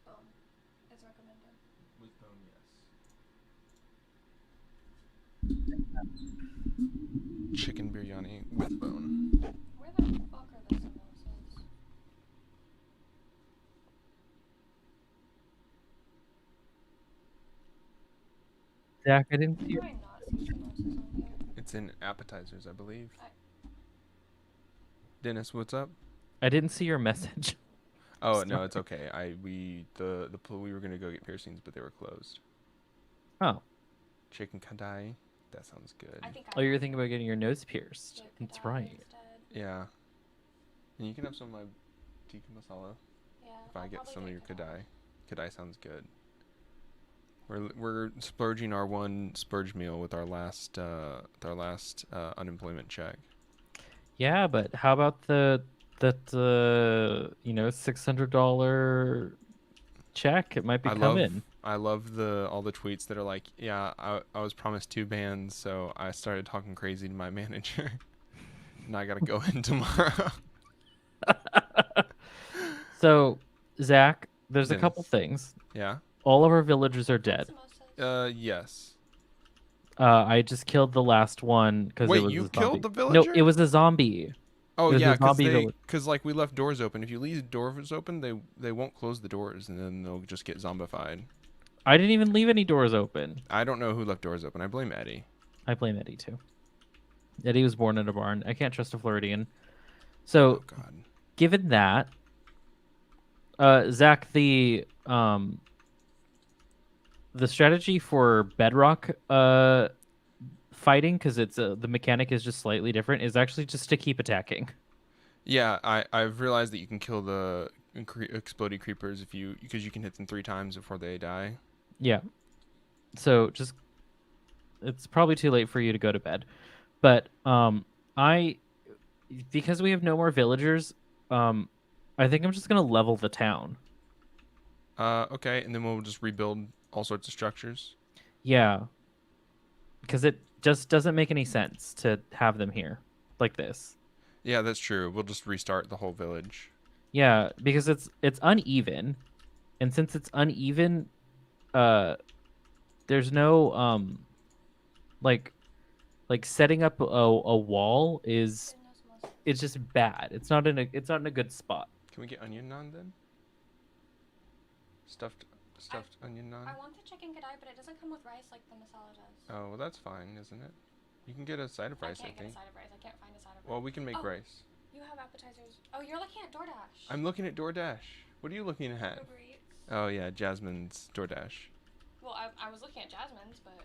bone is recommended. With bone, yes. Chicken biryani with bone. Where the fuck are the samosas? Zach, I didn't How see do your, I not see samosas on here? It's in appetizers, I believe. I Dennis, what's up? I didn't see your message. Oh no, Sorry. it's okay. We were gonna go get piercings, but they were closed. Oh. Chicken kadai. That sounds good. I think I Oh, you were want thinking about getting your nose pierced. to That's kadai right. instead. Yeah. And you can have some of my tikka masala Yeah, if I'll I get probably some of your get kadai. kadai. Kadai sounds good. We're splurging our one splurge meal with our last unemployment check. Yeah, but how about $600 check? It might be coming. I love the all the tweets that are like, yeah, I was promised 2 bands, so I started talking crazy to my manager. And I gotta go in tomorrow. So, Zach, there's a couple Dennis. things. Yeah. All of our villagers are Want dead. samosas? Yes. I just killed the last one because it Wait, was you a killed zombie. the No, it villager? was a zombie. Oh It was a yeah, zombie village. cause like we left doors open. If you leave doors open, they won't close the doors, and then they'll just get zombified. I didn't even leave any doors open. I don't know who left doors open. I blame Eddie. I blame Eddie too. Eddie was born in a barn. I can't trust a Floridian. So, Oh God. given that, Zach, the strategy for Bedrock fighting, because it's the mechanic is just slightly different, is actually just to keep attacking. Yeah, I've realized that you can kill the exploding creepers because you can hit them 3 times before they die. Yeah. So just it's probably too late for you to go to bed, but I because we have no more villagers, I think I'm just gonna level the town. Okay, and then we'll just rebuild all sorts of structures. Yeah, because it just doesn't make any sense to have them here like this. Yeah, that's true. We'll just restart the whole village. Yeah, because it's uneven, and since it's uneven, uh, there's no like setting up a wall is There's no samosas. it's just bad. It's not in a good spot. Can we get onion naan then? Stuffed onion naan. I want the chicken kadai, but it doesn't come with rice like the masala does. Oh, well, that's fine, isn't it? You can get a side of rice, I I can't get a think. side of rice. I can't find a side of rice. Well, we can make Oh, rice. you have appetizers. Oh, you're looking at DoorDash. I'm looking at DoorDash. What are you looking at? Uber Eats. Oh yeah, Jasmine's DoorDash. Well, I was looking at Jasmine's, but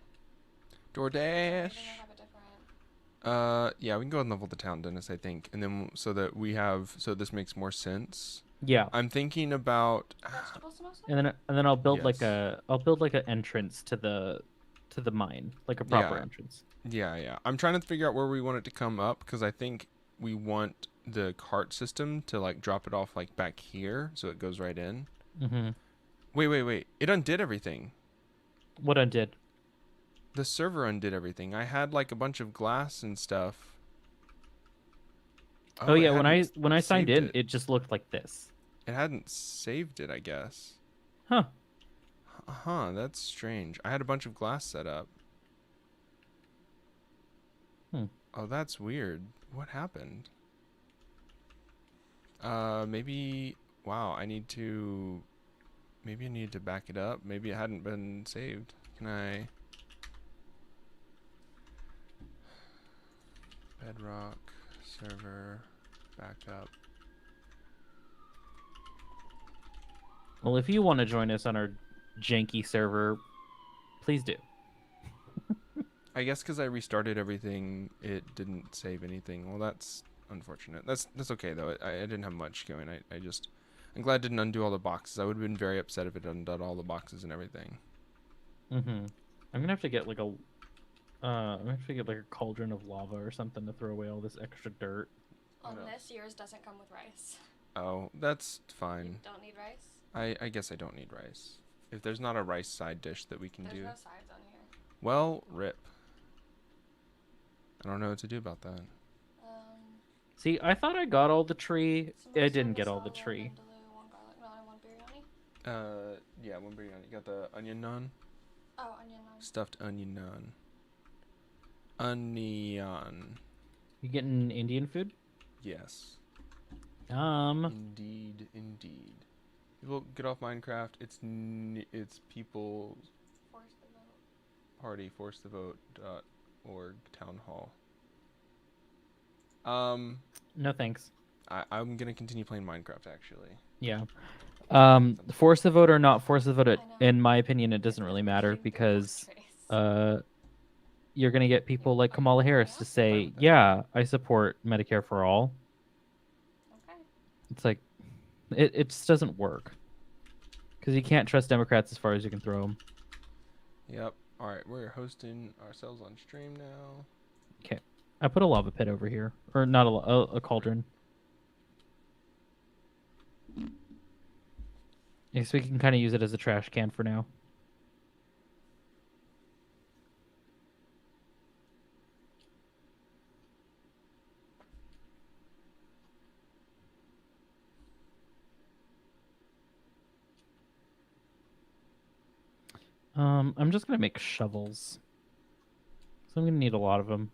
DoorDash. I think I have a different. Yeah, we can go and level the town, Dennis, I think, and then so this makes more sense. Yeah, I'm thinking about. Vegetable samosa? and then I'll build Yes. I'll build like an entrance to the mine, like a proper Yeah. entrance. Yeah. I'm trying to figure out where we want it to come up because I think we want the cart system to like drop it off like back here so it goes right in. Mm-hmm. Wait. It undid everything. What I did? The server undid everything. I had like a bunch of glass and stuff. Oh, it yeah, hadn't when I signed saved in, it just looked like this. It hadn't saved it, I guess. Huh. Huh, that's strange. I had a bunch of glass set up. Hmm. Oh, that's weird. What happened? Maybe. Wow, maybe I need to back it up. Maybe it hadn't been saved. Can I? Bedrock server backup. Well, if you want to join us on our janky server, please do. I guess because I restarted everything, it didn't save anything. Well, that's unfortunate. That's okay though. I didn't have much going. I'm glad it didn't undo all the boxes. I would have been very upset if it undid all the boxes and everything. Mm-hmm. I'm gonna have to get like I'm gonna have to get like a cauldron of lava or something to throw away all this extra dirt. On No. this, yours doesn't come with rice. Oh, that's You fine. don't need rice? I guess I don't need rice. If there's not a rice side dish that we can There's do, no sides on here. well, rip. I don't know what to do about that. See, I thought I got all the tree. I Samosa, didn't get all the masala, tree. vindaloo, one garlic naan, and one biryani. Yeah, one biryani. You got the onion naan? Oh, onion naan. Stuffed onion naan. Onion. You getting Indian food? Yes. Um, Indeed. People get off Minecraft. It's people's Force the vote. party. Force the vote.org town hall. no thanks. I'm gonna continue playing Minecraft actually. Yeah. Force the vote or not force the vote, I know. in my opinion, it doesn't really matter Confusing because Trace. you're gonna get people like Kamala Harris to Fine say, with that. "Yeah, I support Medicare for all." Okay. It's like, it just doesn't work because you can't trust Democrats as far as you can throw them. Yep. All right, we're hosting ourselves on stream now. Okay, I put a lava pit over here, or not a cauldron. I guess we can kind of use it as a trash can for now. I'm just gonna make shovels. So I'm gonna need a lot of them.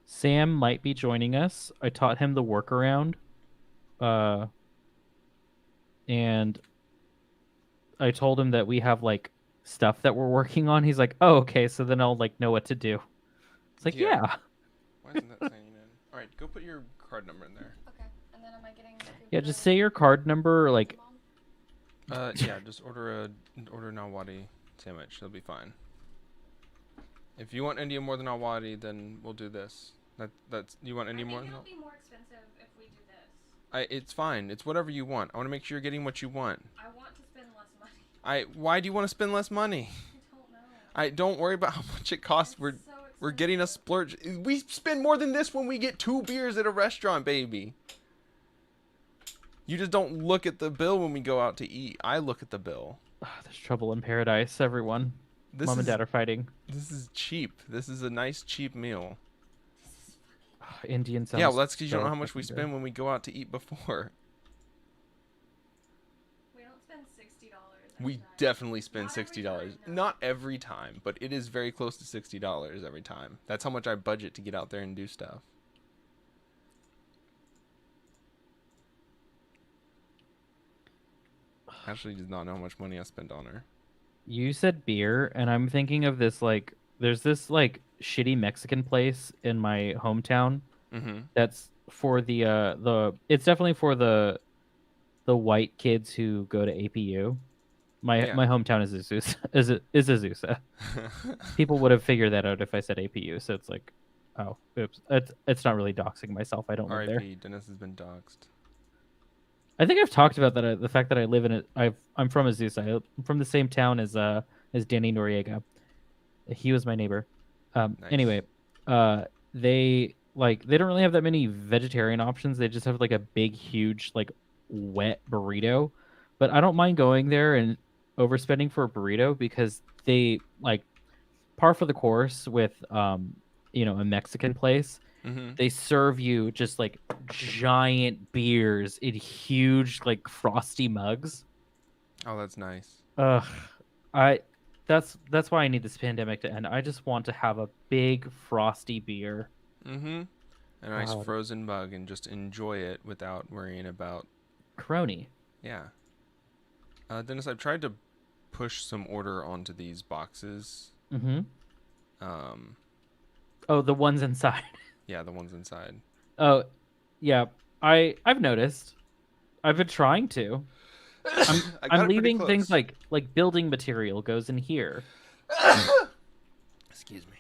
Sam might be joining us. I taught him the workaround. And I told him that we have like stuff that we're working on. He's like, "Oh, okay, so then I'll like know what to do." It's like, Yeah. "Yeah." Why isn't that signing in? All right, go put your card number in there. Okay. And then am I getting? Yeah, just say your card number like Yeah, just order Nawadi sandwich. It'll be fine. If you want India more than Nawadi, then we'll do this. That's you want India more? It'll be more expensive if we do this. It's fine. It's whatever you want. I want to make sure you're getting what you want. I want to spend less money. Why do you want to spend less money? I don't know. Don't worry about how much it costs. It's We're so we're getting a expensive. splurge. We spend more than this when we get 2 beers at a restaurant, baby. You just don't look at the bill when we go out to eat. I look at the bill. there's trouble in paradise, everyone. Mom and dad are fighting. This is cheap. This is a nice cheap meal. Indian sounds. Yeah, well, that's because you so don't know how much we fucking spend when we go out to eat before. We don't spend $60. We time. definitely spend Not every $60. time, no. Not every time, but it is very close to $60 every time. That's how much I budget to get out there and do stuff. Ashley does not know how much money I spend on her. You said beer, and I'm thinking of this like there's this like shitty Mexican place in my hometown Mm-hmm. that's for the it's definitely for the white kids who go to APU. My Yeah. my hometown is Azusa. Is Azusa. People would have figured that out if I said APU. So it's like, oh, oops. It's not really doxing myself. I don't live there. R.I.P. Dennis has been doxxed. I think I've talked about that. The fact that I live in it. I'm from Azusa. I'm from the same town as Danny Noriega. He was my neighbor. Nice. Anyway, they don't really have that many vegetarian options. They just have like a big, huge, like wet burrito. But I don't mind going there and overspending for a burrito because they like par for the course with a Mexican place. Mm-hmm. They serve you just like giant beers in huge like frosty mugs. Oh, that's nice. Ugh, that's why I need this pandemic to end. I just want to have a big frosty beer. Mm-hmm. A nice God. frozen mug and just enjoy it without worrying about... Crony. Yeah. Dennis, I've tried to push some order onto these boxes. Mm-hmm. Um, Oh, the ones inside. yeah, the ones inside. Oh, yeah. I've noticed. I've been trying to. I got it I'm pretty leaving things close. like building material goes in here. Excuse me.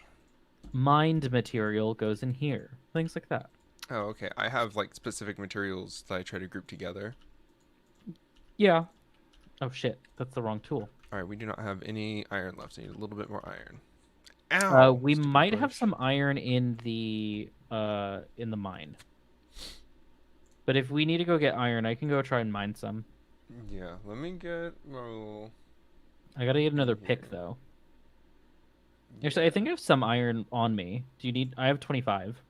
Mind material goes in here. Things like that. Oh, okay. I have like specific materials that I try to group together. Yeah. Oh shit, that's the wrong tool. All right, we do not have any iron left. I need a little bit more iron. Ow! We stupid might have bush. some iron in the mine. But if we need to go get iron, I can go try and mine some. Yeah, let me get... Well, I gotta get another pick Here. though. Actually, I think I have some iron on me. Do you need? I have 25.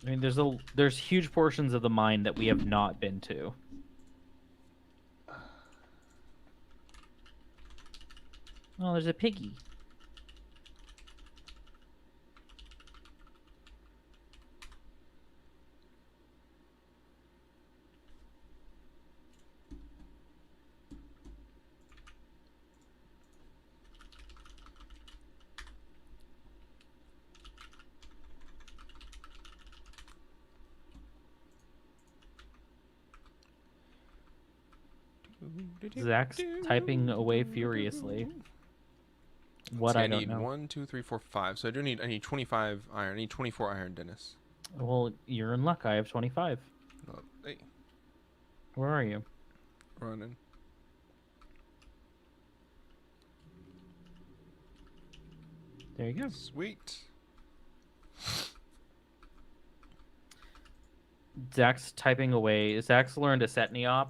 I mean, there's huge portions of the mine that we have not been to. Oh, there's a piggy. Zach's typing away furiously. What I don't need know. 1, 2, 3, 4, 5. So I need 25 iron. I need 24 iron, Dennis. Well, you're in luck. I have 25. Oh, hey, Where are you? running. There you go. Sweet. Zach's typing away. Zach's learned a setniop.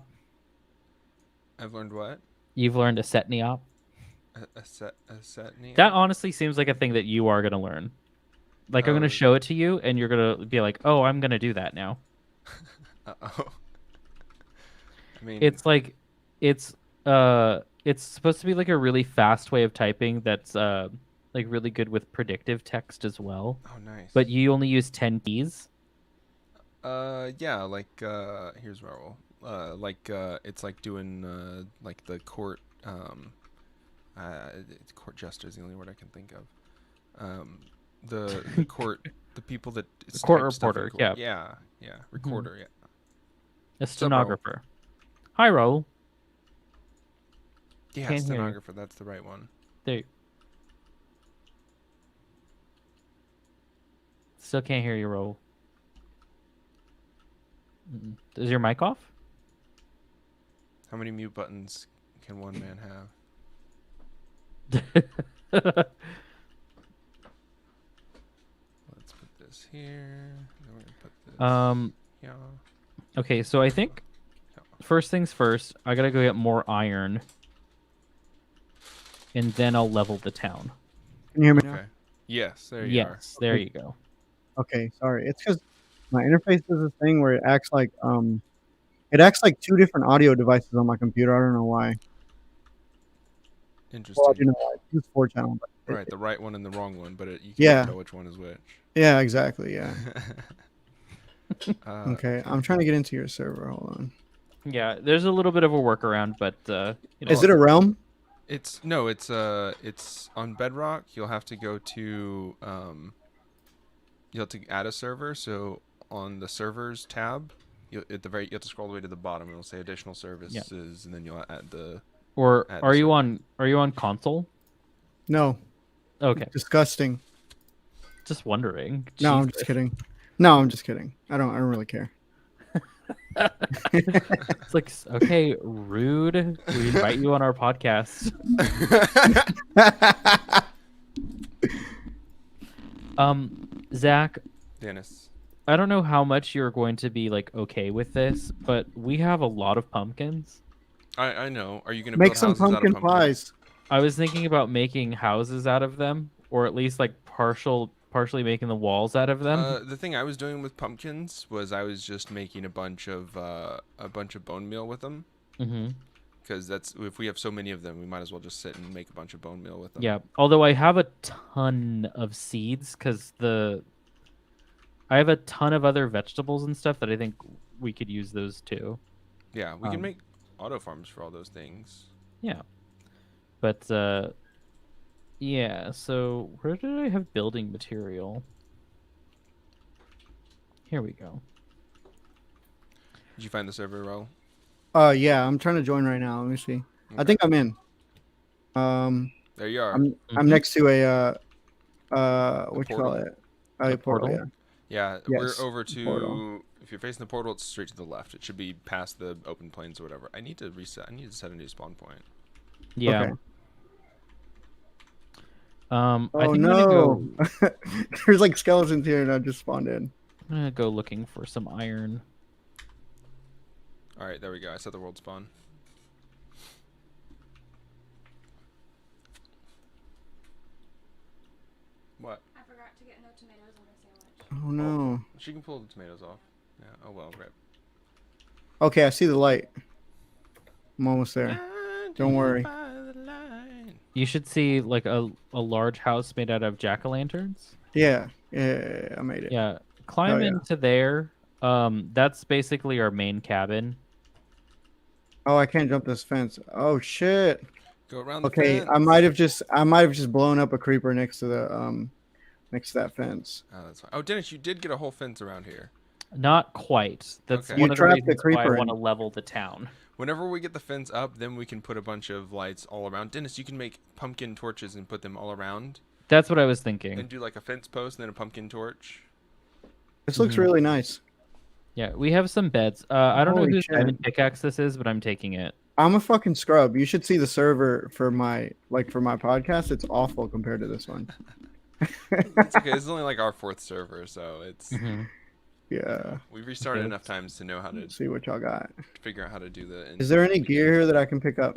I've learned what? You've learned a setniop. A set name? That honestly seems like a thing that you are going to learn. Like, I'm going to Oh. show it to you, and you're going to be like, oh, I'm going to do that now. Uh-oh. I mean, It's like, it's supposed to be like a really fast way of typing that's like really good with predictive text as well. oh, nice. But you only use 10 keys. Yeah, like, here's where it's like doing, like the court, court jester is the only word I can think of. The court, the people that The court type stuff in reporter, court. yeah. Yeah, recorder, yeah. A up, Raul? stenographer. Hi, Raul. Yeah, Can't hear you. stenographer, that's the right one. There. Still can't hear you, Raul. Is your mic off? How many mute buttons can one man have? Let's put this here. Then we're gonna put this. Yeah. Okay, so I think first things first, I gotta go get more iron, and then I'll level the town. Can you hear me now? Okay. Yes, there you are. Yes, there you go. Okay, sorry. It's because my interface does this thing where it acts like two different audio devices on my computer. I don't know why. Interesting. Well, I do know why. It's 4-channel, but Right, the right one and the wrong one, but you Yeah. can't know which one is which. yeah, exactly. Yeah. Uh, Okay, I'm trying to get into your server. Hold on. Yeah, there's a little bit of a workaround, but you know, Is it a realm? It's on Bedrock. You'll have to go to you'll have to add a server. So on the servers tab, you have to scroll all the way to the bottom. It'll say additional services, and then you'll add the. or add are the you server. on console? No. Okay, Disgusting. just wondering. No, I'm Jesus. just kidding. No, I'm just kidding. I don't really care. It's like, okay, rude. We invite you on our podcast. Zach, Dennis. I don't know how much you're going to be like okay with this, but we have a lot of pumpkins. I know. Are you gonna Make build some houses out of pumpkin pumpkins? pies. I was thinking about making houses out of them, or at least like partially making the walls out of them. The thing I was doing with pumpkins was I was just making a bunch of bone meal with them. Mm-hmm. Because if we have so many of them, we might as well just sit and make a bunch of bone meal with them. Yeah. Although I have a ton of seeds because I have a ton of other vegetables and stuff that I think we could use those too. Yeah, we can make auto farms for all those things. Yeah. But yeah, so where did I have building material? Here we go. Did you find the server, Raul? Yeah, I'm trying to join right now. Let me see. I Okay. think I'm in. There you are. I'm next to a what you call portal? it? A portal. portal? Yeah. Yeah, Yes, we're over the to. portal. If you're facing the portal, it's straight to the left. It should be past the open plains or whatever. I need to reset. I need to set a new spawn point. Yeah. Okay. I Oh think no! There's like skeletons here, and I just spawned in. I'm gonna go looking for some iron. All right, there we go. I set the world spawn. What? I forgot to get no tomatoes in my sandwich. Oh no. She can pull the tomatoes off. Yeah. Oh well, rip. Okay, I see the light. I'm almost there. Don't worry. You should see like a large house made out of jack-o'-lanterns. Yeah, I made it. Yeah, climb yeah. into there. That's basically our main cabin. Oh, I can't jump this fence. Oh shit. Go around the Okay, fence. I might have just blown up a creeper next to the next to that fence. Oh, that's fine. Oh, Dennis, you did get a whole fence around here. Not quite. That's Okay. one You of the trapped the reasons why I creeper want to in. level the town. Whenever we get the fence up, then we can put a bunch of lights all around. Dennis, you can make pumpkin torches and put them all around. That's what I was thinking. And do like a fence post and then a pumpkin torch. This looks really nice. Yeah, we have some beds. I don't know Holy whose shit. diamond pickaxe this is, but I'm taking it. I'm a fucking scrub. You should see the server for my podcast. It's awful compared to this one. It's okay. It's only like our 4th server, so it's Yeah. we've restarted Okay, enough times to know how to Let's see what y'all got. figure out how to do the. Is there any gear here that I can pick up?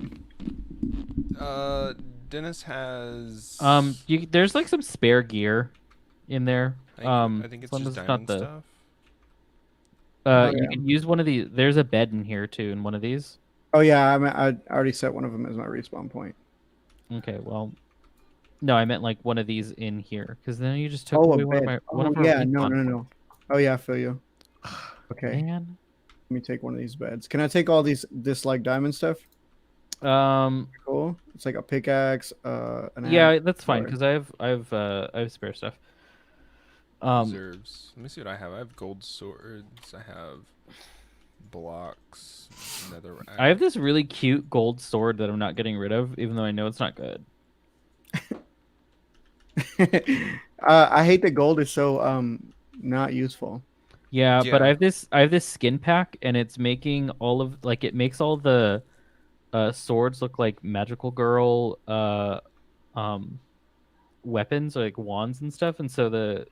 Dennis has. There's like some spare gear in there. I think it's as long just as it's diamond not stuff. You yeah. can use one of these. There's a bed in here too, in one of these. Oh yeah, I already set one of them as my respawn point. Okay, well, no, I meant like one of these in here, because then you just took Oh, away a one of bed. my one Oh of our yeah, no, respawn no, no. points. Oh yeah, I feel you. Okay, Man. let me take one of these beds. Can I take all this like diamond stuff? Cool. It's like a pickaxe. Yeah, that's fine Sorry. because I have spare stuff. Reserves. Let me see what I have. I have gold swords. I have blocks. Netherrack. I have this really cute gold sword that I'm not getting rid of, even though I know it's not good. I hate that gold is so not useful. Yeah, but Yeah. I have this skin pack, and it's making all of like it makes all the swords look like magical girl weapons, or like wands and stuff, and so the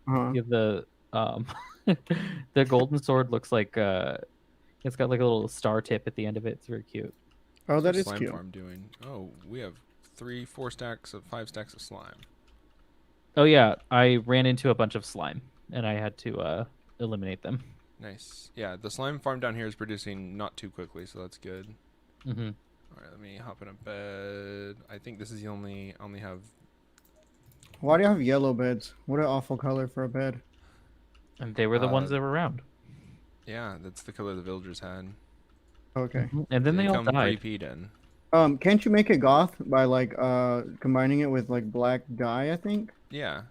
the golden sword looks like it's got like a little star tip at the end of it. It's very cute. Oh, that What's is slime cute. farm doing? Oh, we have 5 stacks of slime. Oh yeah, I ran into a bunch of slime, and I had to eliminate them. Nice. Yeah, the slime farm down here is producing not too quickly, so that's good. Mm-hmm. All right, let me hop in a bed. I think this is the only. I only have. Why do you have yellow beds? What an awful color for a bed. And they were the ones that were around. Yeah, that's the color the villagers had. Okay. And then they all come died. repeating. Can't you make it goth by like combining it with like black dye? I think. Yeah.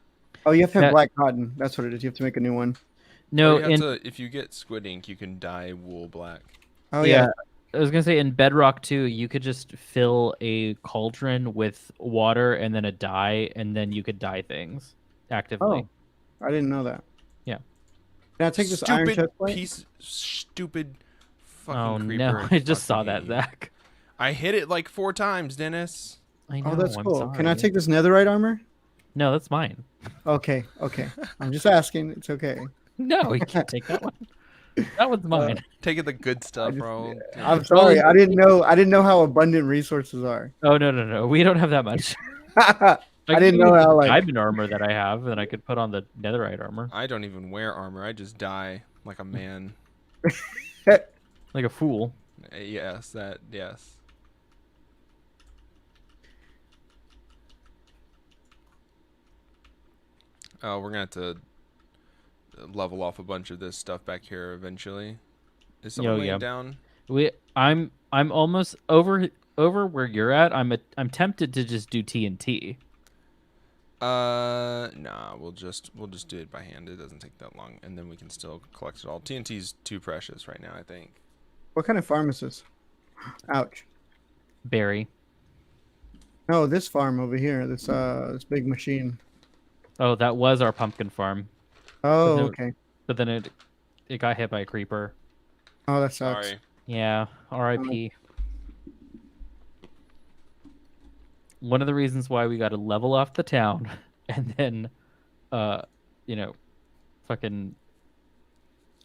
Oh, you have to have That- black cotton. That's what it is. You have to make a new one. No, Or you have in to, if you get squid ink, you can dye wool black. Oh yeah, yeah. I was gonna say in Bedrock too, you could just fill a cauldron with water and then a dye, and then you could dye things actively. Oh, I didn't know that. Yeah. Can I take this iron Stupid chest plate? stupid fucking Oh creeper. no, and I just saw that, fucking- Zach. I hit it like 4 times, Dennis. I know. Oh, that's I'm cool. Can I sorry. take this netherite armor? No, that's mine. Okay. I'm just asking. It's okay. No, you can't take that one. That one's mine. Taking the good stuff, just- bro. I'm sorry. I didn't know how abundant resources are. Oh no, we don't have that much. I could didn't use know the how like. diamond armor that I have, and I could put on the netherite armor I don't even wear armor. I just die like a man. like a fool. Yes, yes. Oh, we're gonna have to level off a bunch of this stuff back here eventually. Is someone laying yeah. down? I'm almost over where you're at. I'm tempted to just do TNT. Nah. We'll just do it by hand. It doesn't take that long, and then we can still collect it all. TNT's too precious right now, I think. What kind of farm is this? Ouch. Barry. No, this farm over here. This big machine. Oh, that was our pumpkin farm, Oh, no- okay. but then it got hit by a creeper. Oh, that sucks. Sorry. Yeah, R.I.P. One of the reasons why we got to level off the town, and then, fucking,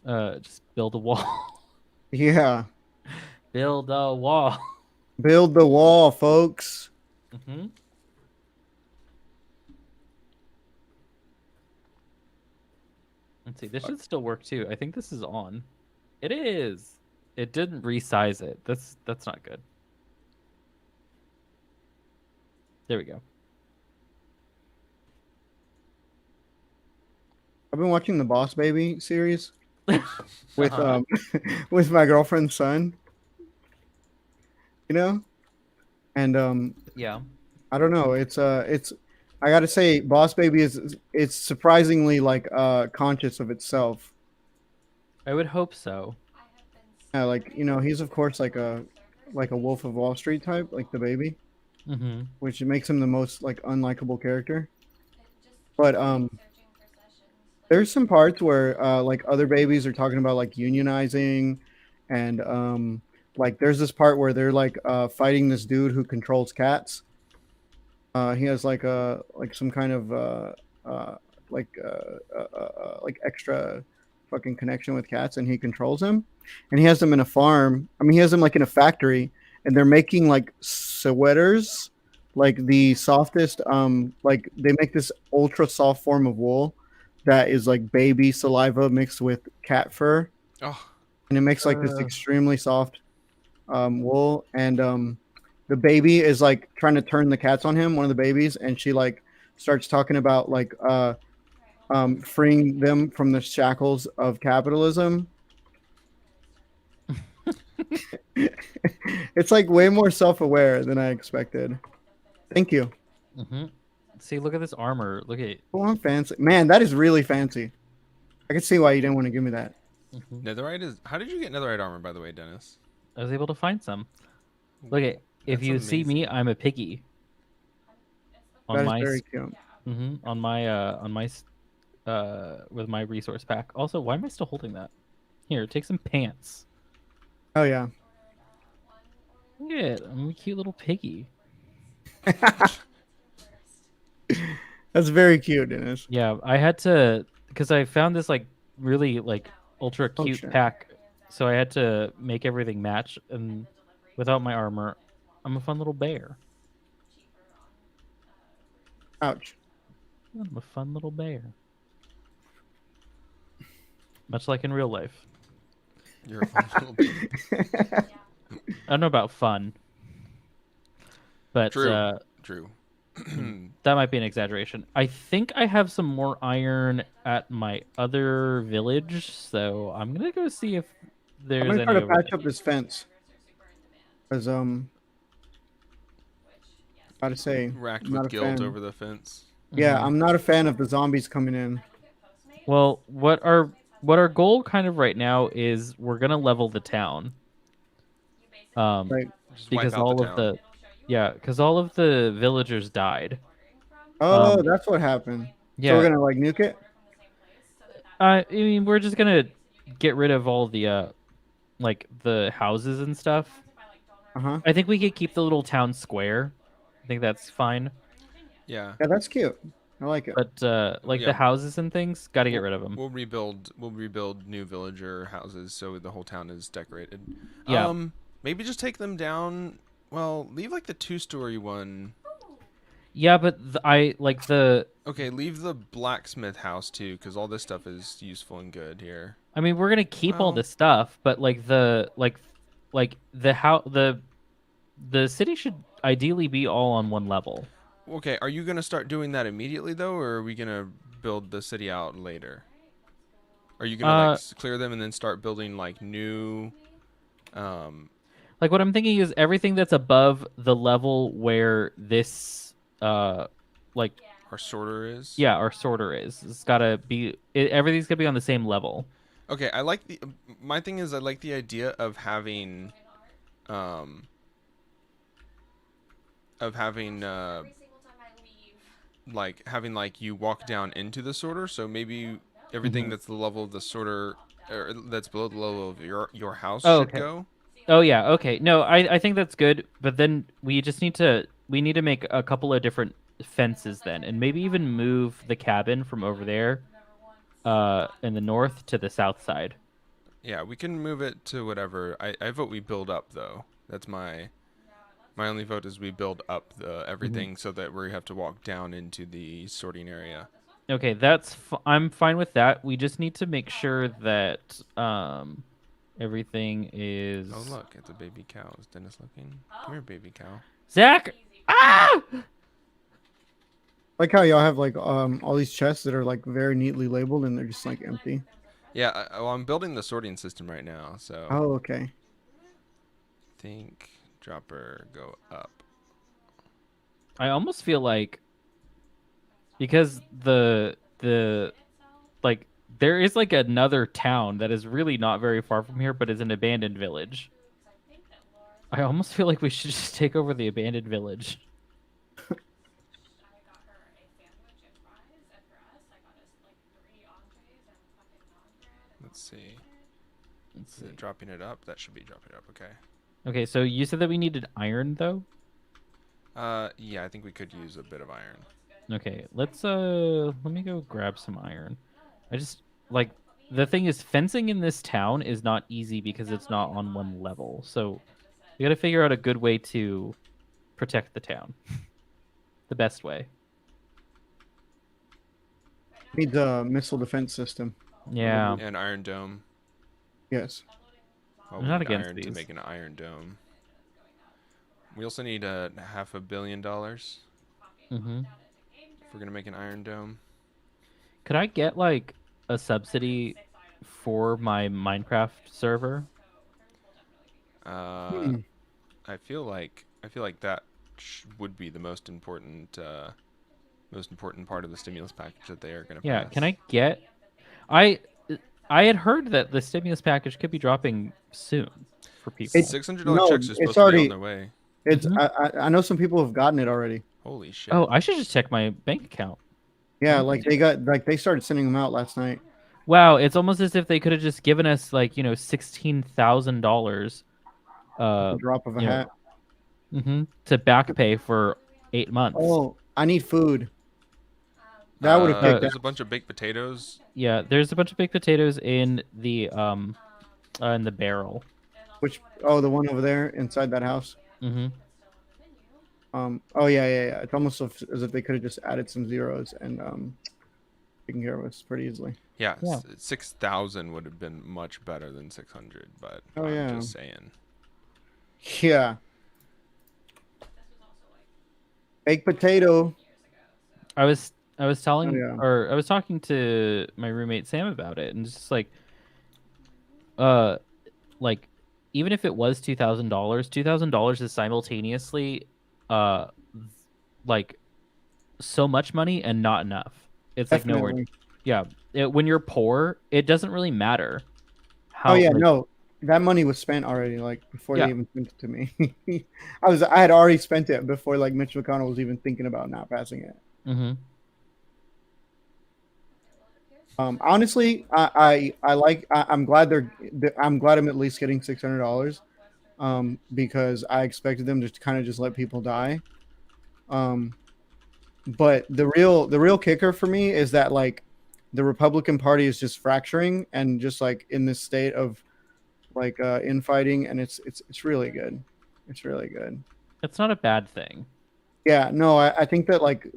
just build a wall. Yeah. Build a wall. Build the wall, folks. hmm Let's see. This should still work too. I think this is on. It is. It didn't resize it. That's not good. There we go. I've been watching the Boss Baby series with Uh-huh. with my girlfriend's son. You know, and Yeah. I don't know. It's I gotta say, Boss Baby is it's surprisingly like conscious of itself. I would hope so. Yeah, like he's of course like a Wolf of Wall Street type, like the baby, hmm which makes him the most like unlikable character. But there's some parts where like other babies are talking about like unionizing, and like there's this part where they're like fighting this dude who controls cats. He has like some kind of uh, like extra fucking connection with cats, and he controls them. And he has them in a farm. I mean, he has them like in a factory, and they're making like sweaters, like the softest. Like they make this ultra soft form of wool that is like baby saliva mixed with cat fur, Oh, and it makes like this Uh. extremely soft wool. And the baby is like trying to turn the cats on him, one of the babies, and she like starts talking about like freeing them from the shackles of capitalism. It's like way more self-aware than I expected. Thank you. hmm See, look at this armor. Look at. Oh, I'm fancy, man. That is really fancy. I can see why you didn't want to give me that. netherite is. How did you get netherite armor, by the way, Dennis? I was able to find some. Look at. If That's you see me, amazing. I'm a piggy. On That is my very cute. on my with my resource pack. Also, why am I still holding that? Here, take some pants. Oh yeah. Look at it. I'm a cute little piggy. That's very cute, Dennis. Yeah, I had to because I found this like really like ultra Oh, cute shit. pack, so I had to make everything match. And without my armor, I'm a fun little bear. Ouch. I'm a fun little bear. Much like in real life. You're a fun little baby. I don't know about fun, but True. True. that might be an exaggeration. I think I have some more iron at my other village, so I'm gonna go see if I'm there's gonna any try to over patch there. up this fence, because gotta say, Racked I'm not with a guilt fan. over the fence. Yeah, Mhm. I'm not a fan of the zombies coming in. Well, what our goal kind of right now is we're gonna level the town. Right. Just Because wipe out all the of town. because all of the villagers died. Oh, that's what happened. So we're Yeah, gonna like nuke it. I mean we're just gonna get rid of all the like the houses and stuff. Uh-huh. I think we could keep the little town square. I think that's fine. Yeah. Yeah, that's cute. I like it. But like Yeah. the houses and things, got to get We'll- rid of them. We'll rebuild. We'll rebuild new villager houses so the whole town is decorated. Yeah. Maybe just take them down. Well, leave like the 2-story one. Yeah, but I like the. Okay, leave the blacksmith house too, because all this stuff is useful and good here. I mean, we're gonna keep all Well- this stuff, but like like the how the city should ideally be all on one level. Okay, are you gonna start doing that immediately though, or are we gonna build the city out later? Are you gonna like clear them and then start building like new? Like what I'm thinking is everything that's above the level where this like Our sorter is. yeah our sorter is. It's gotta be everything's gonna be on the same level. Okay, I like the. My thing is, I like the idea of having, of having like having like you walk down into the sorter. So maybe everything that's the level of the sorter, or that's below the level of your house Oh, should okay. go. Oh yeah, okay. No, I think that's good, but then we just need to make a couple of different fences then, and maybe even move the cabin from over there in the north to the south side. Yeah, we can move it to whatever. I vote we build up though. That's my only vote is we build up the everything so that we have to walk down into the sorting area. Okay, I'm fine with that. We just need to make sure that everything is. Oh look, it's a baby cow. Is Dennis looking? Come here, baby cow. Zach. Ah! Like how y'all have like all these chests that are like very neatly labeled and they're just like empty. Yeah, well, I'm building the sorting system right now, so Oh, okay. think dropper go up. I almost feel like because the like there is like another town that is really not very far from here, but is an abandoned village. I almost feel like we should just take over the abandoned village. Let's see. Let's Is it dropping it up? That should be dropping it up. Okay. Okay, so you said that we needed iron though? Yeah, I think we could use a bit of iron. Okay, let me go grab some iron. I just like the thing is fencing in this town is not easy because it's not on one level. So we got to figure out a good way to protect the town. The best way. Needs a missile defense system. Yeah. And Iron Dome. Yes. Oh, I'm not we need against iron to these. make an Iron Dome. We also need $500 million Mhm. if we're gonna make an Iron Dome. Could I get like a subsidy for my Minecraft server? I feel like that would be the most important part of the stimulus package that they are gonna Yeah, pass. can I get I I had heard that the stimulus package could be dropping soon for people. $600 checks are supposed it's to be already. on their way. It's Mhm. I know some people have gotten it already. Holy shit. Oh, I should just check my bank account. Yeah, like they started sending them out last night. Wow, it's almost as if they could have just given us like, $16,000 A drop of a you know, hat. to back pay for 8 months. Oh, I need food. That would have picked There's up. a bunch of baked potatoes. Yeah, there's a bunch of baked potatoes in the barrel. Which the one over there inside that house. Mhm. Oh yeah. It's almost as if they could have just added some zeros and taken care of us pretty easily. Yeah, Yeah. 6,000 would have been much better than 600, but Oh, I'm yeah. just saying. Yeah. Baked potato. I was telling yeah. or I was talking to my roommate Sam about it and just like even if it was $2,000 is simultaneously like so much money and not enough. It's like nowhere. Definitely. Yeah, when you're poor, it doesn't really matter. Oh yeah, like- no. That money was spent already, like before Yeah. they even sent it to me. I had already spent it before like Mitch McConnell was even thinking about not passing it. Mhm. Honestly, I'm glad I'm at least getting $600. Because I expected them to kind of just let people die. But the real kicker for me is that like the Republican Party is just fracturing and just like in this state of like infighting, and it's really good. It's really good. It's not a bad thing. Yeah, no, I think that like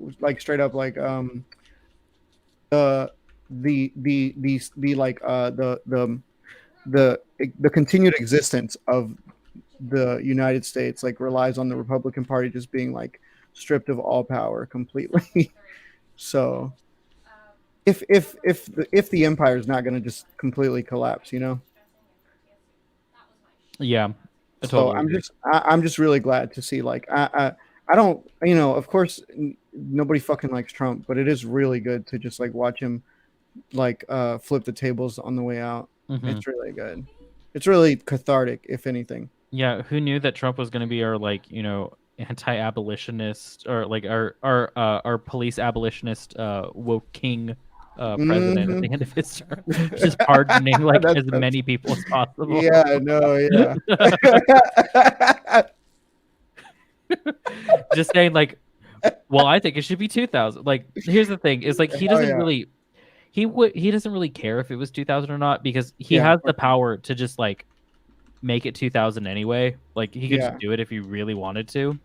straight up like the continued existence of the United States like relies on the Republican Party just being like stripped of all power completely. So if the empire is not going to just completely collapse, Yeah. I So totally agree. I'm just really glad to see like I don't of course nobody fucking likes Trump, but it is really good to just like watch him like flip the tables on the way out. Mhm. It's really good. It's really cathartic, if anything. Yeah, who knew that Trump was going to be our anti-abolitionist or like our police abolitionist woke king president at the end of his term, just pardoning like as many people as possible. Yeah, no, yeah. Just saying like, well, I think it should be 2,000. Like, here's the thing: is like he doesn't yeah. really. he doesn't really care if it was 2000 or not because he Yeah, has the power to just like make it 2000 anyway. Like he could Yeah. just do it if he really wanted to.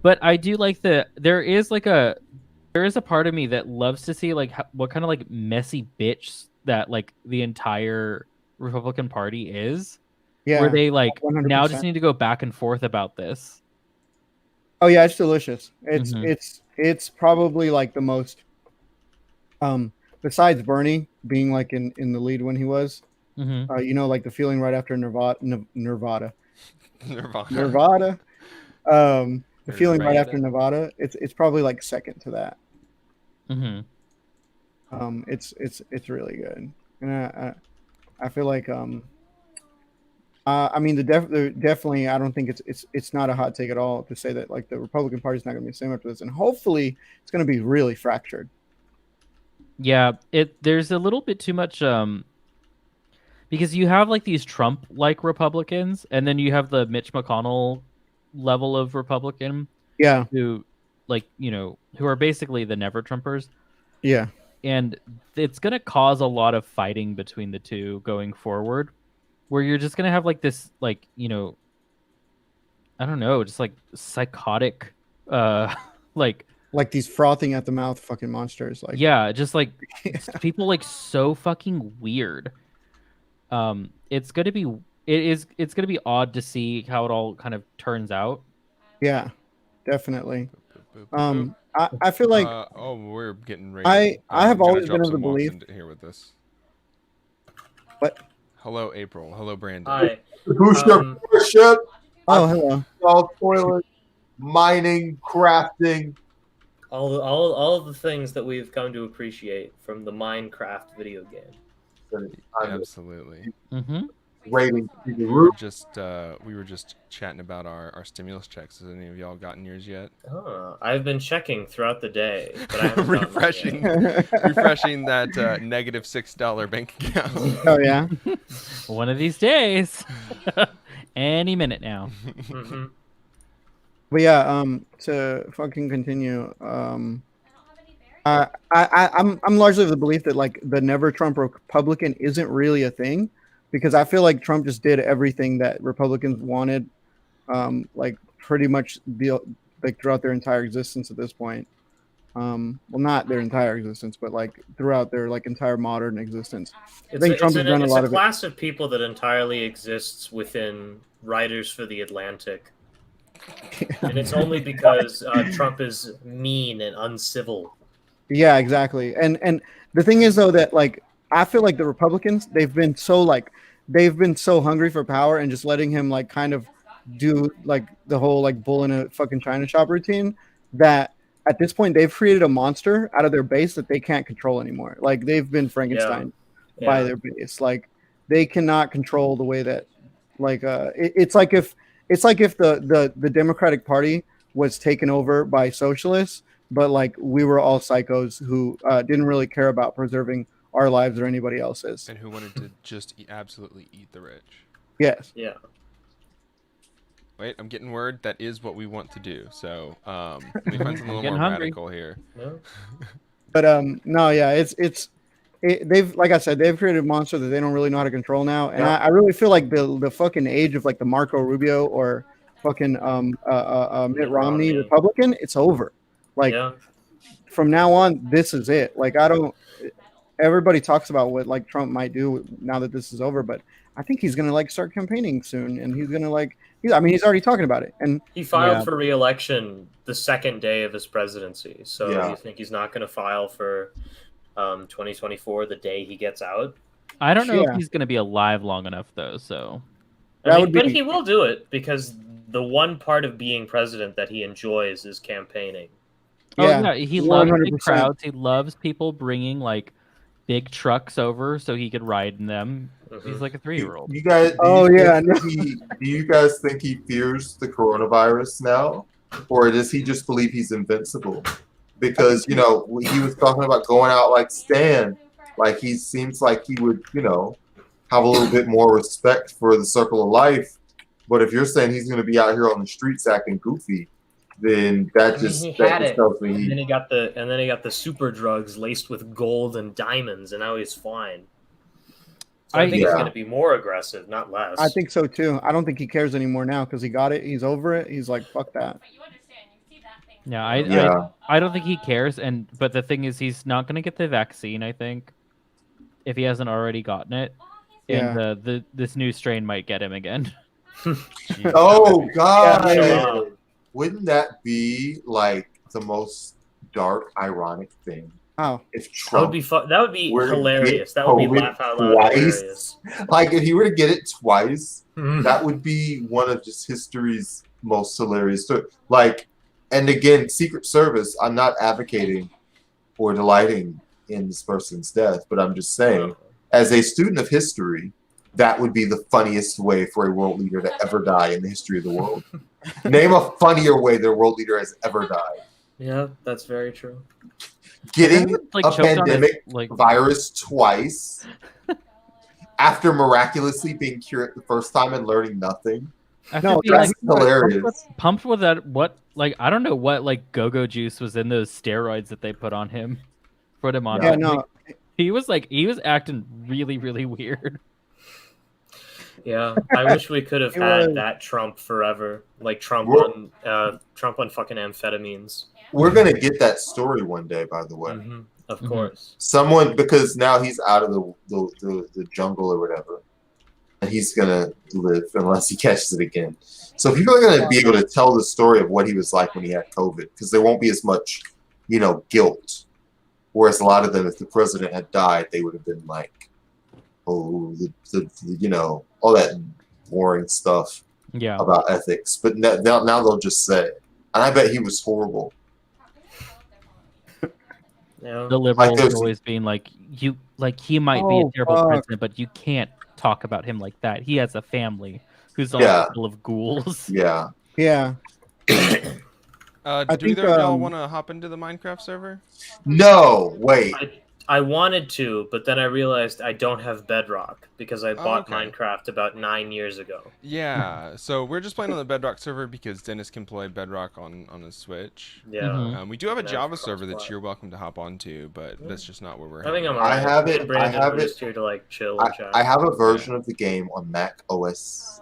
But I do like there is a part of me that loves to see like what kind of like messy bitch that like the entire Republican Party is, where Yeah. they like now just 100%. need to go back and forth about this. Oh yeah, it's delicious. It's Mhm. it's probably like the most besides Bernie being like in the lead when he was, Mm-hmm. you know, like the feeling right after Nirvana, Nirvana. Nirvana, the feeling right after Nirvana. Nevada, it's probably like second to that. Mm-hmm. It's really good, and I feel like I mean definitely I don't think it's not a hot take at all to say that like the Republican Party's not going to be the same after this, and hopefully it's going to be really fractured. Yeah, there's a little bit too much because you have like these Trump like Republicans and then you have the Mitch McConnell level of Republican Yeah, who like, you know, who are basically the never Trumpers, yeah, and it's going to cause a lot of fighting between the two going forward where you're just going to have like this like, you know, I don't know, just like psychotic like like these frothing at the mouth fucking monsters. Like yeah, just like people like so fucking weird. It's gonna be odd to see how it all kind of turns out. yeah, definitely. Boop, boop, boop, boop. I feel like Oh, we're getting ready. I have I'm gonna always drop been of the some walks belief. in here with this. What? Hello, April. Hello, Brandon. Hi. Boost your ship, Oh, hello. all toilet, mining, crafting. All of the things that we've come to appreciate from the Minecraft video game. And I'm Absolutely. Mm-hmm. waiting to the We were roof. just chatting about our stimulus checks. Has any of y'all gotten yours yet? Oh, I've been checking throughout the day, but I haven't gotten it refreshing, yet. refreshing that -$6 bank account. Oh yeah. One of these days, any minute now. Mhm. But yeah, to fucking continue, I'm largely of the belief that like the never Trump Republican isn't really a thing, because I feel like Trump just did everything that Republicans wanted, like pretty much like throughout their entire existence at this point. Well, not their entire existence, but like throughout their like entire modern existence. I think Trump has done a lot of it. class of people that entirely exists within writers for the Atlantic. And it's only because Trump is mean and uncivil. Yeah, exactly. And the thing is though that like I feel like the Republicans they've been so hungry for power and just letting him like kind of do like the whole like bull in a fucking china shop routine that at this point they've created a monster out of their base that they can't control anymore. Like they've been Frankenstein by their base. Like they cannot control the way that like it's like if the Democratic Party was taken over by socialists, but like we were all psychos who didn't really care about preserving our lives or anybody else's. And who wanted to just absolutely eat the rich. Yes. Yeah. Wait, I'm getting word that is what we want to do. So let me find something a little Getting more hungry. radical here. No? But no, yeah, they've like I said, they've created a monster that they don't really know how to control now, and I really feel like the fucking age of like the Marco Rubio or fucking Mitt Romney Republican, it's over. Like from now on, this is it. Like I don't. Everybody talks about what like Trump might do now that this is over, but I think he's gonna like start campaigning soon, and he's gonna like. He's already talking about it, and he filed for re-election the second day of his presidency. So you think he's not going to file for 2024 the day he gets out? I don't know if he's going to be alive long enough though. So, but he will do it because the one part of being president that he enjoys is campaigning. Oh yeah, he loves 100%. big crowds. He loves people bringing like big trucks over so he could ride in them. He's like a 3-year-old. You guys? Do you guys think he fears the coronavirus now, or does he just believe he's invincible? Because he was talking about going out like Stan, like he seems like he would have a little bit more respect for the circle of life. But if you're saying he's going to be out here on the streets acting goofy, then that I mean, just he that had just it, tells me and then he. he got the super drugs laced with gold and diamonds, and now he's fine. So I think he's Yeah. going to be more aggressive, not less. I think so too. I don't think he cares anymore now because he got it. He's over it. He's like, fuck that. But you understand, you see that thing. Yeah, Yeah. I don't think he cares, but the thing is, he's not gonna get the vaccine. I think if he hasn't already gotten it, and Yeah. this new strain might get him again. Jesus. Oh God! Yeah, yeah. Wouldn't that be like the most dark, ironic thing Oh, if That would Trump be fun. That would be were to hilarious. get That would be COVID laugh out loud twice? hilarious. Like if he were to get it twice, Mhm. that would be one of just history's most hilarious. Like, and again, Secret Service. I'm not advocating or delighting in this person's death, but I'm just saying, as a student of history, that would be the funniest way for a world leader to ever die in the history of the world. Name a funnier way their world leader has ever died. Yeah, that's very true. Getting Like, a choked on his, pandemic like virus twice after miraculously being cured the first time and learning nothing. after No, being That's like hilarious. pumped with that I don't know what like go-go juice was in those steroids that they put on him, put him on. yeah, Like, no. he was acting really really weird. Yeah, I wish we could have It had was- that Trump forever, like Trump We're- on fucking amphetamines. We're gonna get that story one day, by the way. Of Mhm. course. Someone, because now he's out of the jungle or whatever, and he's gonna live unless he catches it again. So people are gonna be able to tell the story of what he was like when he had COVID, because there won't be as much, guilt. Whereas a lot of them, if the president had died, they would have been like, oh, all that boring stuff Yeah. about ethics. But now they'll just say, and I bet he was horrible. Yeah. The liberals there's- always being like he might be a Oh, terrible fuck. president, but you can't talk about him like that. He has a family who's all Yeah. full of ghouls. Yeah. Yeah. Do think, either of y'all um, want to hop into the Minecraft server? No, wait. I wanted to, but then I realized I don't have Bedrock because I bought okay. Minecraft about 9 years ago. Yeah. So we're just playing on the Bedrock server because Dennis can play Bedrock on his Switch. Yeah. Mhm. We do have a And I have Java server that crossplay. you're welcome to hop onto, but that's just not where we're. I think I'm heading. alright. I have Me it- and Brandon I have were it- just here to like chill and chat. I have a version of the game on Mac OS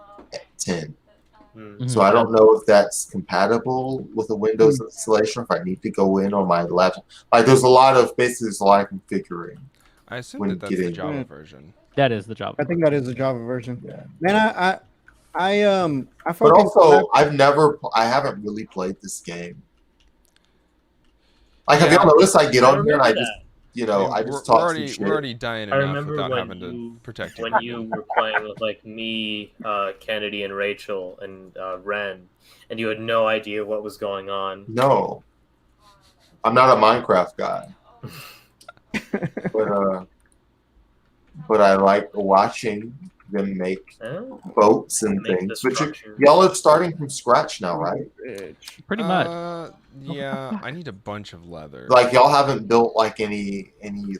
10. Mm. So I don't know if that's compatible with a Windows installation, or if I need to go in on my laptop. Like, there's a lot of configuring. I assume when that that's the getting- Java version. That is the job. I think that is the Java version. Yeah. Man, I But fucking also, I haven't really played this game. Like, have Yeah. y'all noticed I get I on here and I remember just, that. I just talk some shit. We're already dying I enough remember without when having to you protect when you were playing with like me, Kennedy, and Rachel, and Ren, and you had no idea what was going on. No, I'm not a Minecraft guy, but I like watching them make Oh, boats and make the things. But structure. y'all are starting from scratch now, right? Pretty much. Yeah, I need a bunch of leather. Like, y'all haven't built like any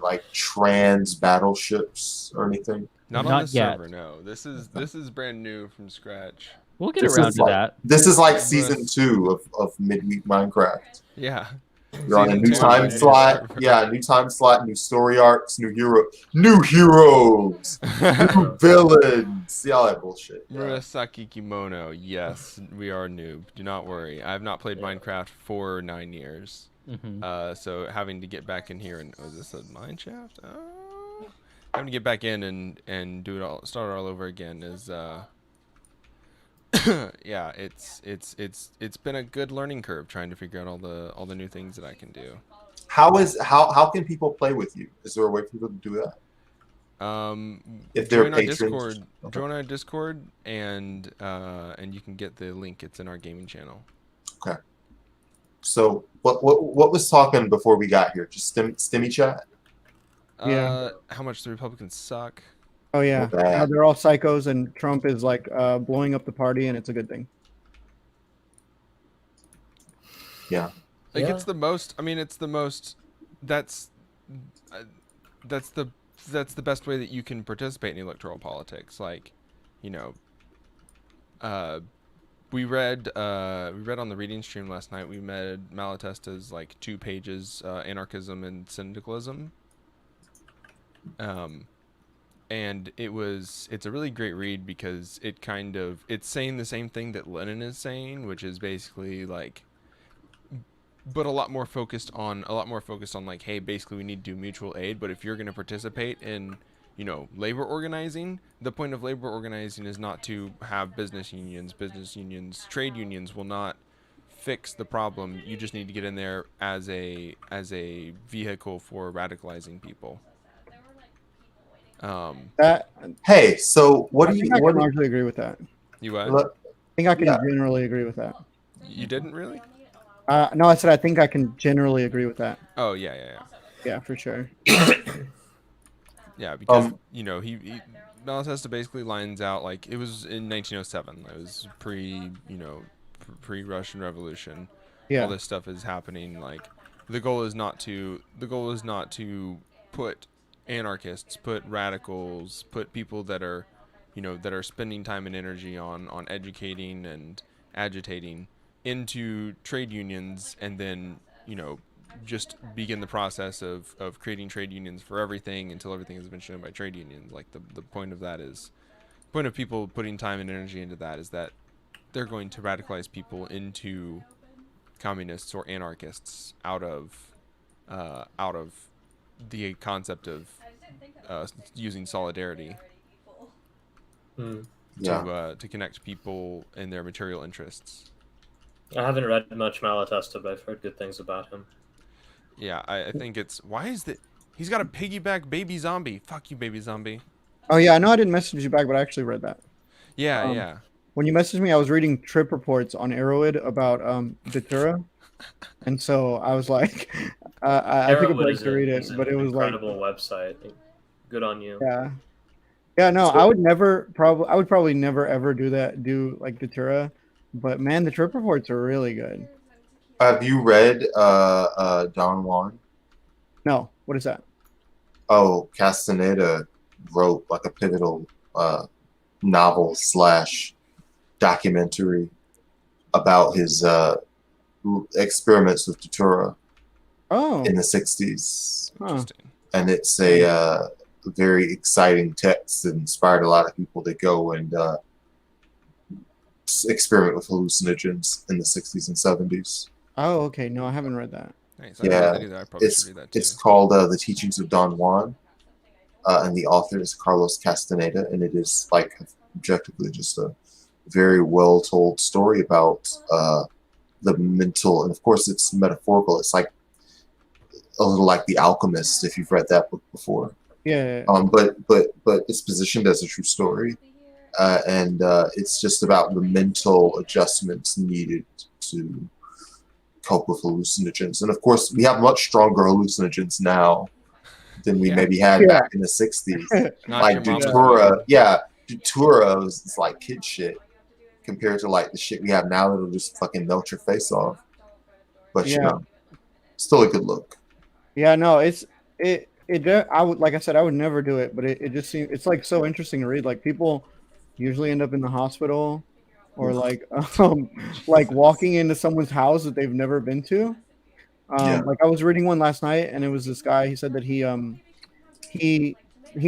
like trans battleships or anything. Not Not on this yet. server, no. This is brand new from scratch. We'll get This around is to like- that. This is like But- season 2 of Midweek Minecraft. Yeah. You're on a Season new 2, time new slot. server. Yeah, new time slot, new story arcs, new heroes, new villains. See all that bullshit. Yeah. Murasaki Kimono, yes, we are noob. Do not worry. I have not played Minecraft for 9 years. Hmm. So having to get back in here and is this a mine shaft? Having to get back in and do it all, start it all over again is yeah, it's been a good learning curve trying to figure out all the new things that I can do. How can people play with you? Is there a way for people to do that? If they're Join our patrons? Discord, Okay. join our Discord, and you can get the link. It's in our gaming channel. So what was talking before we got here? Just stimmy chat. Yeah. How much the Republicans suck. Oh yeah, Bad. they're all psychos, and Trump is like blowing up the party, and it's a good thing. Yeah. Like Yeah. it's the most. I mean, it's the most. That's the best way that you can participate in electoral politics. Like, we read on the reading stream last night. We read Malatesta's like 2 pages, Anarchism and Syndicalism. And it's a really great read because it's saying the same thing that Lenin is saying, which is basically like, but a lot more focused on like, hey, basically we need to do mutual aid, but if you're going to participate in, labor organizing, the point of labor organizing is not to have business unions, trade unions will not fix the problem. You just need to get in there as a vehicle for radicalizing people. That Hey, so what I do think you? I What? can largely agree with that. You what? Look, I think I can Yeah. generally agree with that. You didn't really? No, I said I think I can generally agree with that. Oh yeah. Yeah, for sure. Yeah, because he Malatesta basically lines out, like, it was in 1907. It was pre-Russian Revolution. Yeah. All this stuff is happening. Like, the goal is not to put anarchists, put radicals, put people that are spending time and energy on educating and agitating into trade unions, and then just begin the process of creating trade unions for everything until everything has been shown by trade unions. Like, the point of people putting time and energy into that is that they're going to radicalize people into communists or anarchists out of the concept of using solidarity Yeah. to connect people in their material interests. I haven't read much Malatesta, but I've heard good things about him. Yeah, I think it's... Why is that... He's got a piggyback baby zombie. Fuck you, baby zombie. Oh yeah, I know I didn't message you back, but I actually read that. Yeah. When you messaged me, I was reading trip reports on Arrowhead about Datura, and so I was like, I took a Arrowwood break to read it, but it was like, incredible website. Good on you. yeah, no, So- I would probably never ever do like Datura, but man, the trip reports are really good. Have you read Don Juan? No, what is that? Oh, Castaneda wrote like a pivotal novel / documentary about his experiments with Datura Oh, in the 60s. huh. Interesting. And it's a very exciting text that inspired a lot of people to go and experiment with hallucinogens in the 60s and 70s. Oh, okay. No, I haven't read that. Nice. Yeah, I read that either. I probably should read that too. It's called The Teachings of Don Juan, and the author is Carlos Castaneda, and it is like objectively just a very well told story about the mental, and of course it's metaphorical. It's like a little like The Alchemist, if you've read that book before. Yeah. But it's positioned as a true story, and it's just about the mental adjustments needed to cope with hallucinogens. And of course, we have much stronger hallucinogens now than we maybe had back in the 60s. Not Like your mama's Datura, Datura is like kid shit compared to like the shit we have now that'll just fucking melt your face off. But still a good look. Yeah, no, I would, like I said, I would never do it, but it just seems, it's like so interesting to read. Like, people usually end up in the hospital or like walking into someone's house that they've never been to. Like, I was reading one last night, and it was this guy. He said that he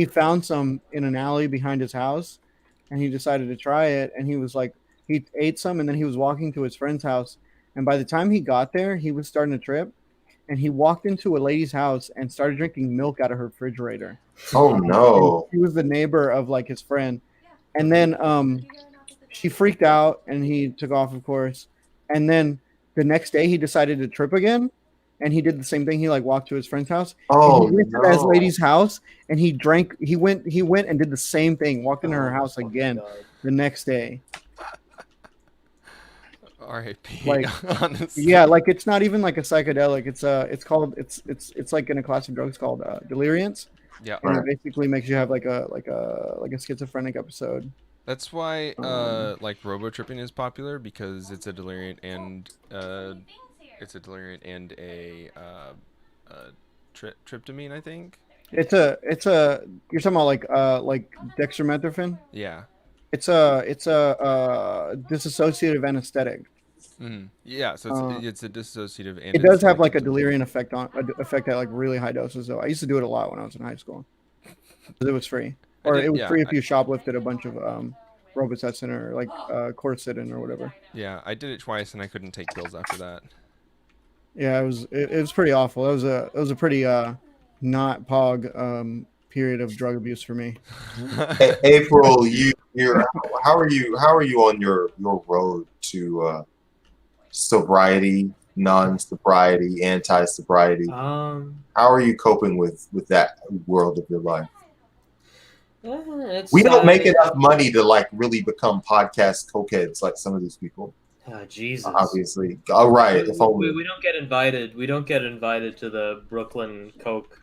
found some in an alley behind his house, and he decided to try it. And he was like, he ate some, and then he was walking to his friend's house, and by the time he got there, he was starting to trip. And he walked into a lady's house and started drinking milk out of her refrigerator. Oh no! He was the neighbor of like his friend, and then she freaked out and he took off, of course. And then the next day he decided to trip again, and he did the same thing. He like walked to his friend's house. Oh and he went no! to that lady's house and he drank. He went and did the same thing. Walked into her house again the next day. R.I.P. Like, honestly. yeah, like it's not even like a psychedelic. It's like in a class of drugs called deliriants. Yeah. And it basically makes you have like a schizophrenic episode. That's why like robo tripping is popular, because it's a deliriant and a tryptamine, I think. It's a you're talking about like dextromethorphan? Yeah. It's a dissociative anesthetic. Yeah, so it's a dissociative and It does have selective like a to- delirium effect at like really high doses. Though I used to do it a lot when I was in high school. 'Cause it was free, or it was free if you shoplifted a bunch of Robitussin or like Quercetin or whatever. Yeah, I did it twice and I couldn't take pills after that. Yeah, it was pretty awful. It was a pretty not pog period of drug abuse for me. April, you're how are you on your road to sobriety, non-sobriety, anti-sobriety? How are you coping with that world of your life? We don't make enough money to like really become podcast cokeheads like some of these people. Jesus. Obviously. All right. We don't get invited. We don't get invited to the Brooklyn Coke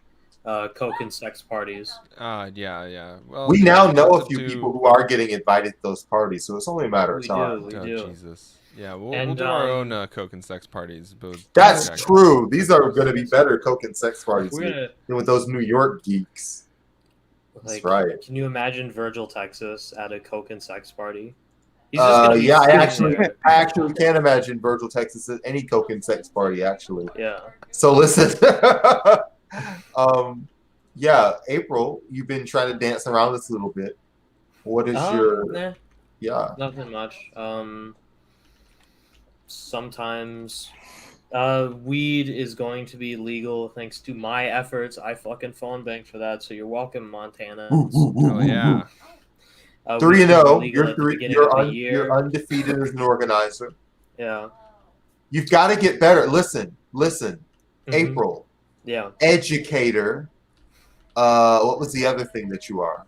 and sex parties. Yeah. Well, we now know a few to... people who are getting invited to those parties, so it's only a matter of time. We do. Jesus. Yeah, we'll do our own Coke and sex parties. That's true. These are going to be better Coke and sex parties than with those New York geeks. That's right. Can you imagine Virgil, Texas at a Coke and sex party? Yeah, I actually can't imagine Virgil, Texas at any Coke and sex party, actually. Yeah. So listen. Yeah, April, you've been trying to dance around this a little bit. What is your... Yeah. Nothing much. Sometimes weed is going to be legal thanks to my efforts. I fucking phone banked for that, so you're welcome, Montana. Oh yeah. 3-0. You're undefeated as an organizer. Yeah. You've got to get better. Listen. April. Yeah. Educator. What was the other thing that you are?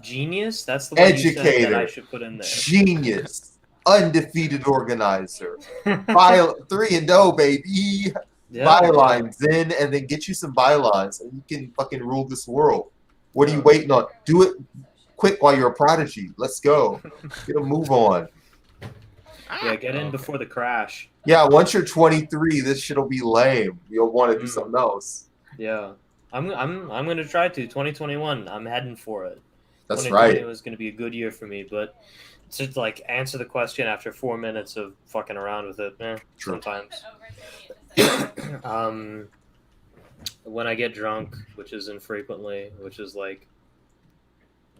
Genius? That's the one educator. You said that I should put in there. Genius. Undefeated organizer. 3-0, baby. Yeah, bylines in, and then get you some bylines, and you can fucking rule this world. What are you waiting on? Do it quick while you're a prodigy. Let's go. Get a move on. Yeah, get in before the crash. Yeah, once you're 23, this shit'll be lame. You'll want to do something else. Yeah, I'm gonna try to. 2021, I'm heading for it. That's right. It was gonna be a good year for me, but to like answer the question after 4 minutes of fucking around with it, sometimes. When I get drunk, which is infrequently, which is like,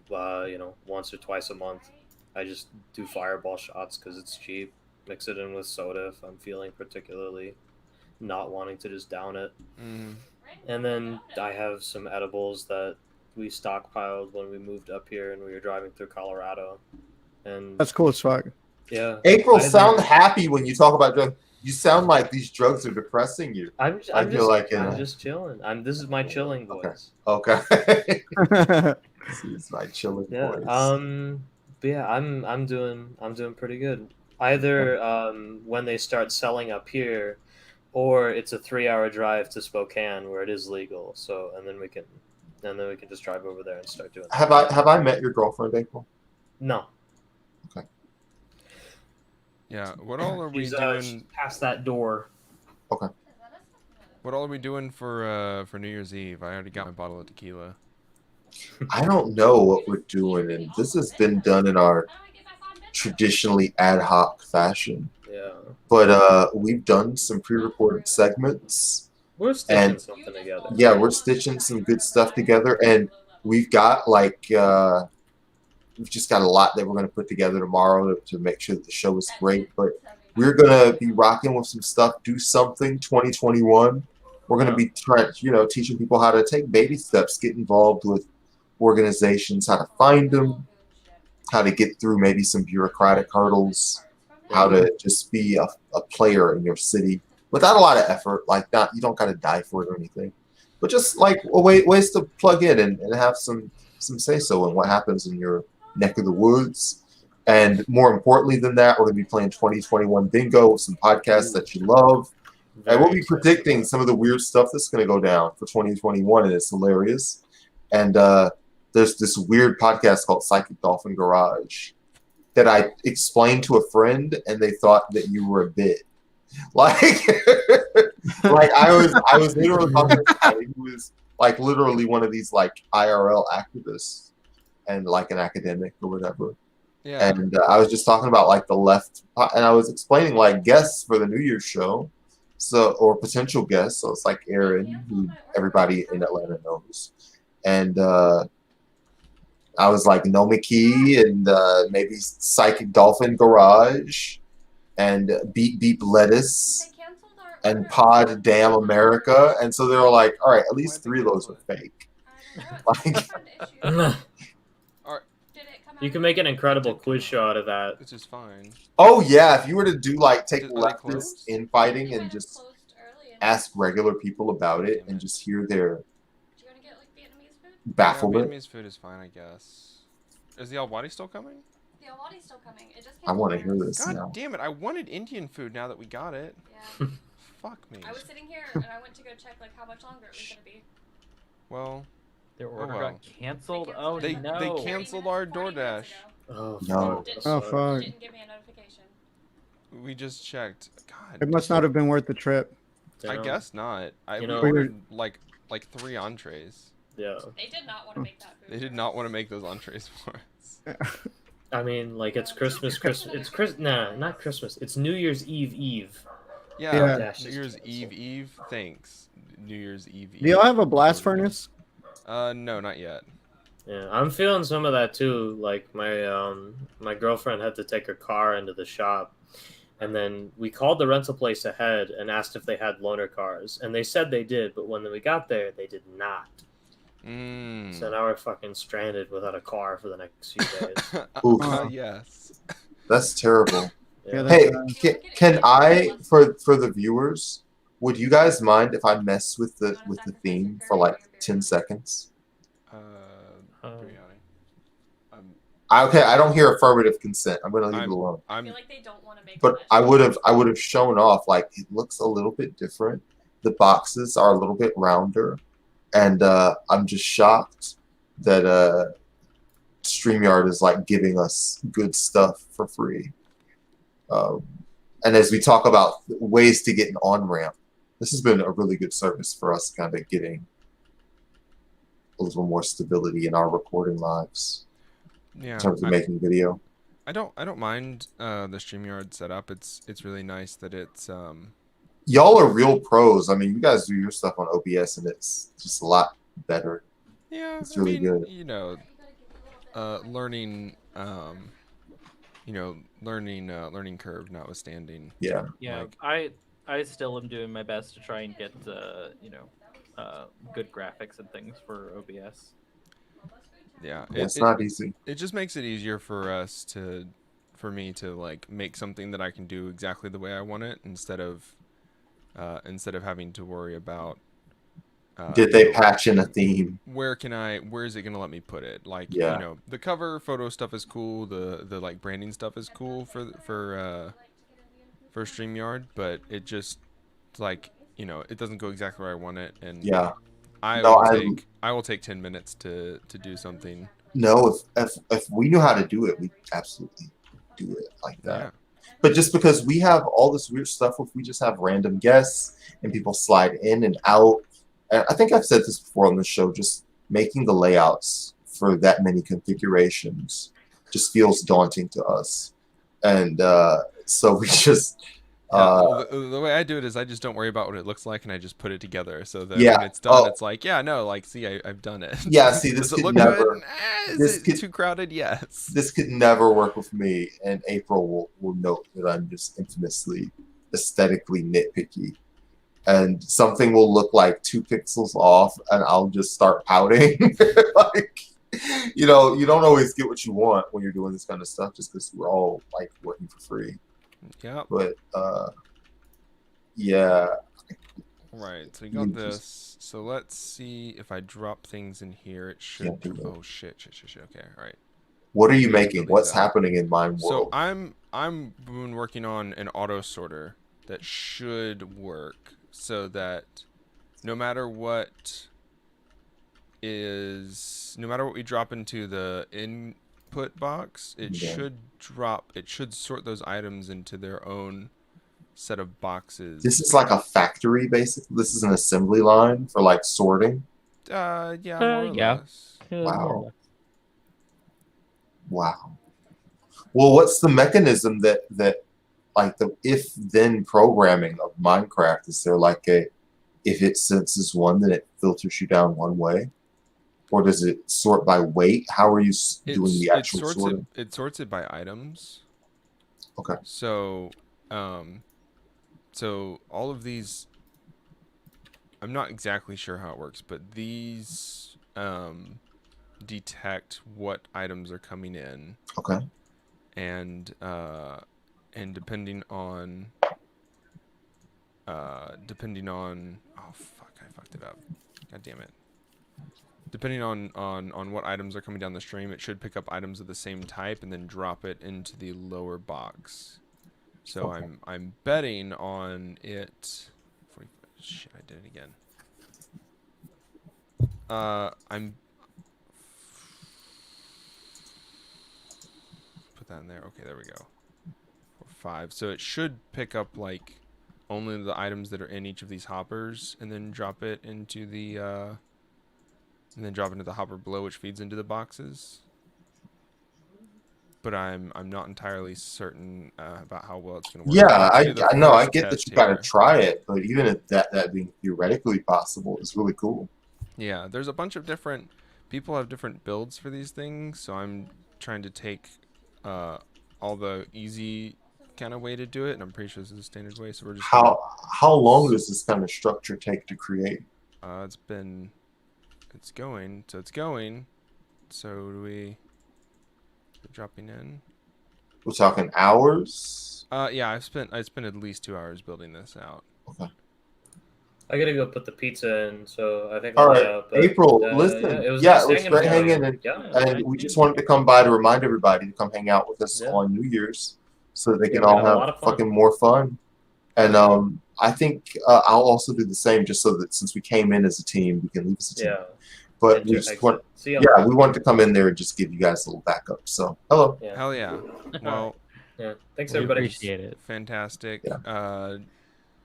once or twice a month, I just do fireball shots because it's cheap. Mix it in with soda if I'm feeling particularly not wanting to just down it. And then I have some edibles that we stockpiled when we moved up here and we were driving through Colorado. And that's cool as fuck. Yeah. April, sound happy when you talk about drugs. You sound like these drugs are depressing you. I'm just chilling. This is my chilling voice. Okay. This is my chilling voice. But yeah, I'm doing pretty good. Either when they start selling up here, or it's a 3-hour drive to Spokane where it is legal. So and then we can just drive over there and start doing. Have I met your girlfriend, April? No. Okay. Yeah. What all are we doing? Past that door. Okay. What all are we doing for New Year's Eve? I already got my bottle of tequila. I don't know what we're doing, and this has been done in our traditionally ad hoc fashion. Yeah. But we've done some pre-recorded segments. We're stitching something together. Yeah, we're stitching some good stuff together, and we've got we've just got a lot that we're going to put together tomorrow to make sure that the show is great. But we're going to be rocking with some stuff. Do something 2021. We're going to be trying, teaching people how to take baby steps, get involved with organizations, how to find them, how to get through maybe some bureaucratic hurdles, how to just be a player in your city without a lot of effort. You don't got to die for it or anything, but just like ways to plug in and have some say-so in what happens in your neck of the woods. And more importantly than that, we're going to be playing 2021 bingo with some podcasts that you love. And we'll be predicting some of the weird stuff that's going to go down for 2021, and it's hilarious. And there's this weird podcast called Psychic Dolphin Garage that I explained to a friend, and they thought that you were a bit. I was literally talking to a guy who was literally one of these IRL activists and an academic or whatever. Yeah. And I was just talking about like the left, and I was explaining like guests for the New Year's show, so or potential guests. So it's like Aaron, who everybody in Atlanta knows, and I was like Nomiki and maybe Psychic Dolphin Garage and Beep Beep Lettuce They canceled our and order. Pod Damn America, and so they were like, all right, at least Why'd they 3 of those cancel are it? fake. I don't know. It's Like- a refund issue. Or Did it come out You of can the- make an incredible quiz show out of that. which is fine. Oh yeah, if you were to do like take Are they leftists closed? infighting It and might have just closed early and- ask regular people about it Damn and it. just hear their Do you want to get like Vietnamese food? bafflement. Yeah, Vietnamese food is fine, I guess. Is the Alwadi still coming? The Awadi's still coming. It just I want to hear canceled this God now. damn it! I wanted Indian food now that we got it. ours. Yeah. Fuck me. I was sitting here and I went to go check like how much longer it was gonna be. Well, Their order well. got canceled. They Oh They- no! they 40 canceled minutes- our 40 minutes DoorDash. ago. Oh, No. fuck. Oh, That fuck. Didn't give me a notification. we just checked. God. It must not have been worth the trip. sucks. I You know? guess not. You We know- ordered like 3 entrees. Yeah. They did not want to make that food. They did not want to make those entrees for us. I mean, like it's Christmas. Nah, not Christmas. It's New Year's Eve. Yeah. Yeah. Dash New is Year's canceled. Eve. Thanks. New Year's Eve. Do y'all have a blast furnace? No, not yet. Yeah, I'm feeling some of that too. Like my girlfriend had to take her car into the shop, and then we called the rental place ahead and asked if they had loaner cars, and they said they did, but when we got there, they did not. Mm. So now we're fucking stranded without a car for the next few days. Oof. Yes. That's terrible. Yeah, Yeah. Hey, that's, can I for the viewers? Would you guys mind if I mess with the theme for like 10 seconds? Brianna. Okay, I don't hear affirmative consent. I'm gonna leave it alone. I I'm feel like they don't want to make. But it I would have shown off like it looks a little bit different. The boxes are a little bit rounder, and I'm just shocked that StreamYard is like giving us good stuff for free. And as we talk about ways to get an on-ramp, this has been a really good service for us, kind of getting a little more stability in our recording lives yeah. in terms of making video. I don't mind the StreamYard setup. It's really nice that it's Y'all are real pros. I mean, you guys do your stuff on OBS, and it's just a lot better. yeah. It's really good. You know, learning learning curve notwithstanding. Yeah. Yeah, Like- I still am doing my best to try and get good graphics and things for OBS. Yeah. It's not easy. It just makes it easier for me to like make something that I can do exactly the way I want it instead of having to worry about Did they patch in a theme? where is it gonna let me put it? Like, Yeah. you know, the cover photo stuff is cool, the like branding stuff is cool for StreamYard, but it just like, you know, it doesn't go exactly where I want it, and Yeah. I No, will take 10 minutes to do something. No, if we knew how to do it, we'd absolutely do it like that. Yeah. But just because we have all this weird stuff, if we just have random guests and people slide in and out, and I think I've said this before on the show, just making the layouts for that many configurations just feels daunting to us. And so we just Well, the way I do it is I just don't worry about what it looks like, and I just put it together so that Yeah. when it's done, Oh. it's like, yeah, no, like, see, I've done it. Yeah, see, this Does it could look never- good? Is this it could- too crowded? Yes. this could never work with me, and April will note that I'm just infamously aesthetically nitpicky. And something will look like 2 pixels off, and I'll just start pouting. Like, you know, you don't always get what you want when you're doing this kind of stuff, just because we're all like working for free. Yeah. But yeah, Right. So we You got just- this. So let's see if I drop things in here. It should. do that. Oh shit! Okay. All right. what are you Yeah, making? delete What's that. happening in my world? So I'm been working on an auto sorter that should work so that no matter what we drop into the input box, it Yeah. should sort those items into their own set of boxes. This is like a factory, basically. This is an assembly line for like sorting. Yeah, more or yeah. less. Wow. Wow. Well, what's the mechanism that like the if then programming of Minecraft? Is there like a if it senses one, then it filters you down one way, or does it sort by weight? How are you doing the actual sorting? It sorts it by items. Okay. So, so all of these, I'm not exactly sure how it works, but these detect what items are coming in. Okay. And depending on oh fuck, I fucked it up. God damn it. Depending on what items are coming down the stream, it should pick up items of the same type and then drop it into the lower box. So Okay. I'm betting on it. Shit, I did it again. I'm put that in there. Okay, there we go. 4, 5. So it should pick up like only the items that are in each of these hoppers, and then drop it into the hopper below, which feeds into the boxes. But I'm not entirely certain about how well it's going to work. Yeah, I know. I first get that test you got to here. try it, but even if that being theoretically possible is really cool. Yeah, there's a bunch of different people have different builds for these things, so I'm trying to take all the easy kind of way to do it, and I'm pretty sure this is a standard way. So we're just How long does this kind of structure take to create? it's going. So do we dropping in? We're talking hours. Yeah, I spent at least 2 hours building this out. Okay. I gotta go put the pizza in, so I think All I'll right, head out. But, April, it listen. was Yeah, nice it was hanging great with hanging, you. and we just wanted to come by to remind everybody to come hang out with us Yeah. on New Year's, so that they Yeah, can we all had a lot have of fun. fucking more fun. And I think I'll also do the same, just so that since we came in as a team, we can leave as a team. Yeah. But Enter we just exit. want, See ya. yeah, we wanted to come in there and just give you guys a little backup. So, hello. Yeah. Hell yeah! Well, Yeah. Thanks We everybody. appreciate it. fantastic. Yeah.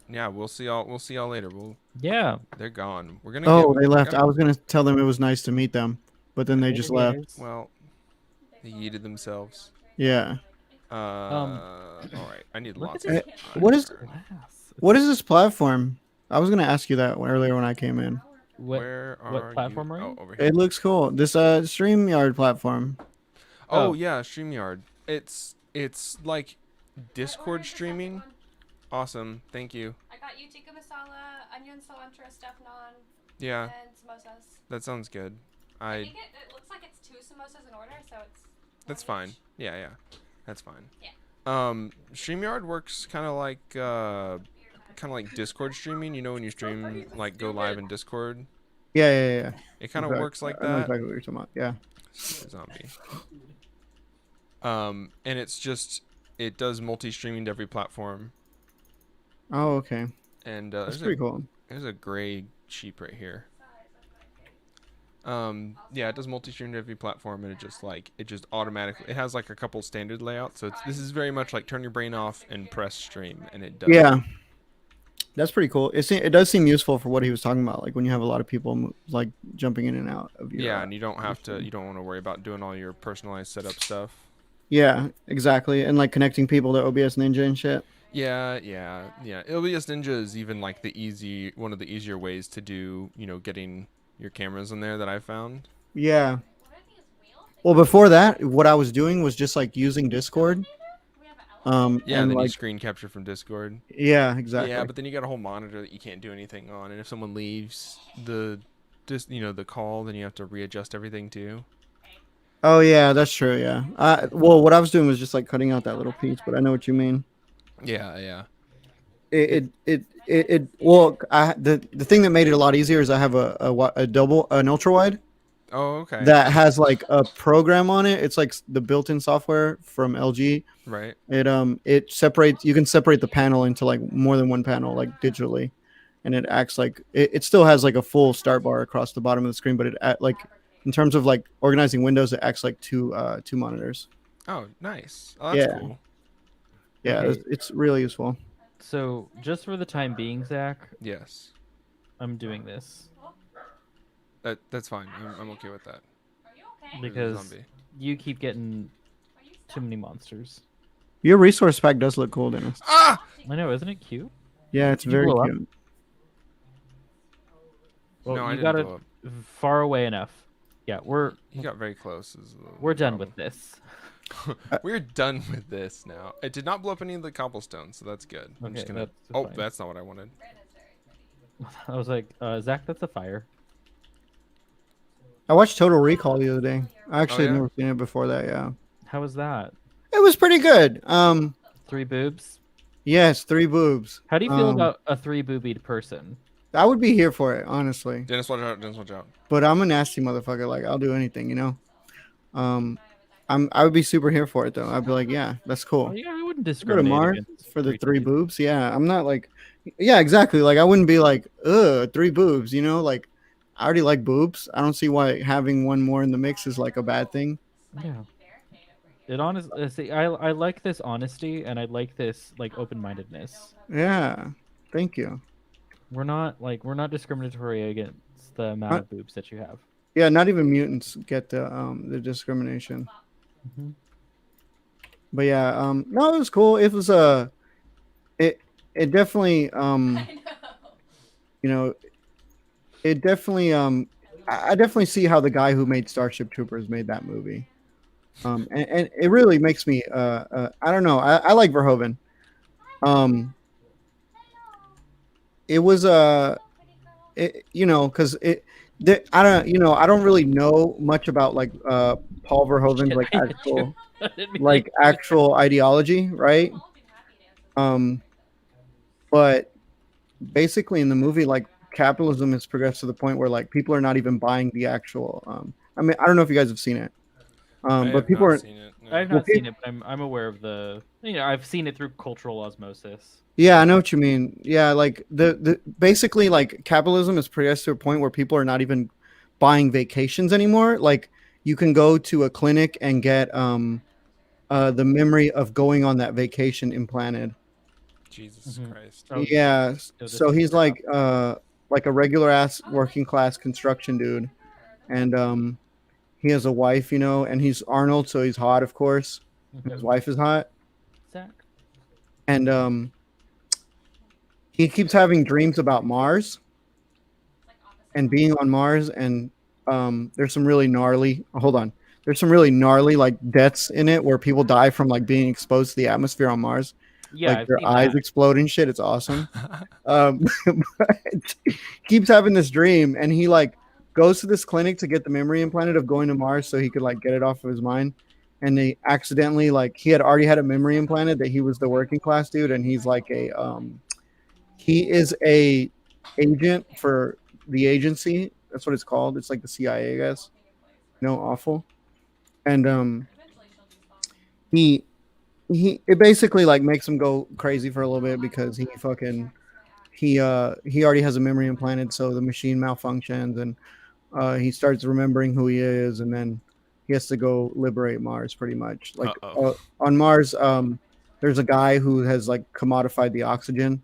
Yeah, we'll see y'all later. Yeah. They're gone. We're gonna Oh, get, they we left. got- I was gonna tell them it was nice to meet them, but then they just left. Well, they yeeted themselves. Yeah. All right. I need look lots at of this What is iron. what is this platform? I was gonna ask you that earlier when I came in. Where are what platform you? are you? Oh, over here. It looks cool. This StreamYard platform. Oh Oh. yeah, StreamYard. It's like Discord streaming. Awesome. Thank you. I got you tikka masala, onion, cilantro, stuffed naan, Yeah, and samosas. that sounds good. I think it looks like it's 2 samosas in order, so it's That's one fine. each. Yeah, that's fine. Yeah. StreamYard works kind of like Discord streaming. You know when you stream like go live in Discord, Yeah. it kind of Exact- works like I know that. exactly what you're talking about. Yeah. Zombie. And it does multi-streaming to every platform. Oh, okay. And That's pretty cool. there's a gray sheep right here. Yeah, it does multi-stream to every platform, and it just automatically, it has like a couple standard layouts. So this is very much like turn your brain off and press stream, and it does. Yeah. That's pretty cool. It does seem useful for what he was talking about, like when you have a lot of people like jumping in and out of your. Yeah, and you don't want to worry about doing all your personalized setup stuff. Yeah, exactly, and like connecting people to OBS Ninja and shit. Yeah. OBS Ninja is even like one of the easier ways to do, getting your cameras in there that I found. Yeah. What are these wheels? Well, before that, what I was doing was just like using Discord. We have an elephant. Yeah, and then you like screen capture from Discord. yeah, exactly. Yeah, but then you got a whole monitor that you can't do anything on, and if someone leaves the call, then you have to readjust everything too. Oh yeah, that's true. Yeah. Well, what I was doing was just like cutting out that little piece, but I know what you mean. Yeah. Well, the thing that made it a lot easier is I have an ultra wide Oh, okay. that has like a program on it. It's like the built-in software from LG. Right. It separates. You can separate the panel into like more than one panel, like digitally, and it acts like it still has like a full start bar across the bottom of the screen, but like in terms of like organizing windows, it acts like two monitors. Oh, nice. Oh, that's Yeah. cool. Yeah, Okay. it's really useful. So just for the time being, Zach, Yes. I'm doing this That's fine. I'm okay with that. Are you okay? There's a because zombie. you keep getting Are you too many monsters. Your resource pack does look cool, Dennis. Ah! I know, isn't it cute? Yeah, it's Did you very blow up? cute. Well, No, I you didn't got it blow up. far away enough. Yeah, He got very close. we're done with this. We're done with this now. It did not blow up any of the cobblestone, so that's good. I'm just Okay, gonna. that's Oh, fine. that's not what I wanted. I was like, Zach, that's a fire. I watched Total Recall the other day. I actually had yeah? never seen it before that. Yeah, How was that? it was pretty good. 3 boobs? Yes, 3 boobs. How do you feel about a 3-boobied person? I would be here for it, honestly. Dennis, watch out! Dennis, watch out! But I'm a nasty motherfucker. Like I'll do anything, you know. I would be super here for it though. I'd be like, yeah, that's cool. Oh, yeah, I wouldn't Go to discriminate Mars against for the 3 titties. boobs. Yeah, I'm not like, yeah, exactly. Like I wouldn't be like, 3 boobs. You know, like I already like boobs. I don't see why having one more in the mix is like a bad thing. Yeah. It honestly, I like this honesty, and I like this like open-mindedness. Yeah, thank you. We're not discriminatory against the amount of boobs that you have. Yeah, not even mutants get the discrimination. Mhm. But yeah, no, it was cool. It was it definitely you know, it definitely I definitely see how the guy who made Starship Troopers made that movie. And it really makes me I don't know. I like Verhoeven. It was you know, because I don't, you know, I don't really know much about like Paul Verhoeven's Shit, like I hit actual you. I didn't mean like to- actual ideology, right? But basically in the movie, like capitalism has progressed to the point where like people are not even buying the actual. I mean, I don't know if you guys have seen it, I but have people not are. seen it. No. I've Well, not seen it, but I'm aware of the. You know, I've seen it through cultural osmosis. Yeah, I know what you mean. Yeah, like the basically like capitalism has progressed to a point where people are not even buying vacations anymore. Like you can go to a clinic and get the memory of going on that vacation implanted. Jesus Mhm. Christ. Oh, Yeah, so this so is he's for like a regular ass working class construction dude, and he has a wife, you know, and he's Arnold, so he's hot, of course. Mhm. His wife is hot, Zach. and he keeps having dreams about Mars and being on Mars, and there's some really gnarly. Hold on, there's some really gnarly like deaths in it where people die from like being exposed to the atmosphere on Mars, Yeah, like I've their seen eyes that. explode and shit. It's awesome. But keeps having this dream, and he like goes to this clinic to get the memory implanted of going to Mars so he could like get it off of his mind. And they accidentally like he had already had a memory implanted that he was the working class dude, and he's like he is a agent for the agency. That's what it's called. It's like the CIA, I guess. No, awful. And he it basically like makes him go crazy for a little bit because he already has a memory implanted, so the machine malfunctions, and he starts remembering who he is, and then he has to go liberate Mars pretty much. Like Uh-oh. on Mars, there's a guy who has like commodified the oxygen.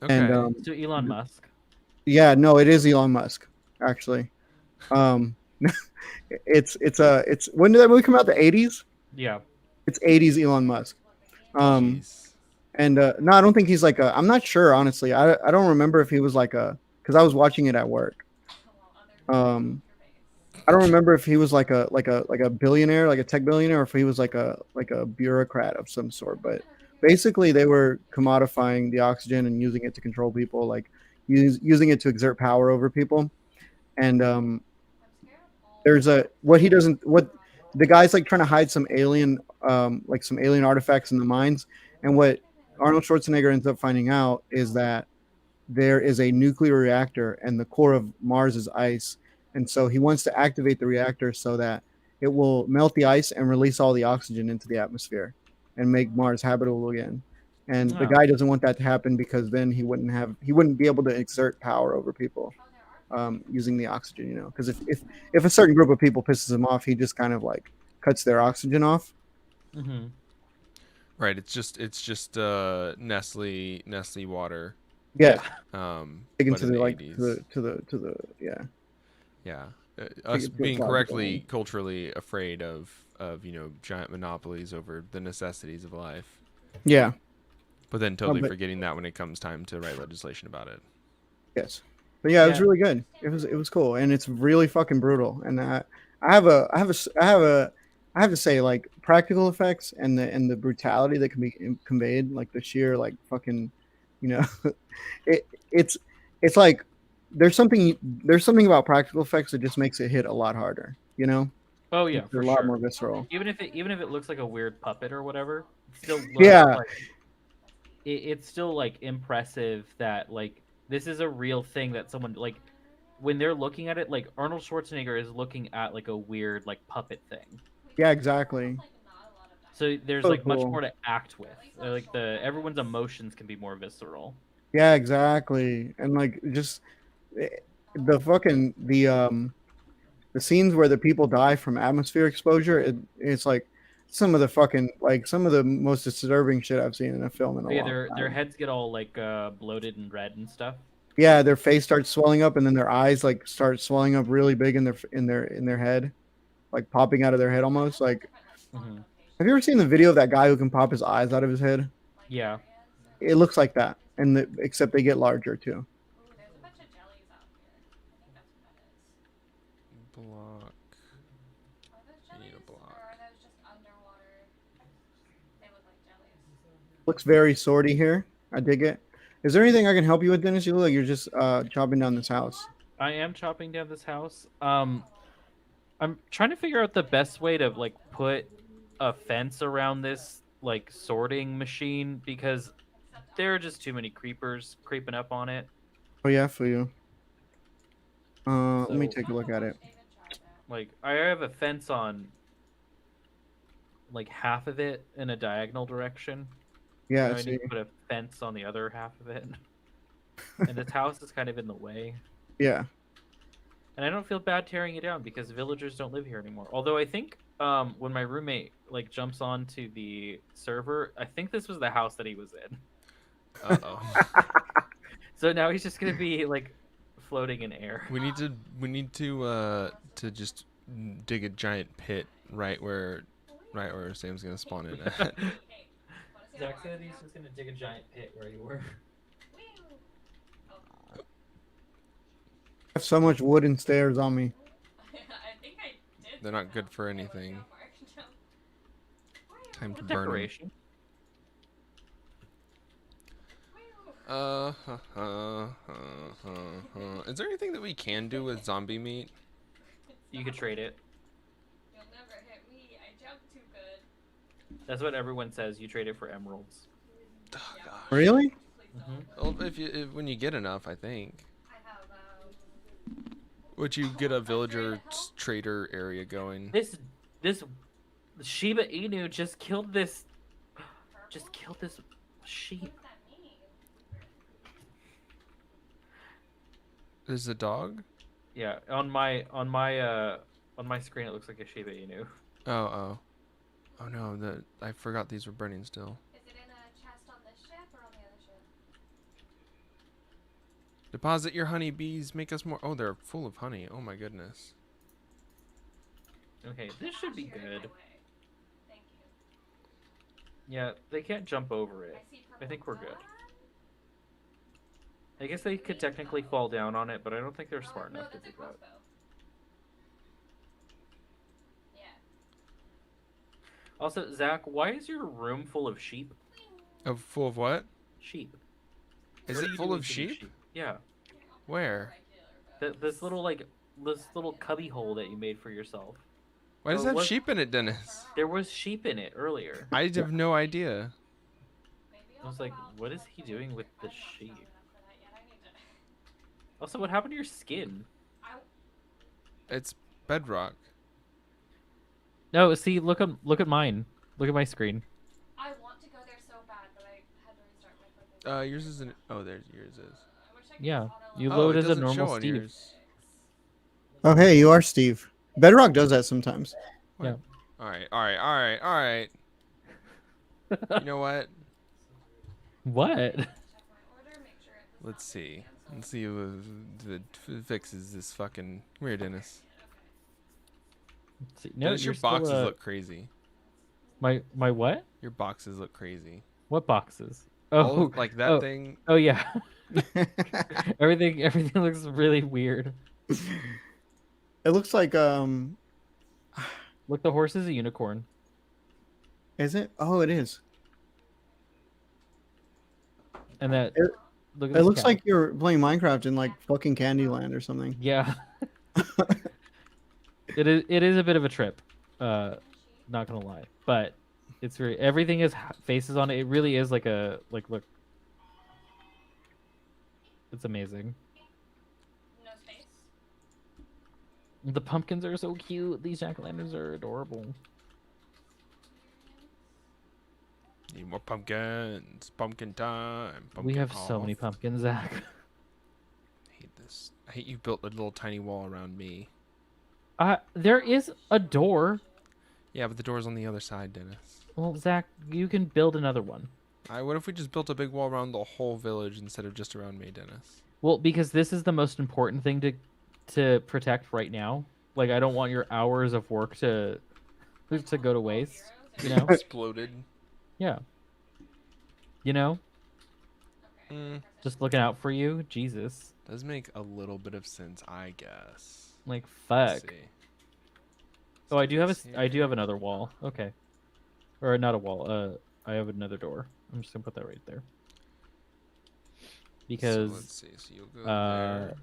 Okay. And To Elon Musk. yeah, no, it is Elon Musk actually. Um, it's when did that movie come out? The 80s. Yeah. It's 80s Elon Musk. Jeez. And no, I don't think he's like a. I'm not sure honestly. I don't remember if he was like a because I was watching it at work. I don't remember if he was like a billionaire, like a tech billionaire, or if he was like a bureaucrat of some sort. But basically, they were commodifying the oxygen and using it to control people, like using it to exert power over people. And there's what the guy's like trying to hide some alien like some alien artifacts in the mines, and what Arnold Schwarzenegger ends up finding out is that there is a nuclear reactor and the core of Mars is ice, and so he wants to activate the reactor so that it will melt the ice and release all the oxygen into the atmosphere and make Mars habitable again. And the Wow. guy doesn't want that to happen because then he wouldn't be able to exert power over people using the oxygen, you know, because if a certain group of people pisses him off, he just kind of like cuts their oxygen off. Mm-hmm. Right. It's just Nestle water. Yeah, But taken to in the the like 80s. to the yeah. Yeah. Us it to a being logical correctly end. culturally afraid of of giant monopolies over the necessities of life. Yeah. But then totally but- forgetting that when it comes time to write legislation about it. Yes. But yeah, it was Yeah. really good. It was cool, and it's really fucking brutal. And I have to say, like, practical effects and the brutality that can be conveyed, like the sheer like fucking, you know, it's like there's something about practical effects that just makes it hit a lot harder. You know, Oh yeah, Makes it for a lot sure. more visceral. Even if it looks like a weird puppet or whatever, it still looks Yeah. like it's still like impressive that like this is a real thing that someone like when they're looking at it, like Arnold Schwarzenegger is looking at like a weird like puppet thing. Yeah, exactly. So there's So like much cool. more to act with. Like everyone's emotions can be more visceral. Yeah, exactly. And like just the fucking the scenes where the people die from atmosphere exposure, it's like some of the most disturbing shit I've seen in a film in a But yeah, long their time. heads get all like bloated and red and stuff. Yeah, their face starts swelling up, and then their eyes like start swelling up really big in their head, like popping out of their head almost. Like, Mhm. have you ever seen the video of that guy who can pop his eyes out of his head? Yeah. It looks like that, except they get larger too. Ooh, there's a bunch of jellies out here. I think that's what that is. Block. Are those You need a jellies? block. Or are those just underwater? They look like jellies. Looks very swordy here. I dig it. Is there anything I can help you with, Dennis? You look like you're just chopping down this house. I am chopping down this house. I'm trying to figure out the best way to like put a fence around this like sorting machine because there are just too many creepers creeping up on it. Oh yeah, for you. Let me So- take a look at it. Like I have a fence on like half of it in a diagonal direction. Yeah, Now I I see. need to put a fence on the other half of it. And this house is kind of in the way. Yeah. And I don't feel bad tearing it down because villagers don't live here anymore. Although I think when my roommate like jumps onto the server, I think this was the house that he was in. Uh-oh. So now he's just gonna be like floating in air. we need to just dig a giant pit right where Sam's gonna spawn in at. Zach said he's just gonna dig a giant pit where you were. I have so much wooden stairs on me. I think I did. They're not good for anything. Time to burn 'em. Decoration. Is there anything that we can do with zombie meat? You could trade it. You'll never hit me. I jump too good. That's what everyone says. You trade it for emeralds. Oh, gosh. Really? Well, when you get enough, I think. I have Would you get a villager trader area going? This Shiba Inu just killed this sheep. what does that mean? Is a dog? Yeah, on my screen it looks like a Shiba Inu. Oh no! I forgot these were burning still. Is it in a chest on this ship or on the other ship? Deposit your honeybees. Make us more. Oh, they're full of honey. Oh my goodness. Okay, this should be good. Thank you. Yeah, they can't jump over it. I think we're good. I guess they could technically fall down on it, but I don't think they're smart enough to do that. Yeah. Also, Zach, why is your room full of sheep? Oh, full of what? Sheep. Is What are it you full doing of to these sheep? Yeah. Where? This little cubby hole that you made for yourself. Why does Oh, it have what- sheep in it, Dennis? There was sheep in it earlier. I have no idea. I was like, what is he doing with the sheep? Also, what happened to your skin? It's Bedrock. No, see, look at mine. Look at my screen. I want to go there so bad, but I had to restart my fucking. Yours isn't. Oh, there's yours is. I wish I could Yeah, just auto you Oh, load it as a doesn't show normal on Steve. yours. Oh hey, you are Steve. Bedrock does that sometimes. Yeah. All right. You know what? What? check my order, make sure it does Let's not get see. canceled. Let's see who fixes this fucking. Come here, Dennis. Let's see. No, Dennis, you're your still, boxes look crazy. my what? Your boxes look crazy. What boxes? All Oh, of, like that oh, thing. oh yeah. Everything looks really weird. It looks like Look, the horse is a unicorn. is it? Oh, it is. And that It, look at it this looks cow. like you're playing Minecraft in like fucking Candyland or something. Yeah. It is a bit of a trip. Not gonna lie. But it's very everything is faces on it. It really is like a look. It's amazing. No space. The pumpkins are so cute. These jack-o'-lanterns are adorable. Need more pumpkins. Pumpkin time. Pumpkin. We have so many off. pumpkins, Zach. I hate this. I hate you built a little tiny wall around me. There is a door. Yeah, but the door's on the other side, Dennis. Well, Zach, you can build another one. What if we just built a big wall around the whole village instead of just around me, Dennis? Well, because this is the most important thing to protect right now. Like, I don't want your hours of work to go to waste. You know? Exploded. Yeah. You know? Mm, Just looking out for you. Jesus. does make a little bit of sense, I guess. Like, Let's fuck. see. Oh, I do have Let's I do have see. another wall. Okay. Or not a wall. I have another door. I'm just gonna put that right there. Because So let's see. So you'll go there.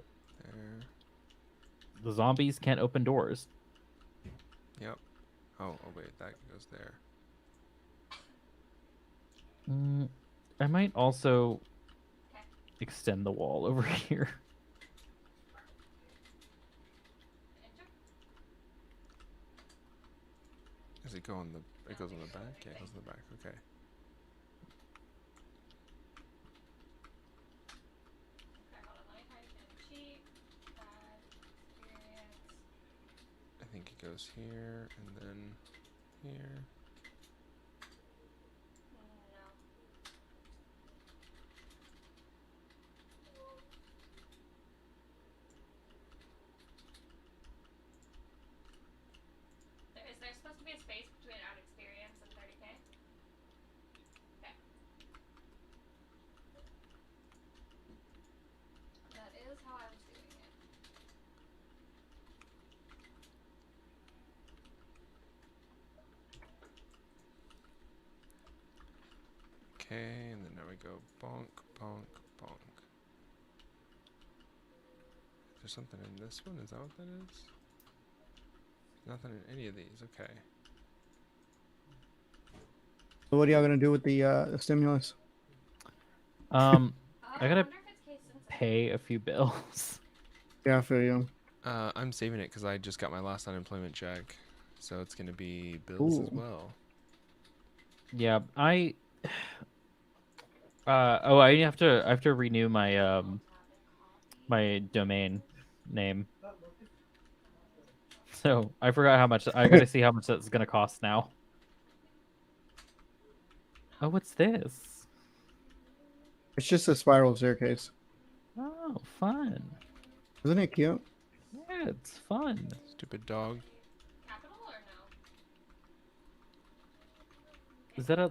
the zombies can't open doors. Yep. Oh, wait, that goes there. I might also extend the wall over here. Does it go on the? It goes on the back. Yeah, it goes on the back. Okay. Okay, hold on. Let me type in cheap experience. I think it goes here and then here. No. Is there supposed to be a space between out experience and 30K? Okay. That is how I was doing it. Okay, and then now we go bonk, bonk, bonk. Is there something in this one? Is that what that is? Nothing in any of these. Okay. So what are y'all gonna do with the stimulus? I gotta wonder if it's case sensitive. pay a few bills. Yeah, I feel you. I'm saving it because I just got my last unemployment check, so it's gonna be bills as Ooh. well. Yeah, I have to renew my my domain name. So I forgot how much. I gotta see how much that's gonna cost now. Oh, what's this? It's just a spiral staircase. Oh, fun. Isn't it cute? Yeah, it's fun. Stupid dog. Capital or no?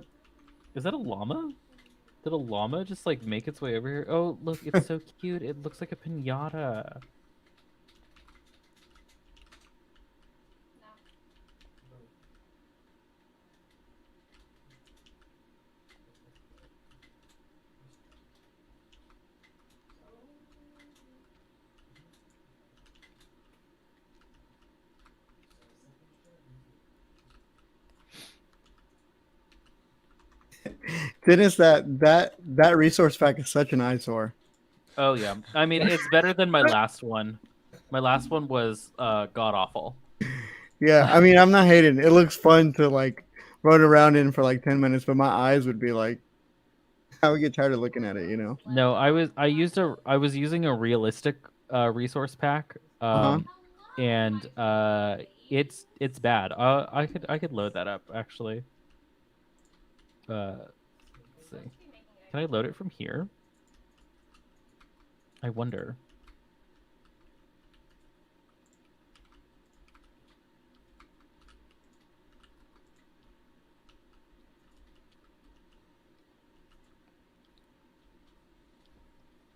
Is that a llama? Did a llama just like make its way over here? Oh, look, it's so cute. It looks like a piñata. No. Dennis, that resource pack is such an eyesore. Oh yeah. I mean, it's better than my last one. My last one was god awful. Yeah, I mean, I'm not hating. It looks fun to like run around in for like 10 minutes, but my eyes would be like, I would get tired of looking at it, you know? No, I was using a realistic resource pack. And it's bad. I could load that up actually. Let's see. Can I load it from here? I wonder.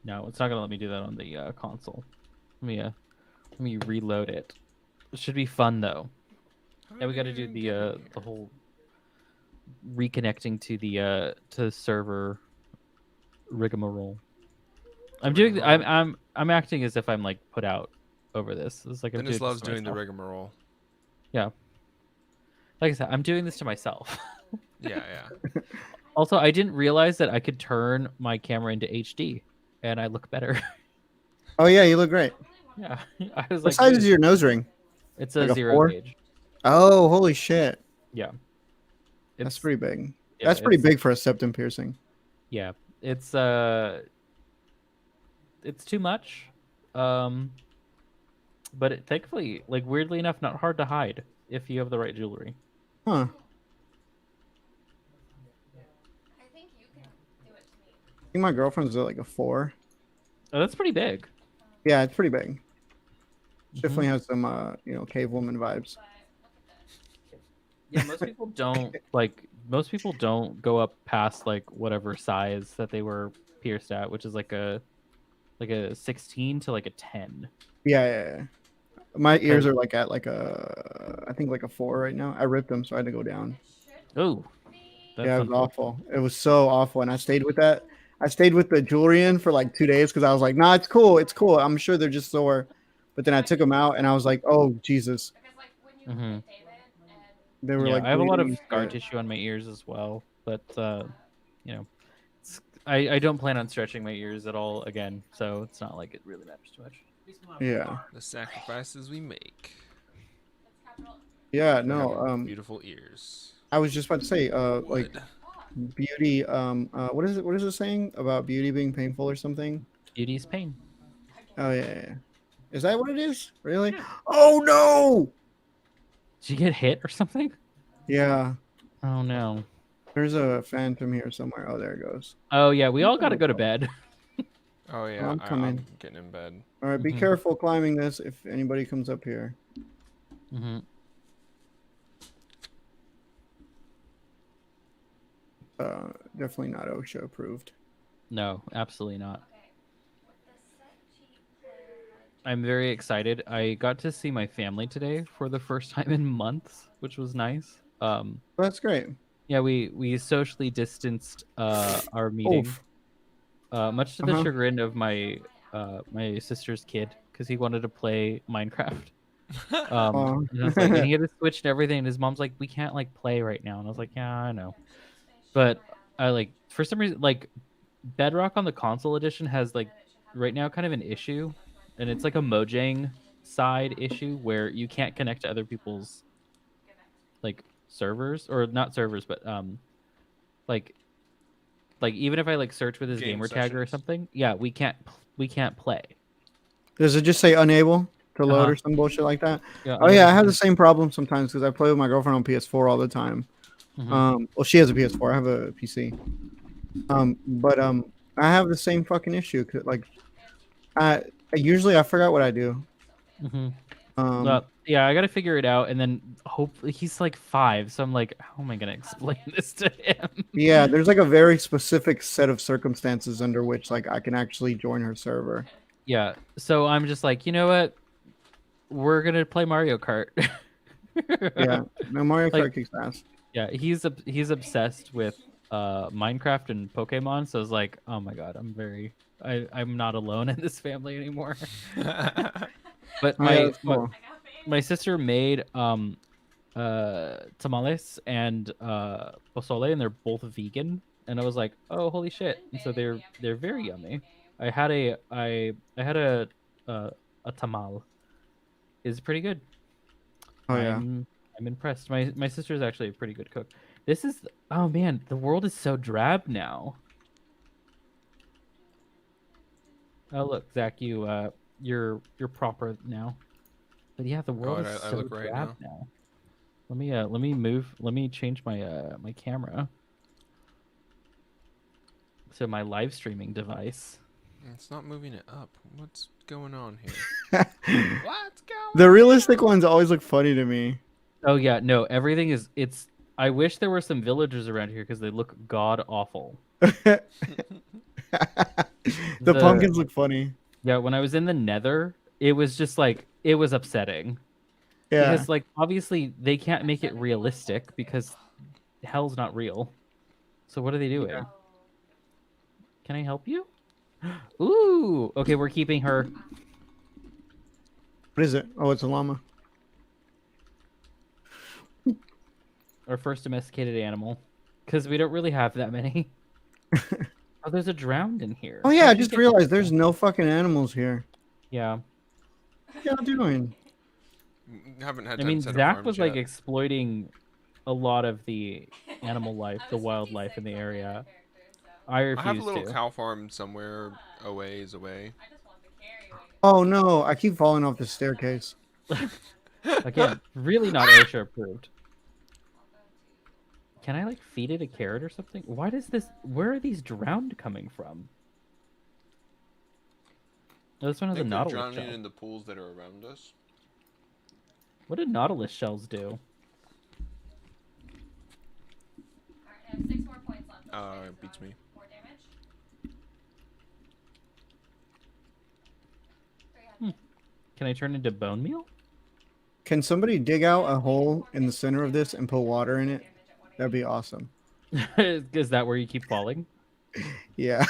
No, it's not gonna let me do that on the console. Let me reload it. It should be fun though. Yeah, we got to do the whole reconnecting to the server rigmarole. I'm acting as if I'm like put out over this. It's like I'm Dennis doing loves this to doing the myself. rigmarole. Yeah. Like I said, I'm doing this to myself. Yeah, yeah. Also, I didn't realize that I could turn my camera into HD, and I look better. Oh yeah, you look great. Yeah, I was What like, size is dude, your nose ring? it's like a a 0 4? gauge. Oh, holy shit. Yeah, That's it's pretty big. yeah, That's pretty it's- big for a septum piercing. Yeah, it's too much. But it thankfully, like weirdly enough, not hard to hide if you have the right jewelry. Huh. I think you can do it to me. I think my girlfriend's at like a 4. Oh, that's pretty big. Yeah, it's pretty big. Mhm. Definitely has some cave woman vibes. But look at this. Yeah, most people don't like. Most people don't go up past like whatever size that they were pierced at, which is like a 16 to like a 10. Yeah. My ears are like at like a, I think like a 4 right now. I ripped them, so I had to go down. Oh, that's Yeah, it was unfortunate. awful. It was so awful, and I stayed with that. I stayed with the jewelry in for like 2 days because I was like, nah, it's cool, it's cool. I'm sure they're just sore. But then I took them out, and I was like, oh Jesus, Because like when you Mhm. look at David and they were Yeah, like. I have a lot of bleeding and scar shit. tissue on my ears as well, but I don't plan on stretching my ears at all again, so it's not like it really matters too much. Yeah, The sacrifices we make. it's capital yeah, for no. having beautiful ears. I was just about to say, like Wood. beauty. What is it? What is it saying about beauty being painful or something? Beauty's pain. Oh yeah. Is that what it is? Really? Oh no! Did you get hit or something? Yeah. Oh no. There's a phantom here somewhere. Oh, there it goes. Oh yeah, we all gotta go to bed. Oh yeah, I'm coming. I'm getting in bed. All right, be Mhm. careful climbing this if anybody comes up here. Hmm. Definitely not OSHA approved. No, absolutely not. okay. With the set cheat player I'm very excited. I got to see my family today for the first time in months, which was nice. That's great. Yeah, we socially distanced our meeting, Oof. much to the Uh-huh. chagrin of my sister's kid because he wanted to play Minecraft. Aw. And, I was like, and he had a Switch and everything, and his mom's like, "We can't like play right now," and I was like, "Yeah, I know," but I like for some reason like Bedrock on the console edition has like right now kind of an issue, and it's like a Mojang side issue where you can't connect to other people's like servers or not servers, but like even if I like search with his Game gamer tag or sessions. something, yeah, we can't play. Does it just say unable to load Uh-huh. or some bullshit like that? Yeah, Oh yeah, I have the same problem sometimes because I play with my girlfriend on PS4 all the time. Mhm. Well, she has a PS4. I have a PC. But I have the same fucking issue. 'Cause, like, I usually I forgot what I do. Mhm. Um, Yeah, I gotta figure it out, and then hopefully he's like 5, so I'm like, how am I gonna explain this to him? yeah, there's like a very specific set of circumstances under which like I can actually join her server. Yeah, so I'm just like, you know what? We're gonna play Mario Kart. Yeah, no, Mario Kart Like- kicks ass. Yeah, he's obsessed with Minecraft and Pokemon, so it's like, oh my god, I'm not alone in this family anymore. But Oh, yeah, that's cool. my sister made tamales and pozole, and they're both vegan, and I was like, oh holy shit! And so they're very yummy. I had a tamal. Is pretty good. Oh yeah. I'm impressed. My sister is actually a pretty good cook. This is oh man, the world is so drab now. Oh look, Zach, you're proper now. But yeah, the world and is I so look right drab now. Let me change my my camera to my live streaming device. It's not moving it up. What's going on here? What's going The realistic ones always look funny to me. Oh yeah, no, everything is it's I wish there were some villagers around here because they look god awful. The pumpkins look funny. Yeah, when I was in the Nether, it was just like it was upsetting Yeah. because like obviously they can't make it realistic because hell's not real. So what are they doing? Yeah. Can I help you? Ooh, okay, we're keeping her. What is it? Oh, it's a llama. Our first domesticated animal, because we don't really have that many. Oh, there's a drowned in here. Oh yeah, I How'd you just get- realized there's no fucking animals here. Yeah, What y'all doing? Haven't had I time mean to set up Zach farms was like yet. exploiting a lot of the animal life, the wildlife in the area. I I refuse have a little to. cow farm somewhere a ways away. Oh no, I keep falling off the staircase. Again, really not OSHA approved. Can I like feed it a carrot or something? Why does this? Where are these drowned coming from? Oh, this one I has a think they're nautilus drowning shell. in the pools that are around us. What did nautilus shells do? Alright, I have 6 more points left. It beats me. More damage. Can I turn into bone meal? Can somebody dig out a hole in the center of this and put water in it? That'd be awesome. Is that where you keep falling? Yeah.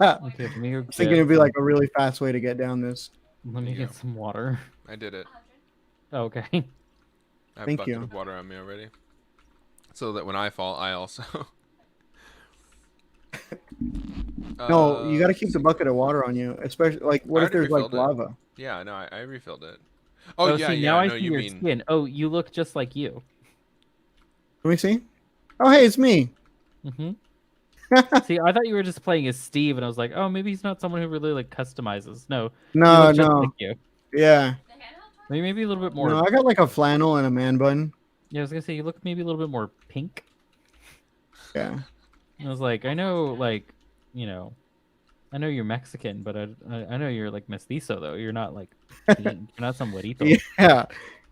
Okay, let me go Thinking get it'd be some- like a really fast way to get down this. Let me There you get some water. I did it. Oh, okay. I have Thank a bucket you. of water on me already. So that when I fall, I also... No, you got to keep the bucket of water on you, especially like what I if there's already like refilled it. lava? Yeah, no, I refilled it. Oh, yeah, see, yeah, now I I know see you your mean. skin. Oh, you look just like you. Let me see. Oh, hey, it's me. Mm-hmm. See, I thought you were just playing as Steve, and I was like, oh, maybe he's not someone who really like customizes. No, you No, look just no. like you. Yeah. Maybe a little bit more. No, I got like a flannel and a man bun. Yeah, I was gonna say you look maybe a little bit more pink. Yeah. And I was like, I know, like, you know, I know you're Mexican, but I know you're like mestizo though. You're not like pink. You're not some güerito. Yeah.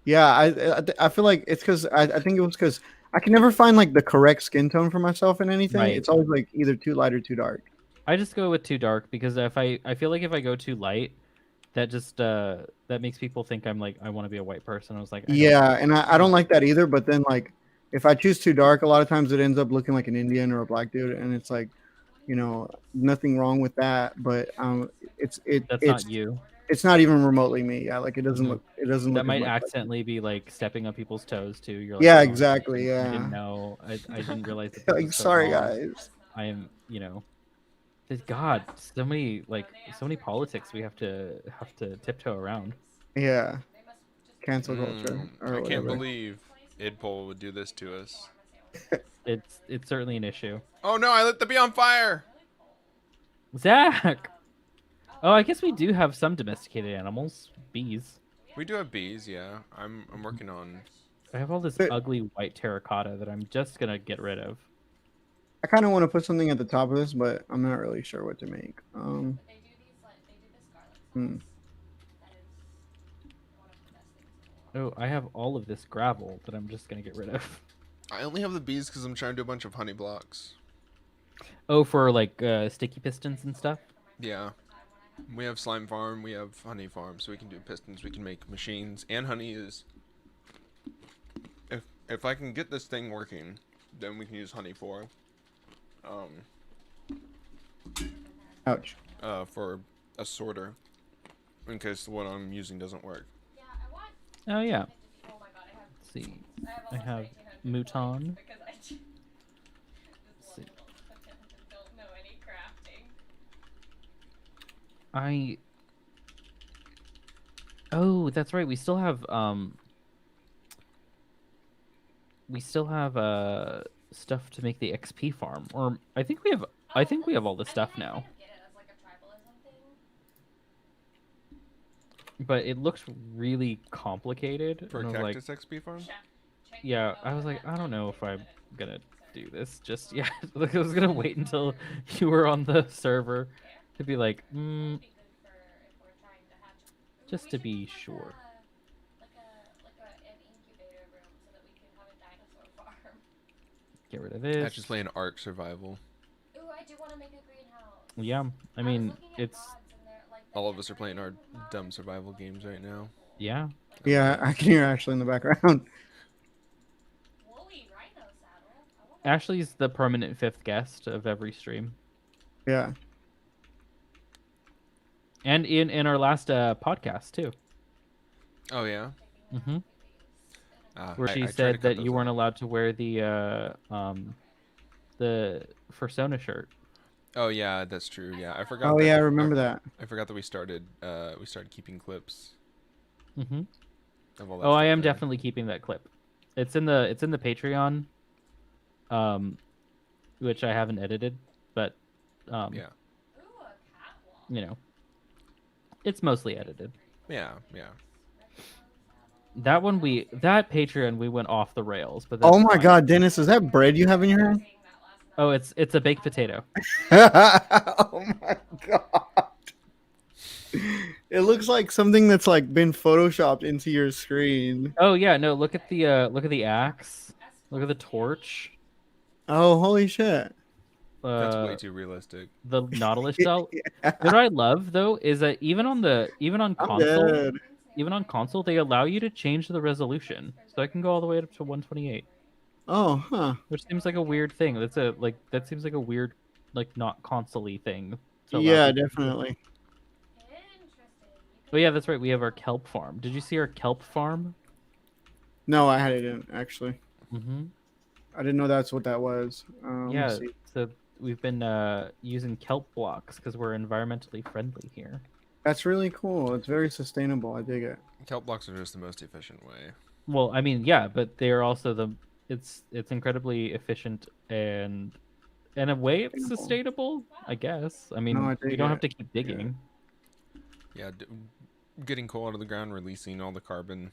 Yeah. I feel like it's because I think it was because I can never find like the correct skin tone for myself in anything. Right. It's always like either too light or too dark. I just go with too dark because if I feel like if I go too light, that just that makes people think I'm like I want to be a white person. I was like, I don't- Yeah, and I don't like that either. But then like if I choose too dark, a lot of times it ends up looking like an Indian or a black dude, and it's like, you know, nothing wrong with that. But that's it's not you. it's not even remotely me. Yeah, like it doesn't Mhm. look it doesn't That look as might much like me. accidentally be like stepping on people's toes too. You're like, Yeah, "Oh, exactly. I Yeah. didn't know. I didn't realize that this Like, was so sorry wrong. guys. I am, you know, God, so many politics we have to tiptoe around. Yeah. Cancel culture or I can't whatever. believe Idpol would do this to us. It's certainly an issue. Oh no, I lit the bee on fire! Zach. Oh, I guess we do have some domesticated animals, bees. We do have bees, yeah. I'm working on... I have all this But- ugly white terracotta that I'm just gonna get rid of. I kind of want to put something at the top of this, but I'm not really sure what to make. They do this garlic Hmm. sauce. That is one of the best things in the world. Oh, I have all of this gravel that I'm just gonna get rid of. I only have the bees because I'm trying to do a bunch of honey blocks. Oh, for like sticky pistons and stuff. Yeah. We have slime farm, we have honey farm, so we can do pistons, we can make machines, and honey is... If I can get this thing working, then we can use honey for Ouch. for a sorter, in case the one I'm using doesn't work. Yeah, I want Oh yeah. it to be. Oh my god, Let's see. I almost have 1900 mouton. because I just See. don't know any crafting. Oh, that's right. We still have stuff to make the XP farm. Or I think we have all the stuff now. Get it as like a tribalism thing. But it looks really complicated. For and I was like, cactus XP farm? yeah, I was like, I don't know if I'm gonna do this just yet. Like, I was gonna wait until you were on the server to be like, just to be sure. Like an incubator room so that we can have a dinosaur farm. Get rid of this. I just play an Ark survival. Ooh, I do want to make a greenhouse. Yeah, I mean, it's All of us are playing our dumb survival games right now. yeah. Yeah, I can hear Ashley in the background. Ashley's the permanent fifth guest of every stream, Yeah. and in our last podcast too. Oh yeah. Mm-hmm. Where I she try to said cut that those you weren't out. allowed to wear the Persona shirt. Oh yeah, that's true. Yeah, I forgot. Oh that, yeah, I remember that. I forgot that we started keeping clips Mm-hmm. of all that. Oh, I stuff am there. definitely keeping that clip. It's in the Patreon, which I haven't edited, but Yeah. you know, it's mostly edited. Yeah. Yeah. That Patreon we went off the rails, but Oh that's my fine. God, Dennis, is that bread you have in your hand? Oh, it's a baked potato. Oh my God. It looks like something that's like been photoshopped into your screen. Oh yeah, no, look at the axe. Look at the torch. Oh, holy shit. That's way too realistic. The Nautilus shell. What I love though is that even on I'm console, dead. they allow you to change the resolution, so I can go all the way up to 128, Oh, huh. which seems like a weird thing. That seems like a weird not console-y thing. to allow Yeah, people to do. definitely. Oh yeah, that's right. We have our kelp farm. Did you see our kelp farm? No, I didn't actually. Mm-hmm. I didn't know that's what that was. Yeah. Let's see. So we've been using kelp blocks because we're environmentally friendly here. That's really cool. It's very sustainable. I dig it. Kelp blocks are just the most efficient way. Well, I mean, yeah, but they are also it's incredibly efficient and in a way it's sustainable, I guess. I mean, No, I you dig don't it. have to keep digging. Yeah, getting coal out of the ground, releasing all the carbon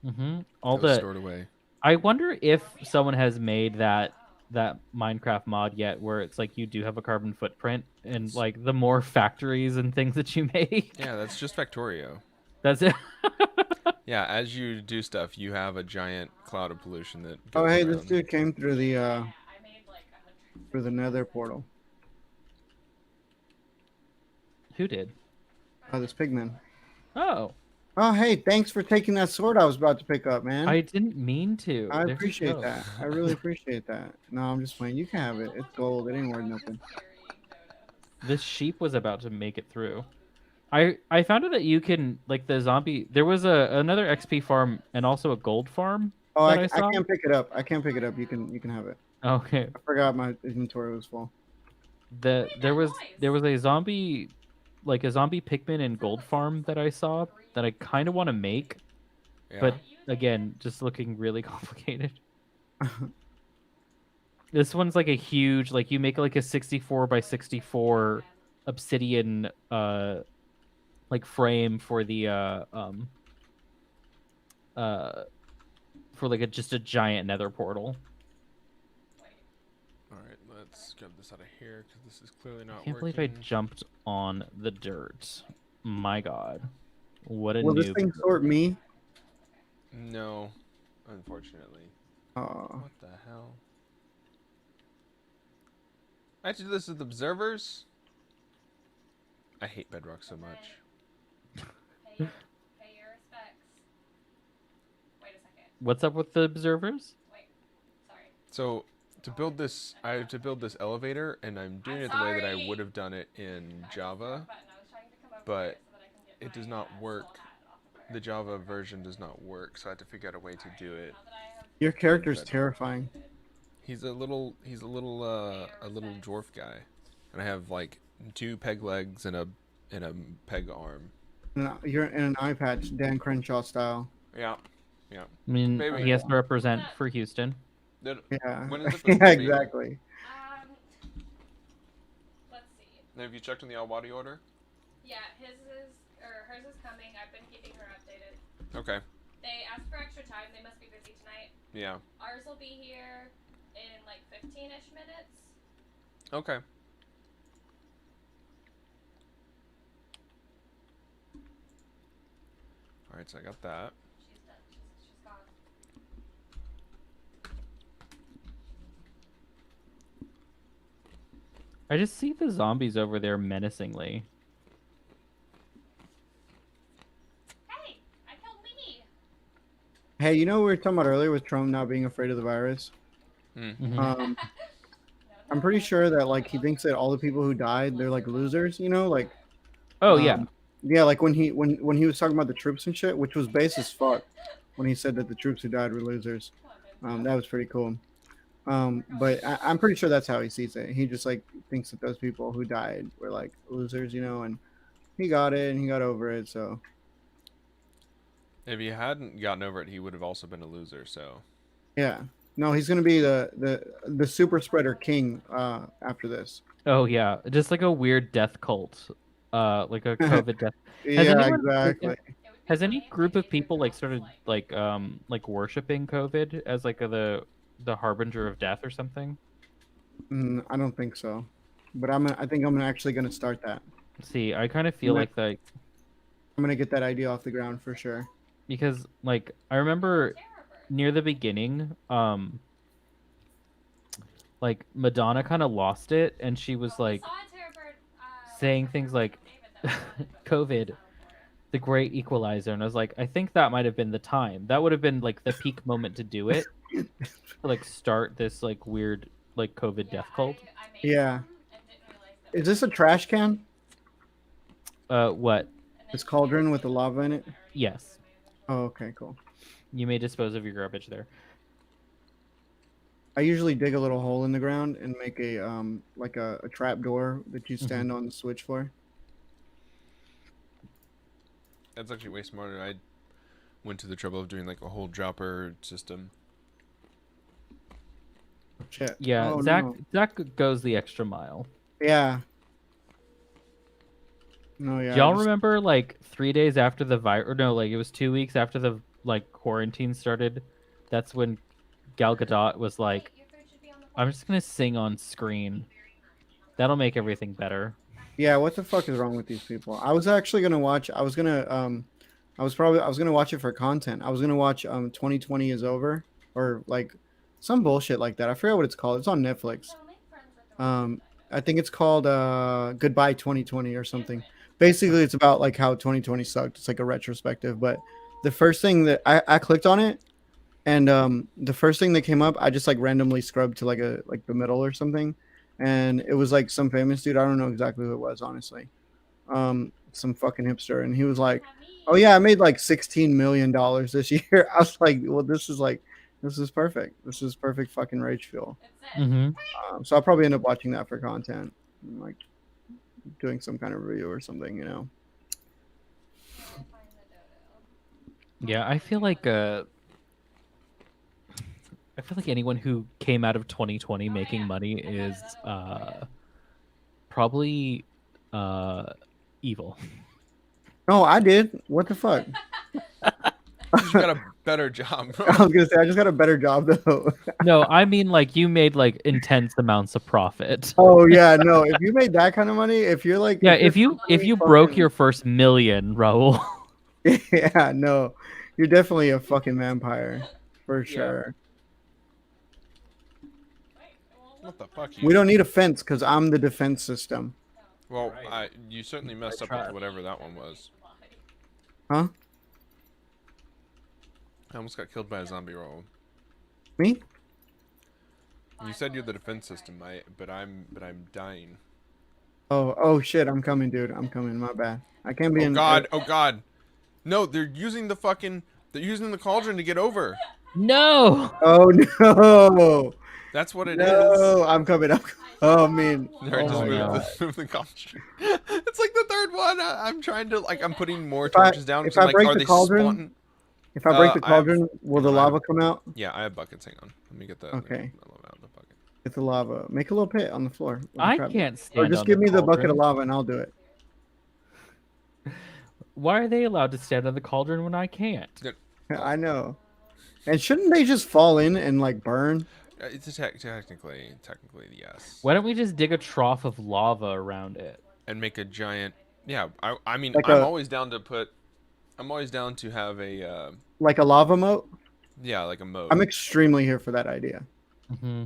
Mm-hmm. that was stored away. I wonder if someone has made that Minecraft mod yet, where it's like you do have a carbon footprint, and like the more factories and things that you make. Yeah, that's just Factorio. That's it. Yeah, as you do stuff, you have a giant cloud of pollution that. Oh, Goes hey, around. this dude came through the Nether portal. Who did? Oh, this pigman. Oh, Oh, hey, thanks for taking that sword I was about to pick up, man. I didn't mean to. I There you appreciate go. that. I really appreciate that. No, I'm just playing. You can have it. It's gold. It ain't worth nothing. This sheep was about to make it through. I found out that you can like the zombie. There was another XP farm and also a gold farm. Oh, that I saw. can't pick it up. I can't pick it up. You can have it. Okay. I forgot my inventory was full. There was a zombie, like a zombie pigman and gold farm that I saw that I kind of want to make, Yeah. but again, just looking really complicated. This one's like a huge, like you make like a 64 by 64 obsidian like frame for the for like just a giant nether portal. All right, let's grab this out of here because this is clearly not I can't working. believe I jumped on the dirt. My God, what a Will this noob. thing sort me? No, unfortunately. Oh, What the hell? I have to do this with observers? I hate Bedrock so much. Pay your respects. Wait a second. What's up with the observers? Wait. Sorry. So to build this, I have to build this elevator, and I'm doing it the way that I would have done it in Java, but it does not work. The Java version does not work, so I have to figure out a way to do it. your character's terrifying. He's a little dwarf guy, and I have like 2 peg legs and a peg arm. No, you're in an eye patch, Dan Crenshaw style. Yeah. I mean, Maybe. he has to represent for Houston. Yeah, When is it supposed yeah, to be? exactly. Let's see. Have you checked on the Al-Wadi order? Yeah, hers is coming. I've been keeping her updated. Okay. They asked for extra time. They must be busy tonight. Yeah. Ours will be here in like 15-ish minutes. Okay. All right, so I got that. She's done. She's gone. I just see the zombies over there menacingly. Hey, I killed me. Hey, you know what we were talking about earlier with Trump not being afraid of the virus? Mhm. I'm pretty sure that like he thinks that all the people who died, they're like losers, you know, like Oh yeah. yeah, like when he was talking about the troops and shit, which was base as fuck when he said that the troops who died were losers. That was pretty cool. But I'm pretty sure that's how he sees it. He just like thinks that those people who died were like losers, you know, and he got it and he got over it. So If he hadn't gotten over it, he would have also been a loser. So yeah, no, he's gonna be the super spreader king after this. Oh yeah. Just like a weird death cult. Like a COVID death. Has Yeah, anyone exactly. has any group of people like started like worshiping COVID as like the harbinger of death or something? I don't think so, but I think I'm actually gonna start that. See, I kind of feel like that I'm gonna get that idea off the ground for sure. because like I remember near the beginning, like Madonna kind of lost it, and she was like saying things like COVID, the great equalizer, and I was like, I think that might have been the time. That would have been like the peak moment to do it, to like start this like weird like COVID death cult. Yeah. Is this a trash can? What? This cauldron with the lava in it? Yes, Oh, okay, cool. you may dispose of your garbage there. I usually dig a little hole in the ground and make a like a trap door that you stand on the switch for. that's actually way smarter. I went to the trouble of doing like a whole dropper system. Shit. Yeah, Oh, Zach no. Zach goes the extra mile. Yeah. No, yeah. Do y'all I just- remember like 3 days after the virus? Or no, like it was 2 weeks after the like quarantine started. That's when Gal Gadot was like, "I'm just gonna sing on screen. That'll make everything better." Yeah, what the fuck is wrong with these people? I was actually gonna watch. I was gonna watch it for content. I was gonna watch 2020 is over or like some bullshit like that. I forget what it's called. It's on Netflix. I think it's called Goodbye 2020 or something. Basically, it's about like how 2020 sucked. It's like a retrospective. But the first thing that I clicked on it, and the first thing that came up, I just like randomly scrubbed to like the middle or something, and it was like some famous dude. I don't know exactly who it was, honestly. Some fucking hipster, and he was like, "Oh yeah, I made like $16 million this year." I was like, "Well, this is perfect. This is perfect fucking rage fuel." Mm-hmm. So I'll probably end up watching that for content, and, like doing some kind of review or something, you know. Yeah, I feel like anyone who came out of 2020 making money is probably evil. No, I did. What the fuck? You got a better job. I was gonna say I just got a better job though. No, I mean like you made like intense amounts of profit. Oh yeah, no. If you made that kind of money, if you're like Yeah, if if you broke your first million, Raul. yeah, no, you're definitely a fucking vampire for sure. What the fuck? We don't need a fence because I'm the defense system. Well, you certainly messed up with whatever that one was. Huh? I almost got killed by a zombie roll. Me? You said you're the defense system, but I'm dying. Oh shit! I'm coming, dude. I'm coming. My bad. I can't be Oh in. god! Oh god! No, they're using the cauldron to get over. No. Oh no! That's what it is. No, I'm coming. Oh man. They're Oh just my God. move the cauldron. It's like the third one. I'm trying to I'm putting more If I- torches down. if So I like, break are the they cauldron, spawning? If I break the I have- cauldron, will the I have- lava come out? Yeah, I have buckets. Hang on. Let me get the Okay. the lava out of the bucket. Get the lava. Make a little pit on the floor. with the I crab. can't Or stand just on give me the bucket of cauldron. lava and I'll do it. Why are they allowed to stand on the cauldron when I can't? I know. And shouldn't they just fall in and like burn? It's technically yes. Why don't we just dig a trough of lava around it? And make a giant. Yeah, I mean, Like I'm a- always down to put. I'm always down to have a Like a lava moat? yeah, like a moat. I'm extremely here for that idea. Mm-hmm.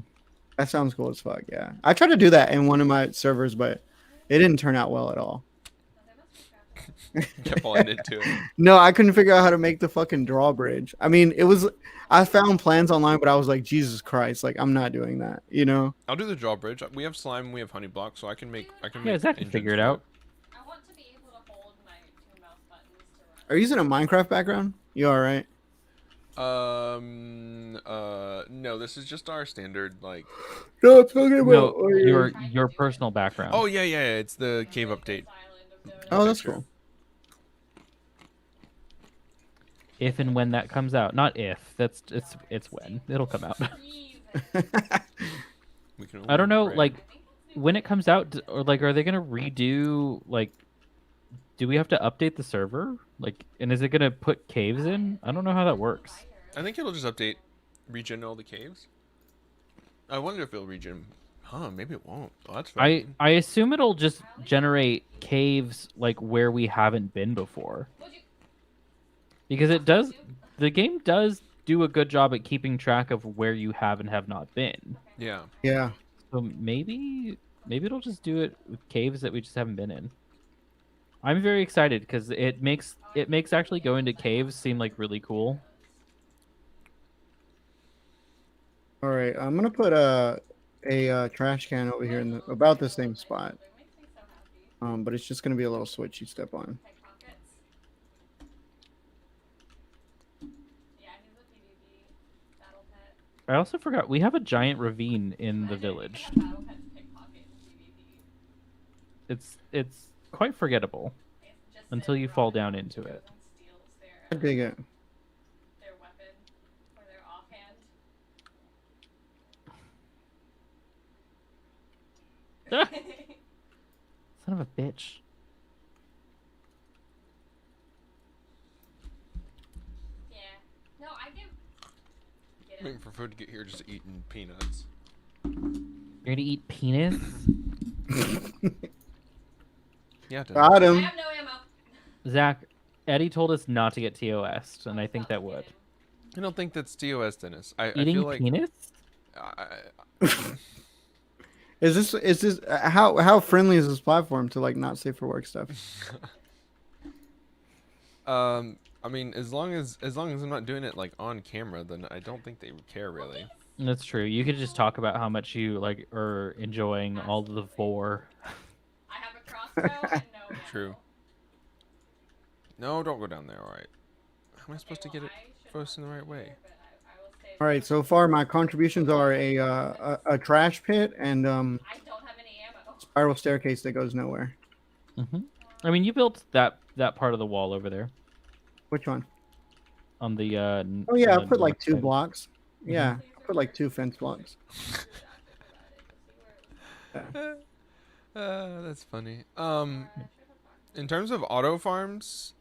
That sounds cool as fuck. Yeah, I tried to do that in one of my servers, but it didn't turn out well at all. Kept falling into it. No, I couldn't figure out how to make the fucking drawbridge. I mean, it was. I found plans online, but I was like, Jesus Christ, like I'm not doing that. You know? I'll do the drawbridge. We have slime, we have honey blocks, so I can make. Yeah, Zach can engines figure it for out. I want to be able to hold my 2 mouse buttons to run. Are you using a Minecraft background? You all right? No, this is just our standard like. No, I'm talking about. No, your personal background. Oh yeah, it's the cave update. Oh, that's picture. cool. If and when that comes out, not if. It's when it'll come out. We can I don't know, only pray. like when it comes out, or like, are they gonna redo like? Do we have to update the server? Like, and is it gonna put caves in? I don't know how that works. I think it'll just update, regen all the caves. I wonder if it'll regen. Huh? Maybe it won't. Oh, that's fine. I assume it'll just generate caves like where we haven't been before. Because it does, the game does do a good job at keeping track of where you have and have not been. Yeah. Yeah. So maybe it'll just do it with caves that we just haven't been in. I'm very excited because it makes actually going to caves seem like really cool. All right, I'm gonna put a trash can over here in about the same spot. But it's just gonna be a little switch you step on. I also forgot we have a giant ravine in the village. It's quite forgettable until you fall down into it. I dig it. Their weapon or their offhand. Son of a bitch. Yeah. No, I give. I'm waiting for food to get here, just eating peanuts. You're gonna eat penis? Yeah, it does. Got I him. have no ammo. Zach, Eddie told us not to get TOS, and I think that would. I don't think that's TOS, Dennis. I Eating feel like penis? Is this how friendly is this platform to like not safe for work stuff? I mean, as long as I'm not doing it like on camera, then I don't think they would care really. That's true. You could just talk about how much you like are enjoying all the vor. I have a crossbow and no ammo. True. No, don't go down there. All right. How am I supposed to get it first in the right way? All right, so far my contributions are a trash pit and I don't have any ammo. spiral staircase that goes nowhere. I mean, you built that part of the wall over there Which one? on the. Oh yeah, on I the put like north 2 side. blocks. Yeah, I put like 2 fence blocks. That's funny. In terms of auto farms,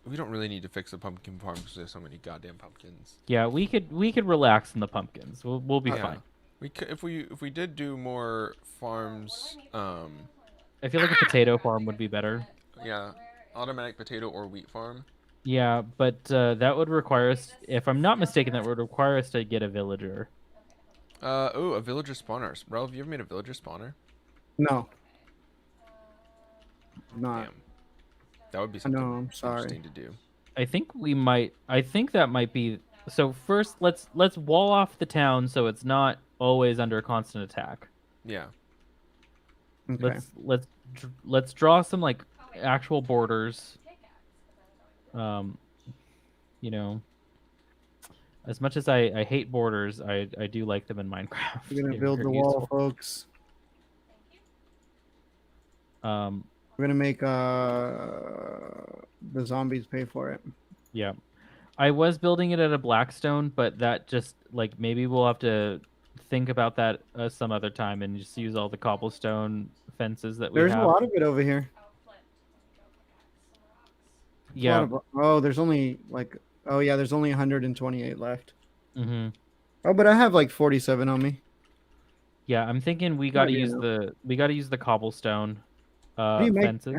we don't really need to fix the pumpkin farm because there's so many goddamn pumpkins. Yeah, we could relax in the pumpkins. We'll be Yeah. fine. We could if we did do more farms. I feel like a potato farm would be better. Yeah, automatic potato or wheat farm. Yeah, but that would require us, if I'm not mistaken, that would require us to get a villager. Oh, a villager spawner. Ralph, have you ever made a villager spawner? No. Not. Damn. That would be I something know, I'm sorry. interesting to do. I think we might. I think that might be. So first, let's wall off the town so it's not always under constant attack. Yeah. Okay. Let's draw some like actual borders. You know, as much as I hate borders, I do like them in Minecraft. We're gonna They're build the very wall, useful. folks. We're gonna make the zombies pay for it. Yeah. I was building it at a Blackstone, but that just like maybe we'll have to think about that some other time and just use all the cobblestone fences that we There's have. a lot of it over here. A lot Yeah. of- oh, there's only like there's only 128 left. Mm-hmm. Oh, but I have like 47 on me. Yeah, I'm thinking we got to Yeah. use the cobblestone How do you make- fences.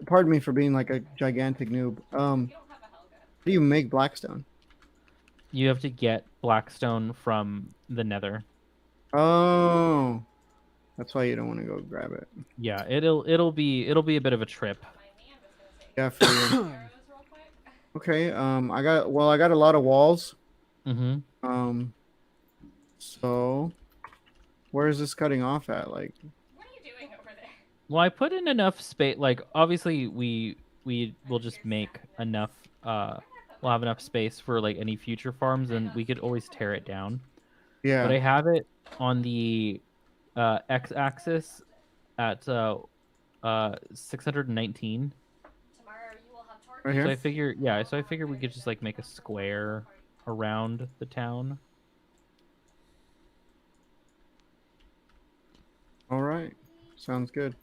Pardon me for being like a gigantic noob. How do you make Blackstone? You have to get Blackstone from the Nether. Oh, that's why you don't want to go grab it. Yeah, it'll be a bit of a trip. Yeah, for you. Okay. I got a lot of walls. Mm-hmm. So where is this cutting off at? Like, What are you doing over there? Well, I put in enough space. Like, obviously, we will just make enough. We'll have enough space for like any future farms, and we could always tear it down. But I yeah. have it on the x-axis at 619. Tomorrow you will have torch. Right So here. I figure, yeah. So I figure we could just like make a square around the town. All right. Sounds good.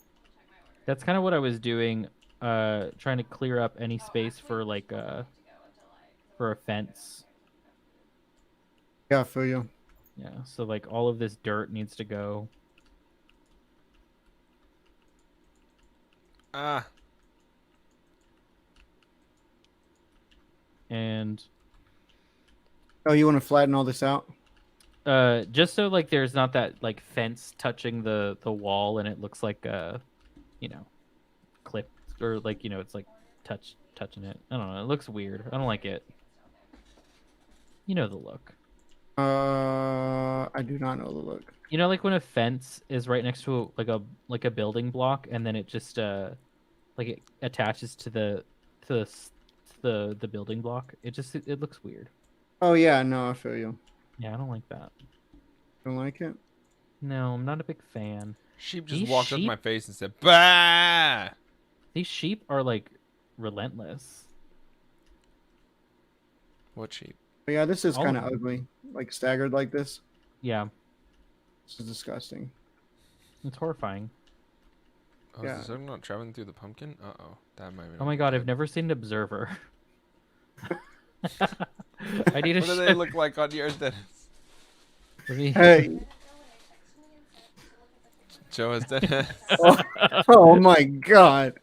That's kind of what I was doing. Trying to clear up any space for like for a fence. Yeah, I feel you. Yeah. So like all of this dirt needs to go. Ah. And Oh, you want to flatten all this out? just so like there's not that like fence touching the wall and it looks like you know, clipped or like, you know, it's like touching it. I don't know, it looks weird. I don't like it. You know the look. I do not know the look. You know, like when a fence is right next to like a building block and then it just like it attaches to the building block. It looks weird. Oh yeah, no, I feel you. Yeah, I don't like that. Don't like it? No, I'm not a big fan. Sheep just These walked up to sheep- my face and said, "Bah!" These sheep are like relentless. What sheep? But yeah, this is All kind of of them. ugly. Like staggered like this. Yeah, This is disgusting. it's horrifying. Oh, Yeah. is the not traveling through the pumpkin? Uh-oh. That might be. Oh my god, I've never seen an observer. I need to What do they look like on yours, Dennis? Hey. Show us, Dennis. Oh my god.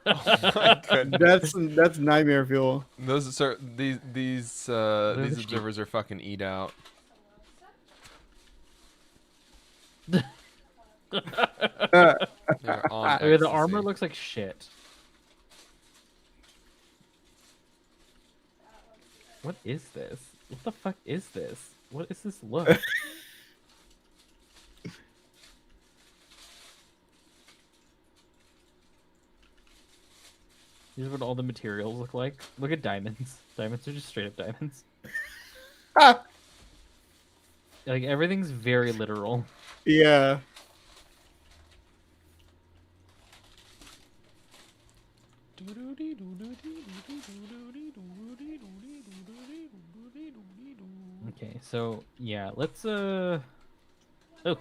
Oh my goodness. That's nightmare fuel. Those are these the sheep. observers are fucking eat out. They're on The ecstasy. armor looks like shit. What is this? What the fuck is this? What is this look? Here's what all the materials look like. Look at diamonds. Diamonds are just straight up diamonds. Ah, Like everything's very literal. yeah. Okay, so yeah, let's oh. Let's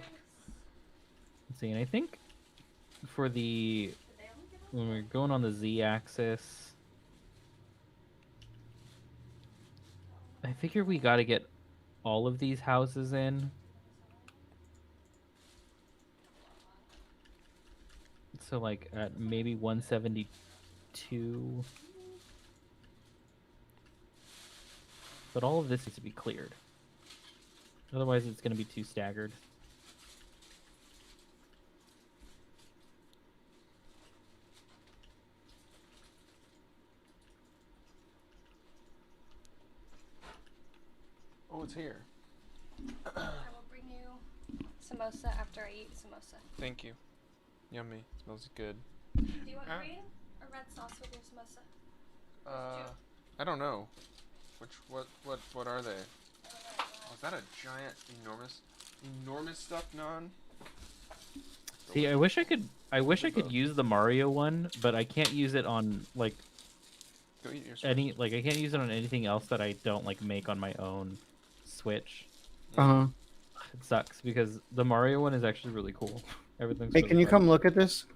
see, and I think for the when we're going on the z-axis, I figure we got to get all of these houses in. So like at maybe 172. But all of this needs to be cleared. Otherwise it's going to be too staggered. Oh, it's here. I will bring you samosa after I eat samosa. Thank you. Yummy. Smells good. Do you want green or red sauce with your samosa? I don't know. What are they? Oh, is that a giant, enormous stuffed naan? See, I wish I could use the Mario one, but I can't use it on like Go eat yours. I can't use it on anything else that I don't like make on my own Switch. Uh-huh. It sucks because the Mario one is actually really cool. Everything's Hey, really can you fun. come look at this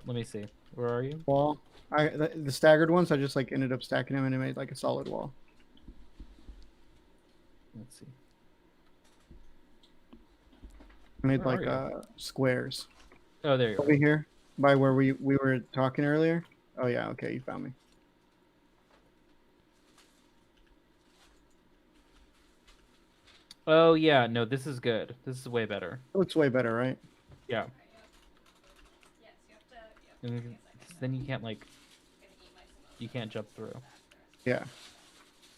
Let me see. Where are you? wall? The staggered ones, I just like ended up stacking them and it made like a solid wall. Let's see. Made Where like are squares. Oh, there you Over are. here, by where we were talking earlier. Oh yeah, okay, you found me. Oh yeah, no, this is good. This is way better. It looks way better, right? Yeah. Yes, you have to. You And have to give me a second. then you can't like I'm gonna eat my Samosa you can't jump through. after. Yeah.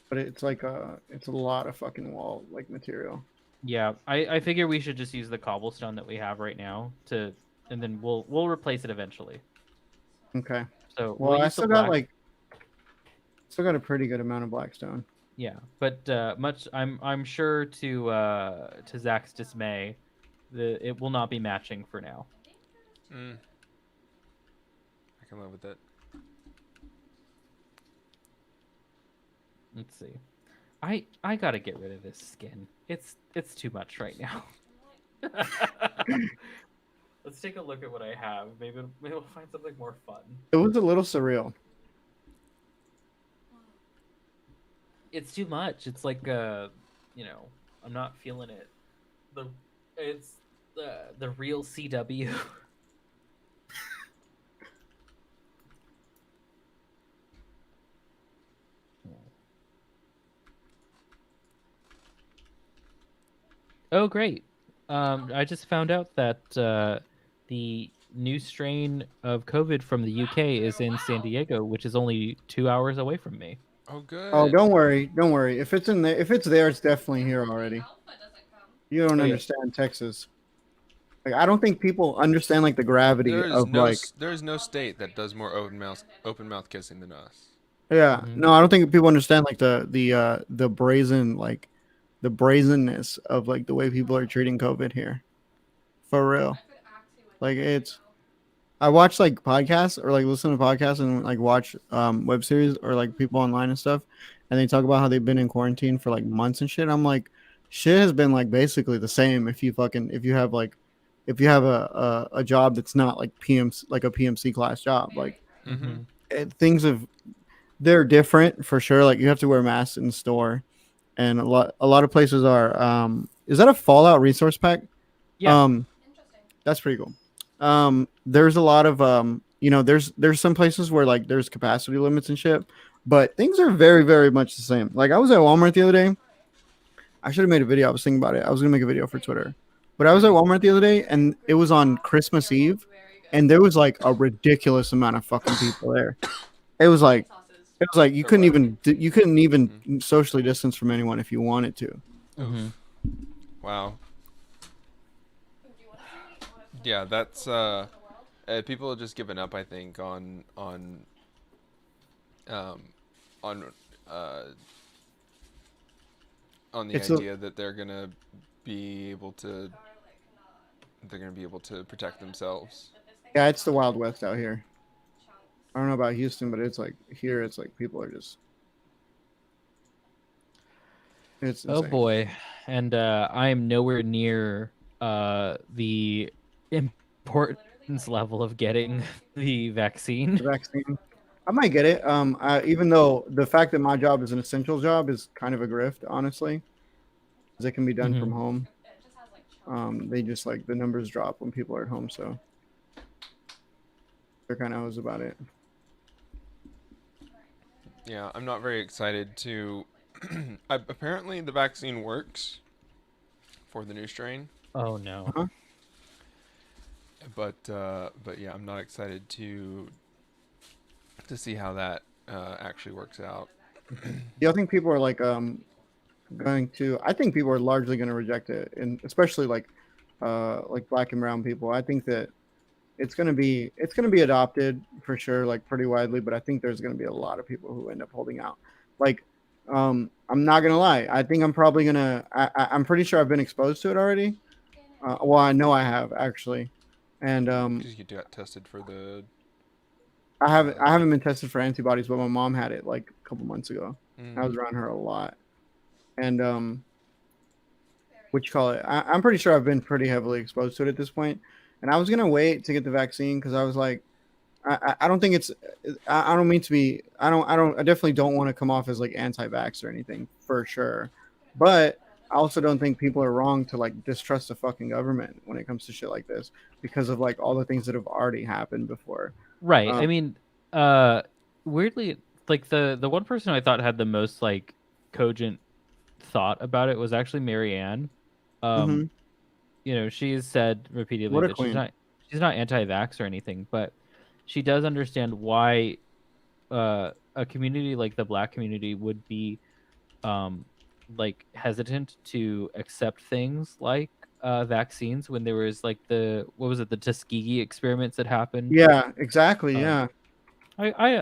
But it's like it's a lot of fucking wall like material. Yeah, I figure we should just use the cobblestone that we have right now to, and then we'll replace it eventually. Okay. So Well, we'll I use the still got black. like still got a pretty good amount of blackstone. Yeah, but I'm sure to Zach's dismay, it will not be matching for now. Mm. I can live with it. Let's see. I gotta get rid of this skin. It's too much right now. Let's take a look at what I have. Maybe we'll find something more fun. It was a little surreal. It's too much. It's like I'm not feeling it. It's the real CW. Oh, great. I just found out that the new strain of COVID from the UK is in San Diego, which is only 2 hours away from me. Oh, good. Oh, don't worry, don't worry. If it's in there, if it's there, it's definitely here already. Alpha doesn't come. You don't Oh, yeah. understand Texas. Like I don't think people understand like the gravity There is of no like. there is no state that does more open mouth kissing than us. Yeah, Mhm. no, I don't think people understand like the brazen like the brazenness of like the way people are treating COVID here. For real. I could actually win Like right it's now. I watch like podcasts or like listen to podcasts and like watch web series or like people online and stuff, and they talk about how they've been in quarantine for like months and shit. I'm like, shit has been like basically the same if you fucking if you have a job that's not like PMC like a PMC class job. Like Mm-hmm. things have they're different for sure. Like you have to wear masks in the store, and a lot of places are. Is that a Fallout resource pack? Yeah. Interesting. That's pretty cool. There's a lot of there's some places where like there's capacity limits and shit, but things are very very much the same. Like I was at Walmart the other day. I should have made a video. I was thinking about it. I was gonna make a video for Twitter, but I was at Walmart the other day and it was on Christmas Eve, and there was like a ridiculous amount of fucking people there. It was like you For couldn't what? you couldn't even socially distance from anyone if you wanted to. Mhm. Wow. Do you want to see what Yeah, that's the world? people have just given up. I think um on on the It's a- idea that they're gonna be able to Garlic nut. they're gonna be able to protect themselves. But this thing Yeah, has it's the Wild West out here. chunks. I don't know about Houston, but it's like here. It's like people are just. It's Oh insane. boy, and I am nowhere near the importance level of getting the vaccine. The vaccine. I might get it. Even though the fact that my job is an essential job is kind of a grift, honestly, because it can be done from Mhm. home. It just has like chunks. They just like the numbers drop when people are at home, so they're kind of hosed about it. Yeah, I'm not very excited to. Apparently, the vaccine works for the new strain, Oh no. Uh-huh. but yeah, I'm not excited to see how that actually works out. Yeah, I think people are like going to. I think people are largely going to reject it, and especially like black and brown people. I think that it's going to be adopted for sure, like pretty widely. But I think there's going to be a lot of people who end up holding out. Like, I'm not gonna lie. I think I'm probably gonna. I'm pretty sure I've been exposed to it already. Well, I know I have actually, and Because you got tested for the. I haven't been tested for antibodies, but my mom had it like a couple months ago. Mm. I was around her a lot, and what you call it? I'm pretty sure I've been pretty heavily exposed to it at this point. And I was gonna wait to get the vaccine because I was like, I don't think it's. I don't mean to be. I definitely don't want to come off as like anti-vax or anything for sure, but I also don't think people are wrong to like distrust the fucking government when it comes to shit like this because of like all the things that have already happened before. Right. I mean, weirdly, like the one person I thought had the most like cogent thought about it was actually Marianne. Mhm. You know, she's said repeatedly What a that queen. she's not anti-vax or anything, but she does understand why a community like the Black community would be like hesitant to accept things like vaccines when there was like the what was it, the Tuskegee experiments that happened. Yeah, exactly. Um, Yeah.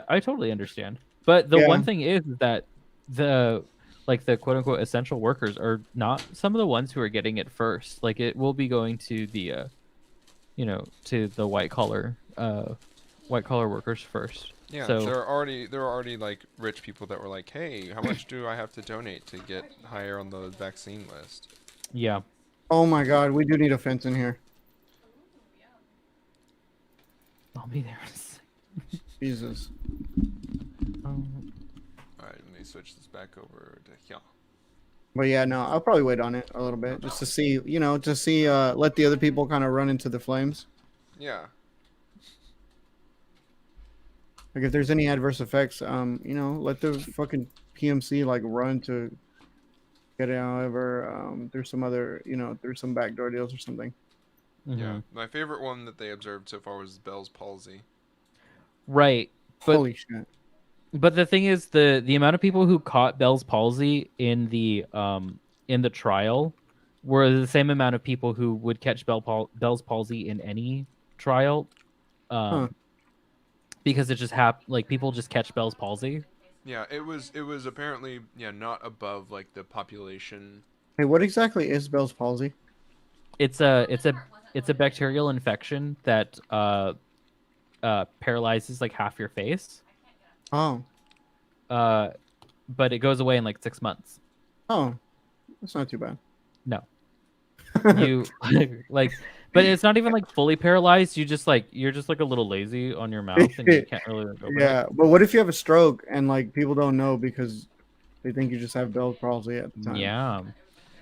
I totally understand. But the Yeah. one thing is that the like the quote unquote essential workers are not some of the ones who are getting it first. Like it will be going to the you know, to the white collar workers first. Yeah, So there are already like rich people that were like, hey, how much do I have to donate to get higher on the vaccine list? yeah. Oh my God, we do need a fence in here. I'll be there. In a sec. Jesus. Um, All right, let me switch this back over to here. But yeah, no, I'll probably wait on it a little bit just to see, you know, let the other people kind of run into the flames. Yeah. Like if there's any adverse effects, you know, let the fucking PMC like run to get it. However, there's some other, you know, there's some backdoor deals or something. Yeah. mhm. My favorite one that they observed so far was Bell's palsy. Right. But Holy shit. But the thing is, the amount of people who caught Bell's palsy in the trial were the same amount of people who would catch Bell's palsy in any trial, Huh. because it just like people just catch Bell's palsy. Yeah, it was apparently not above like the population. Hey, what exactly is Bell's palsy? It's a bacterial infection that paralyzes like half your face. Oh. But it goes away in like 6 months. Oh. That's not too bad. No. You like, but it's not even like fully paralyzed. You're just like a little lazy on your mouth and you can't really like, open Yeah, it. but what if you have a stroke and like people don't know because they think you just have Bell's palsy at the time? Yeah.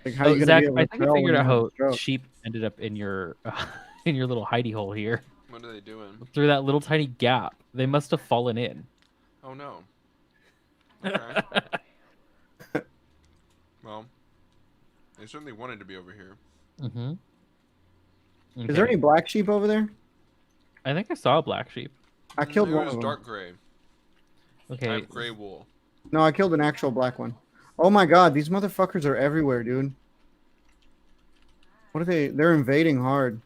Like how you gonna Zach, be able I to think I tell figured when out you have a how stroke? sheep ended up in your in your little hidey hole here What are they doing? through that little tiny gap. They must have fallen in. Oh no. Okay. Well, they certainly wanted to be over here. Mm-hmm. Is there any black sheep over there? I think I saw a black sheep. I killed It one was of them. dark gray. I Okay. have gray wool. No, I killed an actual black one. Oh my God, these motherfuckers are everywhere, dude. What are they? They're invading hard.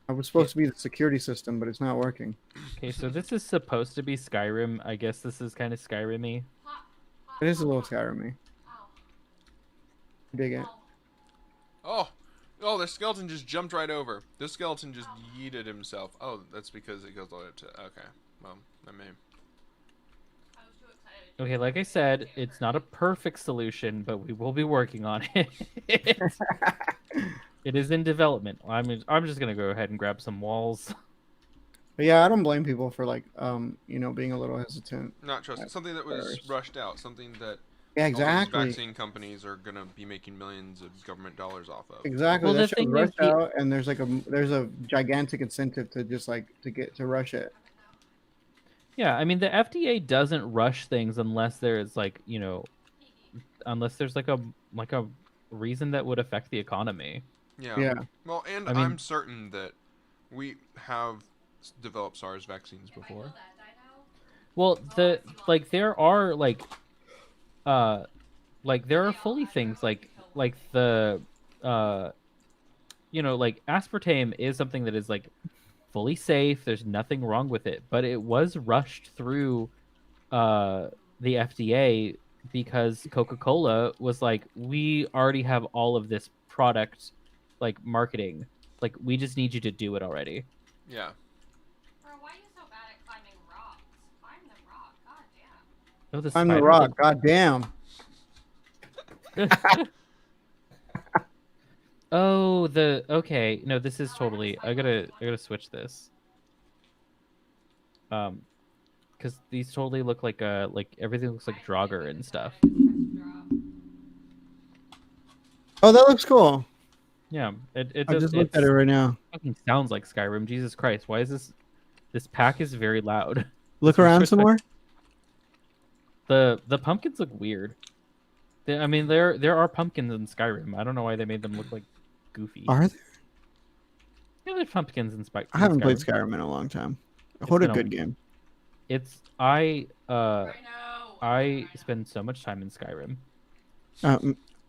I was supposed to be the security system, but it's not working. Okay, so this is supposed to be Skyrim. I guess this is kind of Skyrim-y. It is a little Skyrim-y. Dig it. Oh, the skeleton just jumped right over. This skeleton just yeeted himself. Oh, that's because it goes all the way up to. Okay, well, I mean. Okay, like I said, it's not a perfect solution, but we will be working on it. It is in development. I'm just gonna go ahead and grab some walls. But yeah, I don't blame people for like, you know, being a little hesitant. Not trust something that was first. rushed out. Something that Yeah, all these exactly. vaccine companies are gonna be making millions of government dollars off of. Exactly. Well, That the shit thing was is, rushed out, and there's a gigantic incentive to just like to rush it. Yeah, I mean the FDA doesn't rush things unless there's like, you know, unless there's like a reason that would affect the economy. Yeah. Yeah. Well, and I mean- I'm certain that we have developed SARS vaccines before. Well, there are there are fully things like the you know, like aspartame is something that is like fully safe. There's nothing wrong with it, but it was rushed through the FDA because Coca-Cola was like, we already have all of this product like marketing. Like we just need you to do it already. Yeah. Bro, why are you so bad at climbing rocks? Climb the rock, goddamn. Oh, the I'm the spider rock. God damn. Oh, okay. No, this is totally. I gotta switch this. Because these totally look like everything looks like Draugr and stuff. Oh, that looks cool. Yeah, it I does. just looked at it right now. Fucking sounds like Skyrim. Jesus Christ, why is this pack is very loud. Look around some more. The pumpkins look weird. I mean, there are pumpkins in Skyrim. I don't know why they made them look like goofy. Are there? Yeah, there's pumpkins in Skyrim. I haven't played Skyrim in a long time. It's What a been good game. I know. spend so much time in Skyrim.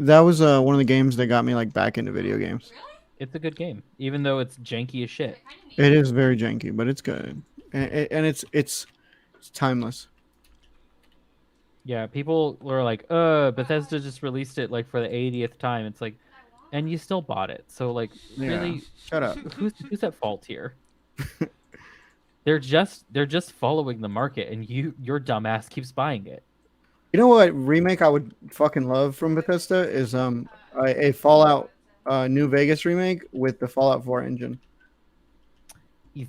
That was one of the games that got me like back into video games. Really? It's a good game, even though it's janky as shit. Kinda neat. It is very janky, but it's good, and it's timeless. Yeah, people were like, Bethesda just released it like for the 80th time." It's like, and you still bought it, so like, Yeah. really, Shut up. who's at fault here? They're just following the market, and your dumbass keeps buying it. You know what remake I would fucking love from Bethesda is a Fallout New Vegas remake with the Fallout 4 engine.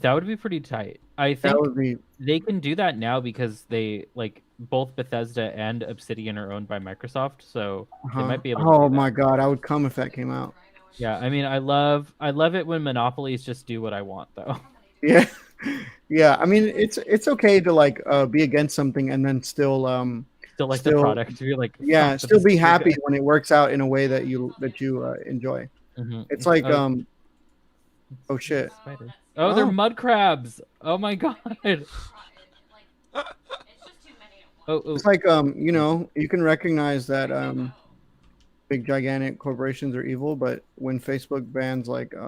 That would be pretty tight. I That think would be they can do that now because they like both Bethesda and Obsidian are owned by Microsoft, so they might be able to Oh do that. my god, I would come if that came out. Yeah, I mean, I love it when monopolies just do what I want, though. Yeah. Yeah, I mean it's okay to like be against something and then still Still like the Still- product. You're like, yeah, "Fuck, still this be is so happy good." when it works out in a way that you enjoy. Mhm. It's like Oh, oh shit. spiders. Oh, they're Oh. mud crabs. Oh my god. Oh, It's like you know, you can recognize that big gigantic corporations are evil, but when Facebook bans like I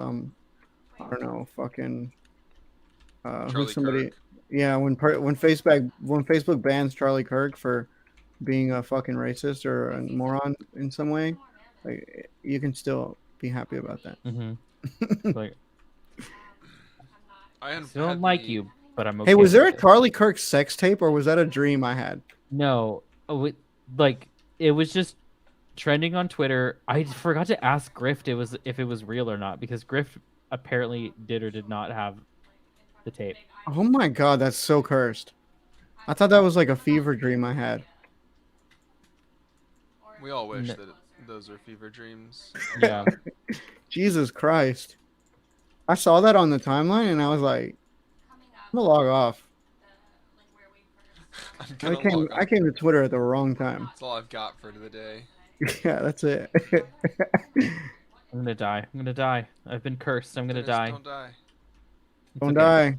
don't know, fucking Charlie who's somebody Kirk. yeah, when Facebook bans Charlie Kirk for being a fucking racist or a moron in some way, like you can still be happy about that. mhm. Like, I I don't like you, but I'm okay. Hey, was there a with it. Charlie Kirk sex tape or was that a dream I had? No, like it was just trending on Twitter. I forgot to ask Grift if it was real or not because Grift apparently did or did not have the tape. Oh my god, that's so cursed. I thought that was like a fever dream I had. We all wish No. that those are fever dreams. Yeah, Jesus Christ. I saw that on the timeline and I was like, I'm gonna log off. I'm I gonna came log off. I came to Twitter at the wrong time. That's all I've got for the day. Yeah, that's it. I'm gonna die. I'm gonna die. I've been cursed. I'm gonna Dennis, die. Don't die. It's Don't okay. die.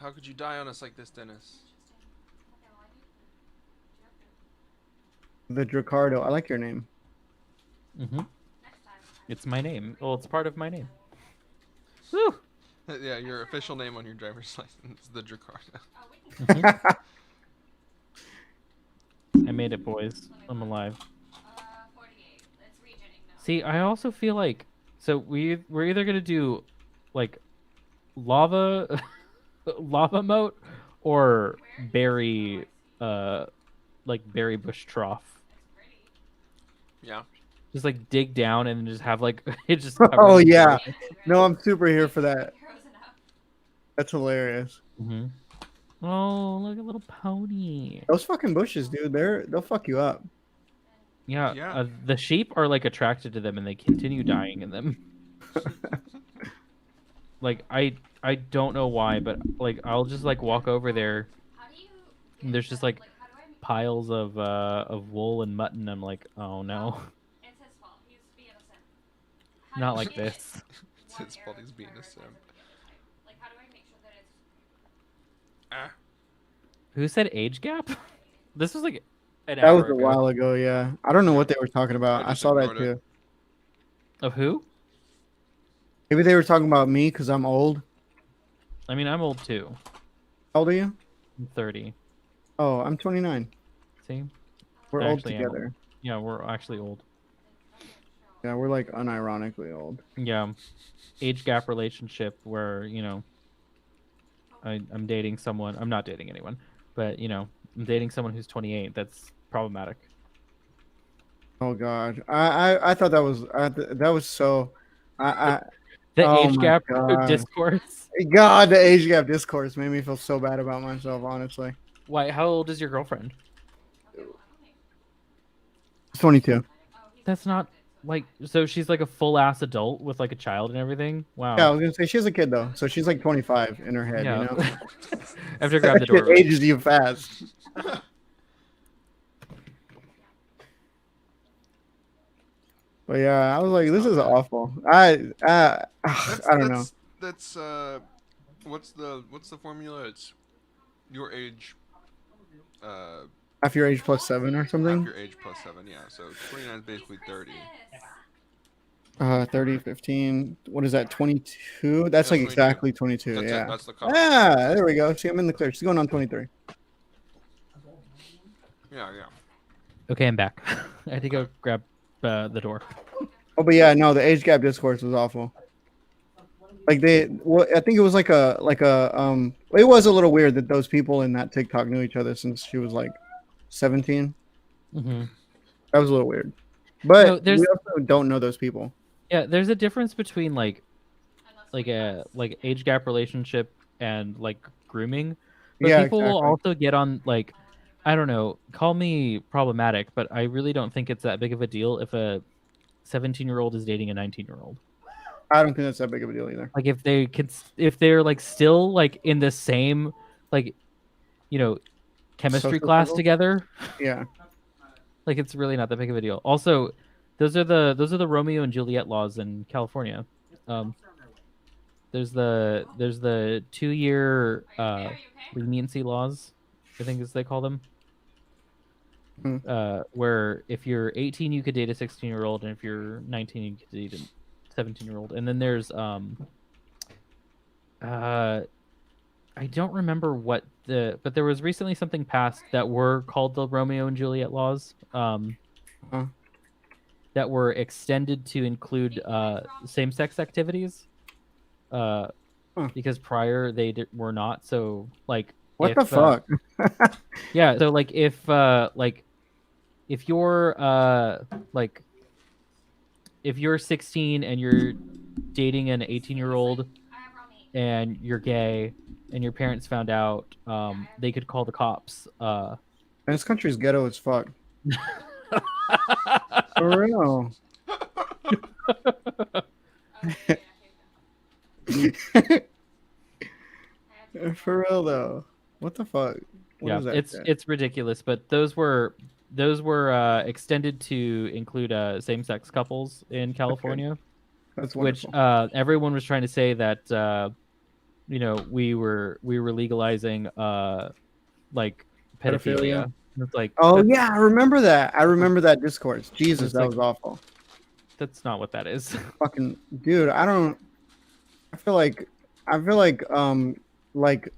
How could you die on us like this, Dennis? The Dracardo. I like your name. Mhm. It's my name. Well, it's part of my name. Woo! Yeah, your official name on your driver's license, the Dracardo. Mhm. I made it, boys. I'm alive. 48. It's regening now. See, I also feel like we're either gonna do like lava lava moat or berry like berry bush trough. Yeah. Just like dig down and just have like it just Oh covers the yeah. berry. No, I'm super here for that. Heroes enough. That's hilarious. Mhm. Oh, look at little pony. Those fucking bushes, dude, they'll fuck you up. Yeah, Yeah. the sheep are like attracted to them and they continue dying in them. Like I don't know why, but like I'll just like walk over there How do you and there's just like how do I make piles of wool and mutton. I'm like, oh no, it's his fault. He's being a simp. How not do like you get this. It's his fault he's being a simp. Like how do I make sure that it's Ah. Who said age gap? This was like an That hour was a ago. while ago, yeah. I don't know what they were talking about. I I just saw that ignored it. too. Of who? Maybe they were talking about me because I'm old. I mean, I'm old too. How old are you? I'm 30. Oh, I'm 29. See? We're I old actually am old. together. Yeah, we're actually old. Yeah, we're like unironically old. Yeah, age gap relationship where I'm dating someone. I'm not dating anyone, but I'm dating someone who's 28. That's problematic. Oh god, I thought that was that was so. I The Oh age my gap God. discourse. God, the age gap discourse made me feel so bad about myself. Honestly, Why? How old is your girlfriend? 22. That's not like so. She's like a full ass adult with like a child and everything. Wow. Yeah, I was gonna say she has a kid though, so she's like 25 in her head. Yeah. You know, I have to grab the That shit door. ages you fast. But yeah, I was like, this is awful. I don't know. That's what's the formula? It's your age, uh, Half your age plus 7 or half something. your age plus 7. Yeah, so 29 is basically 30. 30, 15. What is that? 22? That's like 22. exactly 22. That's Yeah. it. That's the cutoff. Ah, there we go. See, I'm in the clear. She's going on 23. Yeah. Okay, I'm back. I had to go grab the door. Oh, but yeah, no, the age gap discourse was awful. Like I think it was like a it was a little weird that those people in that TikTok knew each other since she was like 17. Mm-hmm. That was a little weird. But No, there's we also don't know those people. yeah, there's a difference between like a age gap relationship and like grooming. But Yeah, people will exactly. also get on like I don't know, call me problematic, but I really don't think it's that big of a deal if a 17-year-old is dating a 19-year-old. I don't think that's that big of a deal either. Like if they're like still like in the same like chemistry Social class circle? together, Yeah. like it's really not that big of a deal. Also, those are the Romeo and Juliet laws in California. There's the 2-year leniency laws, I think as they call them. Where if you're 18 you could date a 16-year-old, and if you're 19 you could date a 17-year-old. And then there's I don't remember but there was recently something passed that were called the Romeo and Juliet laws, that were extended to include same-sex activities, because prior they were not. So like, What the fuck? Yeah, so like if you're if you're 16 and you're dating an 18-year-old and you're gay and your parents found out, they could call the cops. And this country's ghetto as fuck. For real. For real though. What the fuck? What is that it's ridiculous, but those were extended to include same-sex couples in California. Okay. That's which wonderful. everyone was trying to say that we were legalizing like pedophilia. It's like, oh yeah, I remember that. I remember that discourse. Jesus, that like, was awful. That's not what that is. Fucking dude, I feel like like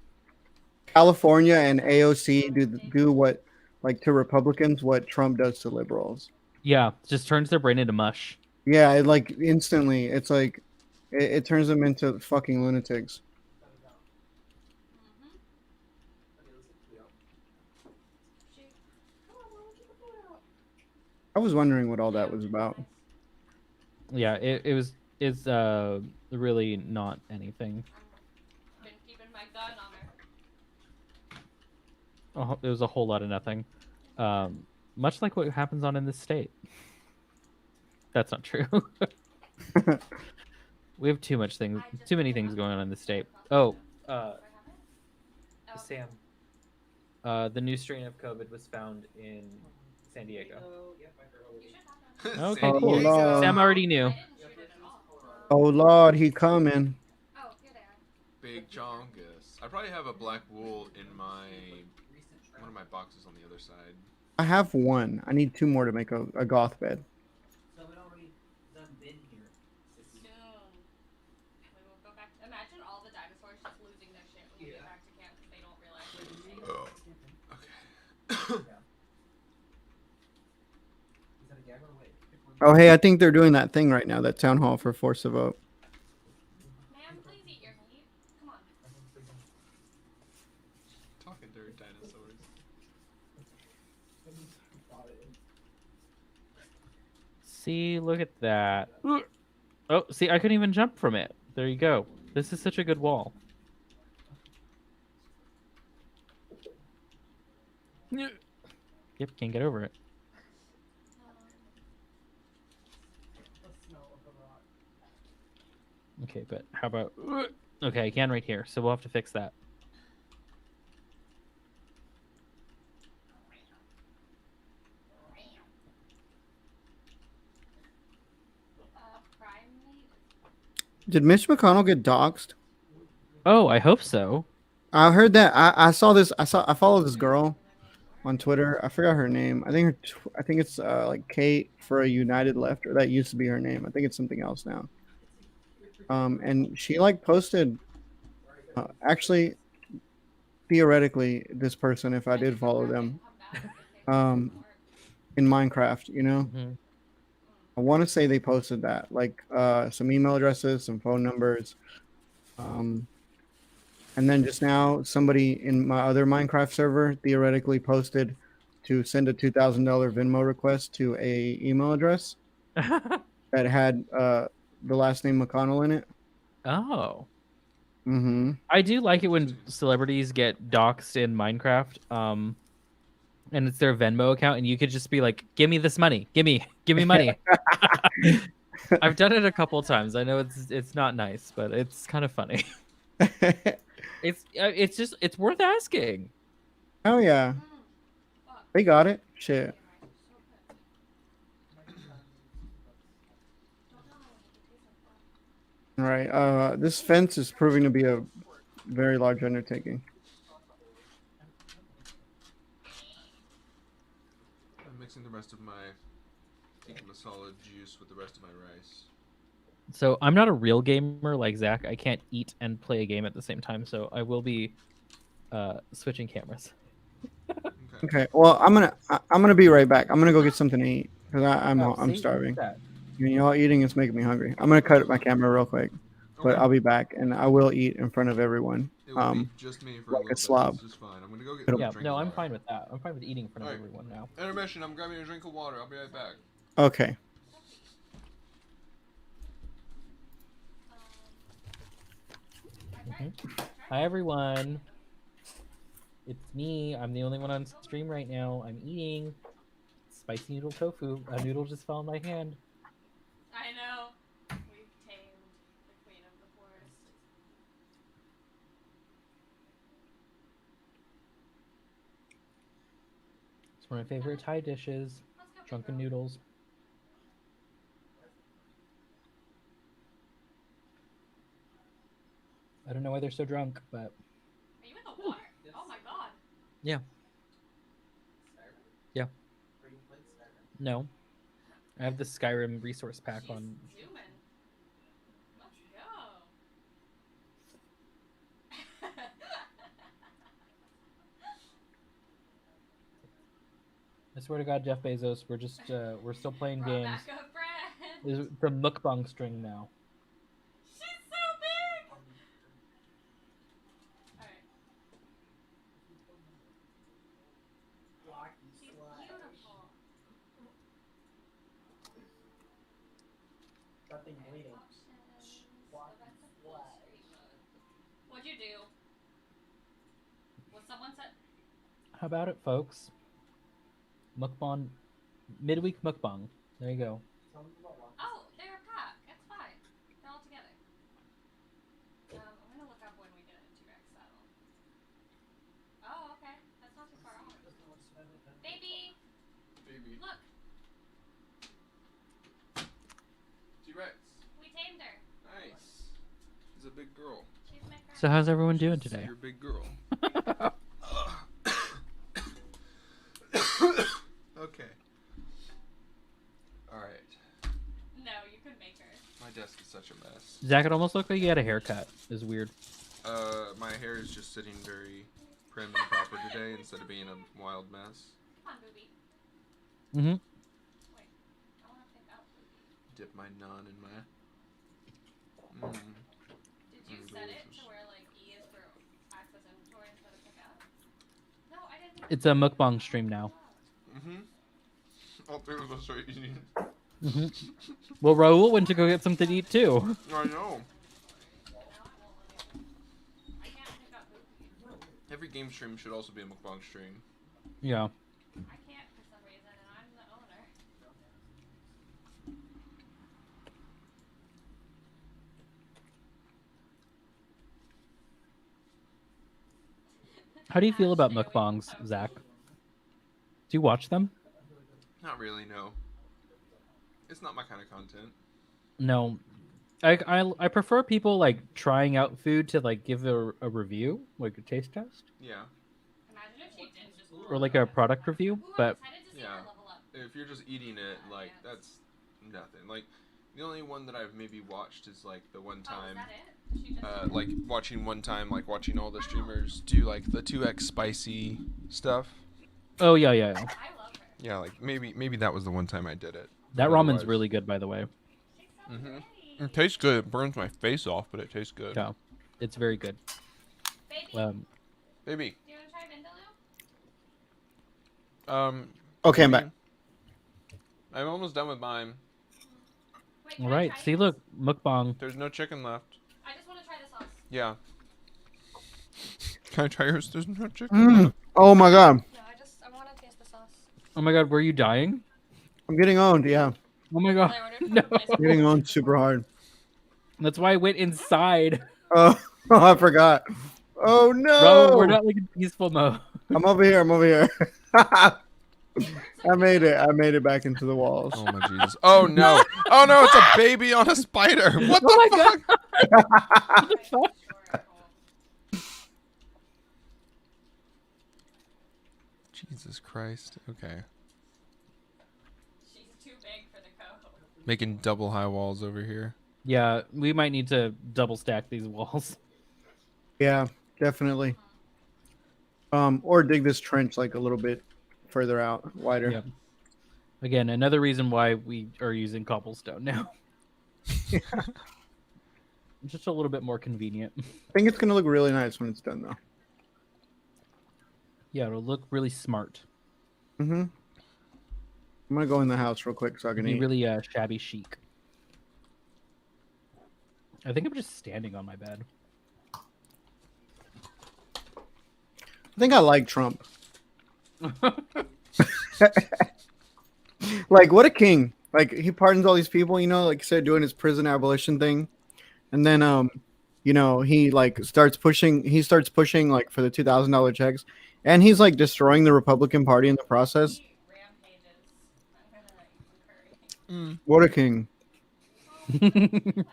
California and AOC do what, like, to Republicans what Trump does to liberals. Yeah, just turns their brain into mush. Yeah, it, like, instantly. It's like it turns them into fucking lunatics. I was wondering what all that was about. Yeah, it's really not anything. Been keeping my gun on her. Oh, it was a whole lot of nothing. Much like what happens on in this state. That's not true. We have too many things going on in the state. Oh, Sam. The new strain of COVID was found in San Diego. Okay, cool. Lord. Sam already knew. Oh Lord, he coming. Oh, here they are. Big chongus. I probably have a black wool in one of my boxes on the other side. I have one. I need 2 more to make a goth bed. Soon. We will go back. Imagine all the dinosaurs just losing their shit when we get back to camp because they don't realize we're the same. Oh hey, I think they're doing that thing right now, that town hall for force of vote. Ma'am, please eat your meat. Come on. Talking dirty dinosaurs. See, look at that. Oh, see, I couldn't even jump from it. There you go. This is such a good wall. Yep, can't get over it. Okay, but how about... Okay, I can right here, so we'll have to fix that. Did Mitch McConnell get doxxed? Oh, I hope so. I heard that. I saw this. I follow this girl on Twitter. I forgot her name. I think it's like Kate for a United Left, or that used to be her name. I think it's something else now. And she like posted. Actually, theoretically, this person, if I did follow them, in Minecraft, Mhm. I want to say they posted that, like some email addresses, some phone numbers, and then just now somebody in my other Minecraft server theoretically posted to send a $2,000 Venmo request to a email address that had the last name McConnell in it. Oh. Mm-hmm. I do like it when celebrities get doxxed in Minecraft. And it's their Venmo account, and you could just be like, "Give me this money, give me money." I've done it a couple times. I know it's not nice, but it's kind of funny. It's worth asking. Oh yeah, they got it. Shit. All right. This fence is proving to be a very large undertaking. I'm mixing the rest of my tikka masala juice with the rest of my rice. So I'm not a real gamer like Zach. I can't eat and play a game at the same time. So I will be switching cameras. Okay. Well, I'm gonna be right back. I'm gonna go get something to eat because I'm See, starving. that. You know, eating is making me hungry. I'm gonna cut my camera real quick, but I'll be back, and I will eat in front of everyone. It will be just me for like a little slob. bit. It's just fine. I'm gonna go get It'll- a Yeah, drink no, of I'm water. fine with that. I'm fine with eating in front of everyone now. Intermission. I'm grabbing a drink of water. I'll be right back. Okay. Hi everyone. It's me. I'm the only one on stream right now. I'm eating spicy noodle tofu. A noodle just fell in my hand. I know. We've tamed the queen of the forest. It's one of my favorite Thai dishes. Drunken noodles. I don't know why they're so drunk, but Are you in the water? Oh my god. yeah. Yeah. No. I have the Skyrim resource pack on. Zooming. Let's go. I swear to God, Jeff Bezos, we're just we're still playing games. Backup friend. There's the mukbang string now. She's so big. Alright. She's beautiful. What'd you do? Was someone said? How about it, folks? Mukbang, midweek mukbang. There you go. Oh, they're a pack. It's fine. They're all together. I'm gonna look up when we get a T-Rex saddle. Oh, okay. That's not too far off. Baby! Baby. Look! T-Rex. We tamed her. Nice. She's a big girl. She's my friend. So how's everyone doing today? You're a big girl. Okay. Alright. No, you could make her. My desk is such a mess. Zach, it almost looked like you had a haircut. It was weird. My hair is just sitting very prim and proper today instead of being a wild mess. Come on, booby. Mm-hmm. Wait. I wanna pick up booby. Dip my naan in my... Did you set it to where, like, E is for access inventory instead of pick up? No, I didn't think It's a mukbang stream now. All three of us are eating. Well, Raul went to go get something to eat too. I know. I can't pick up booby. Every game stream should also be a mukbang stream. Yeah. I can't for some reason, and I'm the owner. How do you feel about mukbangs, Zach? Do you watch them? Not really, no. It's not my kind of content. No. I prefer people like trying out food to like give a review, like a taste test, Yeah. Imagine if she did just. or like a product review. Ooh, I'm But excited to see Yeah. her level up. If you're just eating it, like that's nothing. Like the only one that I've maybe watched is like the one Oh, is time, that it? She just. like watching all the streamers do like the 2x spicy stuff. oh yeah. I love her. Yeah, like maybe that was the one time I did it. That But ramen's otherwise- really good, by the way. She's so Mhm. pretty. It tastes good. It burns my face off, but it tastes good. Yeah, it's very good. Baby, do Baby. you want to try Vindaloo? Okay, I'm maybe. back. I'm almost done with mine. Wait, All can I right, try see, this? look, mukbang. There's no chicken left. I just want to try the sauce. Yeah. Can I try yours? There's no chicken Mm. left. Oh my god, No, I want to taste the sauce. Oh my god, were you dying? I'm getting owned. Yeah, Oh my god, I ordered from no. the place. getting owned super hard. That's why I went inside. Oh, I forgot. Oh no! Bro, we're not like in peaceful mode. I'm over here. I'm over here. I made it. I made it back into the walls. Oh my Jesus. Oh no. Oh no, it's a baby on a spider. What the Oh my fuck? What the fuck? Jesus Christ. Okay. She's too big for the coat. Making double high walls over here. Yeah, we might need to double stack these walls. Yeah, definitely. Or dig this trench like a little bit further out, wider. Yep. Again, another reason why we are using cobblestone now. Just a little bit more convenient. I think it's gonna look really nice when it's done, though. Yeah, it'll look really smart. Mm-hmm. I'm gonna go in the house real quick so I can Be eat. really shabby chic. I think I'm just standing on my bed. I think I like Trump. Like, what a king! Like, he pardons all these people, you know, like you said, doing his prison abolition thing, and then, you know, he like starts pushing. He starts pushing like for the $2,000 checks, and he's like destroying the Republican Party in the process. She rampages. I'm gonna let you curry. What a king! She's going for a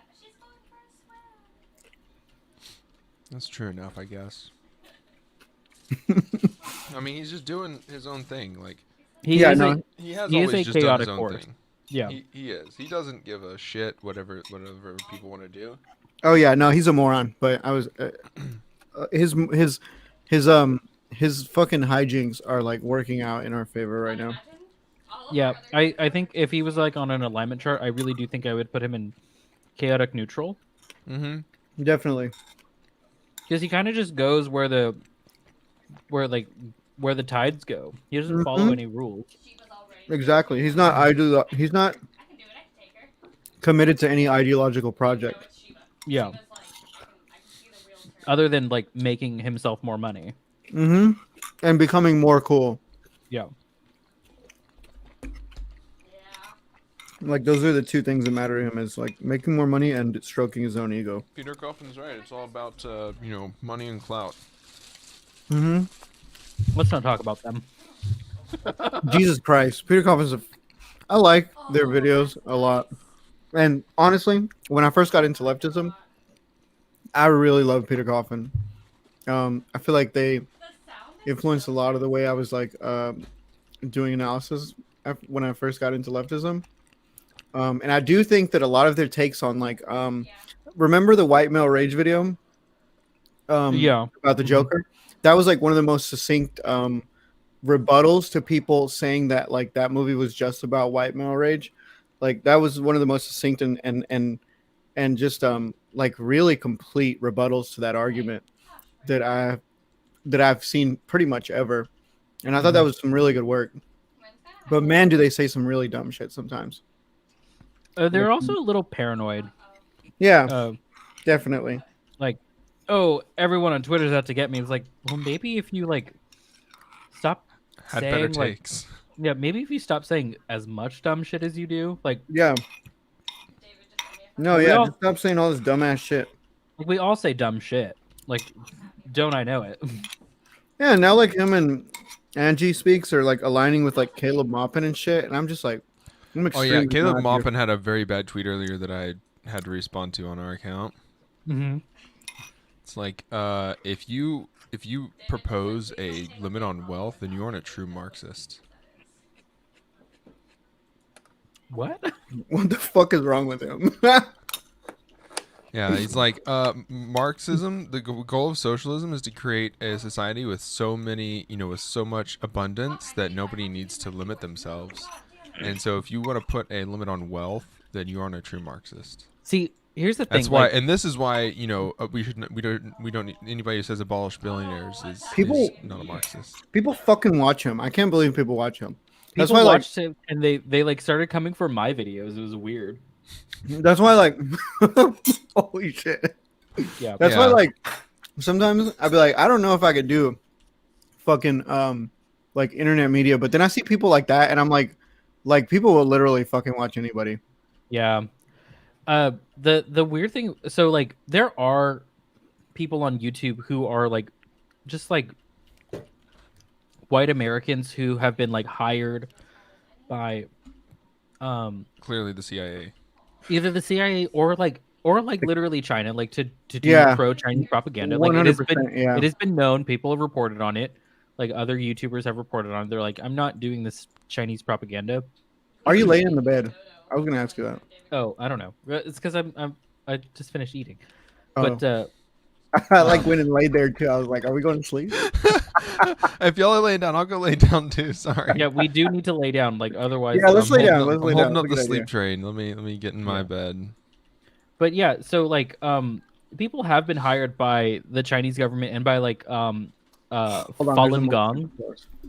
swim. That's true enough, I guess. I mean, he's just doing his own thing. Like He Yeah, is no. a, he has He is always a just done his chaotic own force. thing. yeah. He is. He doesn't give a shit whatever people want to do. Oh yeah, no, he's a moron. But I was his fucking hijinks are like working out in our favor right now. Imagine all of Yeah, our other I think if he was like on an alignment chart, I really do think I would put him in chaotic neutral. Mm-hmm. Definitely. Because he kind of just goes where the tides go. He doesn't follow Mhm. any rules. She was already. Exactly. He's not He's not I can do it. I can take her. committed to any ideological No, project. it's Shiva. Yeah. Shiva's like, I can see the real turn. Other than like making himself more money. Mm-hmm. And becoming more cool. Yeah. Yeah. Like those are the two things that matter to him: is like making more money and stroking his own ego. Peter Coffin's right. It's all about money and clout. Mm-hmm. Let's not talk about them. Jesus Christ, Peter Coffin's I like their videos a lot, and honestly, when I first got into leftism, I really loved Peter Coffin. I feel like they The sound is influenced a so lot of the way I was like doing analysis when I first got into leftism. And I do think that a lot of their takes on like remember the white male rage video Yeah. about the Joker? That was like one of the most succinct rebuttals to people saying that like that movie was just about white male rage. Like that was one of the most succinct and just like really complete rebuttals to that argument that I've seen pretty much ever. And I thought that was some really good work. But man, do they say some really dumb shit sometimes. They're also a little paranoid. Yeah, definitely. Like, oh, everyone on Twitter's out to get me. It's like, well, maybe if you like stop Had saying better like, takes. yeah, maybe if you stop saying as much dumb shit as you do, like Yeah. David just sent me a No, We yeah, all- just stop saying all this dumbass shit. we all say dumb shit. Like, don't I know it? Yeah, now like him and Angie Speaks are like aligning with like Caleb Maupin and shit, and I'm just like, I'm Oh yeah, extremely Caleb glad Maupin had a very bad tweet earlier that I had to respond to on our account. Mm-hmm. It's like, if you propose a limit on wealth, then you aren't a true Marxist. What? What the fuck is wrong with him? Yeah, he's like, Marxism, the goal of socialism is to create a society with so many, with so much abundance that nobody needs to limit themselves. And so if you want to put a limit on wealth, then you aren't a true Marxist. See, here's the thing. That's why, and this is why, we don't need, anybody who says abolish billionaires is not a Marxist. People fucking watch him. I can't believe people watch him. That's people why, watched him, and they like started coming for my videos. It was weird. That's why, like, holy shit. Yeah. That's why, like, sometimes I'd be like, I don't know if I could do fucking like internet media, but then I see people like that, and I'm like people will literally fucking watch anybody. Yeah. The weird thing, so like there are people on YouTube who are like just like white Americans who have been like hired by clearly the CIA. Either the CIA or literally China, like to do pro-Chinese propaganda. Like it has been known, people have reported on it. Like other YouTubers have reported on it. They're like, I'm not doing this Chinese propaganda. Are you laying in the bed? I was gonna ask you that. Oh, I don't know. It's because I just finished eating. Oh. But I like went and laid there too. I was like, are we going to sleep? If y'all are laying down, I'll go lay down too. Sorry. Yeah, we do need to lay down. Like otherwise, yeah, let's lay down. I'm holding up the sleep train. Let me get in my bed. But yeah, so like people have been hired by the Chinese government and by like Falun Gong.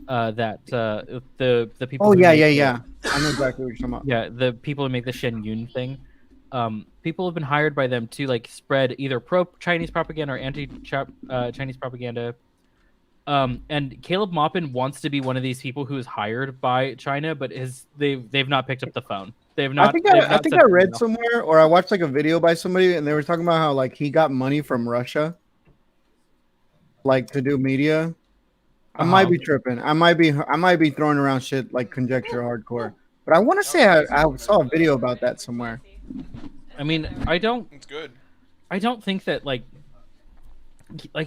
The people. Oh yeah. I know exactly what you're talking about. Yeah, the people who make the Shen Yun thing. People have been hired by them to like spread either pro-Chinese propaganda or anti-Chinese propaganda. And Caleb Maupin wants to be one of these people who is hired by China, but they've not picked up the phone. They've not. I think I read somewhere or I watched like a video by somebody and they were talking about how like he got money from Russia, like to do media. I might be tripping. I might be throwing around shit like conjecture hardcore. But I want to say I saw a video about that somewhere. I mean, I don't. It's good. I don't think that like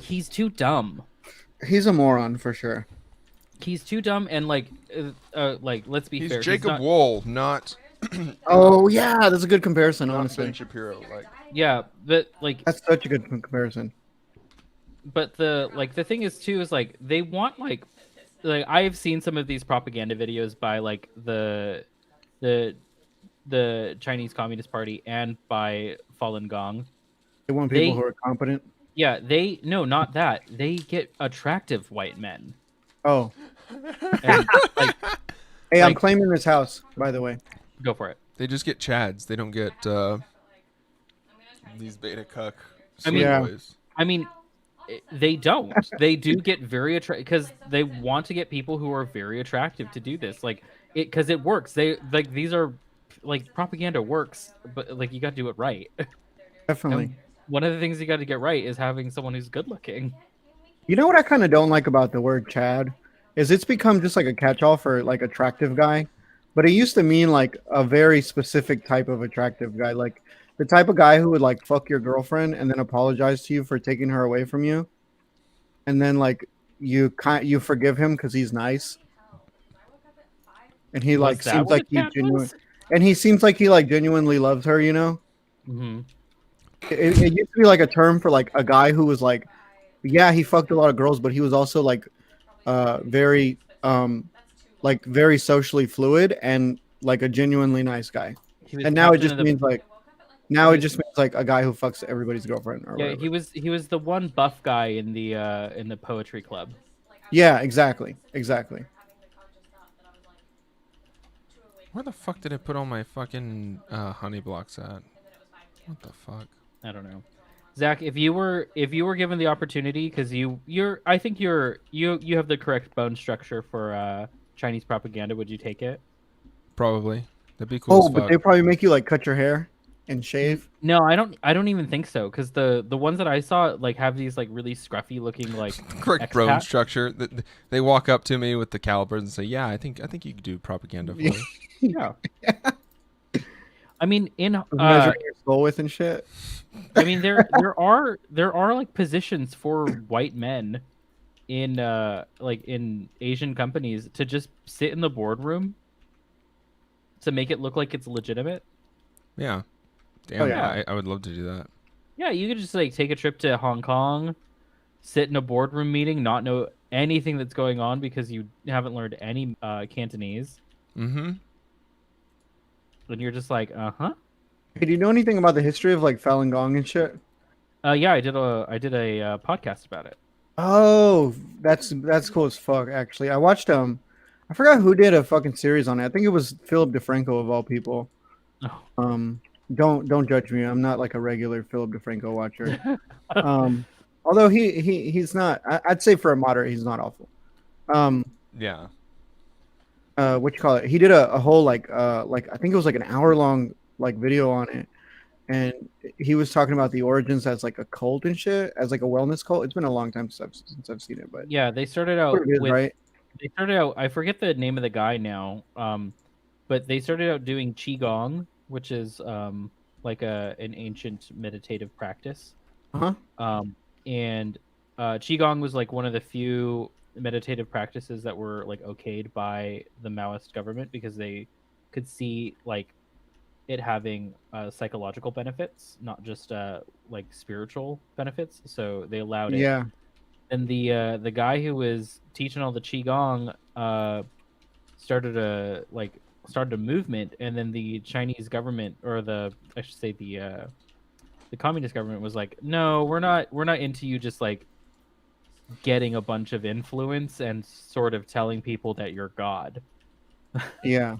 he's too dumb. He's a moron for sure. He's too dumb and like let's be fair. He's Jacob Wool, not. Oh yeah, that's a good comparison. Honestly, Ben Shapiro. Like. Yeah, but like that's such a good comparison. But the thing is too is like they want like I've seen some of these propaganda videos by like the Chinese Communist Party and by Falun Gong. They want people who are competent. Yeah, not that. They get attractive white men. Oh. And, hey, I'm claiming this house, by the way. Go for it. They just get chads. They don't get these beta cuck. I mean, they don't. They do get very attractive because they want to get people who are very attractive to do this. Like because it works. They like these are like propaganda works, but like you got to do it right. Definitely. And one of the things you got to get right is having someone who's good looking. You know what I kind of don't like about the word Chad is it's become just like a catch-all for like attractive guy, but it used to mean like a very specific type of attractive guy, like the type of guy who would like fuck your girlfriend and then apologize to you for taking her away from you, and then like you forgive him because he's nice, and he like seems like he genuine, and he seems like he like genuinely loves her, you know. Mm-hmm. It used to be like a term for like a guy who was like, yeah, he fucked a lot of girls, but he was also like very very socially fluid and like a genuinely nice guy. And now it just means like a guy who fucks everybody's girlfriend or whatever. he was the one buff guy in the poetry club. Yeah, exactly. Where the fuck did I put all my fucking honey blocks at? What the fuck? I don't know. Zach, if you were given the opportunity, because you have the correct bone structure for Chinese propaganda, would you take it? Probably. That'd be cool. Oh, but they probably make you like cut your hair and shave. No, I don't even think so, because the ones that I saw like have these like really scruffy looking like correct bone structure. They walk up to me with the calipers and say, "Yeah, I think you could do propaganda for me." Yeah. I mean, measuring your soul with and shit. I mean, there are like positions for white men in like in Asian companies to just sit in the boardroom to make it look like it's legitimate. Yeah. Damn, yeah. I would love to do that. Yeah, you could just like take a trip to Hong Kong, sit in a boardroom meeting, not know anything that's going on because you haven't learned any Cantonese, Mm-hmm. and you're just like, uh-huh. Hey, do you know anything about the history of like Falun Gong and shit? Yeah, I did a podcast about it. Oh, that's cool as fuck. Actually, I watched I forgot who did a fucking series on it. I think it was Philip DeFranco of all people. Oh. Don't judge me. I'm not like a regular Philip DeFranco watcher. Although he's not. I'd say for a moderate, he's not awful. Yeah. What you call it? He did a whole like I think it was like an hour long like video on it, and he was talking about the origins as like a cult and shit, as like a wellness cult. It's been a long time since I've seen it, but Yeah, they started out what it is, with right? they started out. I forget the name of the guy now. But they started out doing qigong, which is like an ancient meditative practice. Uh-huh. And qigong was like one of the few meditative practices that were like okayed by the Maoist government because they could see like it having psychological benefits, not just like spiritual benefits. So they allowed it. Yeah. And the guy who was teaching all the qigong started a movement, and then the Chinese government, or I should say the communist government, was like, no, we're not into you just like getting a bunch of influence and sort of telling people that you're God. Yeah.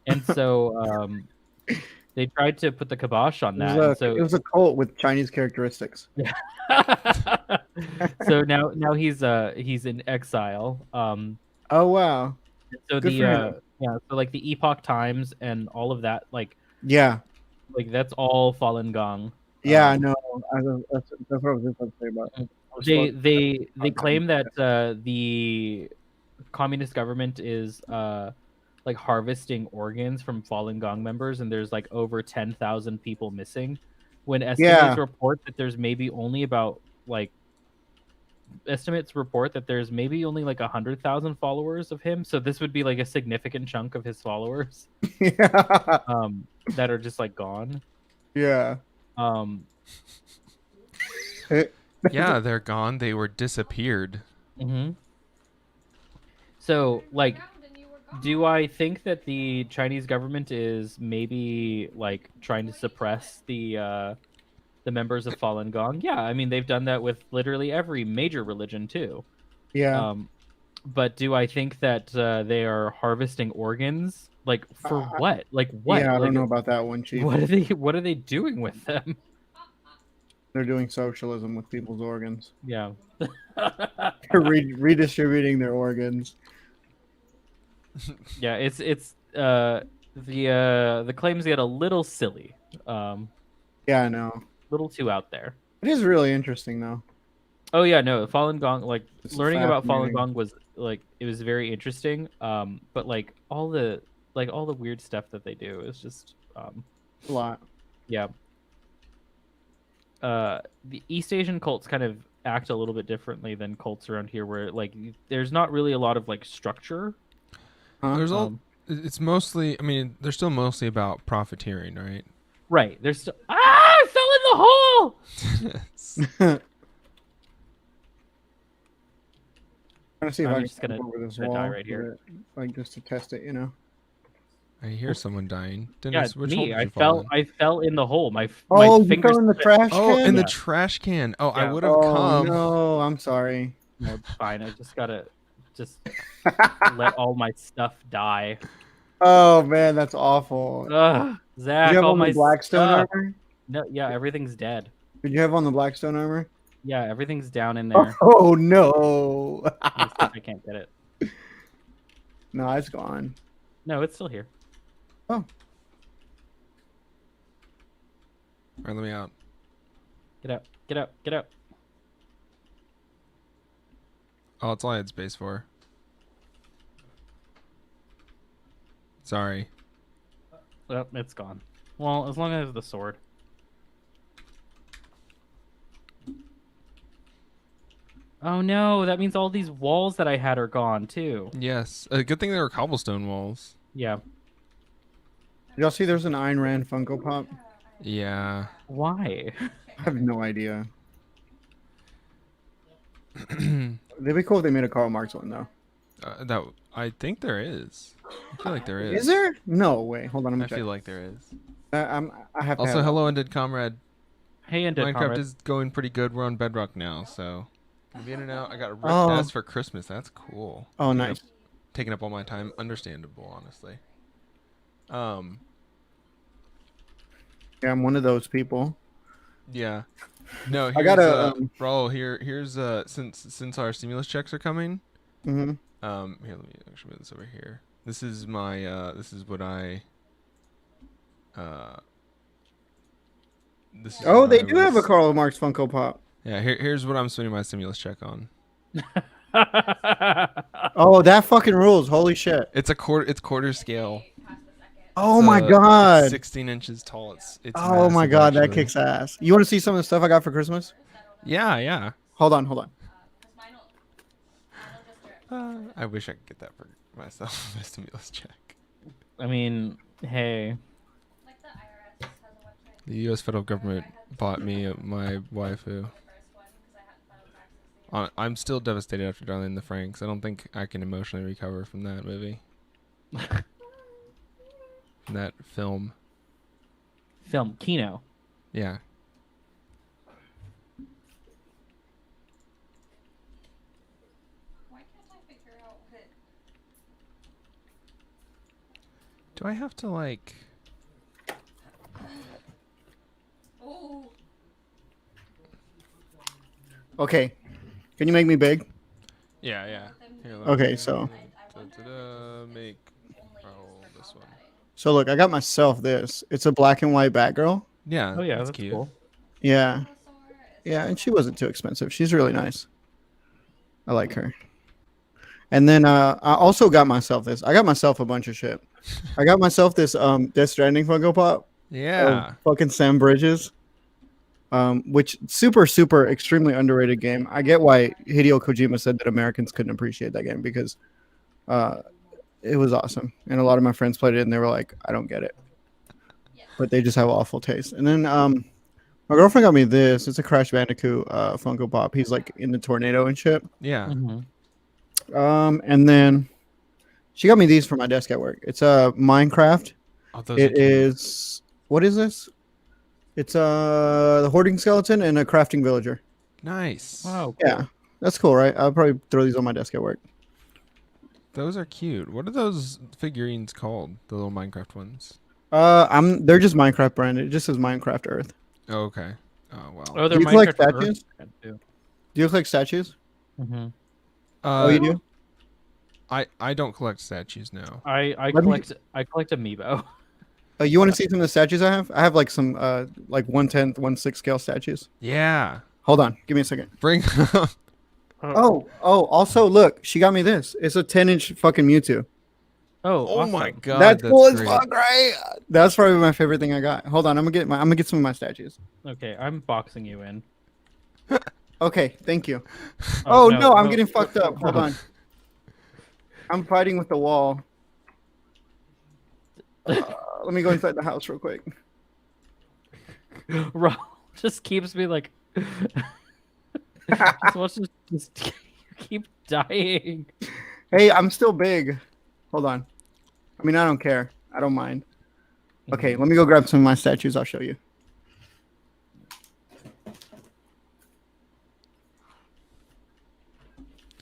And so they tried to put the kibosh on that. And so it was a cult with Chinese characteristics. so now he's in exile. Oh wow. So Good for him. so like the Epoch Times and all of that, like Yeah. that's all Falun Gong. Yeah, I know. That's what I was just about to say about. They claim that the communist government is like harvesting organs from Falun Gong members, and there's like over 10,000 people missing. When estimates report that there's maybe only about like estimates report that there's maybe only like 100,000 followers of him, so this would be like a significant chunk of his followers. Yeah. That are just like gone. Yeah. Yeah, they're gone. They were disappeared. Mm-hmm. So, like, do I think that the Chinese government is maybe like trying to suppress the members of Falun Gong? Yeah, I mean they've done that with literally every major religion too. Yeah. But do I think that they are harvesting organs? Like for what? Like what? Yeah, I like, don't know about that one, Chief. What are they doing with them? They're doing socialism with people's organs. Yeah. Redistributing their organs. Yeah, it's the claims get a little silly. Yeah, I know. Little too out there. It is really interesting though. Oh yeah, no, Falun Gong, like It's learning about Falun fascinating. Gong was like it was very interesting. But like all the weird stuff that they do is just A lot. yeah. The East Asian cults kind of act a little bit differently than cults around here, where like there's not really a lot of like structure. Huh? There's it's mostly, I mean, they're still mostly about profiteering, right? Right. There's still I fell in the hole. Trying to see if I'm I just can gonna- jump over this gonna wall die right here. like just to test it, you know. I hear someone dying. Yeah, Dennis, which hole me. did you I fall in? I fell in the hole. My Oh, you fingers. fell in the trash Oh, can? in the Yeah. trash can. Oh, I Yeah. would have Oh come. no, I'm sorry. No, it's fine. I just gotta let all my stuff die. Oh man, that's awful. Ugh, Did Zach, you have all on my the Blackstone stuff. armor? No, yeah, everything's dead. Did you have on the Blackstone armor? Yeah, everything's down in there. Oh no. Let me see if I can't get it. No, it's gone. No, it's still here. Oh. All right, let me out. Get out! Get out! Get out! Oh, that's all I had space for. Sorry. Well, it's gone. Well, as long as I have the sword. Oh no, that means all these walls that I had are gone too. Yes. A good thing there were cobblestone walls. Yeah. Y'all see there's an Ayn Rand Funko Pop? Yeah. Why? I have no idea. It'd be cool if they made a Karl Marx one though. That I think there is. I feel like there is. Is there? No way. Hold on, I'm I gonna feel check. like there is. I have to Also, have hello, Undead Comrade. Hey, Undead Minecraft Comrade. is going pretty good. We're on Bedrock now, so gonna be in and out. I got a ripped Oh. desk for Christmas. That's cool. Oh, nice. Taking up all my time. Understandable, honestly. Yeah, I'm one of those people. Yeah. No, here's, I gotta. bro. Here's since our stimulus checks are coming. Mhm. Here, let me actually move this over here. This is my this is what I this is Oh, what they I do have a was- Karl Marx Funko Pop. Yeah, here's what I'm spending my stimulus check on. Oh, that fucking rules! Holy shit! It's quarter scale. Oh It's, my god! It's 16 inches tall. It's Oh my massive, god, that actually. kicks ass. You want to see some of the stuff I got for Christmas? Yeah. Hold on. I wish I could get that for myself. My stimulus check. I mean, hey. The U.S. federal government bought me my waifu. I'm still devastated after Darling in the Franxx. I don't think I can emotionally recover from that movie. From that film. Film Kino. Yeah. Why can't I figure out what? Do I have to like? Oh. Okay, can you make me big? Yeah. Here, let Okay, me- so make this one. so look, I got myself this. It's a black and white Batgirl. Yeah. Oh yeah, that's that's cute. cool. Yeah, and she wasn't too expensive. She's really nice. I like her. And then I also got myself this. I got myself a bunch of shit. I got myself this Death Stranding Funko Pop. Yeah. Fucking Sam Bridges. Which super extremely underrated game. I get why Hideo Kojima said that Americans couldn't appreciate that game because it was awesome. And a lot of my friends played it and they were like, I don't get it. But they just have awful taste. And then my girlfriend got me this. It's a Crash Bandicoot Funko Pop. He's like in the tornado and shit. Yeah. Mm-hmm. And then she got me these for my desk at work. It's a Minecraft. Oh, those are It cute. is. What is this? It's the hoarding skeleton and a crafting villager. Nice. Wow. Yeah, that's cool, right? I'll probably throw these on my desk at work. Those are cute. What are those figurines called? The little Minecraft ones. They're just Minecraft branded. It just says Minecraft Earth. Oh, okay. Oh wow. Oh, they're Do you collect Minecraft statues? Earth too. Do you collect statues? Mm-hmm. Oh, you do? I don't collect statues. No. I Let me- collect amiibo. You want to see some of the statues I have? I have like some like 1/10, 1/6 scale statues. Yeah. Hold on, give me a second. Bring. Oh, also look, she got me this. It's a 10-inch fucking Mewtwo. Oh, Oh my awesome. god. That's cool as great. fuck, right? That's probably my favorite thing I got. Hold on, I'm gonna get some of my statues. Okay, I'm boxing you in. Okay, thank you. Oh, no, I'm no. getting fucked up. Hold on. I'm fighting with the wall. Let me go inside the house real quick. Raul just keeps me like. just keep dying. Hey, I'm still big. Hold on. I mean, I don't care. I don't mind. Okay, let me go grab some of my statues. I'll show you.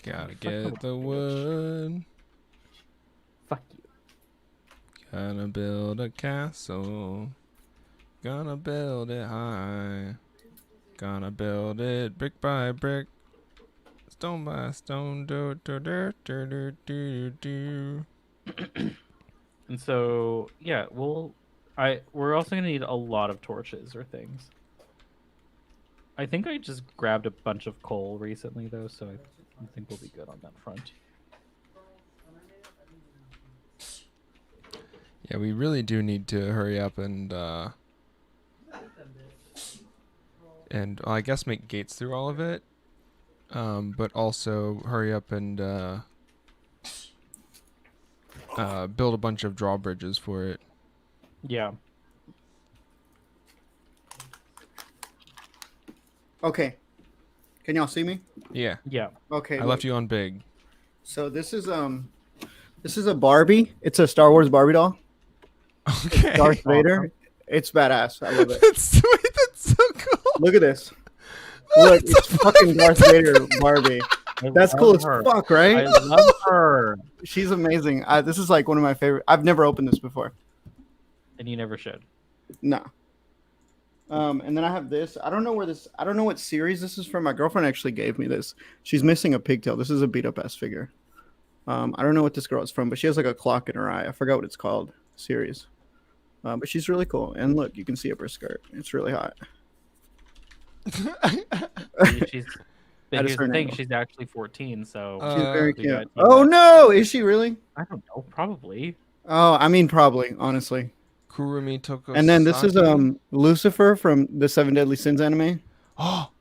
Gotta get the wood. Fuck you. Gotta build a castle. Gonna build it high. Gonna build it brick by brick. Stone by stone. Do do do do do do do. And so yeah, we're also gonna need a lot of torches or things. I think I just grabbed a bunch of coal recently though, so I think we'll be good on that front. Yeah, we really do need to hurry up and I guess make gates through all of it. But also hurry up and build a bunch of drawbridges for it. Yeah. Okay. Can y'all see me? Yeah. Yeah. Okay. I left you on big. So this is a Barbie. It's a Star Wars Barbie doll. Okay. Darth Vader. It's badass. I love it. That's sweet. That's so cool. Look at this. Look, it's fucking Darth Vader Barbie. That's cool as fuck, right? I love her. She's amazing. This is like one of my favorite. I've never opened this before. And you never should. No. And then I have this. I don't know what series this is from. My girlfriend actually gave me this. She's missing a pigtail. This is a beat up ass figure. I don't know what this girl is from, but she has like a clock in her eye. I forgot what it's called. Series. But she's really cool. And look, you can see up her skirt. It's really hot. She's here's the thing, she's actually 14, so she's very we cute. gotta keep Oh that. no, is she really? I don't know, probably. Oh, I mean probably, honestly. Kurumi Toko. And then this is Lucifer from the Seven Deadly Sins anime. Oh,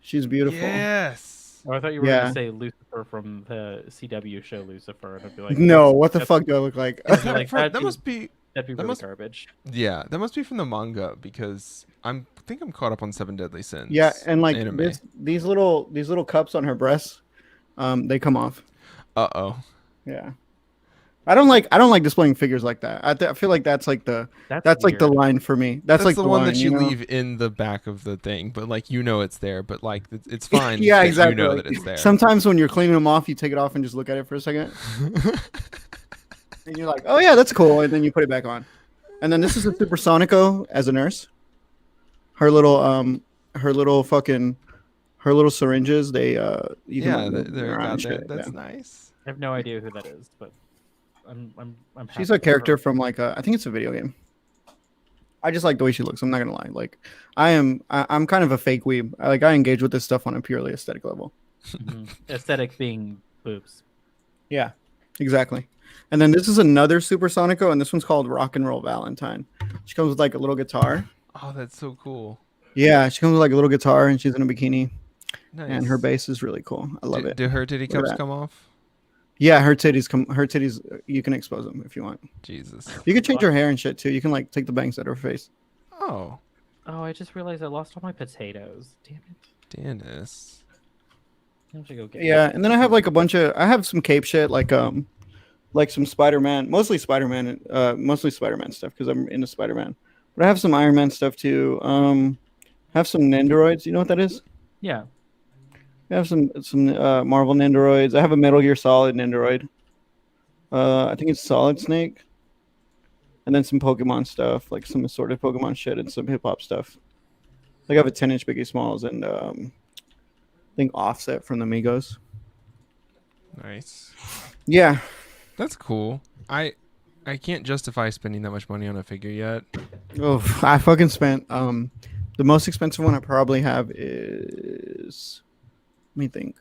she's beautiful. yes. Oh, I thought you were Yeah. gonna say Lucifer from the CW show Lucifer, and I'd be like, No, what the that's- fuck do I look like? Is that, like, from- that'd that be- must be. that'd be that really must- garbage. Yeah, that must be from the manga because I think I'm caught up on Seven Deadly Sins. Yeah, and like anime. these little cups on her breasts, they come off. Uh-oh. Yeah. I don't like displaying figures like that. I feel like that's like the that's like the weird. line for me. That's like the the one line, that you know? leave in the back of the thing, but like it's there, but like it's fine. Yeah, that exactly. You know that it's there. Sometimes when you're cleaning them off, you take it off and just look at it for a second, and you're like, "Oh yeah, that's cool," and then you put it back on. And then this is a Supersonico as a nurse. Her little syringes. They you can, Yeah, like, move they're around got and that. shit, That's yeah. nice. I have no idea who that is, but I'm She's happy a for character her. from like I think it's a video game. I just like the way she looks. I'm not gonna lie. Like I'm kind of a fake weeb. I engage with this stuff on a purely aesthetic level. Mhm. Aesthetic being boobs. Yeah, exactly. And then this is another Supersonico, and this one's called Rock and Roll Valentine. She comes with like a little guitar. Oh, that's so cool. Yeah, she comes with like a little guitar, and she's in a bikini, Nice. and her bass is really cool. I love it. Do her titty Look at cups that. come off? Yeah, her titties come. Her titties, you can expose them if you want. Jesus. You can change her hair and shit too. You can like take the bangs out of her face. Oh, Oh, I just realized I lost all my potatoes. Damn it. Dennis. I have to go get Yeah, and then I have like I have some cape shit like some Spider-Man, mostly Spider-Man stuff because I'm into Spider-Man. But I have some Iron Man stuff too. Have some Nendoroids. You know what that is? Yeah. I have some Marvel Nendoroids. I have a Metal Gear Solid Nendoroid. I think it's Solid Snake. And then some Pokemon stuff, like some assorted Pokemon shit and some hip hop stuff. Like I have a 10-inch Biggie Smalls and I think Offset from the Migos. Nice. Yeah. That's cool. I can't justify spending that much money on a figure yet. Oh, I fucking spent the most expensive one I probably have is, let me think.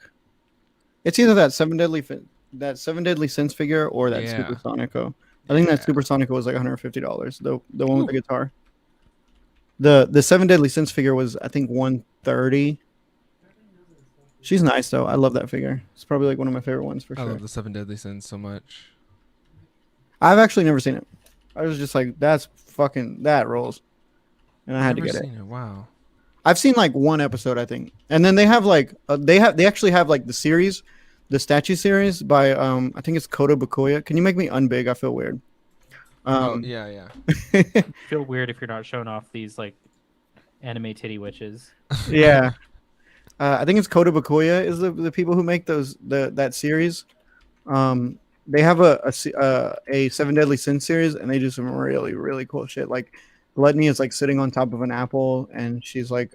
It's either that Seven Deadly Sins figure or that Yeah. Supersonico. I think that Yeah. Supersonico was like $150. The one with the guitar. The Seven Deadly Sins figure was I think $130. She's nice though. I love that figure. It's probably like one of my favorite ones for I sure. love the Seven Deadly Sins so much. I've actually never seen it. I was just like, that rolls, and I had to Never get it. seen it. Wow. I've seen like one episode, I think, and then they have like they actually have like the series, the statue series by I think it's Kota Bakoya. Can you make me unbig? I feel weird. Oh yeah. Feel weird if you're not showing off these like anime titty witches. yeah. I think it's Kota Bakoya is the people who make that series. They have a Seven Deadly Sins series, and they do some really really cool shit. Like Gluttony is like sitting on top of an apple, and she's like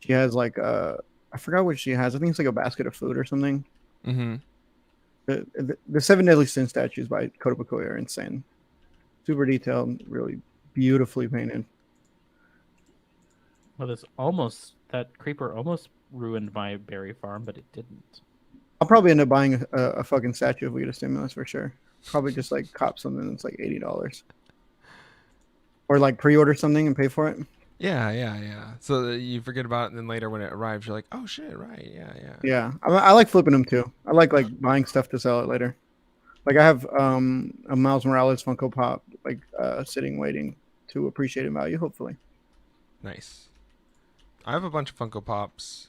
she has like I forgot what she has. I think it's like a basket of food or something. Mm-hmm. The Seven Deadly Sins statues by Kota Bakoya are insane. Super detailed, really beautifully painted. Well, that creeper almost ruined my berry farm, but it didn't. I'll probably end up buying a fucking statue if we get a stimulus for sure. Probably just like cop something that's like $80, or like pre-order something and pay for it. Yeah. So that you forget about it, and then later when it arrives, you're like, oh shit, right? Yeah. Yeah, I like flipping them too. I like buying stuff to sell it later. Like I have a Miles Morales Funko Pop like sitting waiting to appreciate in value. Hopefully. Nice. I have a bunch of Funko Pops.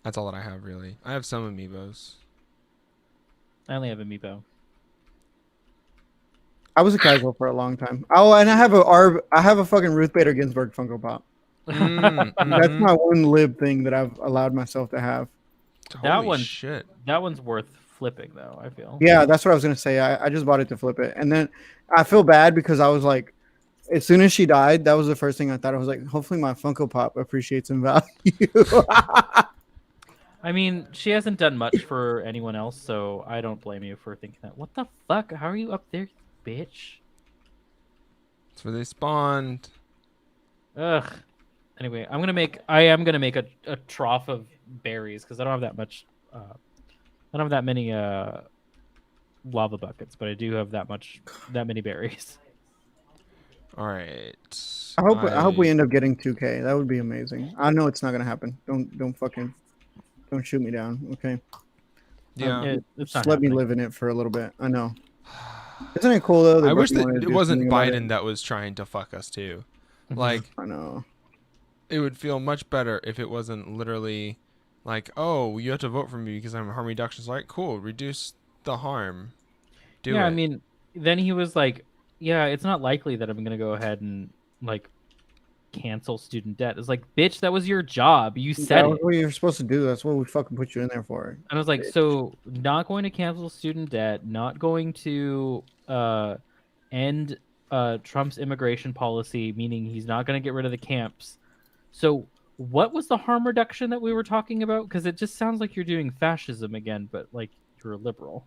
That's all that I have, really. I have some Amiibos. I only have Amiibo. I was a casual for a long time. Oh, and I have a fucking Ruth Bader Ginsburg Funko Pop. That's my one lib thing that I've allowed myself to have. Holy shit. That one's worth flipping, though, I feel. Yeah, that's what I was gonna say. I just bought it to flip it, and then I feel bad because I was like, as soon as she died, that was the first thing I thought. I was like, hopefully my Funko Pop appreciates in value. I mean, she hasn't done much for anyone else, so I don't blame you for thinking that. What the fuck? How are you up there, bitch? That's where they spawned. Ugh. Anyway, I am gonna make a trough of berries because I don't have that much. I don't have that many lava buckets, but I do have that many berries. All right. I hope we end up getting 2K. That would be amazing. I know it's not gonna happen. Don't shoot me down. Okay. Yeah. It's Just not let me happening. live in it for a little bit. I know. Isn't it cool though? I wish that wanted to it do wasn't something about Biden it? that was trying to fuck us too. Mhm. Like, I know. it would feel much better if it wasn't literally like, oh, you have to vote for me because I'm harm reduction. It's like, cool, reduce the harm. Do it. I mean, then he was like, "Yeah, it's not likely that I'm gonna go ahead and like cancel student debt." It's like, bitch, that was your job. You said That was it. what you're supposed to do. That's what we fucking put you in there for. And I was like, so not going to cancel student debt, not going to end Trump's immigration policy, meaning he's not going to get rid of the camps. So what was the harm reduction that we were talking about? Because it just sounds like you're doing fascism again, but like you're a liberal.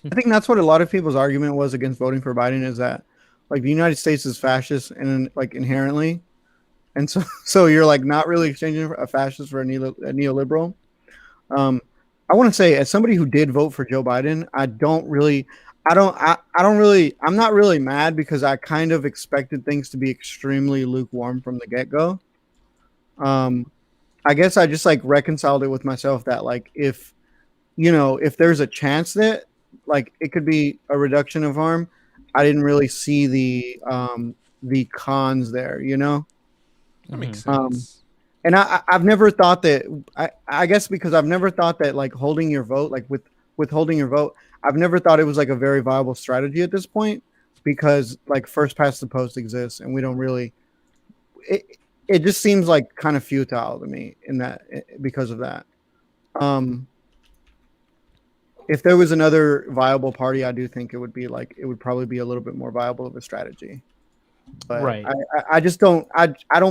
I think that's what a lot of people's argument was against voting for Biden is that like the United States is fascist and like inherently, and so you're like not really exchanging a fascist for a neoliberal. I want to say as somebody who did vote for Joe Biden, I'm not really mad because I kind of expected things to be extremely lukewarm from the get-go. I guess I just like reconciled it with myself that like if there's a chance that like it could be a reduction of harm, I didn't really see the cons there, That makes Um, sense. and I've never thought that I guess because I've never thought that like holding your vote, like withholding your vote, I've never thought it was like a very viable strategy at this point because like first past the post exists and we don't really it just seems like kind of futile to me in that because of that. If there was another viable party, I do think it would probably be a little bit more viable of a strategy. But Right. I just don't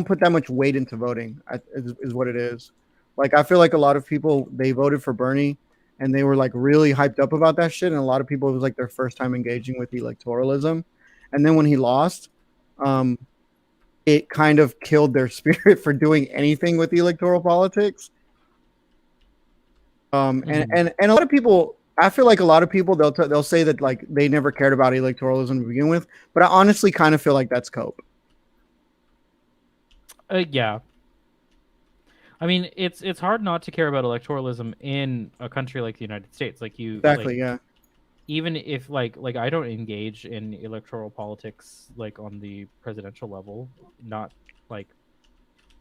put that much weight into voting. Is what it is. Like I feel like a lot of people they voted for Bernie, and they were like really hyped up about that shit. And a lot of people it was like their first time engaging with electoralism, and then when he lost, it kind of killed their spirit for doing anything with electoral politics. And a lot of people. I feel like a lot of people they'll say that like they never cared about electoralism to begin with, but I honestly kind of feel like that's cope. Yeah. I mean, it's hard not to care about electoralism in a country like the United States. Like you Exactly, like, yeah. even if like I don't engage in electoral politics like on the presidential level, not like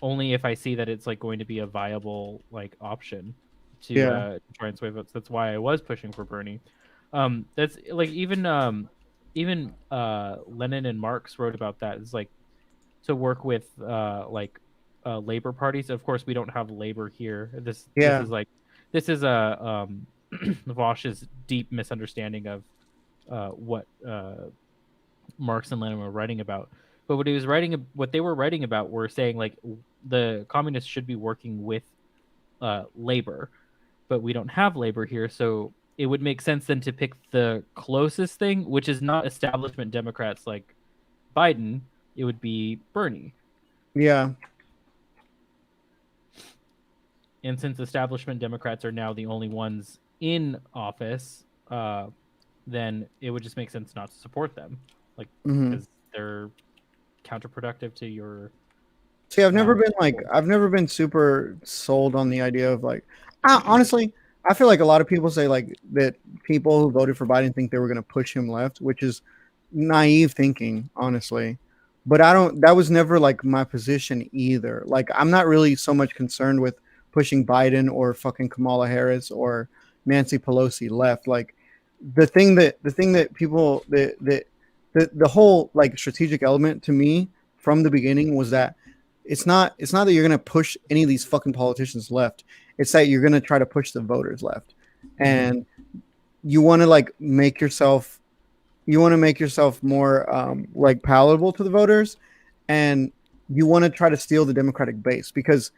only if I see that it's like going to be a viable like option to try and sway votes. That's why I was pushing for Bernie. That's like even Lenin and Marx wrote about that. It's like to work with labor parties. Of course, we don't have labor here. This is a Vosh's deep misunderstanding of what Marx and Lenin were writing about. But what they were writing about were saying like the communists should be working with labor, but we don't have labor here, so it would make sense then to pick the closest thing, which is not establishment Democrats like Biden. It would be Bernie. Yeah. And since establishment Democrats are now the only ones in office, then it would just make sense not to support them, like Mhm. because they're counterproductive to your. See, I've never been super sold on the idea of like, honestly, I feel like a lot of people say like that people who voted for Biden think they were going to push him left, which is naive thinking, honestly. But I don't, that was never like my position either. Like, I'm not really so much concerned with pushing Biden or fucking Kamala Harris or Nancy Pelosi left. Like, the thing that people, the whole like strategic element to me from the beginning was that it's not that you're gonna push any of these fucking politicians left. It's that you're gonna try to push the voters left, and you want to like make yourself more like palatable to the voters, and you want to try to steal the Democratic base because,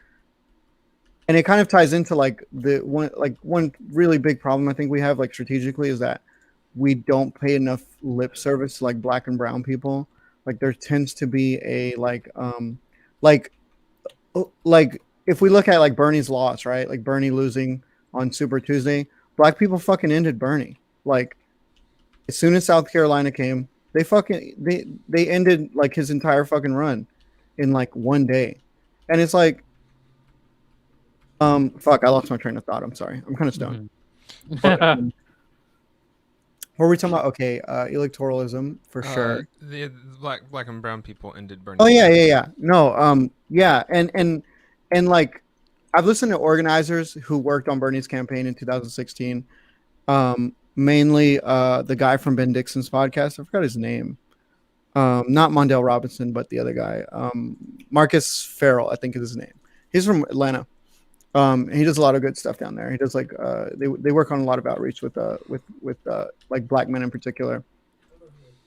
and it kind of ties into like one really big problem I think we have like strategically is that we don't pay enough lip service to like black and brown people. Like there tends to be a like like if we look at like Bernie's loss, right? Like Bernie losing on Super Tuesday, black people fucking ended Bernie. Like as soon as South Carolina came, they ended like his entire fucking run in like one day. And it's like fuck, I lost my train of thought. I'm sorry. I'm kind of stoned. But, what were we talking about? Okay, electoralism for sure. The black and brown people ended Bernie. Oh yeah. No, yeah, and like I've listened to organizers who worked on Bernie's campaign in 2016. Mainly the guy from Ben Dixon's podcast. I forgot his name. Not Mondale Robinson, but the other guy. Marcus Farrell, I think is his name. He's from Atlanta. He does a lot of good stuff down there. He does like they work on a lot of outreach with like black men in particular.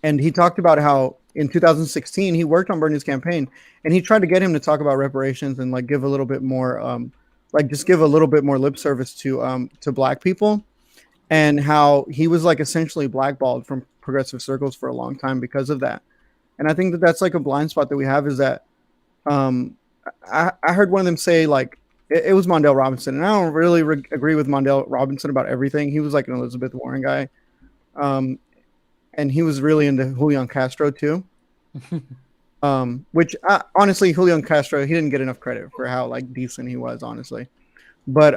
And he talked about how in 2016 he worked on Bernie's campaign, and he tried to get him to talk about reparations and like give a little bit more like just give a little bit more lip service to black people, and how he was like essentially blackballed from progressive circles for a long time because of that. And I think that that's like a blind spot that we have is that I heard one of them say like it was Mondale Robinson, and I don't really agree with Mondale Robinson about everything. He was like an Elizabeth Warren guy, and he was really into Julian Castro too. Which honestly, Julian Castro, he didn't get enough credit for how like decent he was, honestly. But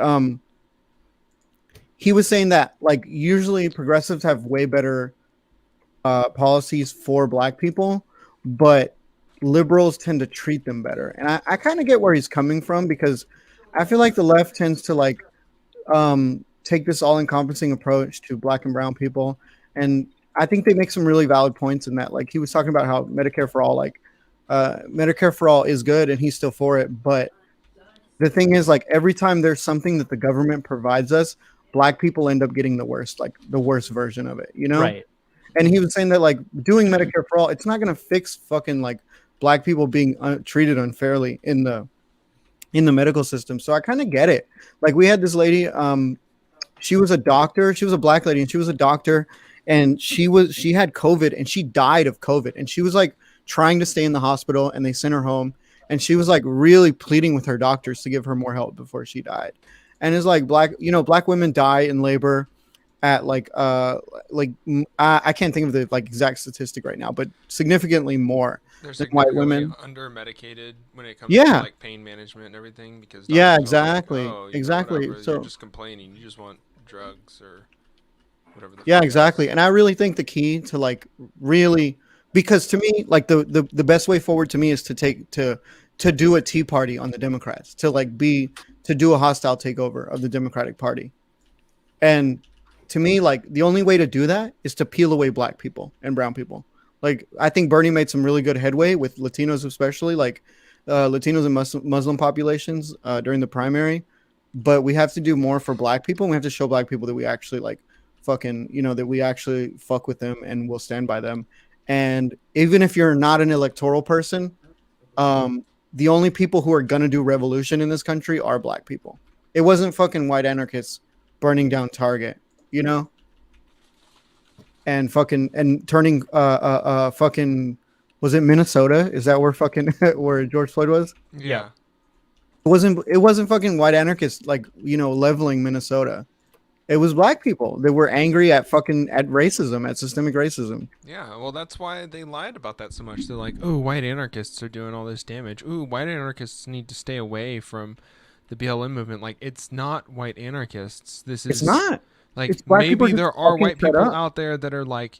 he was saying that like usually progressives have way better policies for black people, but liberals tend to treat them better. And I kind of get where he's coming from because I feel like the left tends to like take this all-encompassing approach to black and brown people, and I think they make some really valid points in that. Like he was talking about how Medicare for all, like Medicare for all is good, and he's still for it. But the thing is, like every time there's something that the government provides us, black people end up getting the worst version of it, you know? Right. And he was saying that like doing Medicare for all, it's not going to fix fucking like black people being treated unfairly in the medical system. So I kind of get it. Like we had this lady, she was a doctor. She was a black lady, and she was a doctor, and she had COVID, and she died of COVID, and she was like trying to stay in the hospital, and they sent her home, and she was like really pleading with her doctors to give her more help before she died. And it's like black women die in labor at like I can't think of the like exact statistic right now, but significantly more than white women. Under medicated when it comes to like pain management and everything because exactly. Whatever, so you're just complaining, you just want drugs or whatever. Exactly. And I really think the key to like really, because to me like the best way forward to me is to do a Tea Party on the Democrats, to do a hostile takeover of the Democratic Party. And to me, like the only way to do that is to peel away black people and brown people. Like I think Bernie made some really good headway with Latinos, especially like Latinos and Muslim populations during the primary. But we have to do more for black people. And we have to show black people that we actually like fucking, that we actually fuck with them and will stand by them. And even if you're not an electoral person, the only people who are gonna do revolution in this country are black people. It wasn't fucking white anarchists burning down Target, and turning fucking, was it Minnesota? Is that where fucking where George Floyd was? Yeah. It wasn't fucking white anarchists like leveling Minnesota. It was black people that were angry at racism, at systemic racism. Yeah, well, that's why they lied about that so much. They're like, "Oh, white anarchists are doing all this damage. Ooh, white anarchists need to stay away from the BLM movement." Like, it's not white anarchists. This It's is not. like, It's black people maybe just there are fucking white fed people up. out there that are like,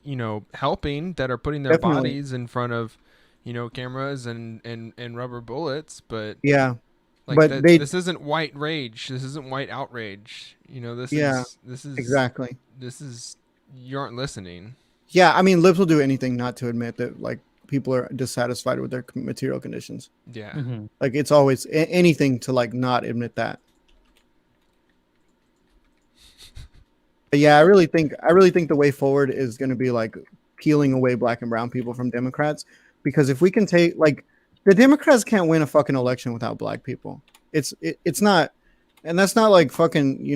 helping, that are putting their Definitely. bodies in front of, cameras and rubber bullets, but Yeah. like But this isn't white rage. This isn't white outrage. This Yeah, is exactly. this is you aren't listening. Yeah, I mean, libs will do anything not to admit that like people are dissatisfied with their material conditions. Yeah. Mhm. Like it's always anything to like not admit that. But yeah, I really think the way forward is going to be like peeling away black and brown people from Democrats, because if we can take like the Democrats can't win a fucking election without black people. It's not, and that's not like fucking,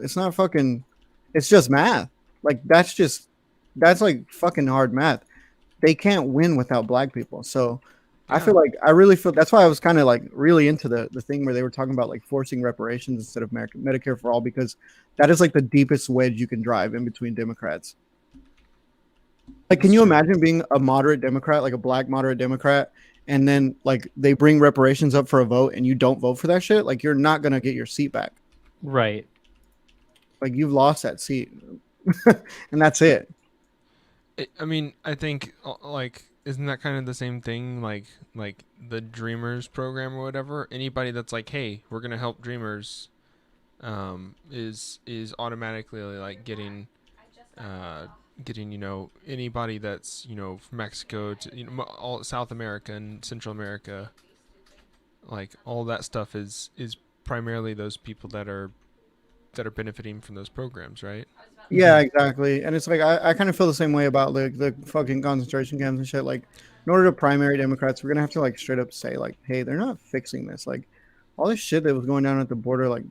it's not fucking, it's just math. Like that's like fucking hard math. They can't win without black people. So I feel like I really feel that's why I was kind of like really into the thing where they were talking about like forcing reparations instead of Medicare for all, because that is like the deepest wedge you can drive in between Democrats. Like, can you imagine being a moderate Democrat, like a black moderate Democrat, and then like they bring reparations up for a vote and you don't vote for that shit? Like, you're not gonna get your seat back. Right. Like, you've lost that seat, and that's it. I mean, I think like, isn't that kind of the same thing? Like the Dreamers program or whatever. Anybody that's like, hey, we're gonna help Dreamers, is automatically like getting anybody that's from Mexico to all South America and Central America. Like all that stuff is primarily those people that are benefiting from those programs, right? Yeah, exactly. And it's like I kind of feel the same way about the fucking concentration camps and shit. Like, in order to primary Democrats, we're gonna have to like straight up say like, hey, they're not fixing this. Like, all this shit that was going down at the border, like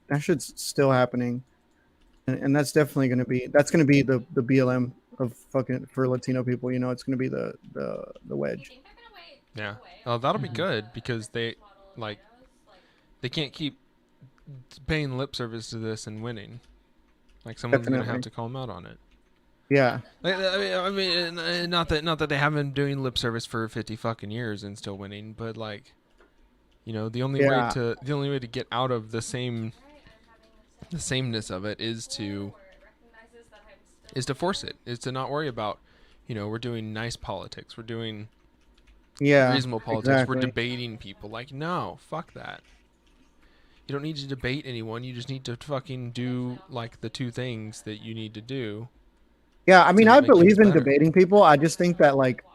that shit's still happening, and that's definitely gonna be the BLM of fucking for Latino people. It's gonna be the wedge. Yeah. Oh, that'll be good because they can't keep paying lip service to this and winning. Like someone's gonna have to call them out on it. Yeah. I mean, not that they haven't been doing lip service for 50 fucking years and still winning, but like, the only way to get out of the sameness of it is to force it. Is to not worry about, we're doing nice politics. We're doing reasonable politics. Exactly. We're debating people. Like, no, fuck that. You don't need to debate anyone. You just need to fucking do like the two things that you need to do. Yeah, I mean, I believe in debating people. I just think that like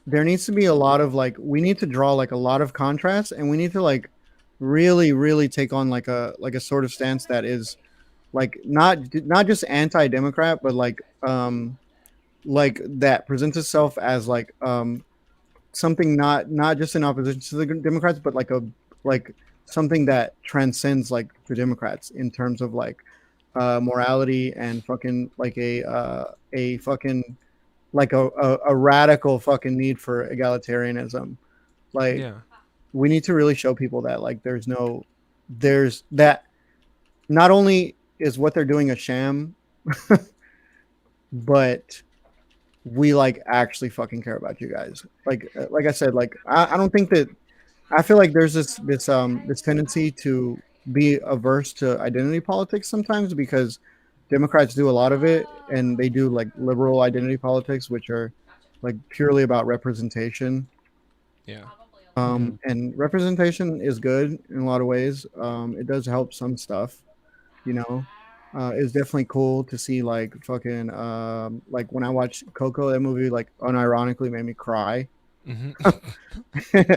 there needs to be a lot of like we need to draw like a lot of contrast, and we need to like really, really take on like a sort of stance that is like not just anti-democrat, but like that presents itself as like something not just in opposition to the Democrats, but like something that transcends like the Democrats in terms of like morality and fucking like a fucking like a radical fucking need for egalitarianism. Like, we need to really show people that like there's that not only is what they're doing a sham, but we like actually fucking care about you guys. Like I said, like I don't think that I feel like there's this tendency to be averse to identity politics sometimes because Democrats do a lot of it, and they do like liberal identity politics, which are like purely about representation. Yeah. And representation is good in a lot of ways. It does help some stuff, it's definitely cool to see like fucking like when I watched Coco, that movie like unironically made me cry. Mm-hmm.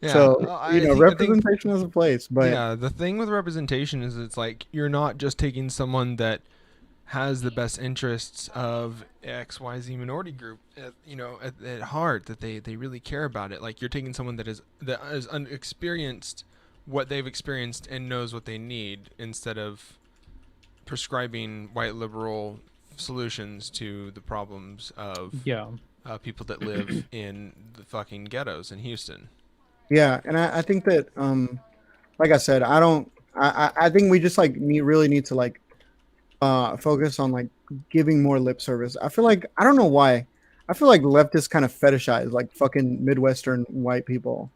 Yeah. So representation has a place, but yeah, the thing with representation is it's like you're not just taking someone that has the best interests of XYZ minority group at heart, that they really care about it. Like, you're taking someone that is unexperienced what they've experienced and knows what they need, instead of prescribing white liberal solutions to the problems of people that live in the fucking ghettos in Houston. Yeah, and I think that like I said, I think we just like really need to like focus on like giving more lip service. I feel like I don't know why. I feel like leftists kind of fetishize like fucking Midwestern white people,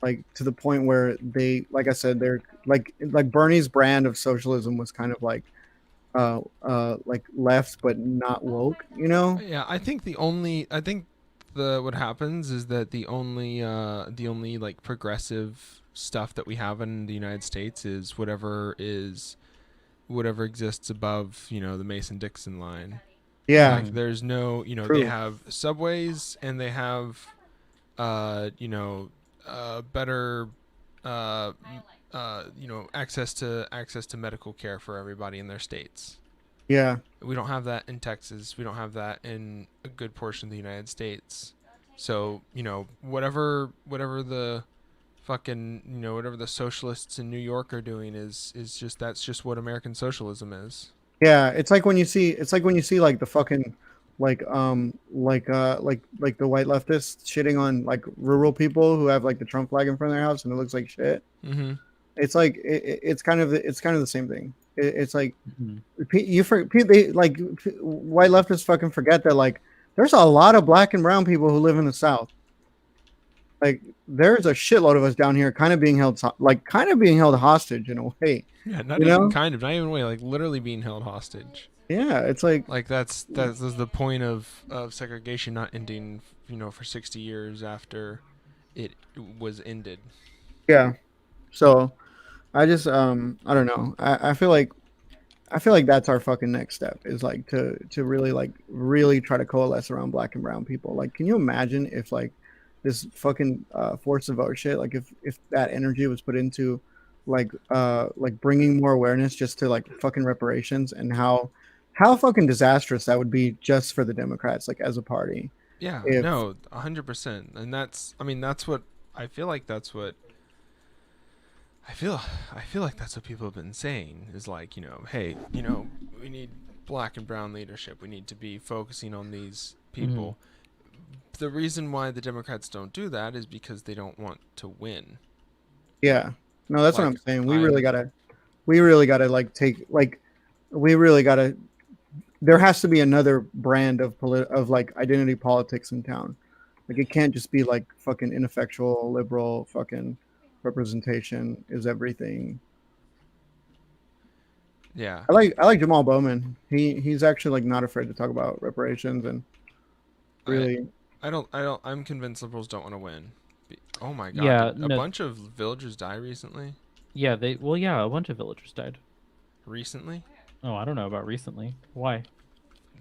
like to the point where they, like I said, they're like Bernie's brand of socialism was kind of like left but not woke, you know? Yeah, I think the what happens is that the only like progressive stuff that we have in the United States is whatever exists above, the Mason-Dixon line. Yeah, Like there's no, they true. have subways and they have better access to medical care for everybody in their states. Yeah, We don't have that in Texas. We don't have that in a good portion of the United States. So, whatever the fucking, whatever the socialists in New York are doing is just, that's just what American socialism is. yeah. It's like when you see like the fucking like the white leftists shitting on like rural people who have like the Trump flag in front of their house and it looks like shit. Mm-hmm. It's like it's kind of the same thing. It's like Mhm. white leftists fucking forget that like there's a lot of black and brown people who live in the South. Like there's a shitload of us down here, kind of being held hostage in a way. Yeah, not You even know? kind of, not even way, like literally being held hostage. Yeah, it's like Like that's the point of segregation not ending, for 60 years after it was ended. yeah. So I just I don't know. I feel like that's our fucking next step is like to really try to coalesce around black and brown people. Like, can you imagine if like this fucking force of our shit, like if that energy was put into like bringing more awareness just to like fucking reparations and how fucking disastrous that would be just for the Democrats, like as a party. Yeah, If no, 100%. And that's what I feel like I feel like that's what people have been saying is like, hey, we need black and brown leadership. We need to be focusing on these people. The reason why the Democrats don't do that is because they don't want to win. yeah, no, that's what Like, I'm saying. We really gotta like take like we really gotta. There has to be another brand of of like identity politics in town. Like it can't just be like fucking ineffectual liberal fucking representation is everything. Yeah. I like Jamal Bowman. He's actually like not afraid to talk about reparations and really. I'm convinced liberals don't want to win. Oh my god. Yeah, Did a no. bunch of villagers die recently? Yeah, a bunch of villagers died. Recently? Oh, I don't know about recently. Why?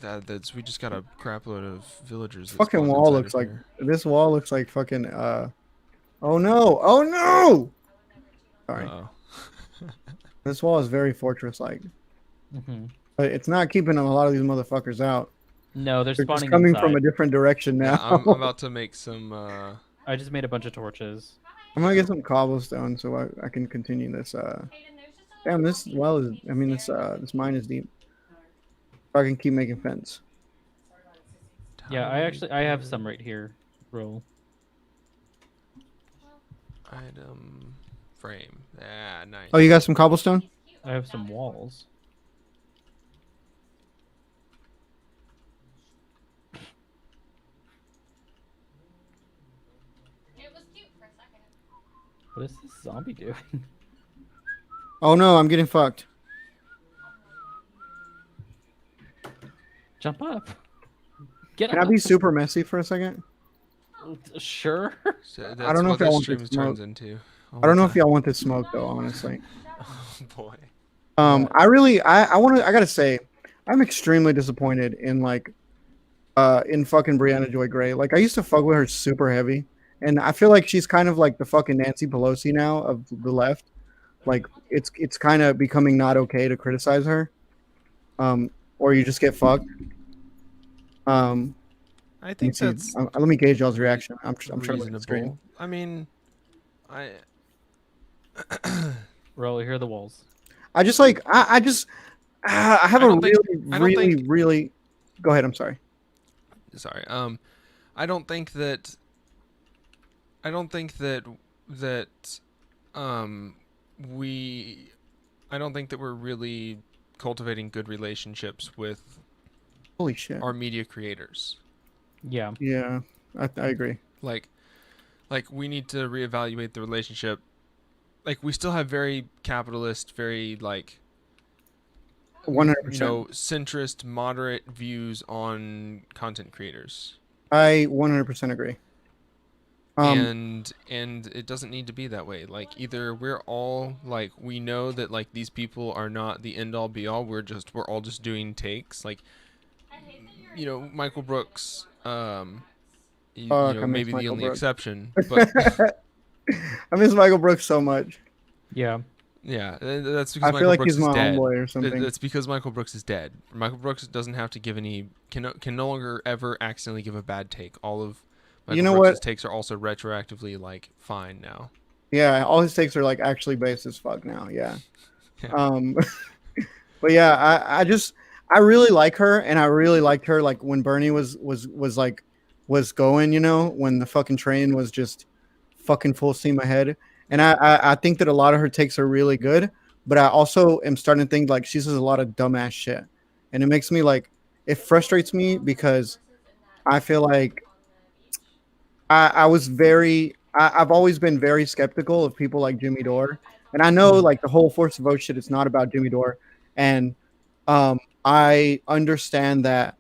We just got a crap load of villagers. that Fucking spawned wall inside looks of like here. this wall looks like fucking oh no, oh no. Sorry. Uh-oh. This wall is very fortress like. Hmm. But it's not keeping a lot of these motherfuckers out. No, they're They're spawning just coming inside. from a different direction now. Yeah, I'm about to make some I just made a bunch of torches. I'm gonna get some cobblestone so I can continue this. Damn, this well is. I mean, this mine is deep. If I can keep making fence. Yeah, I have some right here. Roll. item frame. Yeah, nice. Oh, you got some cobblestone? I have some walls. It was cute for a second. What is this zombie doing? Oh no, I'm getting fucked. Jump up. Get Can up. I be super messy for a second? Sure. So that's I don't know what if y'all this want this stream turns smoke. into. I don't know if y'all want this smoke though, honestly. Oh boy. I gotta say, I'm extremely disappointed in like in fucking Brianna Joy Gray. Like I used to fuck with her super heavy. And I feel like she's kind of like the fucking Nancy Pelosi now of the left. Like it's kind of becoming not okay to criticize her. Or you just get fucked. I Let me think see. that's Let me gauge y'all's reaction. I'm trying to look at the screen. reasonable. I mean, Roll, here are the walls. I just like I have I a don't think- really I don't really think- really. Go ahead. I'm sorry. sorry. I don't think that we I don't think that we're really cultivating good relationships with Holy shit. our media creators. Yeah. Yeah, I agree. Like we need to reevaluate the relationship. Like, we still have very capitalist, very 100%. Centrist, moderate views on content creators. I 100% agree. And it doesn't need to be that way. Like, either we're all we know that these people are not the end all be all. We're all just doing takes. Michael Brooks, I miss maybe the Michael only Brooks. exception, but I miss Michael Brooks so much. Yeah. yeah, that's because I Michael feel like Brooks he's is my dead. homeboy or something. That's because Michael Brooks is dead. Michael Brooks doesn't have to give can no longer ever accidentally give a bad take. All of Michael Brooks' takes are also retroactively fine now. Yeah, all his takes are actually based as fuck now. Yeah. Yeah. But yeah, I really like her, and I really liked her when Bernie was going, when the fucking train was just fucking full steam ahead. And I think that a lot of her takes are really good, but I also am starting to think she says a lot of dumbass shit, and it makes me it frustrates me because I feel like I've always been very skeptical of people like Jimmy Dore, and I know the whole Force the Vote shit. It's not about Jimmy Dore, and I understand that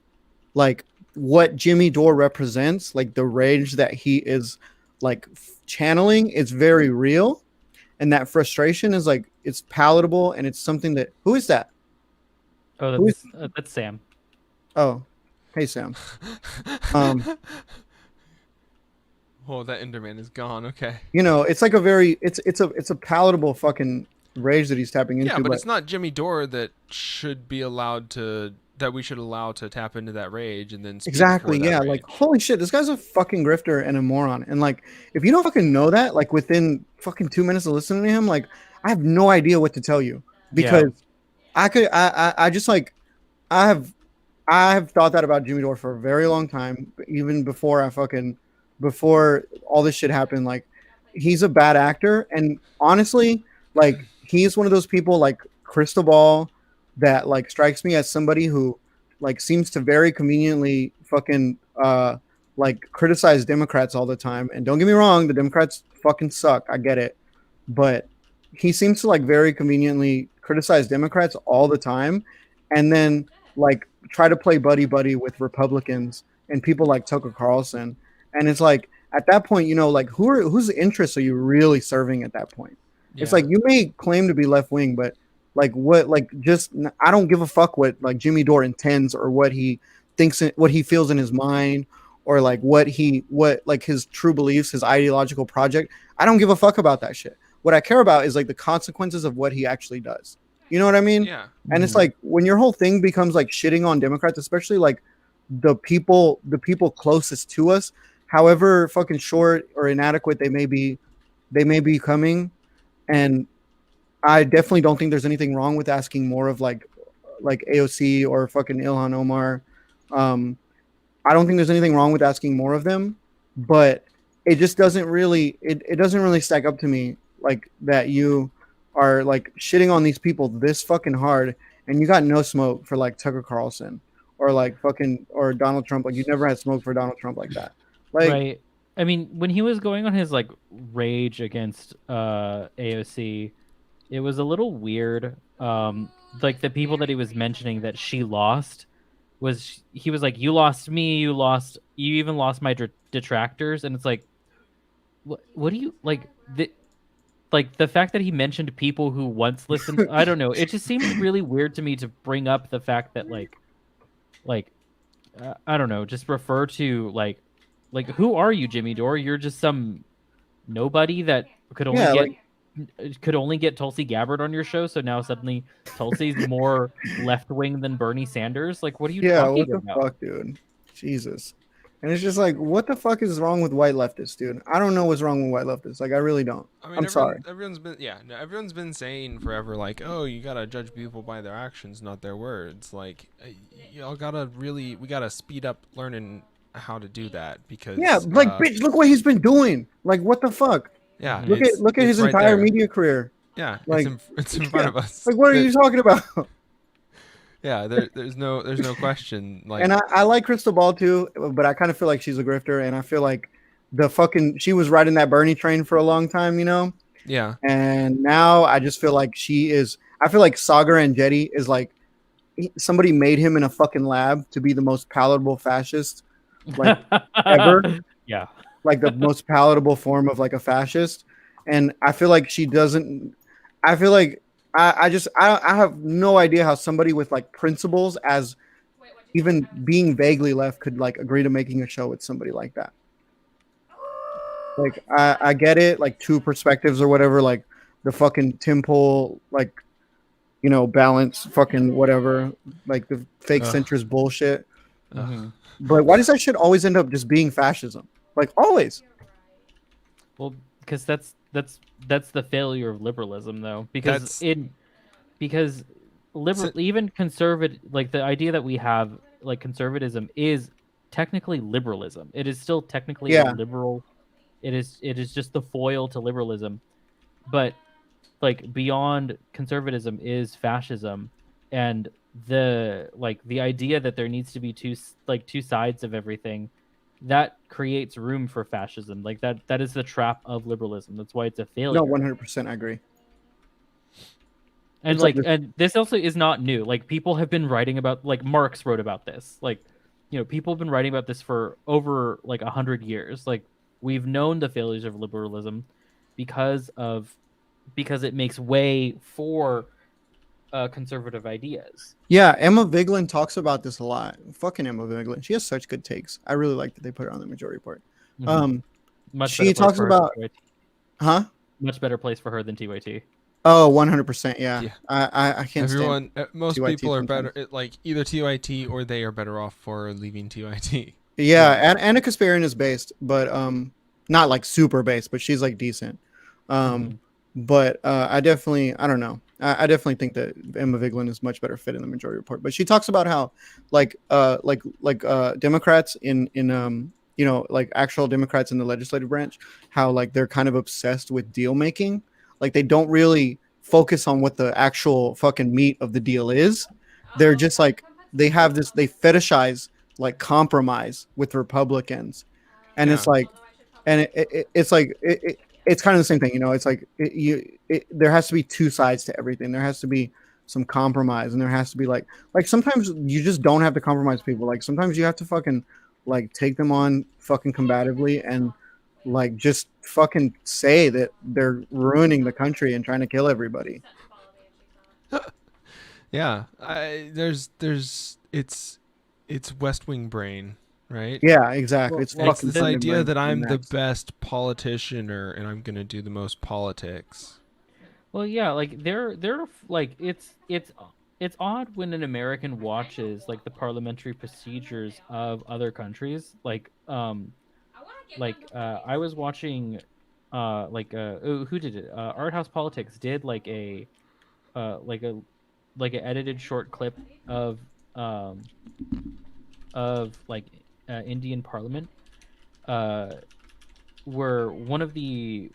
what Jimmy Dore represents, the rage that he is channeling, is very real, and that frustration is it's palatable, and it's something that who is that? Oh, that's Sam. Oh, hey Sam. Oh, that Enderman is gone. Okay. It's a very it's a palatable fucking rage that he's tapping into. Yeah, but it's not Jimmy Dore that we should allow to tap into that rage and then speak exactly. for that Yeah, rage. holy shit, this guy's a fucking grifter and a moron. And if you don't fucking know that, within fucking 2 minutes of listening to him, I have no idea what to tell you, because I just I have thought that about Jimmy Dore for a very long time, even before before all this shit happened. He's a bad actor, and honestly, he's one of those people Crystal Ball that strikes me as somebody who seems to very conveniently fucking criticize Democrats all the time. And don't get me wrong, the Democrats fucking suck. I get it, but he seems to very conveniently criticize Democrats all the time, and then try to play buddy buddy with Republicans and people like Tucker Carlson. And it's at that point, whose interests are you really serving at that point? Yeah. It's you may claim to be left wing, but what, just, I don't give a fuck what Jimmy Dore intends, or what he thinks, what he feels in his mind, or what his true beliefs, his ideological project. I don't give a fuck about that shit. What I care about is the consequences of what he actually does. You know what I mean? Yeah. And it's when your whole thing becomes shitting on Democrats, especially the people closest to us, however fucking short or inadequate they may be becoming. And I definitely don't think there's anything wrong with asking more of AOC or fucking Ilhan Omar. I don't think there's anything wrong with asking more of them, but it just doesn't really it doesn't really stack up to me that you are shitting on these people this fucking hard, and you got no smoke for Tucker Carlson or or Donald Trump. You never had smoke for Donald Trump like that. Right. I mean, when he was going on his rage against AOC, it was a little weird. The people that he was mentioning that she lost he was you lost me, you even lost my detractors, and it's what do you the fact that he mentioned people who once listened. I don't know. It just seems really weird to me to bring up the fact that I don't know, just refer to who are you, Jimmy Dore? You're just some nobody that could only get Tulsi Gabbard on your show. So now suddenly Tulsi's more left wing than Bernie Sanders. What are you talking about? What the fuck, dude? Jesus. And it's just what the fuck is wrong with white leftists, dude? I don't know what's wrong with white leftists. I really don't. I mean, I'm sorry. Everyone's been saying forever, oh, you gotta judge people by their actions, not their words. We gotta speed up learning how to do that, because bitch, look what he's been doing. What the fuck? Yeah. Look at his entire media career. Yeah. It's in front of us. What are you talking about? Yeah, there's no question. Like, And I like Crystal Ball too, but I kind of feel like she's a grifter, and I feel like she was riding that Bernie train for a long time, you know. yeah, And now I just feel like she is. I feel like Sagar and Jetty is like somebody made him in a fucking lab to be the most palatable fascist like ever, Yeah. like the most palatable form of like a fascist. And I feel like she doesn't. I feel like I have no idea how somebody with like principles as Wait, what did you say? even being vaguely left could like agree to making a show with somebody like that. Like I get it, like two perspectives or whatever, like the fucking Tim Pool, like balance, fucking whatever, like the fake Ugh. centrist bullshit. ugh. Mhm. But why does that shit always end up just being fascism? Like always. Well, because that's the failure of liberalism, though. Because That's- even conservative, like the idea that we have, like conservatism is technically liberalism. It is still technically a Yeah. liberal. It is just the foil to liberalism, but like beyond conservatism is fascism, and the idea that there needs to be two sides of everything, that creates room for fascism. Like that is the trap of liberalism. That's why it's a failure. No, 100% I agree. And It's like this- and this also is not new. Like people have been writing about, like Marx wrote about this. Like, people have been writing about this for over like 100 years. Like we've known the failures of liberalism because it makes way for conservative ideas. Yeah, Emma Vigeland talks about this a lot. Fucking Emma Vigeland. She has such good takes. I really like that they put her on the majority report. Mhm. Much She better place talks for her about than TYT. huh? Much better place for her than TYT. Oh, 100%. Yeah. Yeah. I can't Everyone, most TYT people are sometimes. better. Like either TYT or they are better off for leaving TYT. Yeah, and Anna Kasparian is based, but not like super based, but she's like decent. Mhm. But I don't know. I definitely think that Emma Vigeland is much better fit in the majority report. But she talks about how like Democrats in like actual Democrats in the legislative branch, how like they're kind of obsessed with deal making. Like they don't really focus on what the actual fucking meat of the deal is. They're just like they fetishize like compromise with Republicans, and Yeah. it's like, and it's like it's kind of the same thing, It's like there has to be two sides to everything. There has to be some compromise, and there has to be like sometimes you just don't have to compromise people. Like sometimes you have to fucking like take them on fucking combatively and like just fucking say that they're ruining the country and trying to kill everybody. Yeah, it's West Wing brain, right? Yeah, exactly. It's Well, It's fucking this Sunday idea brain that to the I'm the max. best politician and I'm gonna do the most politics. Well, yeah, like they're like it's odd when an American watches like the parliamentary procedures of other countries. I was watching who did it? Art House Politics did like a an edited short clip of um Indian Parliament, where one of the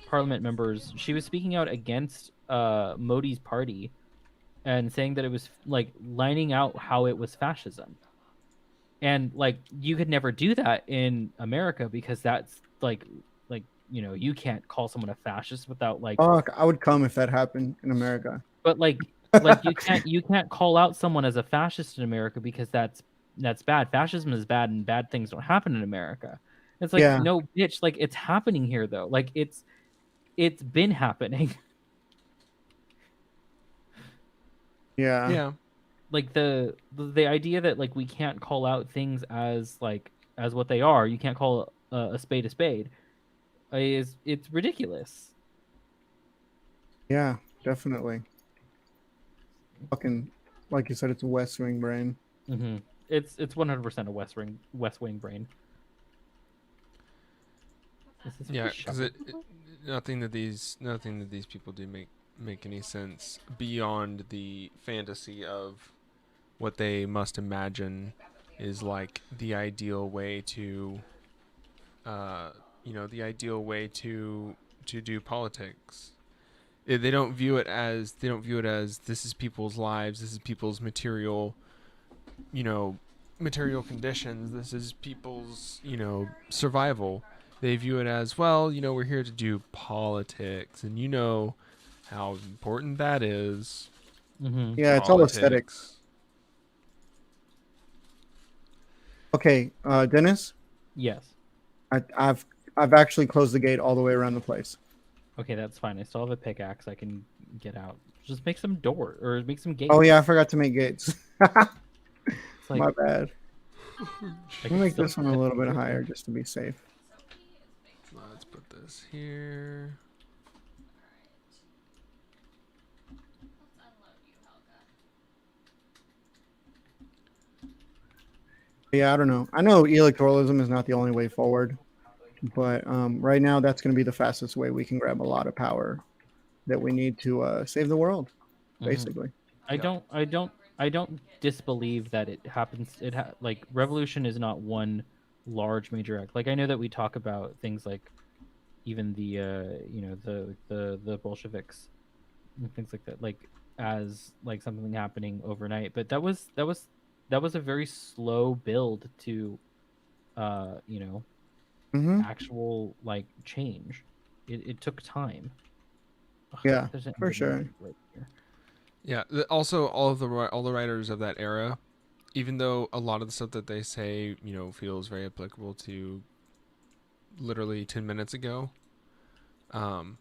Parliament members, she was speaking out against Modi's party and saying that it was like lining out how it was fascism, and like you could never do that in America because that's like you can't call someone a fascist without like. Fuck, I would come if that happened in America. But like you can't call out someone as a fascist in America because that's bad. Fascism is bad, and bad things don't happen in America. It's like, Yeah. no, bitch, like it's happening here though. Like it's been happening. Yeah. Yeah. Like the idea that like we can't call out things as what they are. You can't call a spade a spade. It's ridiculous. Yeah, definitely. Fucking, like you said, it's a West Wing brain. Mm-hmm. It's 100% a West Wing brain. Yeah, because nothing that these people do make any sense beyond the fantasy of what they must imagine is like the ideal way to do politics. They don't view it as this is people's lives, this is people's material, material conditions, this is people's, survival. They view it as, well, we're here to do politics, and how important that is. Mm-hmm. Yeah, it's all aesthetics. Okay, Dennis, Yes. I've actually closed the gate all the way around the place. Okay, that's fine. I still have a pickaxe. I can get out. Just make some door or make some gates. Oh yeah, I forgot to make gates. It's like, My bad. I I'm can gonna make still this one a fit little bit through higher there. just to be safe. Let's put this here. Let's unload you, Helga. Yeah, I don't know. I know electoralism is not the only way forward, but right now that's going to be the fastest way we can grab a lot of power that we need to save the world, Mhm. basically. I don't disbelieve that it happens. Like revolution is not one large major act. Like I know that we talk about things like even the the Bolsheviks and things like that, like as like something happening overnight. But that was a very slow build to Hmm. actual like change. It took time. Ugh, Yeah, there's an for enemy sure. right here. Yeah. Also, all the writers of that era, even though a lot of the stuff that they say, feels very applicable to literally 10 minutes ago. Any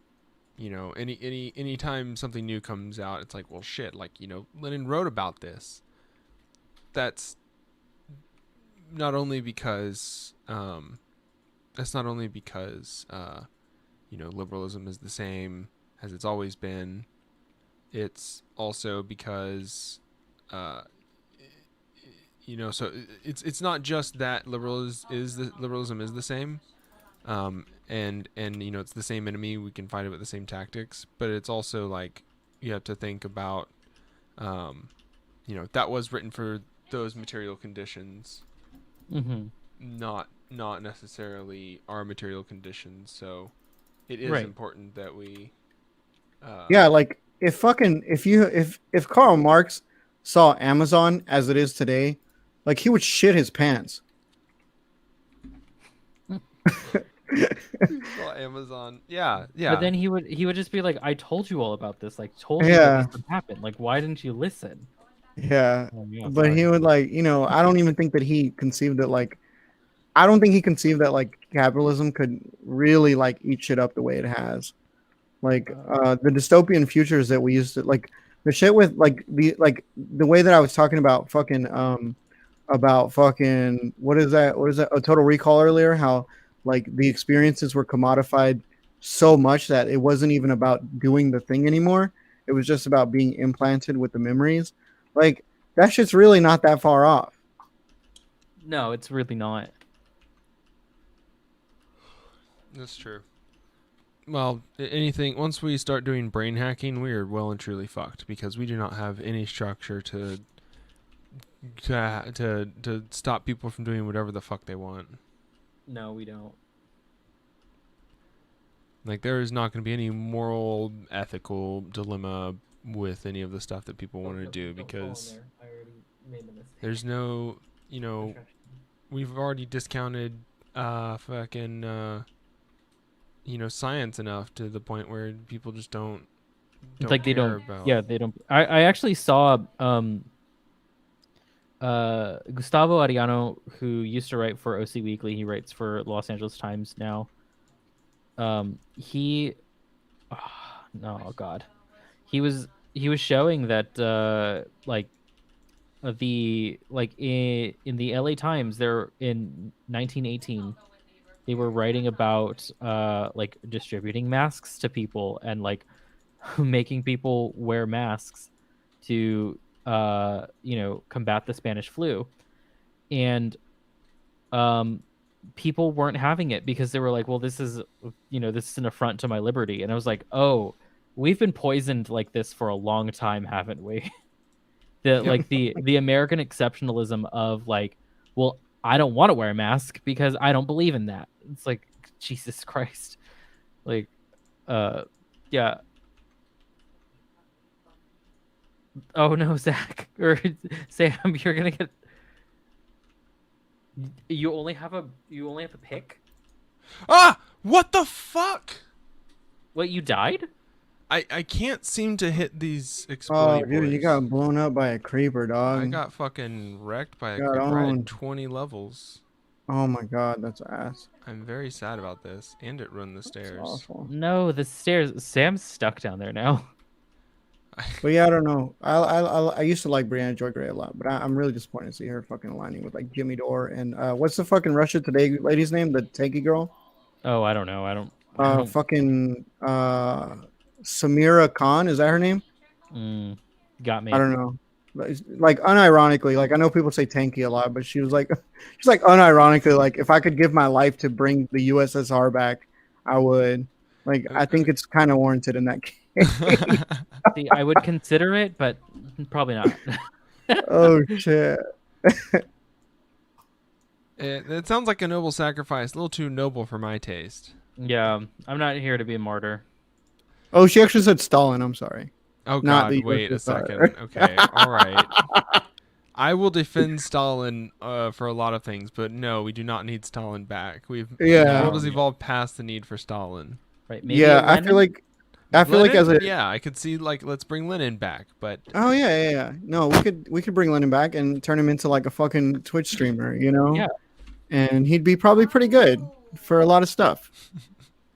time something new comes out, it's like, well, shit, like, Lenin wrote about this. That's not only because liberalism is the same as it's always been. It's also because so it's not just that liberalism is the same, and it's the same enemy, we can fight it with the same tactics, but it's also like you have to think about that was written for those material conditions, Mm-hmm. not necessarily our material conditions. So it is Right. important that we Yeah, like if Karl Marx saw Amazon as it is today, like he would shit his pants. Amazon, yeah. But then he would just be like, "I told you all about this. Like, told you that Yeah. this would happen. Like, why didn't you listen?" Yeah, Oh, yeah, but he sorry. would I don't even think that he conceived that I don't think he conceived that capitalism could really eat shit up the way it has. The dystopian futures that we used to the shit with the way that I was talking about fucking what is that a Total Recall earlier, how the experiences were commodified so much that it wasn't even about doing the thing anymore. It was just about being implanted with the memories. That shit's really not that far off. No, it's really not. That's true. Well, anything once we start doing brain hacking, we are well and truly fucked, because we do not have any structure to stop people from doing whatever the fuck they want. No, we don't. Like, there is not going to be any moral, ethical dilemma with any of the stuff that people want to do, because I already made the mistake. there's no, we've already discounted fucking science enough to the point where people just don't Like they care don't. about. Yeah, they don't. I actually saw Gustavo Ariano, who used to write for OC Weekly. He writes for Los Angeles Times now. He oh god, he was showing that in the LA Times, there in 1918 they were writing about distributing masks to people and making people wear masks to combat the Spanish flu, and people weren't having it because they were like, well, this is an affront to my liberty. And I was like, oh, we've been poisoned like this for a long time, haven't we? the American exceptionalism of well, I don't want to wear a mask because I don't believe in that. It's like, Jesus Christ. Yeah. Oh no, Zach or Sam, you're gonna get. You only have a pick. Ah! What the fuck? What, you died? I can't seem to hit these Oh, exploding dude, you boys. got blown up by a creeper, dog. I got fucking wrecked by a Got creeper. I owned. had 20 levels. Oh my god, that's ass. I'm very sad about this. And it ruined the That's stairs. awful. No, the stairs. Sam's stuck down there now. But yeah, I don't know. I used to like Brianna Joy Gray a lot, but I'm really disappointed to see her fucking aligning with like Jimmy Dore and what's the fucking Russia Today lady's name? The tanky girl. Oh, I don't know. I don't. Fucking Samira Khan, is that her name? Got me. I don't know. Like unironically, like I know people say tanky a lot, but she was like, she's like unironically, like if I could give my life to bring the USSR back, I would. Like I think it's kind of warranted in that case. See, I would consider it, but probably not. Oh shit. It sounds like a noble sacrifice. A little too noble for my taste. Yeah, I'm not here to be a martyr. Oh, she actually said Stalin. I'm sorry. Oh Not god, the wait a USSR. second. Okay, alright. I will defend Stalin for a lot of things, but no, we do not need Stalin back. The Yeah. world has evolved past the need for Stalin. Right? Maybe Yeah, a I feel Lenin? like as a yeah, I could see like let's bring Lenin back, but oh yeah. No, we could bring Lennon back and turn him into like a fucking Twitch streamer, you know? Yeah. And he'd be probably pretty good for a lot of stuff.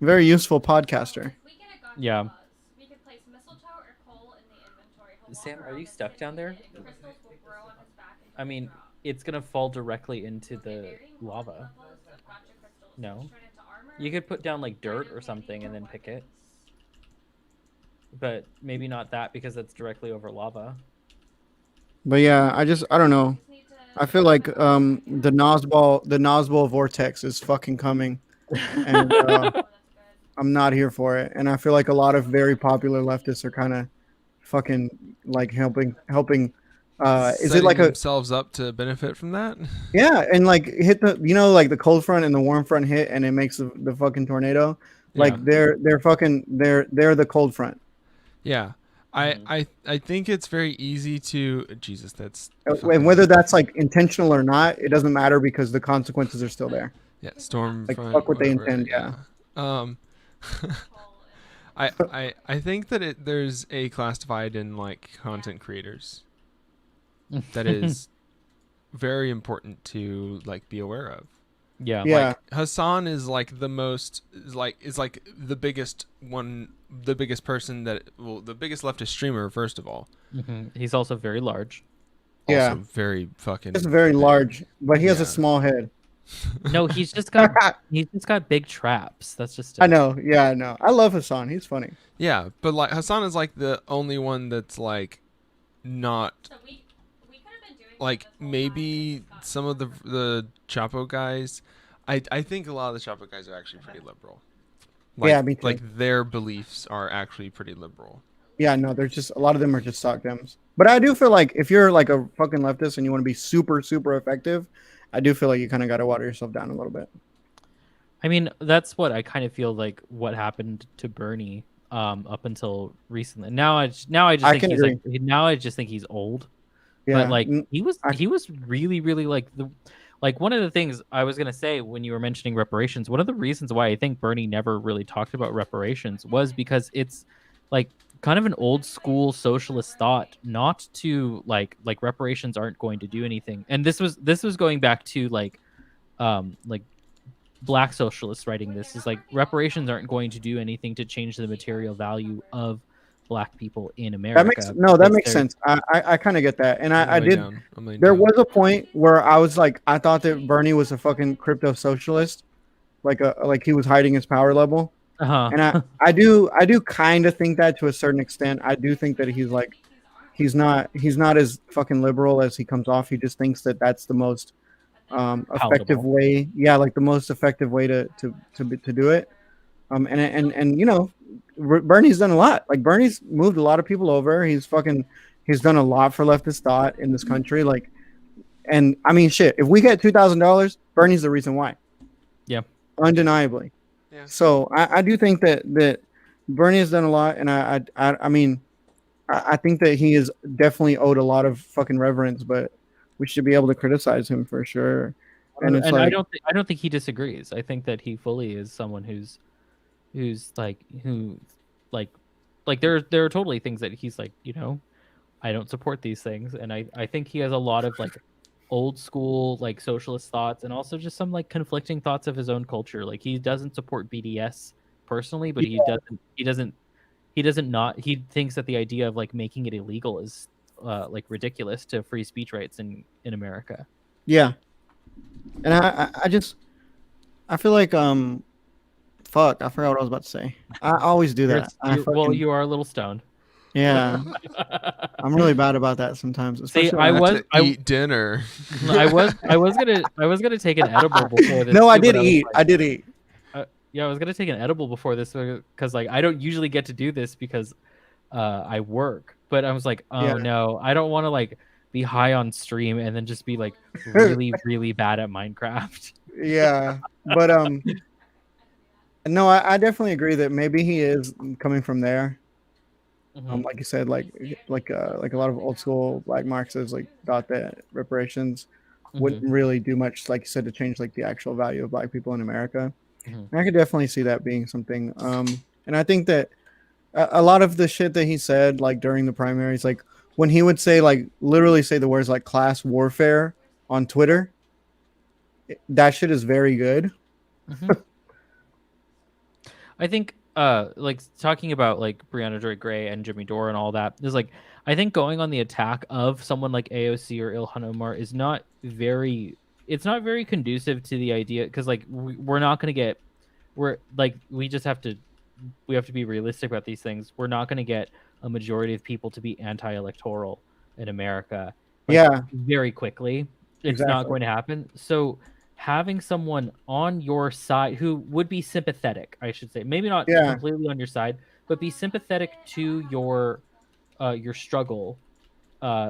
Very useful podcaster. Yeah. We could place mistletoe or coal in the inventory. He'll walk Sam, are around you the stuck city down there? and crystals will grow on his back and I mean, drop. it's gonna fall directly into Okay, the varying lava. levels of gotcha crystals No. turn into armor, You could put down like dirt iron or something candy, and then or pick it, weapons. but maybe not that because that's directly over lava. But yeah, I don't know. Just need to I feel like the Nosball vortex is fucking coming, and Oh, that's good. I'm not here for it. And I feel like a lot of very popular leftists are kind of fucking like helping. Is it setting like a themselves up to benefit from that? yeah? And like hit the like the cold front and the warm front hit, and it makes the fucking tornado. Like Yeah. they're the cold front. Yeah. Mhm. I think it's very easy to Jesus, that's And whether that's like intentional or not, it doesn't matter because the consequences are still there. yeah, storm Like, front, fuck what they whatever, intend, yeah. I think that there's a class divide in like content creators that is very important to like be aware of. Yeah. Yeah. Like Hassan is like the most is like the biggest person that the biggest leftist streamer first of all. He's also very large. Yeah. Also very fucking It's very big. large, but he has a Yeah. small head. No, he's just got big traps. That's just I know. Yeah, I know. I love Hassan. He's funny. Yeah, but like Hassan is like the only one that's like not So we could have been doing like this whole maybe time and just some of gotten the Chapo guys. I think a lot of the Chapo guys are actually pretty liberal. Yeah, me too. Like their beliefs are actually pretty liberal. Yeah, no, there's just a lot of them are just stock gems. But I do feel like if you're like a fucking leftist and you want to be super, super effective, I do feel like you kind of got to water yourself down a little bit. I mean, that's what I kind of feel like what happened to Bernie up until recently. Now I just I think can he's agree. like now I just think he's old. Yeah, But like n- he was really like one of the things I was gonna say when you were mentioning reparations, one of the reasons why I think Bernie never really talked about reparations was because it's like kind of an old school socialist thought not to like reparations aren't going to do anything. And this was going back to like black socialists writing this is like reparations aren't going to do anything to change the material value of black people in America. that because makes they're- sense. I kind of get that, and I I'm laying did. down. I'm laying There down. was a point where I was like, I thought that Bernie was a fucking crypto socialist, like he was hiding his power level. Uh-huh. And I do kind of think that to a certain extent. I do think that he's not as fucking liberal as he comes off. He just thinks that that's the most effective Palatable. way. Yeah, like the most effective way to do it. And you know, Bernie's done a lot. Like Bernie's moved a lot of people over. He's done a lot for leftist thought in this country. Like, and I mean, shit. If we get $2,000, Bernie's the reason why. Yeah. Undeniably. Yeah. So I do think that Bernie has done a lot, and I mean, I think that he is definitely owed a lot of fucking reverence, but we should be able to criticize him for sure. And it's And like, I don't think he disagrees. I think that he fully is someone who's like there are totally things that he's like, you know, I don't support these things, and I think he has a lot of like old school like socialist thoughts, and also just some like conflicting thoughts of his own culture. Like he doesn't support BDS personally, but he doesn't not he thinks that the idea of like making it illegal is like ridiculous to free speech rights in America. yeah. And I just I feel like fuck, I forgot what I was about to say. I always do that. Well, you are a little stoned. Yeah. I'm really bad about that sometimes. See, Especially when I eat dinner. I was gonna take an edible before this. No, I too, did but eat. like, I did eat. yeah, I was gonna take an edible before this because like I don't usually get to do this because I work. But I was like, oh Yeah. no, I don't want to like be high on stream and then just be like really really bad at Minecraft. Yeah. But no, I definitely agree that maybe he is coming from there. Mhm. Like you said, like a lot of old school black Marxists like thought that reparations wouldn't really do much, like you said, to change like the actual value of black people in America. Mhm. And I could definitely see that being something. And I think that a lot of the shit that he said, like during the primaries, like when he would say, like literally say the words like class warfare on Twitter, that shit is very good. I think like talking about like Brianna Joy Gray and Jimmy Dore and all that is like I think going on the attack of someone like AOC or Ilhan Omar is not very conducive to the idea, because like we're not going to get we have to be realistic about these things. We're not going to get a majority of people to be anti-electoral in America very quickly. It's not Exactly. going to happen. So having someone on your side who would be sympathetic, I should say, maybe not completely on your side, but be sympathetic to your struggle,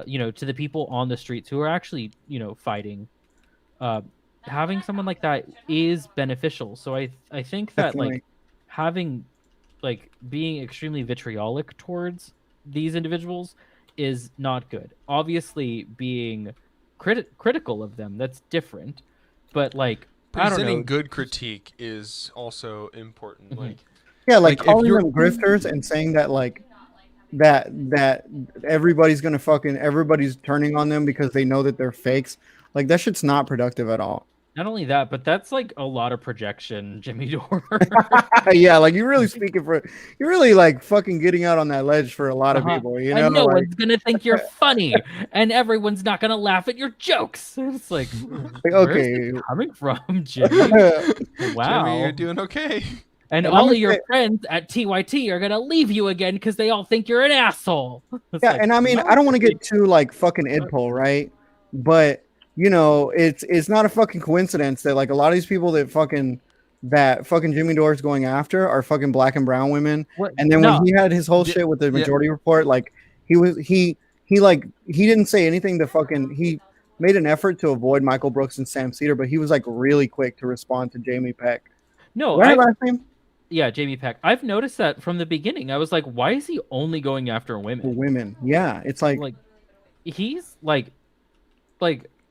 you know, to the people on the streets who are actually, you know, fighting. Having someone like that is beneficial. So I think that Definitely. like having like being extremely vitriolic towards these individuals is not good. Obviously, being critical of them, that's different. But like I don't Presenting know. good critique is also important. Mhm. Like Yeah, like if calling you're them grifters and saying that like that everybody's gonna fucking everybody's turning on them because they know that they're fakes. Like that shit's not productive at all. Not only that, but that's like a lot of projection, Jimmy Dore. Yeah, like you're really you're really like fucking getting out on that ledge for a lot of people, you know? And no like, one's gonna think you're funny, and everyone's not gonna laugh at your jokes. It's like, where's this coming from, Jimmy? Wow, Jimmy, you're doing okay. And all of your friends at TYT are gonna leave you again because they all think you're an asshole. Yeah, like, and I mean, I don't want to get too like fucking idpol, right? But you know, it's not a fucking coincidence that like a lot of these people that fucking Jimmy Dore's going after are fucking black and brown women. And then when he had his whole shit with the majority report, like he didn't say anything to fucking he made an effort to avoid Michael Brooks and Sam Cedar, but he was like really quick to respond to Jamie Peck. No, her last name? Yeah, Jamie Peck. I've noticed that from the beginning. I was like, why is he only going after women? For women, yeah, it's like he's like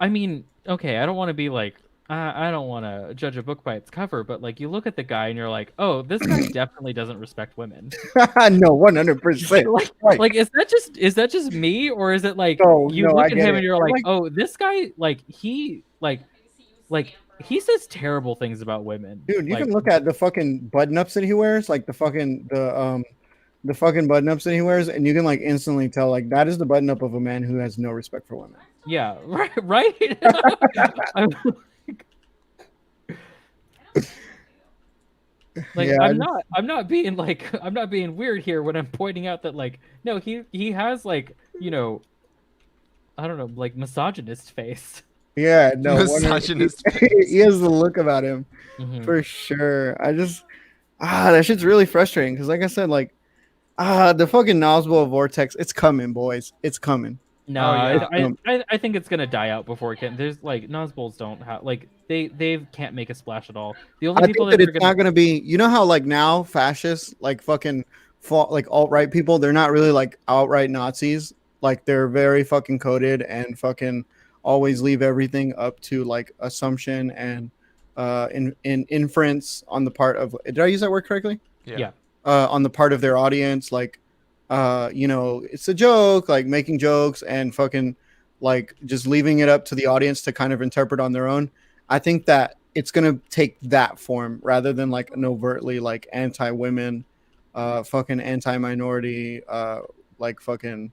I mean, okay, I don't want to be like I don't want to judge a book by its cover, but like you look at the guy and you're like, oh, this guy definitely doesn't respect women. No, 100%. Like is that just me, or is it like you look at him and you're like, oh, this guy he says terrible things about women. Dude, you can look at the fucking button ups that he wears, like the fucking button ups that he wears, and you can like instantly tell like that is the button up of a man who has no respect for women. Yeah, right. Like yeah, I'm not being weird here when I'm pointing out that like no, he has like, you know, I don't know, like misogynist face. Yeah, no, misogynist he has the look about him for sure. I just that shit's really frustrating because like I said, like the fucking Noswell vortex, it's coming, boys. It's coming. No, I think it's gonna die out before it can. There's like Nosballs don't have like they can't make a splash at all. The only people that it's not gonna be. You know how like now fascists like fucking like alt-right people, they're not really like outright Nazis. Like they're very fucking coded and fucking always leave everything up to like assumption and in inference on the part of, did I use that word correctly? Yeah. On the part of their audience, like it's a joke, like making jokes and fucking like just leaving it up to the audience to kind of interpret on their own. I think that it's gonna take that form rather than like an overtly like anti-women, fucking anti-minority, like fucking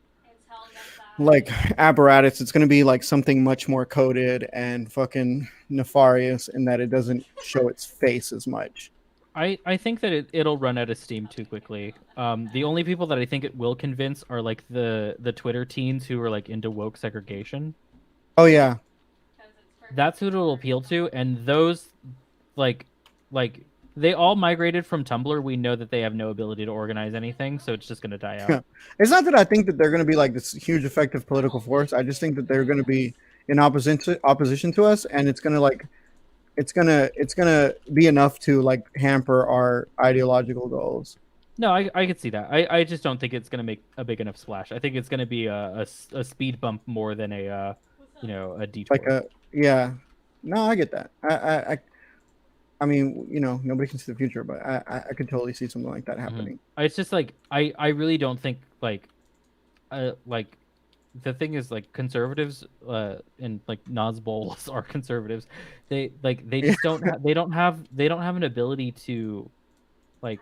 like apparatus. It's gonna be like something much more coded and fucking nefarious in that it doesn't show its face as much. I think that it'll run out of steam too quickly. The only people that I think it will convince are like the Twitter teens who are like into woke segregation. Oh yeah. That's who it'll appeal to, and those like they all migrated from Tumblr. We know that they have no ability to organize anything, so it's just gonna die out. It's not that I think that they're gonna be like this huge effective political force. I just think that they're gonna be in opposition to us, and it's gonna be enough to like hamper our ideological goals. No, I could see that. I just don't think it's gonna make a big enough splash. I think it's gonna be a speed bump more than a a detour. Like yeah. No, I get that. I mean, nobody can see the future, but I could totally see something like that happening. It's just like I really don't think like the thing is like conservatives and like Nazbols are conservatives. They just they don't have an ability to like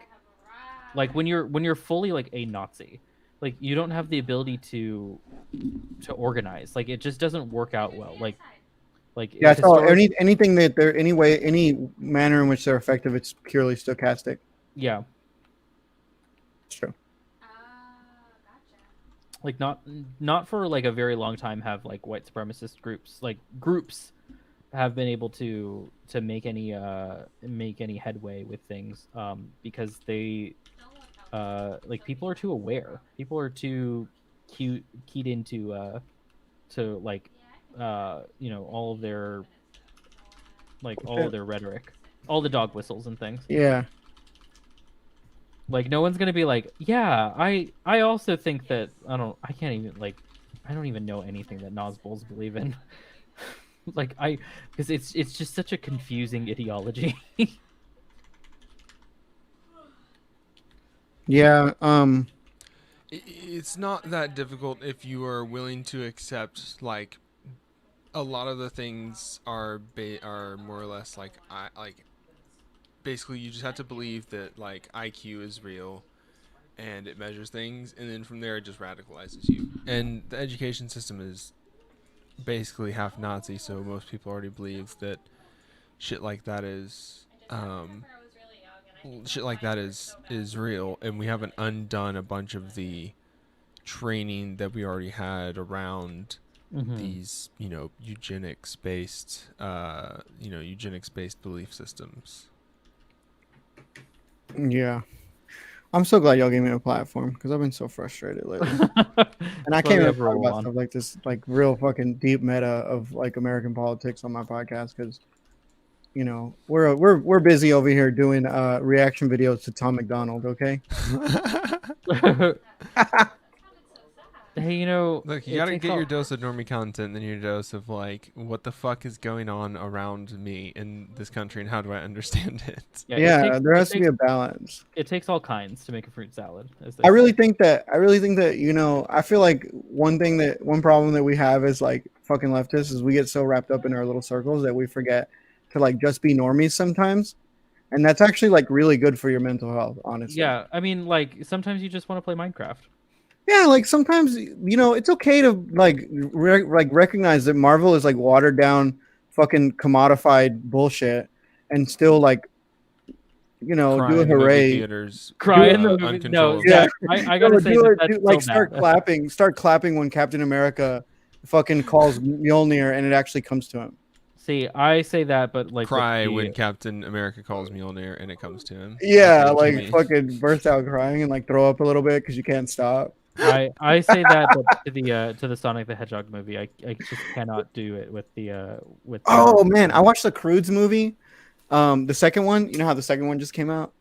when you're fully like a Nazi, like you don't have the ability to organize. Like it just doesn't work out well. Like yeah, so anything that they're any manner in which they're effective, it's purely stochastic. Yeah, it's true. Like not for like a very long time have like white supremacist groups have been able to make any headway with things because they like people are too aware. People are too keyed into to like all of their all of their rhetoric, all the dog whistles and things. Yeah. Like no one's gonna be like, yeah, I also think that I don't even know anything that Nazbols believe in. Because it's just such a confusing ideology. Yeah. It's not that difficult if you are willing to accept like a lot of the things are more or less like basically you just have to believe that like IQ is real and it measures things, and then from there it just radicalizes you. And the education system is basically half Nazi, so most people already believe that shit like that is real, and we haven't undone a bunch of the training that we already had around these eugenics based belief systems. Yeah, I'm so glad y'all gave me a platform because I've been so frustrated lately, and I can't even talk about stuff like this, like real fucking deep meta of like American politics on my podcast because we're busy over here doing reaction videos to Tom McDonald. Okay. Hey, look, you gotta get your dose of normie content, then your dose of like, what the fuck is going on around me in this country, and how do I understand it? Yeah, there has to be a balance. It takes all kinds to make a fruit salad. I really think that I feel like one problem that we have is like fucking leftists is we get so wrapped up in our little circles that we forget to like just be normies sometimes. And that's actually like really good for your mental health, honestly. Yeah, I mean, like sometimes you just want to play Minecraft. Yeah, like sometimes it's okay to like recognize that Marvel is like watered down, fucking commodified bullshit, and still like do a hooray, cry in the movie. No, yeah, I gotta say that's like so start clapping when Captain America fucking calls Mjolnir and it actually comes to him. See, I say that, but like cry when Captain America calls Mjolnir and it comes to him. Yeah, like fucking burst out crying and like throw up a little bit because you can't stop. I say that, but to the Sonic the Hedgehog movie, I just cannot do it with the Oh man, I watched the Croods movie, the second one. You know how the second one just came out?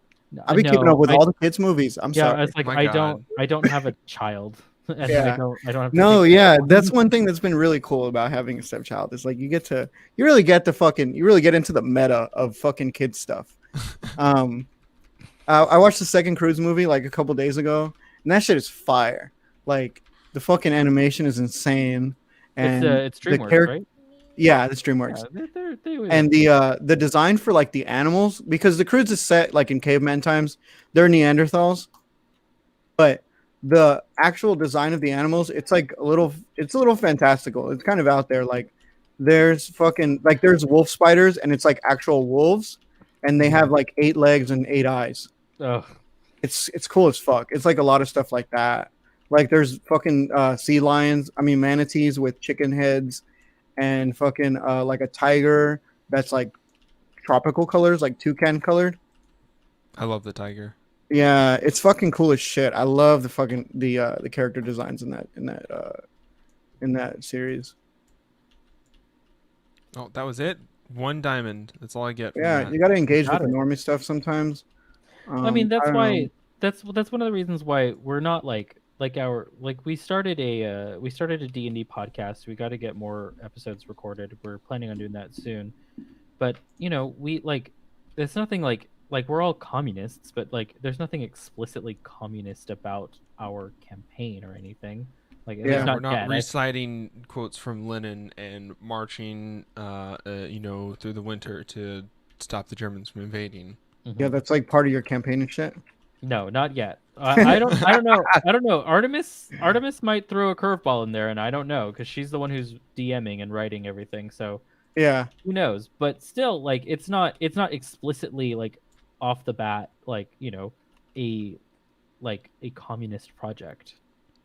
I'll be keeping up with I, all the kids' movies. I'm yeah, sorry. it's like My I don't have a child, and Yeah. I don't have to No, take care yeah, of that's one. one thing that's been really cool about having a stepchild. Is like you really get into the meta of fucking kids stuff. Um, I watched the second Cruise movie like a couple days ago, and that shit is fire. Like the fucking animation is insane, and It's the DreamWorks, character, right? yeah, it's DreamWorks, Yeah, they always and have the design for like the animals, because the Cruise is set like in caveman times, they're Neanderthals, but the actual design of the animals, it's a little fantastical. It's kind of out there. Like there's wolf spiders, and it's like actual wolves, and they have like 8 legs and 8 eyes. Ugh. It's cool as fuck. It's like a lot of stuff like that. Like there's fucking sea lions, I mean manatees with chicken heads, and fucking like a tiger that's like tropical colors, like toucan colored. I love the tiger. Yeah, it's fucking cool as shit. I love the character designs in that series. Oh, that was it. 1 diamond. That's all I get. From Yeah, that. you got to engage with Got the it. normie stuff sometimes. I mean, that's don't know. why that's one of the reasons why we're not like we started a D&D podcast. We got to get more episodes recorded. We're planning on doing that soon. But, you know, we like there's nothing like we're all communists, but like there's nothing explicitly communist about our campaign or anything. Like Yeah, it's We're not yet. reciting quotes from Lenin and marching, through the winter to stop the Germans from invading. Yeah, that's like part of your campaign and shit. No, not yet. I don't know. I don't know. Artemis might throw a curveball in there, and I don't know because she's the one who's DMing and writing everything. So Yeah, who knows? But still, like it's not explicitly like off the bat like a communist project.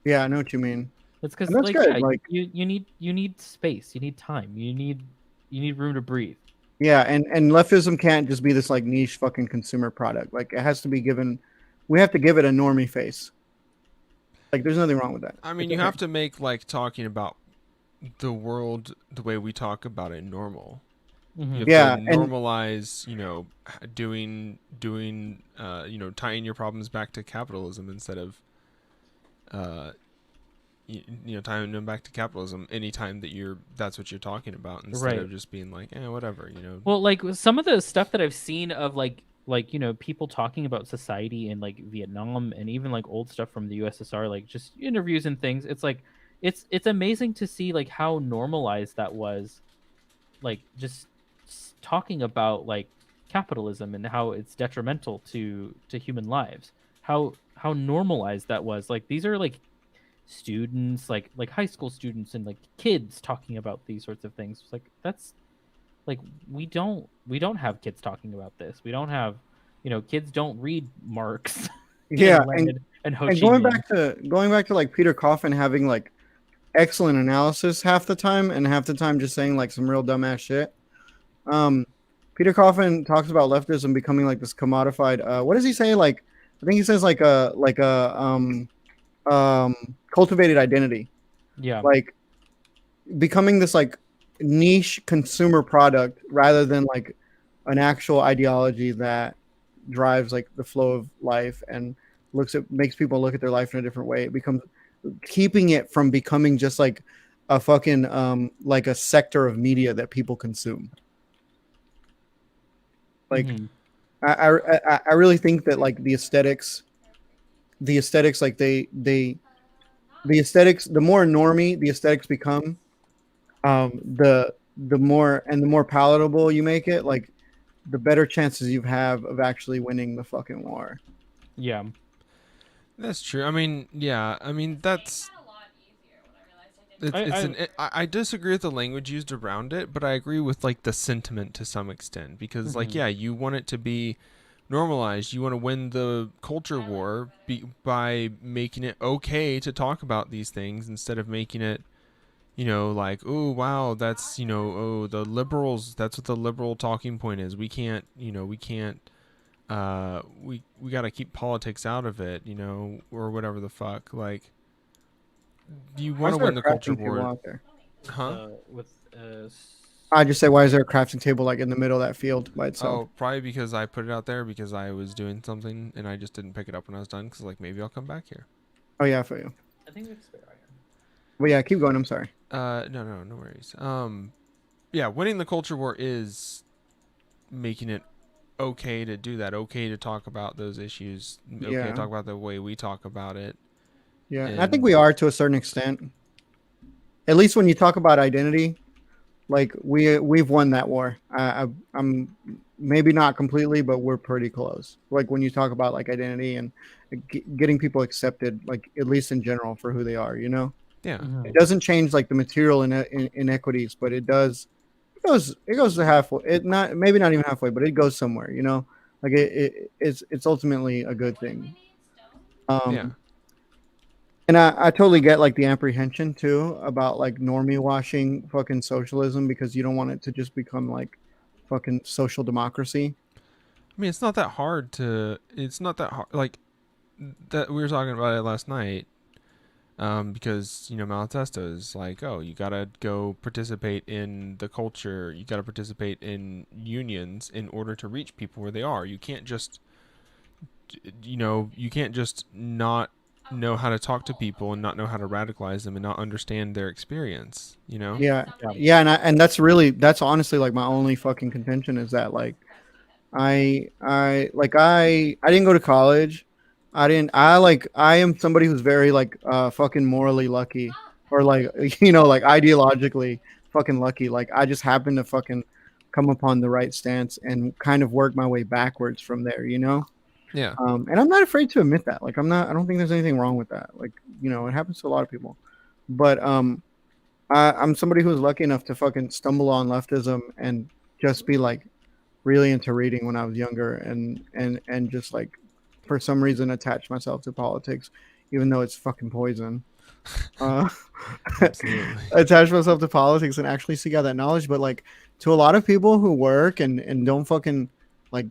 yeah, I know what you mean. That's because And that's like good, yeah, like- you need space, you need time, you need room to breathe. Yeah, and leftism can't just be this like niche fucking consumer product. Like it has to be given. We have to give it a normie face. Like there's nothing wrong with that. I mean, It's you okay. have to make like talking about the world the way we talk about it normal. Mhm. You have Yeah, to and- normalize, doing, tying your problems back to capitalism instead of, tying them back to capitalism anytime that's what you're talking about instead Right. of just being like, whatever, Well, like some of the stuff that I've seen of like people talking about society in like Vietnam and even like old stuff from the USSR, like just interviews and things. It's like it's amazing to see like how normalized that was, like just talking about like capitalism and how it's detrimental to human lives. How normalized that was. Like these are like students, like high school students and like kids talking about these sorts of things. It's like that's like we don't have kids talking about this. We don't have kids don't read Marx. Yeah, and Ho and Chi going Minh. back to like Peter Coffin having like excellent analysis half the time, and half the time just saying like some real dumbass shit. Peter Coffin talks about leftism becoming like this commodified. What does he say? Like I think he says like a cultivated identity. Yeah. Like becoming this like niche consumer product rather than like an actual ideology that drives like the flow of life and makes people look at their life in a different way. It becomes keeping it from becoming just like a fucking like a sector of media that people consume. Like Mhm. I really think that like the aesthetics like the aesthetics, the more normie the aesthetics become, the more palatable you make it, like the better chances you have of actually winning the fucking war. Yeah. That's true. I mean, yeah. I mean, that's It got a lot easier when I realized I didn't. I disagree with the language used around it, but I agree with like the sentiment to some extent because like Mhm. you want it to be normalized. You want to win the culture war by making it okay to talk about these things instead of making it like, oh wow, that's oh, the liberals, that's what the liberal talking point is. We can't we got to keep politics out of it, or whatever the fuck. Like, you want to win the culture war, huh? With I just say, why is there a crafting table like in the middle of that field by itself? Oh, probably because I put it out there because I was doing something and I just didn't pick it up when I was done. Because like maybe I'll come back here. Oh yeah, for you. I think we have spare iron. But yeah, keep going. I'm sorry. No worries. Yeah, winning the culture war is making it okay to do that. Okay to talk about those issues. Okay Yeah. to talk about the way we talk about it. Yeah, and I And- think we are to a certain extent. At least when you talk about identity, like we've won that war. I'm maybe not completely, but we're pretty close. Like when you talk about like identity and getting people accepted, like at least in general for who they are, you know. Yeah. Mhm. It doesn't change like the material inequities, but it does. It goes to halfway. It not maybe not even halfway, but it goes somewhere, you know. Like it's ultimately a good What do we thing. need? Stone? Yeah. And I totally get like the apprehension too about like normie washing fucking socialism because you don't want it to just become like fucking social democracy. I mean, it's not that hard to. It's not that hard. Like that we were talking about it last night. Because Malatesta is like, oh, you gotta go participate in the culture. You gotta participate in unions in order to reach people where they are. You can't just, you can't just not know how to talk to people and not know how to radicalize them and not understand their experience. Yeah, yeah, and that's honestly like my only fucking contention is that like I didn't go to college. I am somebody who's very like fucking morally lucky or like like ideologically fucking lucky. Like I just happen to fucking come upon the right stance and kind of work my way backwards from there, you know? Yeah. And I'm not afraid to admit that. Like I don't think there's anything wrong with that. Like, it happens to a lot of people. But I'm somebody who's lucky enough to fucking stumble on leftism and just be like really into reading when I was younger and just like for some reason attach myself to politics, even though it's fucking poison. Absolutely. Attach myself to politics and actually seek out that knowledge. But like to a lot of people who work and don't fucking like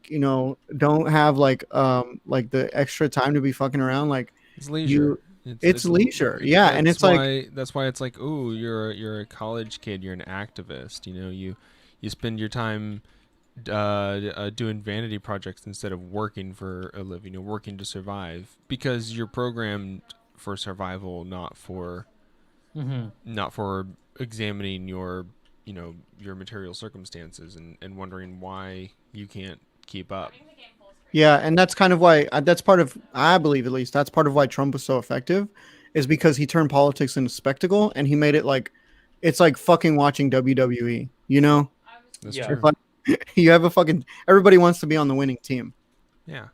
don't have like the extra time to be fucking around, like It's leisure. it's leisure, yeah, and it's like that's why it's like, ooh, you're a college kid, you're an activist. You spend your time doing vanity projects instead of working for a living, working to survive because you're programmed for survival, not for examining your your material circumstances and wondering why you can't keep up. Putting the game full screen. yeah, and that's kind of why that's part of I believe at least that's part of why Trump was so effective, is because he turned politics into spectacle and he made it like it's like fucking watching WWE, you know? I was That's Yeah. true. It's like you have a fucking everybody wants to be on the winning team. Yeah.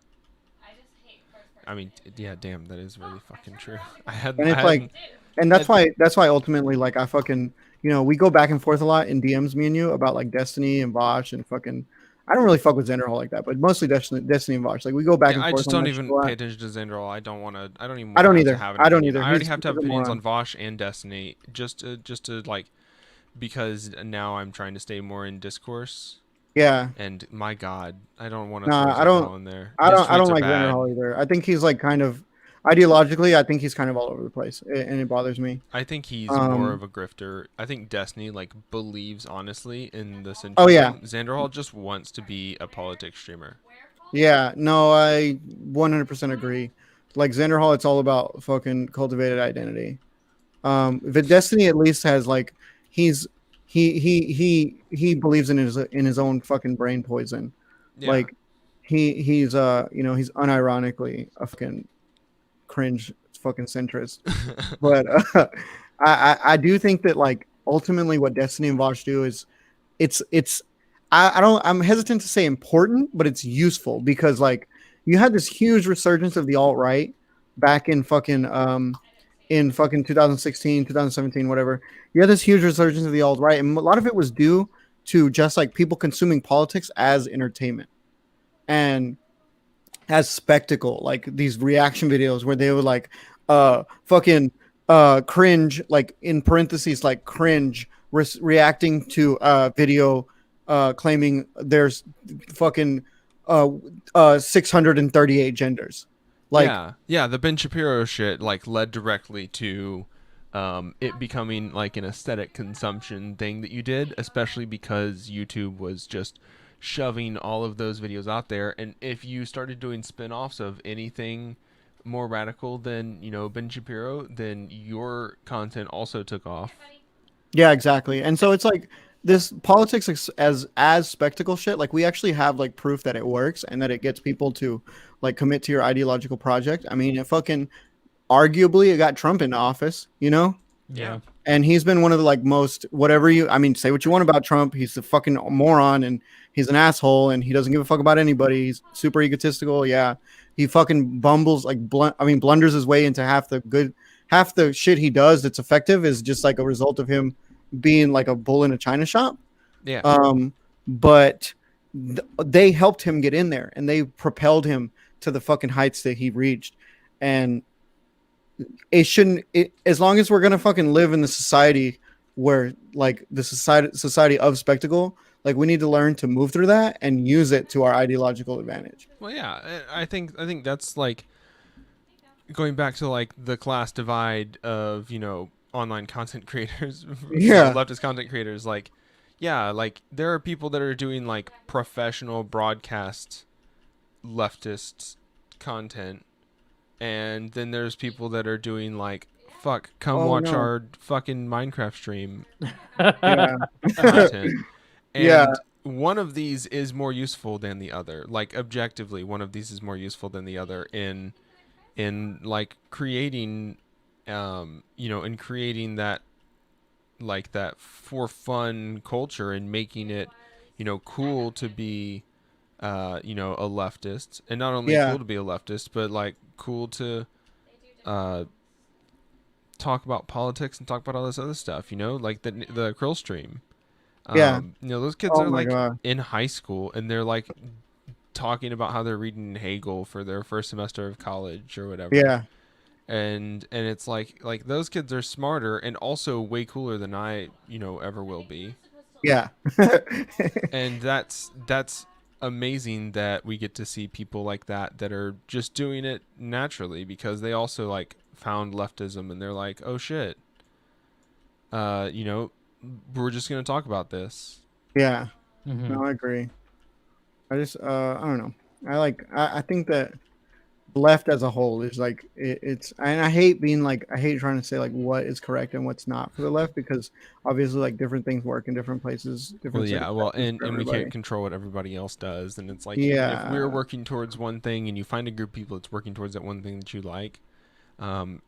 I just hate first person. I mean, yeah, damn, that is really fucking true. I had, And it's I like- hadn't- And that's why ultimately like I fucking we go back and forth a lot in DMs, me and you, about like Destiny and Vosh and fucking I don't really fuck with Xanderhall like that, but mostly Destiny and Vosh. Like we go back yeah, and I forth. just on don't that even shit a lot. pay attention to Xandrol. I don't want to. I don't even. I don't have either. To have an I don't opinion. either. I already He's- have to have he's a opinions moron. on Vosh and Destiny, just to like, because now I'm trying to stay more in discourse. Yeah. And my God, I don't want to. Nah, throw I don't- Xandrol in there. I His don't tweets are like bad. Xanderhall either. I think he's like kind of ideologically, I think he's kind of all over the place, and it bothers me. I think he's Um, more of a grifter. I think Destiny like believes honestly in the centrism. Oh, yeah. Xanderhall just wants to be a politics streamer. Yeah, no, I 100% agree. Like Xanderhall, it's all about fucking cultivated identity. The Destiny at least has like he believes in his own fucking brain poison. Yeah. Like he's he's unironically a fucking cringe fucking centrist. But I do think that like ultimately what Destiny and Vosh do is it's I'm hesitant to say important, but it's useful because like you had this huge resurgence of the alt right back in fucking 2016, 2017, whatever. You had this huge resurgence of the alt right, and a lot of it was due to just like people consuming politics as entertainment and as spectacle, like these reaction videos where they would like fucking cringe, like in parentheses, like cringe reacting to video claiming there's fucking 638 genders. Like yeah, the Ben Shapiro shit like led directly to it becoming like an aesthetic consumption thing that you did, especially because YouTube was just shoving all of those videos out there. And if you started doing spin-offs of anything more radical than, you know, Ben Shapiro, then your content also took off. Yeah, exactly. And so it's like this politics as spectacle shit. Like we actually have like proof that it works and that it gets people to like commit to your ideological project. I mean, it fucking arguably it got Trump into office, you know? Yeah. And he's been one of the like most whatever you I mean, say what you want about Trump, he's a fucking moron and he's an asshole and he doesn't give a fuck about anybody. He's super egotistical. Yeah. He fucking bumbles like blunders his way into half the shit he does that's effective is just like a result of him being like a bull in a china shop. Yeah. But they helped him get in there and they propelled him to the fucking heights that he reached. And as long as we're gonna fucking live in the society where like the society of spectacle, like we need to learn to move through that and use it to our ideological advantage. Well, yeah, I think that's like going back to like the class divide of, you know, online content creators, Yeah. leftist content creators. Like, yeah, like there are people that are doing like professional broadcast leftist content, and then there's people that are doing like, fuck, come watch our fucking Minecraft stream Yeah. content. And Yeah. one of these is more useful than the other. Like objectively, one of these is more useful than the other in like creating you know, in creating that like that for fun culture and making it, you know, cool to be you know, a leftist, and not only cool to be a leftist, but like cool to talk about politics and talk about all this other stuff, you know, like the Krill stream. Yeah. You know, those kids Oh are my like God. in high school and they're like talking about how they're reading Hegel for their first semester of college or whatever. Yeah. And it's like those kids are smarter and also way cooler than I, you know, ever will be. Yeah. And that's amazing that we get to see people like that are just doing it naturally because they also like found leftism and they're like, oh shit, you know, we're just gonna talk about this. Yeah. Mhm. No, I agree. I just I don't know. I think that left as a whole is like it's and I hate being like I hate trying to say like what is correct and what's not for the left because obviously like different things work in different places. Well, yeah, well, and we everybody. can't control what everybody else does, and it's like Yeah. if we're working towards one thing and you find a group of people that's working towards that one thing that you like,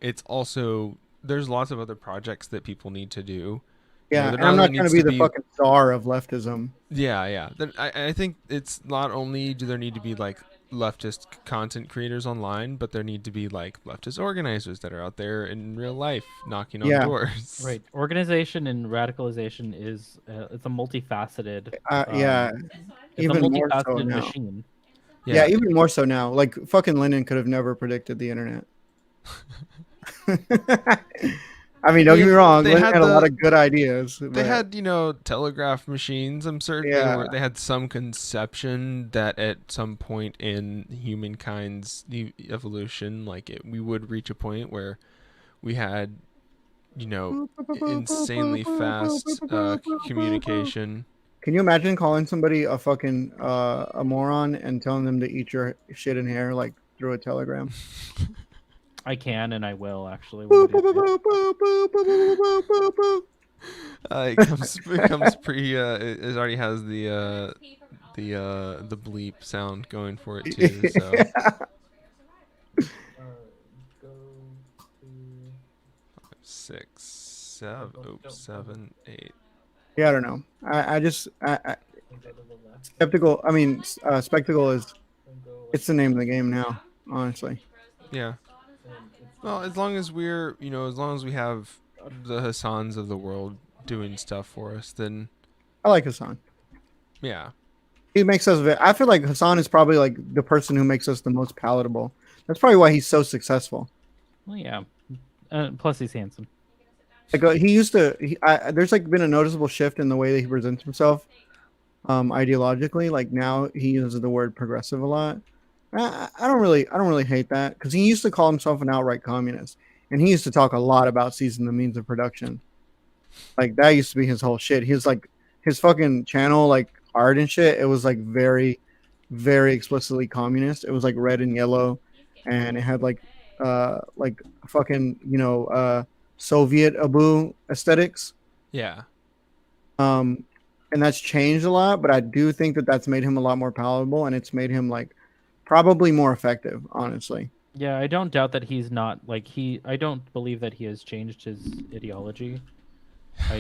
it's also there's lots of other projects that people need to do. Yeah, You know, and I'm not only trying to needs be the fucking czar of leftism. Yeah. I think it's not only do there need to be like leftist content creators online, but there need to be like leftist organizers that are out there in real life knocking on Yeah. doors. Right. Organization and radicalization is it's a multifaceted. Yeah, It's even a more so multifaceted now. machine. Yeah, even more so now. Like fucking Lenin could have never predicted the internet. I mean, don't get me wrong. They Lenin had had a lot of good ideas. They but- had, you know, telegraph machines. I'm certain they had some conception that at some point in humankind's evolution, like we would reach a point where we had, you know, insanely fast communication. Can you imagine calling somebody a fucking a moron and telling them to eat your shit and hair like through a telegram? I can and I will actually. when I do it. It comes pre. It already has the bleep sound going for it too. So. Six, seven, 8. Yeah, I don't know. I just skeptical. I mean, spectacle is it's the name of the game now. Honestly. Yeah. Well, as long as we're, you know, as long as we have the Hassans of the world doing stuff for us, then I like Hassan. yeah. He makes us. I feel like Hassan is probably like the person who makes us the most palatable. That's probably why he's so successful. Well, yeah. Plus, he's handsome. Like he used to. There's like been a noticeable shift in the way that he presents himself, ideologically. Like now he uses the word progressive a lot. I don't really hate that because he used to call himself an outright communist, and he used to talk a lot about seizing the means of production. Like that used to be his whole shit. His like his fucking channel, like art and shit. It was like very, very explicitly communist. It was like red and yellow, and it had like fucking Soviet Abu aesthetics. Yeah. And that's changed a lot, but I do think that that's made him a lot more palatable, and it's made him like probably more effective, honestly. Yeah, I don't doubt that he's not like he. I don't believe that he has changed his ideology.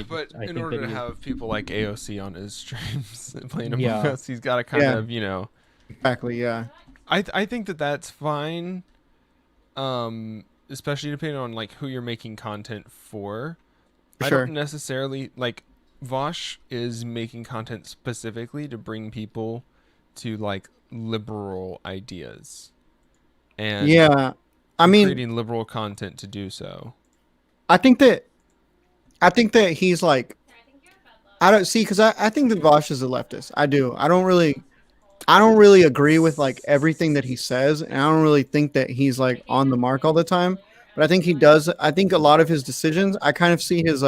But I in think order that to have people like AOC on his streams and playing Among Yeah. Us, he's got to kind of, Exactly, yeah. I think that that's fine. Especially depending on like who you're making content for. I Sure. don't necessarily like Vosh is making content specifically to bring people to like liberal ideas. And Yeah. I mean, creating liberal content to do so. I think that he's like, I don't see, because I think that Vosh is a leftist. I do. I don't really agree with like everything that he says, and I don't really think that he's like on the mark all the time. But I think he does. I think a lot of his decisions, I kind of see his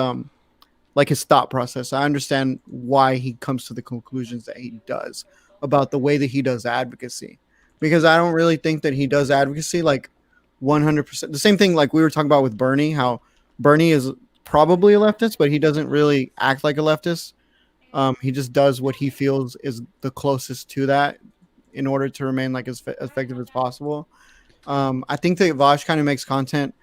like his thought process. I understand why he comes to the conclusions that he does about the way that he does advocacy, because I don't really think that he does advocacy like 100%. The same thing like we were talking about with Bernie, how Bernie is probably a leftist, but he doesn't really act like a leftist. He just does what he feels is the closest to that in order to remain like as effective as possible. I think that Vosh kind of makes content,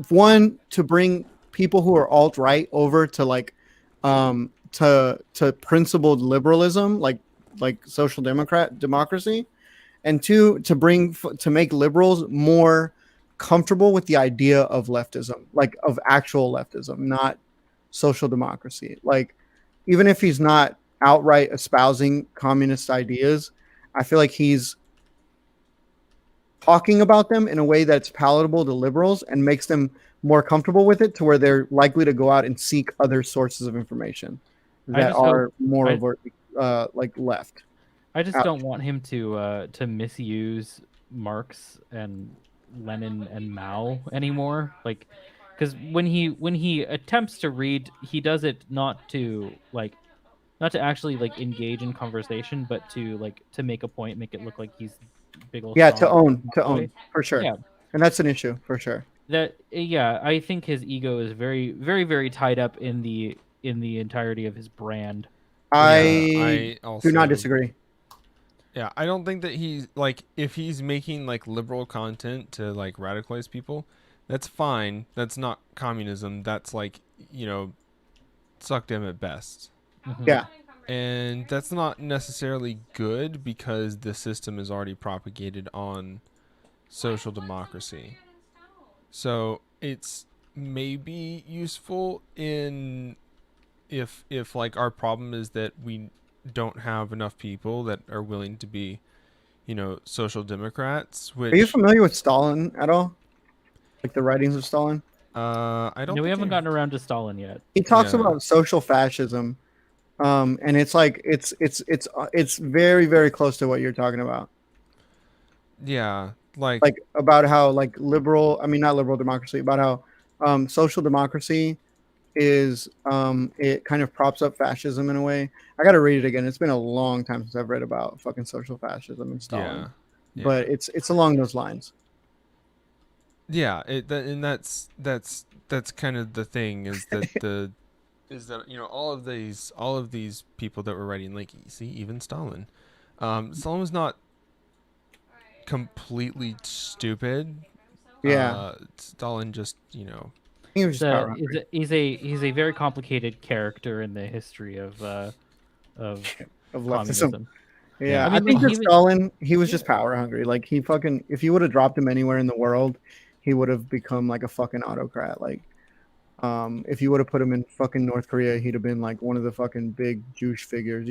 one, to bring people who are alt right over to like to principled liberalism, like social democracy, and two, to make liberals more comfortable with the idea of leftism, like of actual leftism, not social democracy. Like even if he's not outright espousing communist ideas, I feel like he's talking about them in a way that's palatable to liberals and makes them more comfortable with it, to where they're likely to go out and seek other sources of information that are more overtly like left. I just don't want him to misuse Marx and Lenin and Mao anymore. Like, because when he attempts to read, he does it not to actually like engage in conversation, but to make a point, make it look like he's big old. Yeah, strong to own for sure. Yeah, and that's an issue for sure. I think his ego is very, very, very tied up in the entirety of his brand. I also do not disagree. Yeah, I don't think that he's like, if he's making like liberal content to like radicalize people, that's fine. That's not communism. That's like, sucked him at best. Mhm. Yeah. And that's not necessarily good because the system is already propagated on social democracy. So it's maybe useful in if like our problem is that we don't have enough people that are willing to be, social democrats. Which, are you familiar with Stalin at all? Like the writings of Stalin? I don't. No, we haven't gotten around to Stalin yet. He talks about social fascism, and it's like it's very, very close to what you're talking about. Yeah, like about how like not liberal democracy, about how social democracy is it kind of props up fascism in a way. I got to read it again. It's been a long time since I've read about fucking social fascism and Stalin. Yeah. But it's along those lines. Yeah, and that's kind of the thing, is that all of these people that were writing, like, see, even Stalin was not completely stupid. Yeah. Stalin just, he was just he's a very complicated character in the history of leftism. Yeah, I think that Stalin, he was just power hungry. Like if you would have dropped him anywhere in the world, he would have become like a fucking autocrat. Like, if you would have put him in fucking North Korea, he'd have been like one of the fucking big Jewish figures,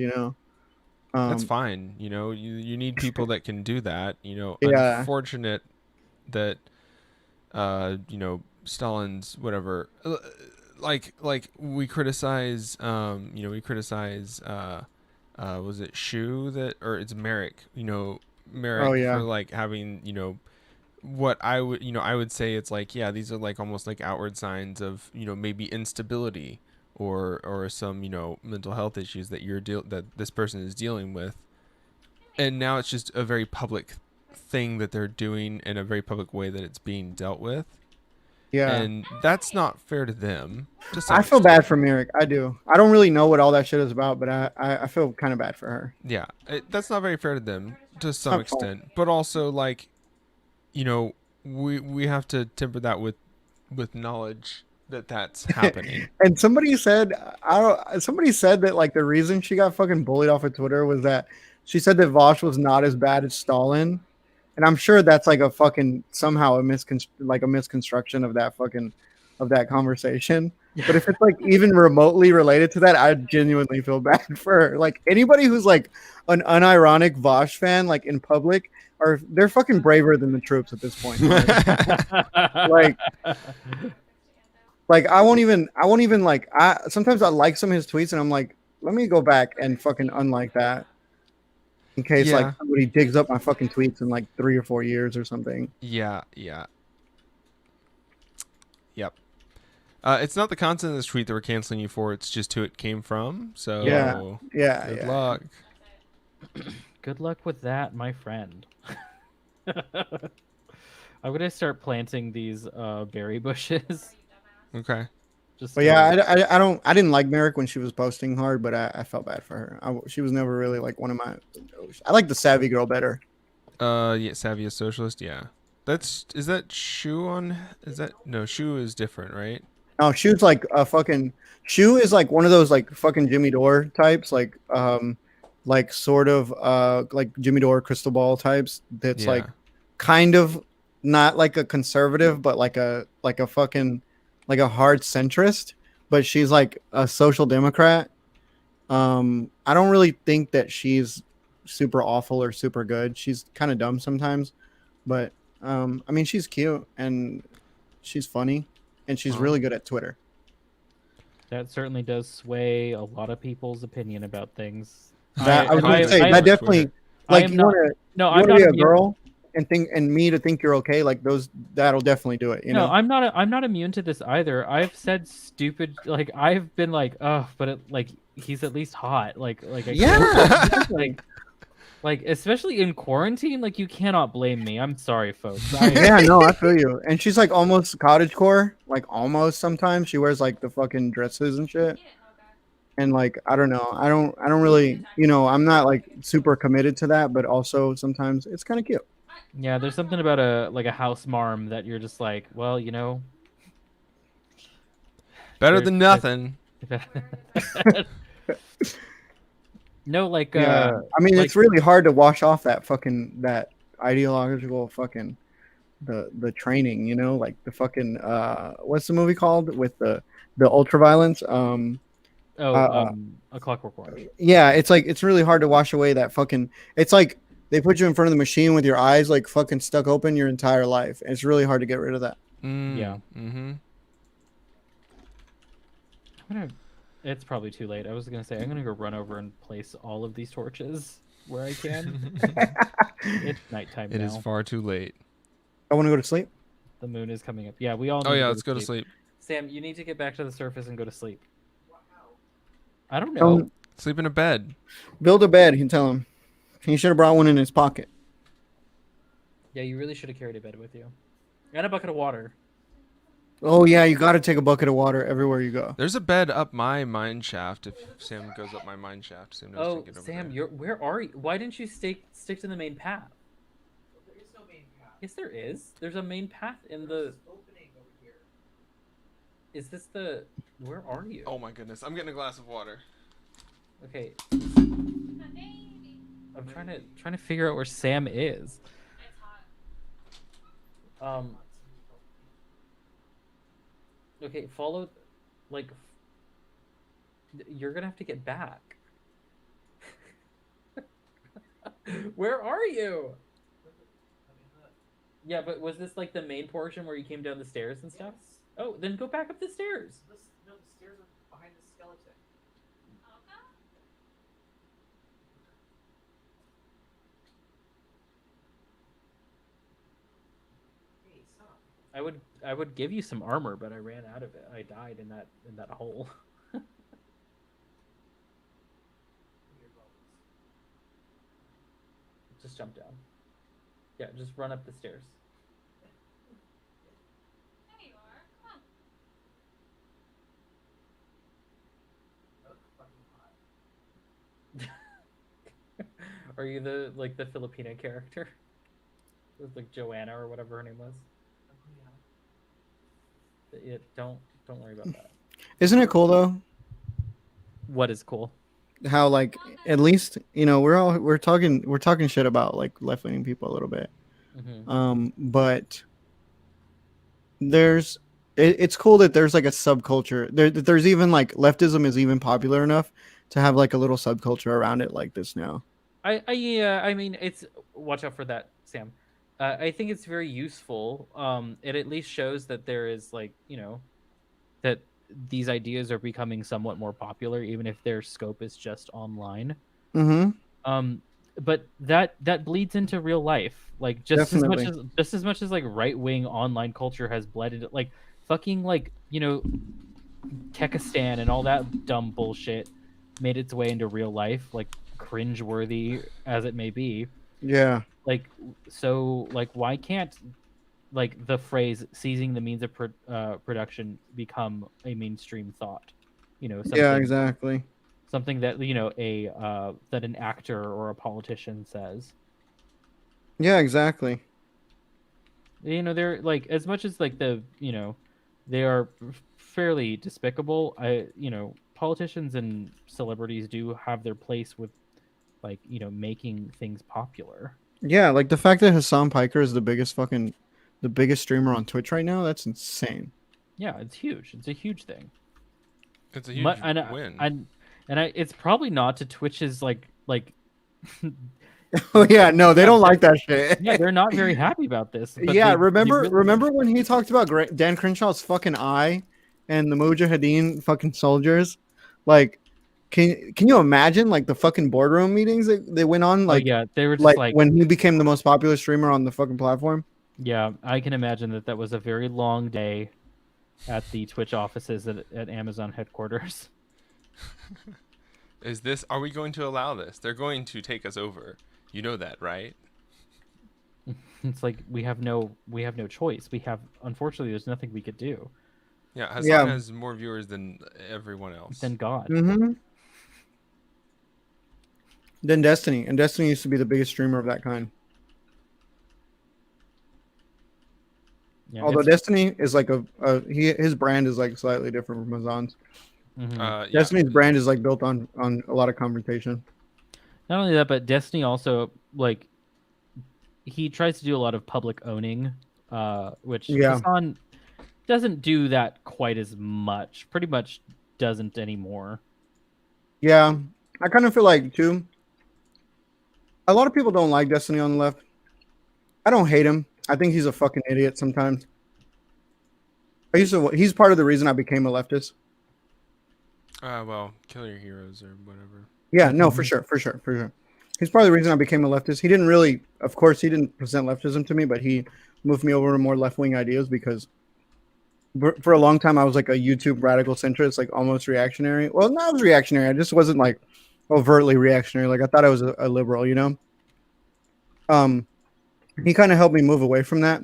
That's fine. You need people that can do that. Yeah. Unfortunate that, Stalin's whatever. Like we criticize, was it Shu or it's Merrick? Merrick, Oh, yeah. for like having, what I would, I would say it's like, yeah, these are like almost like outward signs of, maybe instability or some, mental health issues that that this person is dealing with. And now it's just a very public thing that they're doing in a very public way that it's being dealt with. Yeah. And that's not fair to them. To some I feel bad extent. for Merrick. I do. I don't really know what all that shit is about, but I feel kind of bad for her. Yeah, that's not very fair to them to some Not fair. extent. But also, like, we have to temper that with knowledge that that's happening. And somebody said, somebody said that like the reason she got fucking bullied off of Twitter was that she said that Vosh was not as bad as Stalin, and I'm sure that's like a fucking somehow a misconstruction of that conversation. But if it's like even remotely related to that, I genuinely feel bad for her. Like anybody who's like an unironic Vosh fan, like in public, they're fucking braver than the troops at this point. Like I won't even like sometimes I like some of his tweets and I'm like, let me go back and fucking unlike that in case like somebody digs up my fucking tweets in like 3 or 4 years or something. Yep. It's not the content of this tweet that we're canceling you for. It's just who it came from. So good luck. Good luck with that, my friend. I'm gonna start planting these berry bushes. Okay. But yeah, I didn't like Merrick when she was posting hard, but I felt bad for her. She was never really like one of my. I like the Savvy girl better. Yeah, Savvy is socialist. Yeah, is that Shu on? No? Shu is different, right? No, Shu's like a fucking. Shu is like one of those like fucking Jimmy Dore types, like sort of like Jimmy Dore crystal ball types. That's like kind of not like a conservative, but like a fucking like a hard centrist. But she's like a social democrat. I don't really think that she's super awful or super good. She's kind of dumb sometimes, but I mean she's cute and she's funny and she's really good at Twitter. That certainly does sway a lot of people's opinion about things. I was gonna say that definitely. Like you want to be a girl and me to think you're okay. Like that'll definitely do it. You know. I'm not immune to this either. I've said stupid. Like I've been like, oh, but he's at least hot. Like like especially in quarantine. Like you cannot blame me. I'm sorry, folks. Yeah, no, I feel you. And she's like almost cottagecore. Like almost sometimes she wears like the fucking dresses and shit. And like I don't know, I don't really, I'm not like super committed to that, but also sometimes it's kind of cute. Yeah, there's something about a house marm that you're just like, well, better than nothing. No, like I mean, it's really hard to wash off that ideological fucking the training, like the fucking what's the movie called with the ultraviolence? A Clockwork Orange. Yeah, it's like it's really hard to wash away that fucking. It's like they put you in front of the machine with your eyes like fucking stuck open your entire life. And it's really hard to get rid of that. Yeah. It's probably too late. I was gonna say I'm gonna go run over and place all of these torches where I can. It's nighttime now. It is far too late. I want to go to sleep. The moon is coming up. Yeah, we all. Let's go to sleep. Sam, you need to get back to the surface and go to sleep. I don't know. Sleep in a bed. Build a bed. You can tell him. He should have brought one in his pocket. Yeah, you really should have carried a bed with you. And a bucket of water. Oh, yeah, you got to take a bucket of water everywhere you go. There's a bed up my mine shaft if Sam goes up my mine shaft. Sam knows to get over Sam, there. where are you? Why didn't you stick to the main path? There is no main path. Yes, there is. There's a main path in the... opening over here. Is this the... Where are you? Oh my goodness. I'm getting a glass of water. Okay. I'm trying to figure out where Sam is. Okay, follow, like, you're gonna have to get back. Where are you? Yeah, but was this like the main portion where you came down the stairs and stuff? Yes. Oh, then go back up the stairs. No, the stairs are behind the skeleton. I would give you some armor, but I ran out of it. I died in that hole. Just jump down. Yeah, just run up the stairs. There you are. Come on. Are you the Filipina character? It was like Joanna or whatever her name was. Yeah, don't worry about that. Isn't it cool though? What is cool? How like at least we're talking shit about like left leaning people a little bit. But it's cool that there's like a subculture. There's even like leftism is even popular enough to have like a little subculture around it like this now. I mean, it's watch out for that, Sam. I think it's very useful. It at least shows that there is like that these ideas are becoming somewhat more popular, even if their scope is just online. But that bleeds into real life, like just Definitely. as much as like right wing online culture has bled into like fucking like Kekistan and all that dumb bullshit made its way into real life, like cringeworthy as it may be. Yeah. Like so, like why can't like the phrase "seizing the means of production" become a mainstream thought? Something, Yeah, exactly. something that that an actor or a politician says. Yeah, exactly. They're like, as much as like they are fairly despicable. Politicians and celebrities do have their place with like making things popular. Yeah, like the fact that Hassan Piker is the biggest streamer on Twitch right now, that's insane. Yeah, it's huge. It's a huge thing. It's a huge win. It's probably not to Twitch's like Oh yeah, no, they don't like that shit. yeah, they're not very happy about this. But Yeah, they remember really... when he talked about Dan Crenshaw's fucking eye and the Mujahideen fucking soldiers? Like, can you imagine like the fucking boardroom meetings that they went on? Like, yeah, they were just like when he became the most popular streamer on the fucking platform. Yeah, I can imagine that was a very long day at the Twitch offices at Amazon headquarters. Are we going to allow this? They're going to take us over. You know that, right? It's like we have no choice. Unfortunately, there's nothing we could do. Yeah, Hassan has more viewers than everyone else. Than God. Then Destiny, and Destiny used to be the biggest streamer of that kind. Yeah, although Destiny is like his brand is like slightly different from Hassan's. Destiny's brand is like built on a lot of confrontation. Not only that, but Destiny also like he tries to do a lot of public owning, which Hassan doesn't do that quite as much. Pretty much doesn't anymore. Yeah, I kind of feel like too. A lot of people don't like Destiny on the left. I don't hate him. I think he's a fucking idiot sometimes. He's part of the reason I became a leftist. Well, kill your heroes or whatever. Yeah, no, for sure. He's part of the reason I became a leftist. He didn't present leftism to me, but he moved me over to more left-wing ideas because for a long time I was like a YouTube radical centrist, like almost reactionary. Well, not as reactionary. I just wasn't like overtly reactionary. Like I thought I was a liberal, you know? He kind of helped me move away from that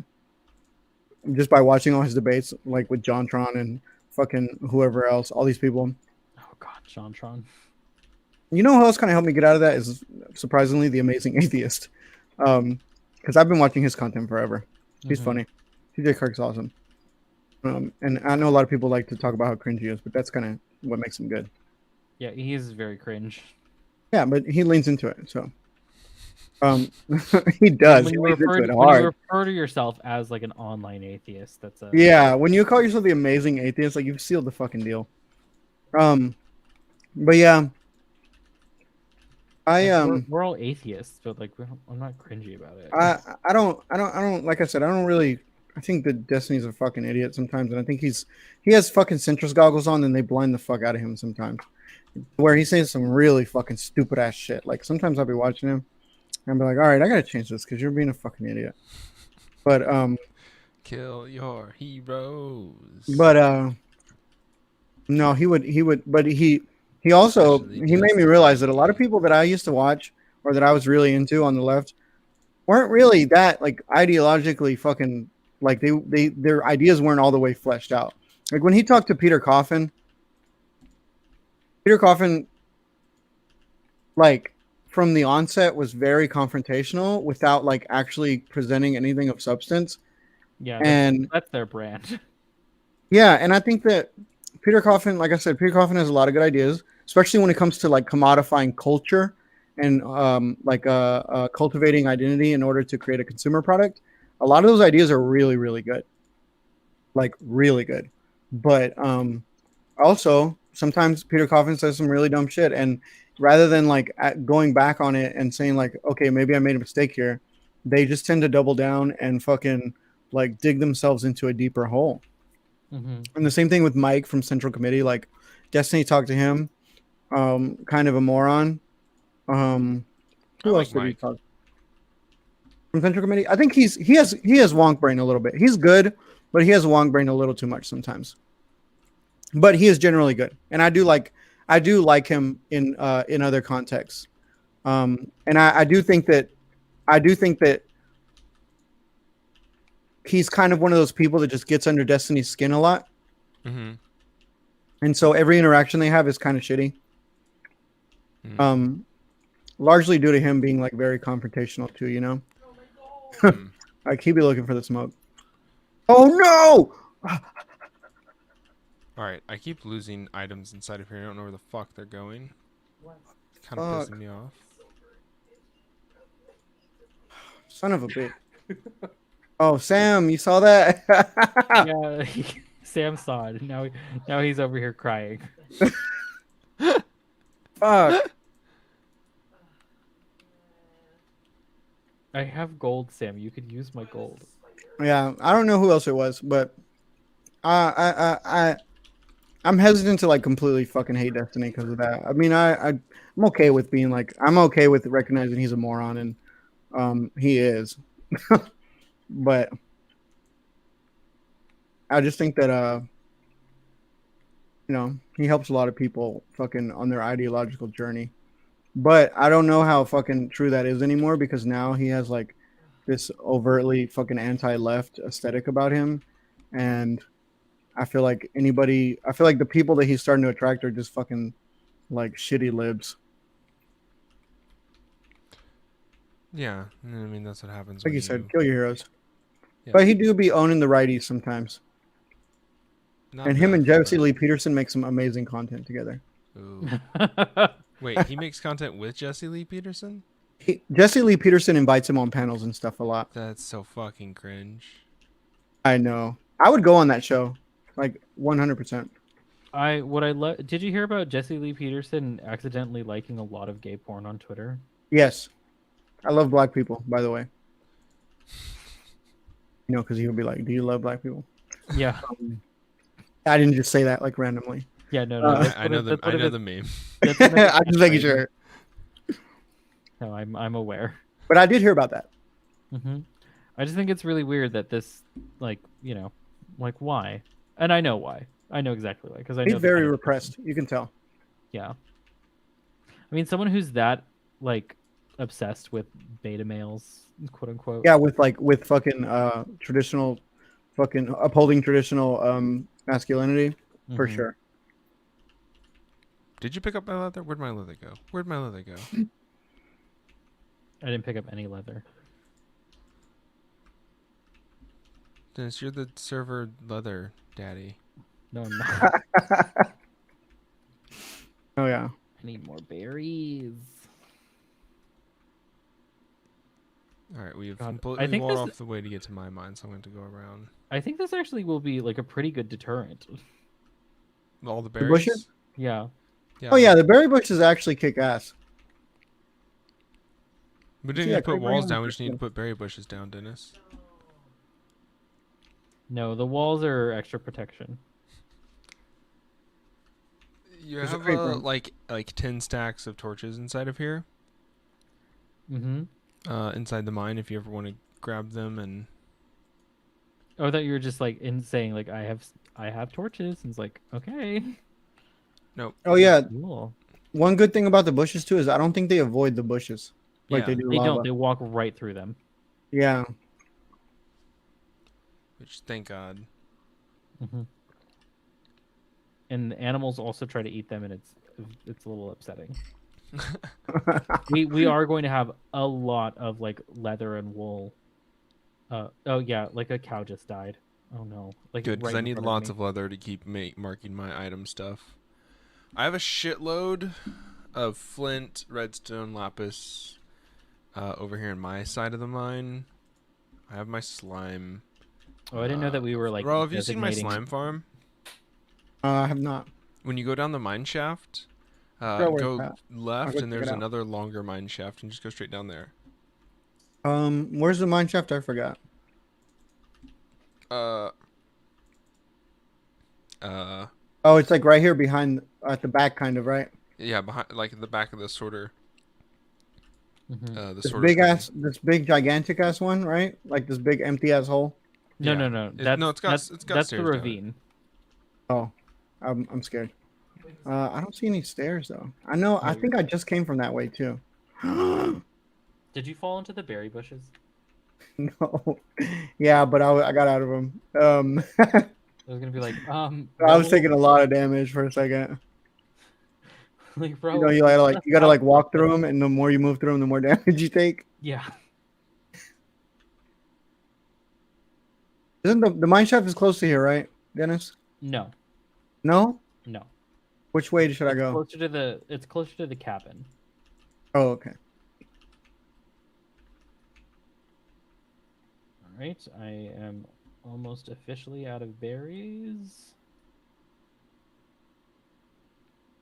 just by watching all his debates, like with JonTron and fucking whoever else, all these people. Oh God, JonTron. You know who else kind of helped me get out of that is surprisingly The Amazing Atheist, because I've been watching his content forever. He's funny. TJ Kirk's awesome, and I know a lot of people like to talk about how cringe he is, but that's kind of what makes him good. Yeah, he is very cringe. Yeah, but he leans into it, so. He does. When you refer to yourself as like an online atheist, that's a when you call yourself the Amazing Atheist, like you've sealed the fucking deal. But yeah, we're all atheists, but like I'm not cringy about it. I don't like I said, I don't really. I think that Destiny's a fucking idiot sometimes, and I think he has fucking centrist goggles on, and they blind the fuck out of him sometimes. Where he says some really fucking stupid ass shit. Like sometimes I'll be watching him. And be like, all right, I gotta change this because you're being a fucking idiot. But Kill your heroes. But no, he would, but he also Especially he made me realize that a lot of people that I used to watch or that I was really into on the left weren't really that like ideologically fucking like they their ideas weren't all the way fleshed out. Like when he talked to Peter Coffin like from the onset was very confrontational without like actually presenting anything of substance. Yeah, And that's their brand. yeah, and I think that Peter Coffin, like I said, Peter Coffin has a lot of good ideas, especially when it comes to like commodifying culture and cultivating identity in order to create a consumer product. A lot of those ideas are really, really good, like really good. But also sometimes Peter Coffin says some really dumb shit, and rather than like going back on it and saying like, okay, maybe I made a mistake here, they just tend to double down and fucking like dig themselves into a deeper hole. Mm-hmm. And the same thing with Mike from Central Committee. Like Destiny talked to him, kind of a moron. Who I else like did he Mike. talk from Central Committee? I think he has wonk brain a little bit. He's good, but he has wonk brain a little too much sometimes. But he is generally good, and I do like him in other contexts. And I do think that he's kind of one of those people that just gets under Destiny's skin a lot. Mm-hmm. And so every interaction they have is kind of shitty. Mm. Largely due to him being like very confrontational too, you know? Mm. Like he'd be looking for the smoke. Oh no! All right, I keep losing items inside of here. I don't know where the fuck they're going. It's kind of Fuck. pissing me off. Son of a bitch. Oh, Sam, you saw that? Yeah, Sam saw it. Now he's over here crying. Fuck. I have gold, Sam. You could use my gold. Yeah, I don't know who else it was, but I'm hesitant to like completely fucking hate Destiny because of that. I mean, I'm okay with being like I'm okay with recognizing he's a moron, and he is, but I just think that he helps a lot of people fucking on their ideological journey. But I don't know how fucking true that is anymore because now he has like this overtly fucking anti-left aesthetic about him, and I feel like the people that he's starting to attract are just fucking like shitty libs. Yeah, I mean that's what happens. Like when you said, kill your heroes. Yeah. But he do be owning the righties sometimes. Not And him and enough, Jesse but- Lee Peterson make some amazing content together. Ooh. Wait, he makes content with Jesse Lee Peterson? Jesse Lee Peterson invites him on panels and stuff a lot. That's so fucking cringe. I know. I would go on that show, like 100%. Did you hear about Jesse Lee Peterson accidentally liking a lot of gay porn on Twitter? Yes, I love black people. By the way, because he would be like, "Do you love black people?" Yeah. I didn't just say that like randomly. Yeah, no. I know the meme. I'm just making sure. No, I'm aware. But I did hear about that. Mm-hmm. I just think it's really weird that this, like why? And I know why. I know exactly why because I know He's very repressed. You can tell. Yeah. I mean, someone who's that like obsessed with beta males, quote unquote. Yeah, with fucking traditional, fucking upholding traditional masculinity for Mhm. sure. Did you pick up my leather? Where'd my leather go? I didn't pick up any leather. Dennis, you're the server leather daddy. No, I'm not. Oh yeah. I need more berries. All right, we have God, I completely think walled this- off the way to get to my mine, so I'm going to go around. I think this actually will be like a pretty good deterrent. All the The berries? bushes? Yeah. Oh yeah, the berry bushes actually kick ass. We didn't Yeah, need to put great walls berry down, we bushes, just need to yeah. put berry bushes down, Dennis. No, the walls are extra protection. You There's a have creeper. like 10 stacks of torches inside of here. Mm-hmm. Inside the mine if you ever want to grab them, and Oh, I thought you were just like in saying like I have torches, and it's like okay. Nope. Oh yeah, Cool. one good thing about the bushes too is I don't think they avoid the bushes like Yeah. they do They lava. don't. They walk right through them. Yeah. Which, thank God. Hmm. And the animals also try to eat them, and it's a little upsetting. We are going to have a lot of like leather and wool. Oh yeah, like a cow just died. Oh no, like Good, because right I in need front lots me. of leather to keep marking my item stuff. I have a shitload of flint, redstone, lapis over here in my side of the mine. I have my slime. Oh, I didn't know that we were like Ro, have you seen my designating. slime farm? I have not. When you go down the mine shaft, Sure, where's go that? left, go and check there's it out. another longer mine shaft, and just go straight down there. Where's the mine shaft? I forgot. Uh, uh, Oh, it's like right here behind at the back, kind of, right? yeah, behind, like in the back of the sorter. Mhm. The This sorter big screen. this big gigantic ass one, right? Like this big empty ass hole. No, Yeah. no, no. That's no, it's got that's stairs the down it. ravine. Oh, I'm scared. I don't see any stairs though. I know. I think I just came from that way too. Did you fall into the berry bushes? No. Yeah, but I got out of them. I was gonna be like, I was roll, taking a lot of damage for a second. like, bro. You know, you gotta like walk through them, and the more you move through them, the more damage you take. Yeah. Isn't the mine shaft is close to here, right, Dennis? No, No. no. Which way should I It's go? closer to the. It's closer to the cabin. Oh, okay. All right, I am almost officially out of berries.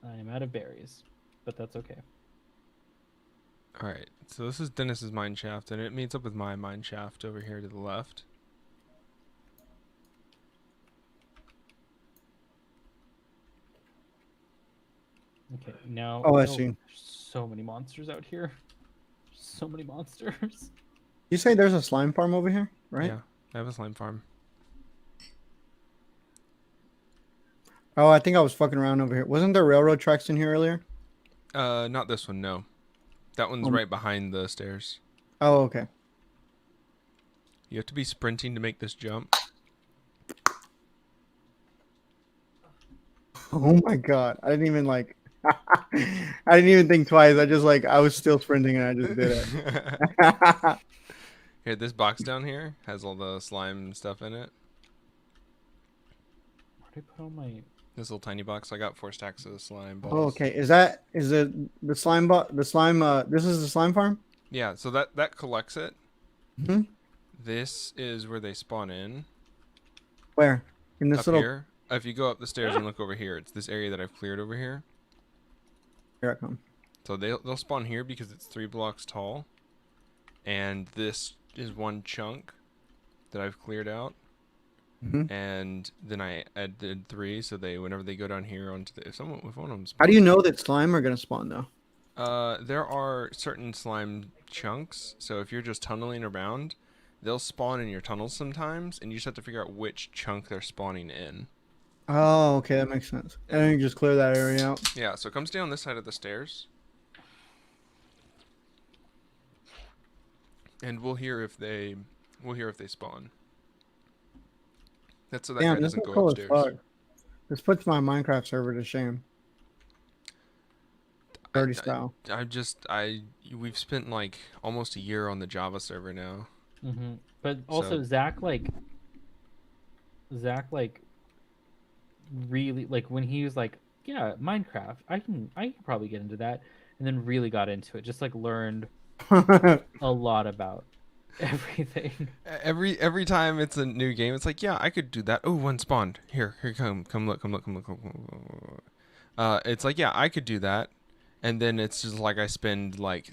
I am out of berries, but that's okay. All right, so this is Dennis's mine shaft, and it meets up with my mine shaft over here to the left. Okay, now. Oh, I see. There's so many monsters out here. So many monsters. You say there's a slime farm over here, right? Yeah, I have a slime farm. Oh, I think I was fucking around over here. Wasn't there railroad tracks in here earlier? Not this one, no. That one's right behind the stairs. Oh, okay. You have to be sprinting to make this jump. Oh my god. I didn't even like I didn't even think twice. I just like I was still sprinting and I just did it. Here, this box down here has all the slime stuff in it. Where did I put all my? This little tiny box. I got 4 stacks of slime balls. Oh, okay. Is it the slime this is the slime farm? Yeah, so that collects it. Hmm. This is where they spawn in. Where? In this Up little here. If you go up the stairs and look over here, it's this area that I've cleared over here. Here I come. So they'll spawn here because it's 3 blocks tall. And this is one chunk that I've cleared out. Mhm. And then I added 3, so they whenever they go down here onto the if one of them How do you know that slime are gonna spawn though? there are certain slime chunks, so if you're just tunneling around, they'll spawn in your tunnels sometimes, and you just have to figure out which chunk they're spawning in. Oh, okay, that makes sense. And then you just clear that area out. Yeah, so it comes down this side of the stairs. And we'll hear if they spawn. That's so that guy Damn, this doesn't is go cool as upstairs. fuck. This puts my Minecraft server to shame. Dirty style. We've spent like almost a year on the Java server now. Mm-hmm. But also So- Zach really like when he was like, yeah, Minecraft, I can probably get into that, and then really got into it. Just like learned a lot about everything. Every time it's a new game, it's like, yeah, I could do that. Oh, one spawned. Here, come look. It's like, yeah, I could do that. And then it's just like I spend like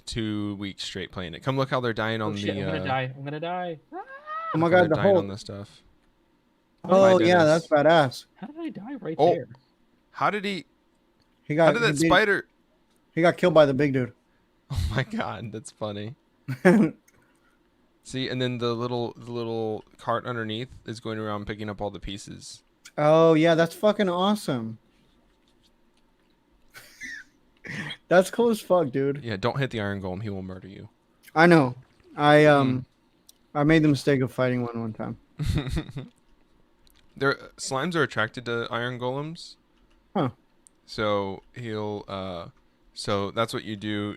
2 weeks straight playing it. Come look how they're dying on Oh shit! the. I'm gonna die. Ah! Oh my look how god, they're the dying whole. on this stuff. Oh Bye, yeah, Dennis. that's badass. How did I die right Oh. there? How did he? He How got did that he, spider? he got killed by the big dude. Oh my god, that's funny. See, and then the little cart underneath is going around picking up all the pieces. Oh yeah, that's fucking awesome. That's cool as fuck, dude. Yeah, don't hit the iron golem; he will murder you. I know. I made the mistake of fighting one time. Slimes are attracted to iron golems. Huh. So so that's what you do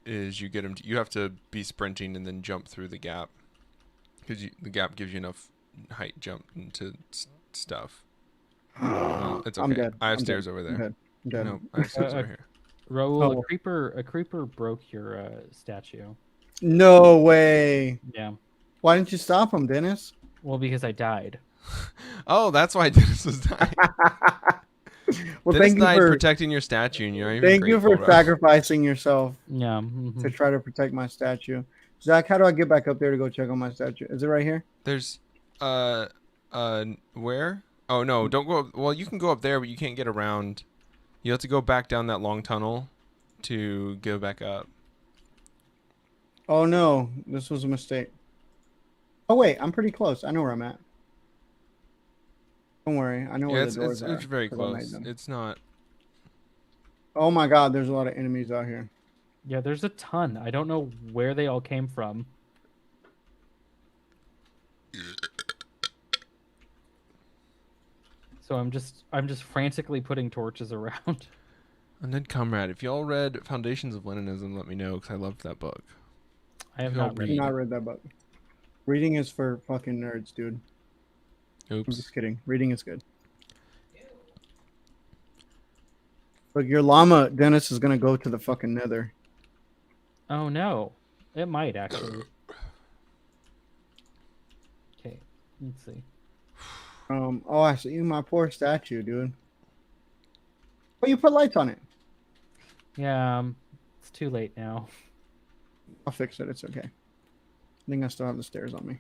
is you get him. You have to be sprinting and then jump through the gap because the gap gives you enough height jump into stuff. Well, it's okay. I'm dead. I have I'm stairs dead. over I'm there. dead. I'm dead. No, I have stairs over here. Raul, Oh. a creeper broke your statue. No way. Yeah. Why didn't you stop him, Dennis? Well, because I died. Oh, that's why Dennis was dying. Well, Dennis thank you died for protecting your statue, and you're not even thank you for grateful, bro. sacrificing yourself Yeah. to try to protect my statue. Zach, how do I get back up there to go check on my statue? Is it right here? There's where? Oh no, don't go up. Well, you can go up there, but you can't get around. You have to go back down that long tunnel to go back up. Oh no, this was a mistake. Oh wait, I'm pretty close. I know where I'm at. Don't worry, I know Yeah, where it's the doors are. it's very 'cause I made close. them. It's not. Oh my god, there's a lot of enemies out here. Yeah, there's a ton. I don't know where they all came from. So I'm just frantically putting torches around. And then, comrade, if y'all read Foundations of Leninism, let me know because I loved that book. I have Y'all not read read. it. Not read that book. Reading is for fucking nerds, dude. I'm Oops. just kidding. Reading is good. Look, your llama, Dennis, is gonna go to the fucking nether. Oh no. It might actually. Okay, let's see. Oh, I see my poor statue, dude. But you put lights on it. Yeah, it's too late now. I'll fix it. It's okay. I think I still have the stairs on me.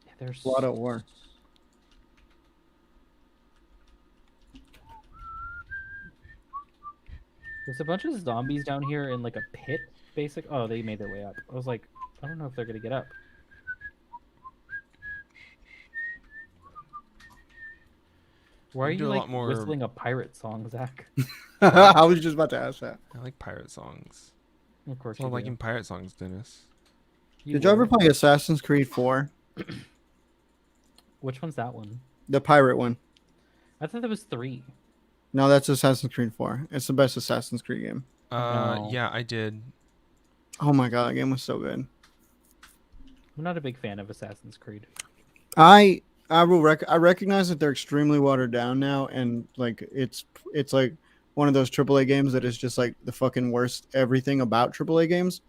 Yeah, there's A lot of ore. There's a bunch of zombies down here in like a pit, Oh, they made their way up. I was like, I don't know if they're gonna get up. Why are You do you a lot like more- whistling a pirate song, Zach? I was just about to ask that. I like pirate songs. Of course I you love do. liking pirate songs, Dennis. Did you ever would. play Assassin's Creed 4? Which one's that one? The pirate one. I thought that was 3. No, that's Assassin's Creed 4. It's the best Assassin's Creed game. No. Yeah, I did. Oh my god, that game was so good. I'm not a big fan of Assassin's Creed. I recognize that they're extremely watered down now, and like it's like one of those AAA games that is just like the fucking worst everything about AAA games.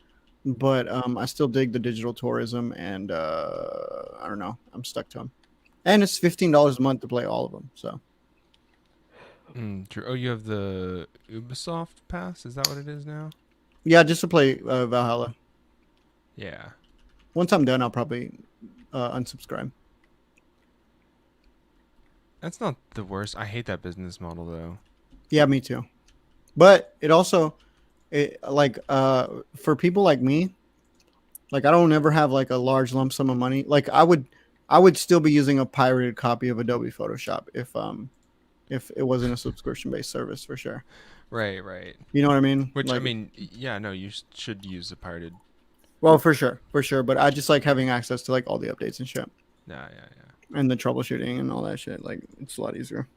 But I still dig the digital tourism, and I don't know, I'm stuck to them. And it's $15 a month to play all of them. So True. Oh, you have the Ubisoft Pass? Is that what it is now? yeah, just to play Valhalla. Yeah. Once I'm done, I'll probably unsubscribe. That's not the worst. I hate that business model though. Yeah, me too. But it also, for people like me, like I don't ever have like a large lump sum of money. Like I would still be using a pirated copy of Adobe Photoshop if it wasn't a subscription based service for sure. Right, right. You know what I mean? Which I Like, mean, yeah, no, you should use the pirated. well, for sure. But I just like having access to like all the updates and shit, Yeah, yeah, yeah. and the troubleshooting and all that shit. Like it's a lot easier.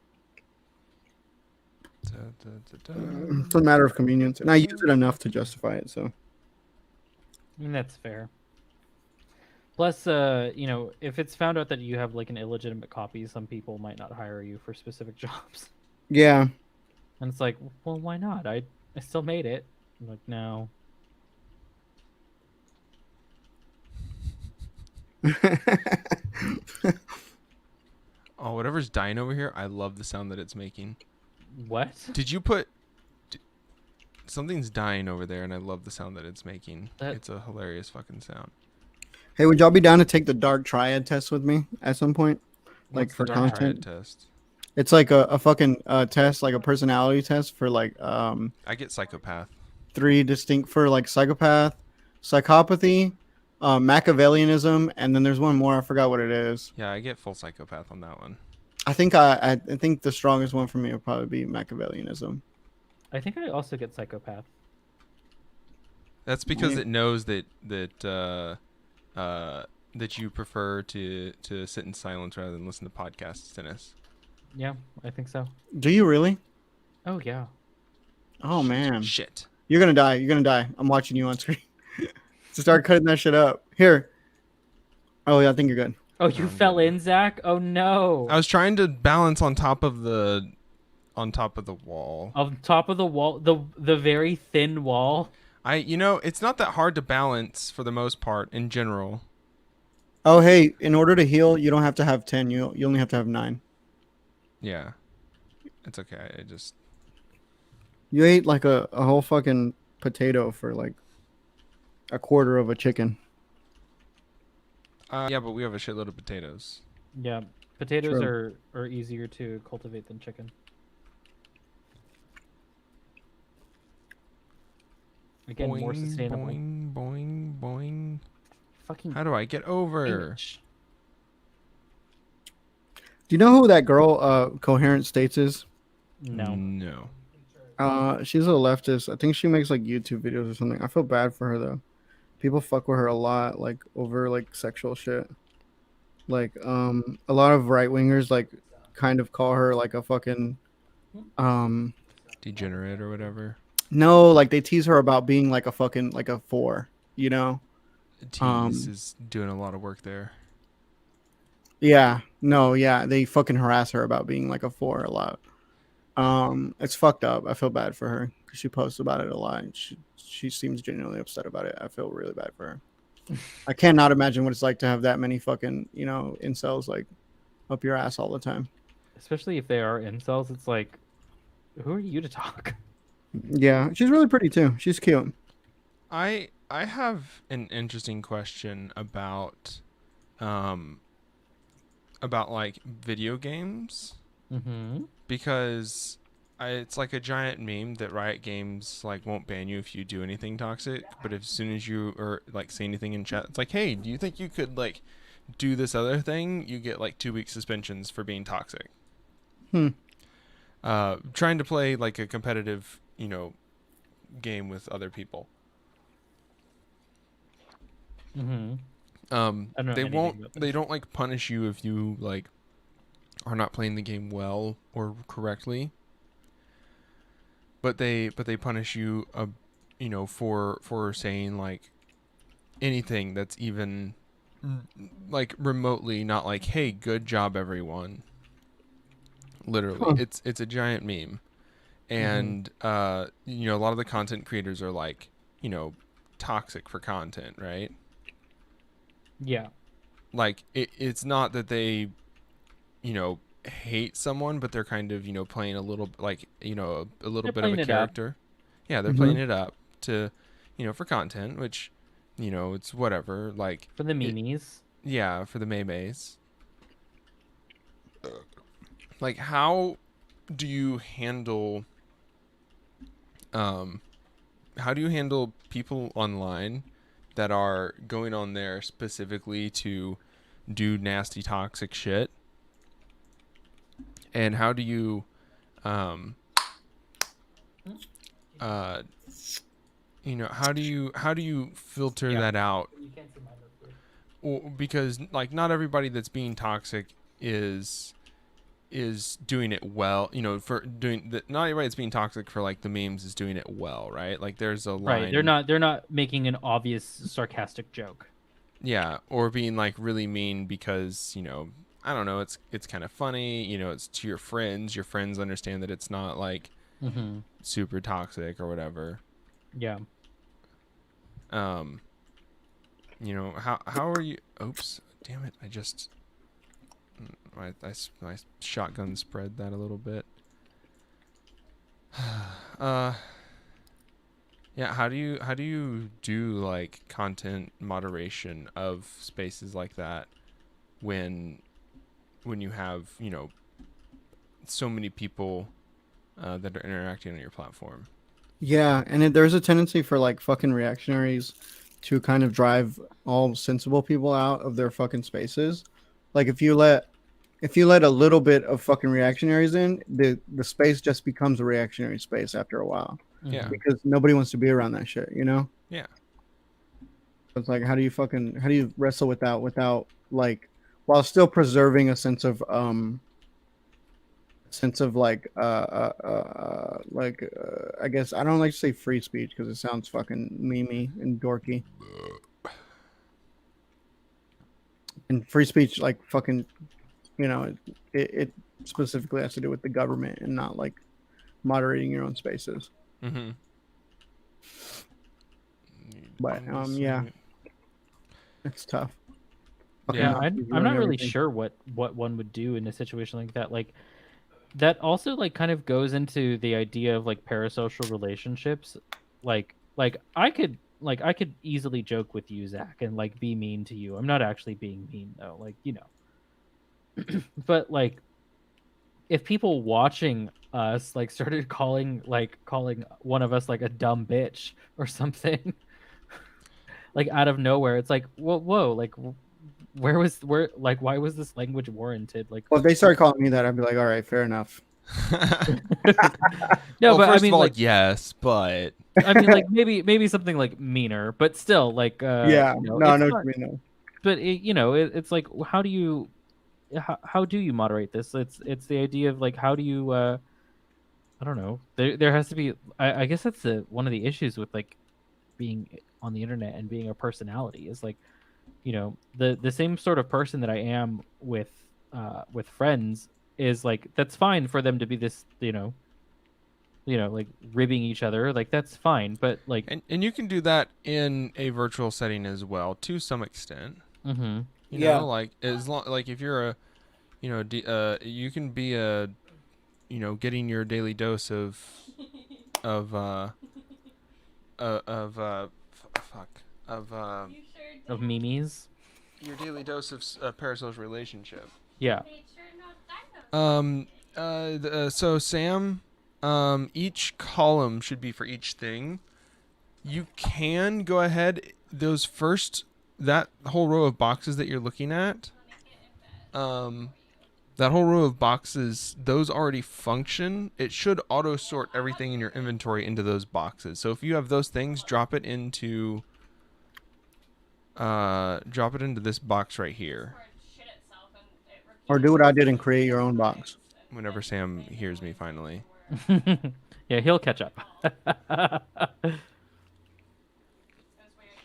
Da, da, da, da. It's a matter of convenience, and I use it enough to justify it. So I mean, that's fair. Plus, if it's found out that you have like an illegitimate copy, some people might not hire you for specific jobs. yeah. And it's like, well, why not? I still made it. I'm like, no. Oh, whatever's dying over here, I love the sound that it's making. What? Did you put? Something's dying over there, and I love the sound that it's making. That- It's a hilarious fucking sound. Hey, would y'all be down to take the Dark Triad test with me at some point? Like What's for the Dark content? Triad test? It's like a fucking test, like a personality test for like I get psychopath. 3 distinct for like psychopath, psychopathy, Machiavellianism, and then there's one more. I forgot what it is. Yeah, I get full psychopath on that one. I think the strongest one for me would probably be Machiavellianism. I think I also get psychopath. That's because Yeah. it knows that you prefer to sit in silence rather than listen to podcasts, Dennis. Yeah, I think so. Do you really? Oh yeah. Oh man, Shit. you're gonna die. You're gonna die. I'm watching you on screen. So start cutting that shit up. Here. Oh yeah, I think you're good. Oh, you fell in, Zach? Oh no. I was trying to balance on top of the wall. On top of the wall, the very thin wall. It's not that hard to balance for the most part in general. Oh hey, in order to heal, you don't have to have 10. You only have to have 9. Yeah. It's okay. You ate like a whole fucking potato for like a quarter of a chicken. Yeah, but we have a shitload of potatoes. Yeah, potatoes True. are easier to cultivate than chicken. Again, more Boing, sustainable. boing, boing, boing. Fucking How do I get over? bitch. Do you know who that girl Coherent States is? No. No. She's a leftist. I think she makes like YouTube videos or something. I feel bad for her though. People fuck with her a lot, like over like sexual shit. Like a lot of right wingers like kind of call her like a fucking Degenerate or whatever. no, like they tease her about being like a fucking like a 4, you know? Tease is doing a lot of work there. Yeah. No, yeah, they fucking harass her about being like a 4 a lot. It's fucked up. I feel bad for her because she posts about it a lot. And she seems genuinely upset about it. I feel really bad for her. I cannot imagine what it's like to have that many fucking, incels like up your ass all the time. Especially if they are incels, it's like, who are you to talk? Yeah, she's really pretty too. She's cute. I have an interesting question about like video games. Mm-hmm. Because it's like a giant meme that Riot Games like won't ban you if you do anything toxic, but as soon as you or like say anything in chat, it's like, hey, do you think you could like do this other thing? You get like 2-week suspensions for being toxic. Trying to play like a competitive, game with other people. Mm-hmm. I don't know They anything won't. about this. They don't like punish you if you like are not playing the game well or correctly. But they punish you, for saying like anything that's even like remotely not like, hey, good job everyone. Literally, it's a giant meme, and a lot of the content creators are like, toxic for content, right? Yeah. Like it's not that they hate someone, but they're kind of playing a little like a little They're bit of playing a it up. character. Yeah, they're playing it up to for content, which it's whatever, like For the memes. yeah, for the memes. Like, how do you handle people online that are going on there specifically to do nasty toxic shit? And how do you how do you filter that out? You can't see my notes. Well, because like not everybody that's being toxic is doing it well, for doing that. Not everybody that's being toxic for like the memes is doing it well, right? Like there's a line. Right. They're not making an obvious sarcastic joke. Yeah, or being like really mean because, I don't know, it's kind of funny, it's to your friends. Your friends understand that it's not like super toxic or whatever. Yeah. How are you? Oops, damn it! I shotgun spread that a little bit. Yeah, how do you do like content moderation of spaces like that when you have so many people that are interacting on your platform? Yeah, and there's a tendency for like fucking reactionaries to kind of drive all sensible people out of their fucking spaces. Like if you let a little bit of fucking reactionaries in, the space just becomes a reactionary space after a while. Yeah. Because nobody wants to be around that shit, you know? Yeah. It's like how do you wrestle with that without like while still preserving a sense of I guess I don't like to say free speech because it sounds fucking memey and dorky. And free speech, like fucking, you know, it specifically has to do with the government and not like moderating your own spaces. Mm-hmm. But yeah, it's tough. Yeah, Fucking I'm not really everything. sure what one would do in a situation like that. Like that also like kind of goes into the idea of like parasocial relationships. Like I could easily joke with you, Zach, and like be mean to you. I'm not actually being mean though, like, you know. But like if people watching us like started calling one of us like a dumb bitch or something, like out of nowhere, it's like whoa, like where like why was this language warranted? Like, Well, if they start calling me that, I'd be like, all right, fair enough. no, well, but I first mean, of all, like, yes, but I mean, like maybe something like meaner, but still, like, Yeah, you know, no, I it's know not- what you mean. but you know, it's like how do you moderate this? It's the idea of like how do you I don't know. There has to be. I guess that's one of the issues with like being on the internet and being a personality is like, you know, the same sort of person that I am with friends is like that's fine for them to be this, you know, like ribbing each other, like that's fine, but like and you can do that in a virtual setting as well to some extent. mm-hmm. You Yeah. know, like as long like if you're a, you know, you can be a, you know, getting your daily dose of of uh of fuck Of memes. your daily dose of parasocial relationship. Yeah. So Sam, each column should be for each thing. You can go ahead that whole row of boxes that you're looking at. That whole row of boxes, those already function. It should auto sort everything in your inventory into those boxes. So if you have those things, drop it into this box right here. Or do what I did and create your own box. Whenever Sam hears me finally. Yeah, he'll catch up.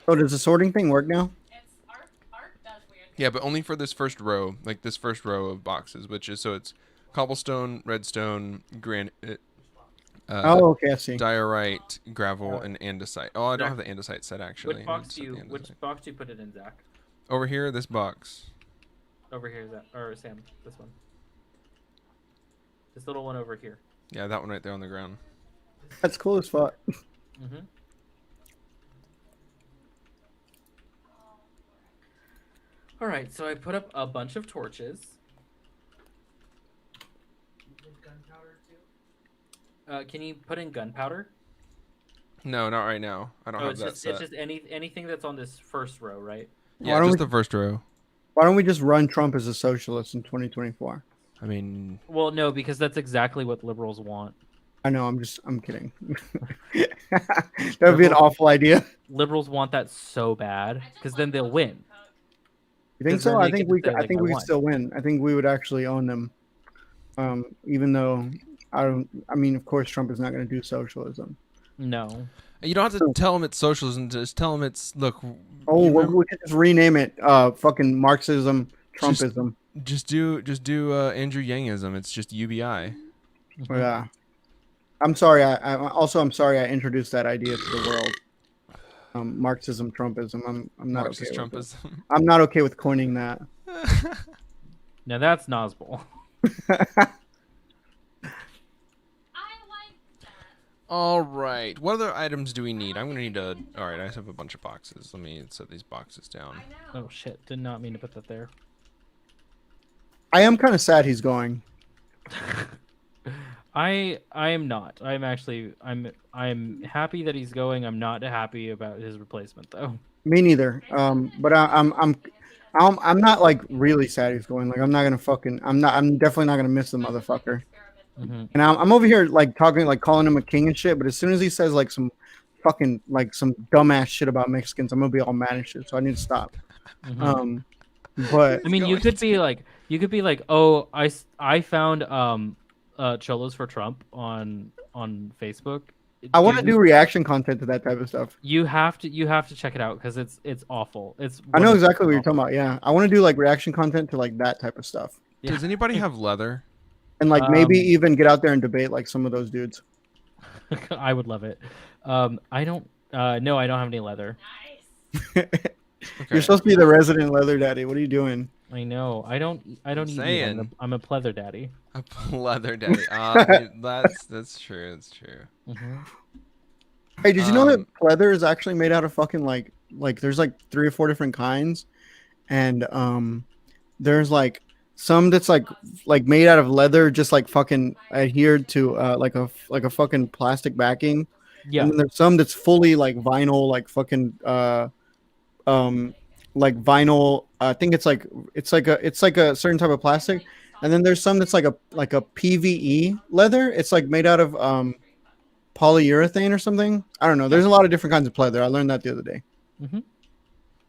So does the sorting thing work now? Yeah, but only for this first row, like this first row of boxes, which is so it's cobblestone, redstone, granite, Oh, okay, I see. diorite, gravel, and andesite. Oh, I don't Zach, have the andesite set actually. Which I box need to do you set the which andesite. box do you put it in, Zach? Over here, this box. Over here, Zach, or Sam, this one. This little one over here. Yeah, that one right there on the ground. That's cool as fuck. Mm-hmm. All right, so I put up a bunch of torches. Gunpowder too. Can you put in gunpowder? No, not right now. I don't Oh, have it's that just set. it's just anything that's on this first row, right? Yeah, Why don't just we- the first row. Why don't we just run Trump as a socialist in 2024? I mean, Well, no, because that's exactly what liberals want. I know, I'm kidding. That would be an awful idea. Liberals want that so bad because then they'll win. You think 'Cause then so? they I think get to we say, could. I like, think I we could won. still win. I think we would actually own them. Even though I don't. I mean, of course, Trump is not going to do socialism. No. you don't have to tell them it's socialism. Just tell them it's look. Oh, you well, remember- we could just rename it. Fucking Marxism, Trumpism. just do Andrew Yangism. It's just UBI. Yeah. I'm sorry. I'm sorry. I introduced that idea to the world. Marxism, Trumpism. I'm not Marxist okay with it. Trumpism. I'm not okay with coining that. Now that's Nosball. All right. What other items do we need? I'm gonna need a. All right. I have a bunch of boxes. Let me set these boxes down. Oh shit! Did not mean to put that there. I am kind of sad he's going. I am not. I'm happy that he's going. I'm not happy about his replacement though. Me neither. But I'm not like really sad he's going. Like I'm not gonna fucking. I'm definitely not gonna miss the motherfucker. Hmm. And I'm over here like talking, like calling him a king and shit. But as soon as he says like some fucking like some dumbass shit about Mexicans, I'm gonna be all mad and shit. So I need to stop. Hmm. But I mean, you could be like, oh, I found cholos for Trump on Facebook. I want to Dude, do reaction content to that type of stuff. you have to check it out because it's awful. It's I know one of- exactly what you're talking about. Yeah, I want to do like reaction content to like that type of stuff, Yeah. Does anybody have leather? and like maybe Um, even get out there and debate like some of those dudes. I would love it. I don't. No, I don't have any leather. Nice. You're supposed to be the resident leather daddy. What are you doing? I know. I don't eat meat. saying. I'm a pleather daddy. A leather daddy. That's true. That's true. Hmm. Hey, did you know that Um, pleather is actually made out of fucking like there's like 3 or 4 different kinds, and there's like some that's like made out of leather, just like fucking adhered to like a fucking plastic backing, Yeah. and then there's some that's fully like vinyl, like fucking like vinyl. I think it's like a certain type of plastic, and then there's some that's like a PVE leather. It's like made out of polyurethane or something. I don't know. There's a lot of different kinds of pleather. I learned that the other day. Hmm.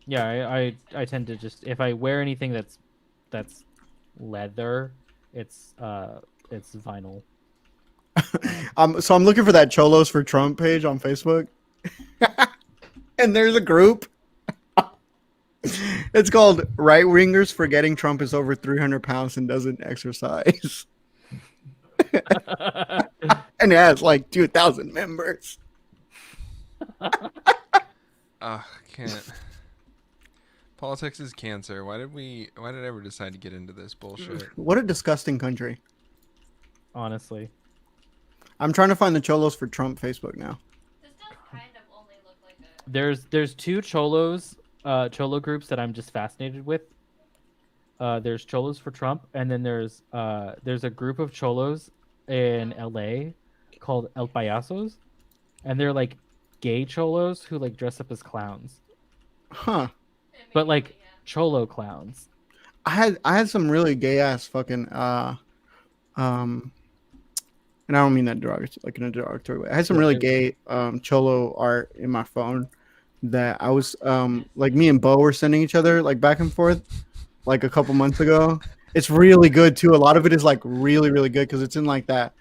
Yeah. I tend to just if I wear anything that's leather, it's vinyl. So I'm looking for that Cholos for Trump page on Facebook, and there's a group. It's called Right Wingers Forgetting Trump is over 300 pounds and doesn't exercise, and it has like 2,000 members. Can't. Politics is cancer. Why did I ever decide to get into this bullshit? What a disgusting country. Honestly. I'm trying to find the Cholos for Trump Facebook now. This does kind of only look like a. There's two cholo groups that I'm just fascinated with. There's Cholos for Trump, and then there's a group of cholos in LA called El Payasos, and they're like gay cholos who like dress up as clowns, Huh. but like cholo clowns. I had some really gay ass fucking and I don't mean that like in a derogatory way. I had some really gay cholo art in my phone that I was like me and Bo were sending each other like back and forth like a couple months ago. It's really good too. A lot of it is like really, really good because it's in like that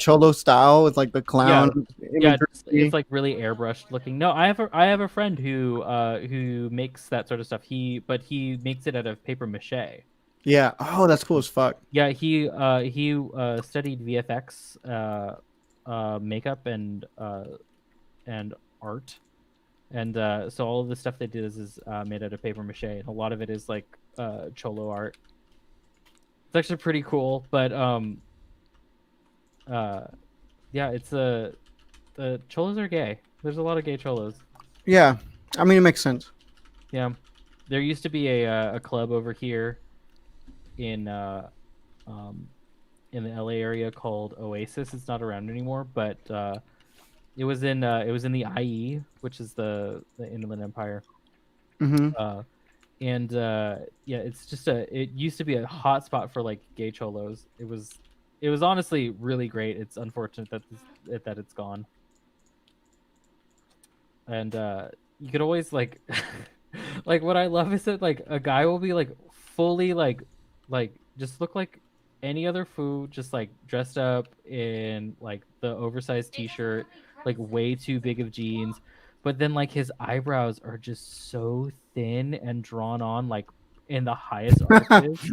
cholo style with like the clown. Yeah, imagery. it's like really airbrushed looking. No, I have a friend who makes that sort of stuff. He makes it out of paper mache. Yeah. Oh, that's cool as fuck. Yeah, he studied VFX, makeup and art, and so all of the stuff they do is made out of paper mache, and a lot of it is like cholo art. It's actually pretty cool, but yeah, it's the cholos are gay. There's a lot of gay cholos. Yeah. I mean, it makes sense. Yeah, there used to be a club over here in the LA area called Oasis. It's not around anymore, but it was in the IE, which is the Inland Empire. Mm-hmm. And yeah, it's just it used to be a hot spot for like gay cholos. It was honestly really great. It's unfortunate that it's gone. And you could always like like what I love is that like a guy will be like fully like just look like any other food, just like dressed up in like the oversized t-shirt, like way too big of jeans, but then like his eyebrows are just so thin and drawn on like in the highest arches.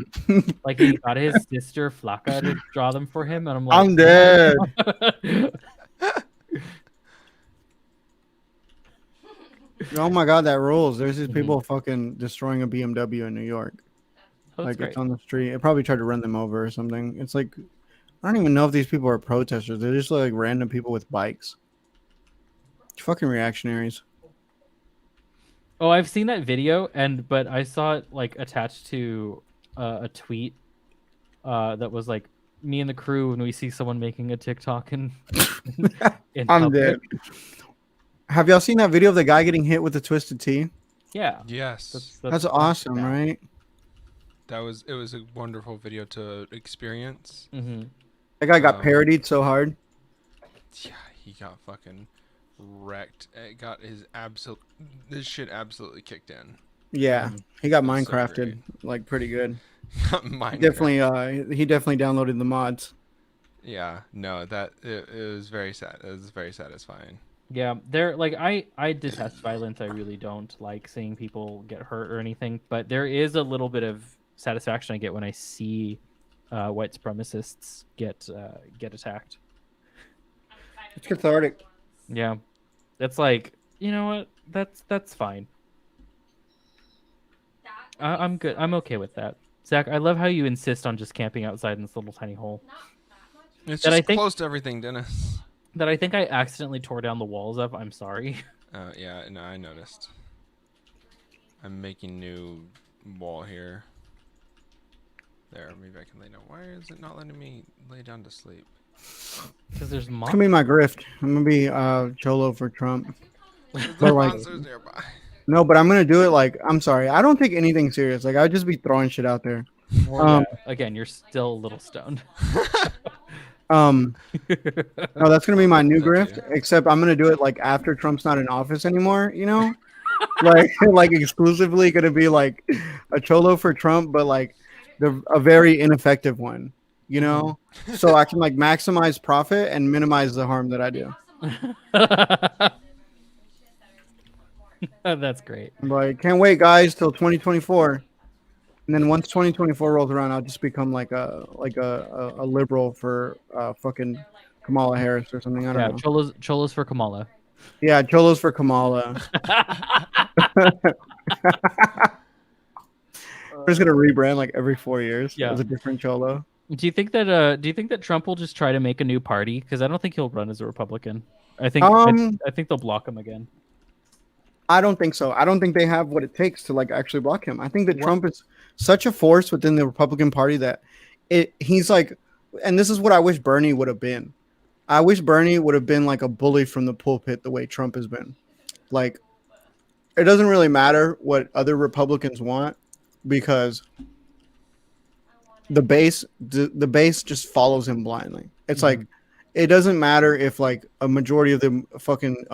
Like he got his sister Flaka to draw them for him, and I'm like, I'm dead. Oh my god, that rules. There's these people fucking destroying a BMW in New York. Oh, that's Like great. it's on the street. It probably tried to run them over or something. It's like I don't even know if these people are protesters. They're just like random people with bikes. Fucking reactionaries. Oh, I've seen that video, but I saw it like attached to a tweet that was like me and the crew when we see someone making a TikTok in I'm public. dead. Have y'all seen that video of the guy getting hit with a twisted T? Yeah. Yes, That's awesome, right? it was a wonderful video to experience. Mm-hmm. That guy got Um, parodied so hard. Yeah, he got fucking wrecked. It got this shit absolutely kicked in. Yeah, he got It was so Minecrafted great. like pretty good. Minecraft. He definitely downloaded the mods. Yeah, no, it was very sad. It was very satisfying. Yeah, they're like I detest violence. I really don't like seeing people get hurt or anything. But there is a little bit of satisfaction I get when I see white supremacists get attacked. It's cathartic. Yeah, it's like, you know what? That's fine. I'm good. I'm okay with that. Zach, I love how you insist on just camping outside in this little tiny hole. It's That just I think- close to everything, Dennis. That I think I accidentally tore down the walls of. I'm sorry. Yeah, no, I noticed. I'm making new wall here. There, maybe I can lay down. Why is it not letting me lay down to sleep? Because there's It's mob. gonna be my grift. I'm gonna be Cholo for Trump. The But, like- monsters nearby. No, but I'm gonna do it like I'm sorry. I don't take anything serious. Like I'd just be throwing shit out there. Well, yeah, again, you're still a little stoned. No, that's gonna be my new Thank you. grift. Except I'm gonna do it like after Trump's not in office anymore. You know, like exclusively gonna be like a Cholo for Trump, but like a very ineffective one. You know, so I can like maximize profit and minimize the harm that I do. That's great. I'm like, can't wait, guys, till 2024. And then once 2024 rolls around, I'll just become like a liberal for fucking Kamala Harris or something. I don't know. Cholos for Kamala. Yeah, Cholos for Kamala. We're just gonna rebrand like every 4 years Yeah. as a different Cholo. Do you think that Trump will just try to make a new party? Because I don't think he'll run as a Republican. I think I think they'll block him again. I don't think so. I don't think they have what it takes to like actually block him. I think that Trump is such a force within the Republican Party that he's like, and this is what I wish Bernie would have been. I wish Bernie would have been like a bully from the pulpit the way Trump has been. Like, it doesn't really matter what other Republicans want because the base just follows him blindly. It's like, it doesn't matter if like a majority of them fucking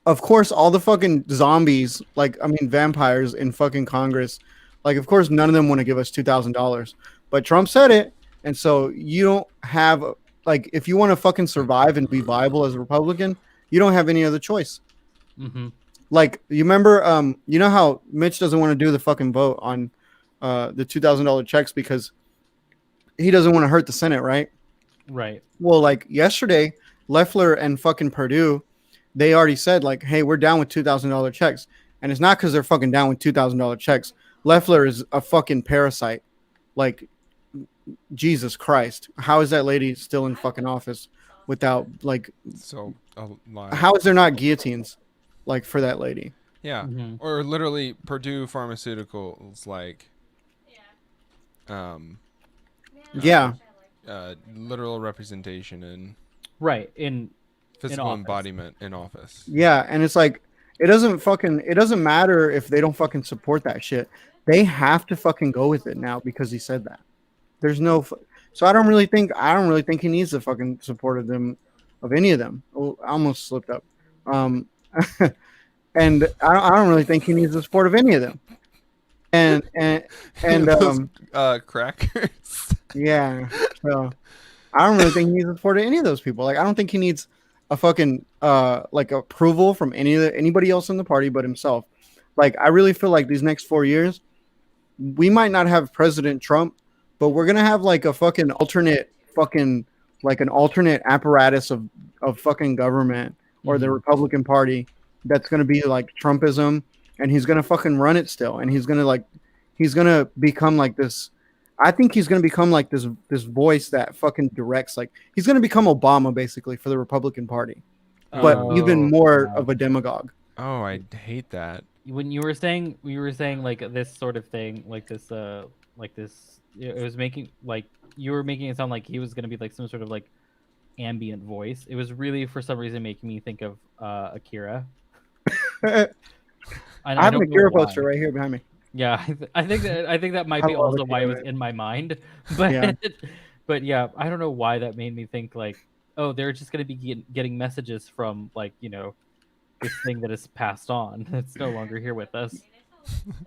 of course, all the fucking zombies, vampires in fucking Congress, like, of course, none of them want to give us $2,000. But Trump said it, and so you don't have, like, if you want to fucking survive and be viable as a Republican, you don't have any other choice. Mm-hmm. Like, you remember, you know how Mitch doesn't want to do the fucking vote on the $2,000 checks because he doesn't want to hurt the Senate, right? Right. Well, like, yesterday, Loeffler and fucking Perdue, they already said, like, hey, we're down with $2,000 checks. And it's not because they're fucking down with $2,000 checks. Loeffler is a fucking parasite. Like, Jesus Christ. How is that lady still in fucking office without, like, So a lot. how is there not guillotines, like, for that lady? Yeah, Mhm. or literally Purdue Pharmaceuticals, like, Yeah. literal representation and Right. In physical office. embodiment in office. Yeah, and it's like it doesn't matter if they don't fucking support that shit. They have to fucking go with it now because he said that. There's no so I don't really think he needs the fucking support of any of them. Oh, I almost slipped up. And I don't really think he needs the support of any of them. And Those, crackers. yeah. So I don't really think he needs the support of any of those people. Like, I don't think he needs a fucking like approval from anybody else in the party but himself. Like, I really feel like these next 4 years, we might not have President Trump, but we're gonna have like a fucking alternate apparatus of fucking government or the Republican Party that's gonna be like Trumpism, and he's gonna fucking run it still, and he's gonna become like this. I think he's going to become like this voice that fucking directs. Like, he's going to become Obama basically for the Republican Party, but even more of a demagogue. Oh, I hate that. When you were saying like this sort of thing, like this, it was making like you were making it sound like he was going to be like some sort of like ambient voice. It was really for some reason making me think of Akira. I have an don't know Akira why. poster right here behind me. Yeah, I think that might I be love also why it Akira, was man. in my mind. But Yeah. but yeah, I don't know why that made me think like, oh, they're just gonna be getting messages from like this thing that is passed on. It's no longer here with us.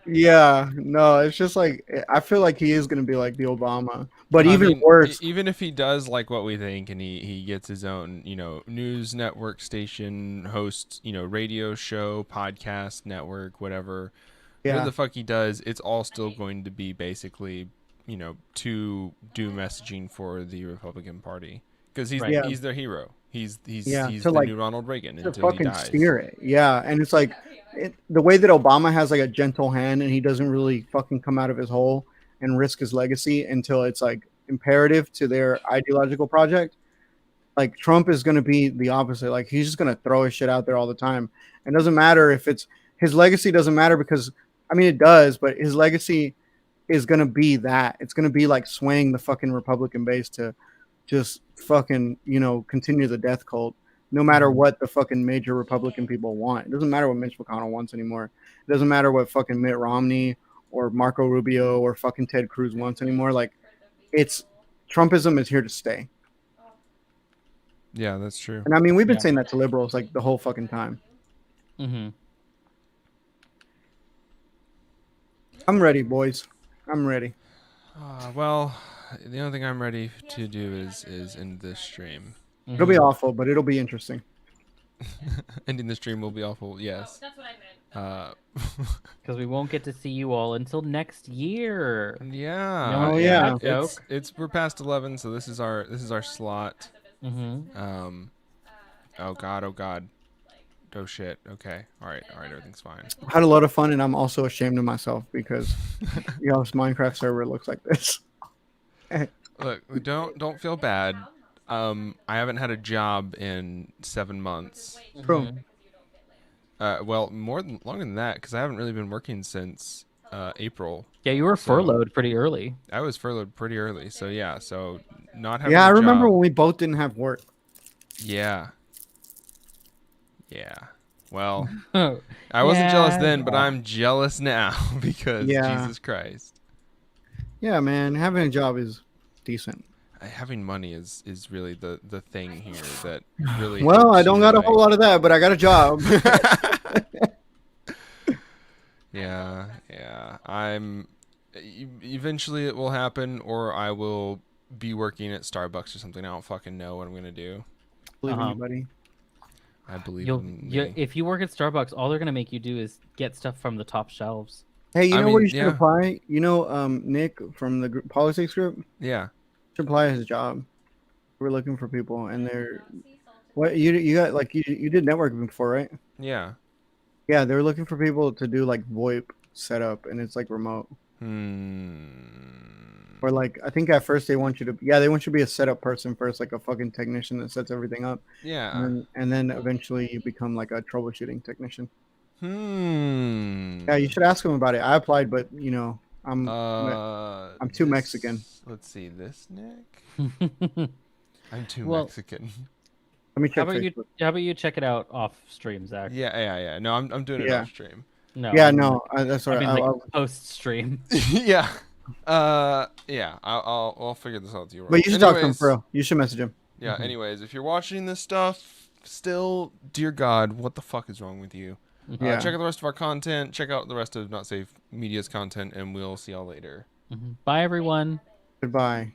Yeah, no, it's just like I feel like he is gonna be like the Obama, but I even mean, worse. even if he does like what we think, and he gets his own, news network station, hosts, radio show, podcast network, whatever Yeah, the fuck he does, it's all still going to be basically, to do messaging for the Republican Party because he's Right. yeah, he's their hero. He's yeah. he's To the like new Ronald Reagan to until he fucking dies. steer it. Yeah, and it's like the way that Obama has like a gentle hand, and he doesn't really fucking come out of his hole and risk his legacy until it's like imperative to their ideological project. Like Trump is going to be the opposite. Like he's just going to throw his shit out there all the time. It doesn't matter if it's his legacy doesn't matter because I mean it does, but his legacy is going to be that. It's going to be like swaying the fucking Republican base to just fucking, continue the death cult no matter what the fucking major Republican people want. It doesn't matter what Mitch McConnell wants anymore. It doesn't matter what fucking Mitt Romney or Marco Rubio or fucking Ted Cruz wants anymore. Like it's Trumpism is here to stay. Yeah, that's true. And I mean, we've been Yeah. saying that to liberals like the whole fucking time. Mm-hmm. I'm ready, boys. I'm ready. Well, the only thing I'm ready to do is end this stream. It'll be awful, but it'll be interesting. Ending the stream will be awful. Yes. That's what I meant. Because we won't get to see you all until next year. Yeah. No, yeah. It's we're past 11, so this is our slot. Mm-hmm. Oh god. Oh shit. Okay. All right. Everything's fine. I had a lot of fun, and I'm also ashamed of myself because y'all's Minecraft server looks like this. Look, don't feel bad. I haven't had a job in 7 months. True. Well, longer than that, because I haven't really been working since April. Yeah, you were So- furloughed pretty early. I was furloughed pretty early, so yeah. So not having. Yeah, I a remember job- when we both didn't have work. Yeah. Yeah. Well, Oh, I wasn't jealous Yeah, then, but yeah. I'm jealous now because Yeah. Jesus Christ. Yeah, man, having a job is decent. Having money is really the thing here that really. Well, helps I don't you, got a like- whole lot of that, but I got a job. Yeah. Eventually it will happen, or I will be working at Starbucks or something. I don't fucking know what I'm gonna do. Believe Uh-huh. anybody. I believe You'll, in you, me. if you work at Starbucks, all they're gonna make you do is get stuff from the top shelves. Hey, you I know mean, where you should yeah. apply? Nick from the politics group Yeah. should apply his job. We're looking for people, and they're what you got like you did networking before, right? Yeah. Yeah, they're looking for people to do like VoIP setup, and it's like remote. Or like I think at first they want you to be a setup person first, like a fucking technician that sets everything up, Yeah. and then eventually you become like a troubleshooting technician. Hmm. Yeah, you should ask him about it. I applied, but I'm too Mexican. Let's see this, Nick. I'm too Well, Mexican. Let me How check about you? Facebook. How about you check it out off stream, Zach? Yeah. No, I'm doing it Yeah. off stream. No. Yeah, I mean, no, that's all I right. mean, like I'll- post stream. Yeah. Yeah. I'll figure this out with you. but you should talk to him Anyways, for real. You should message him. Yeah. Anyways, if you're watching this stuff, still, dear God, what the fuck is wrong with you? Yeah. Check out the rest of our content. Check out the rest of Not Safe Media's content, and we'll see y'all later. Bye, everyone. Goodbye.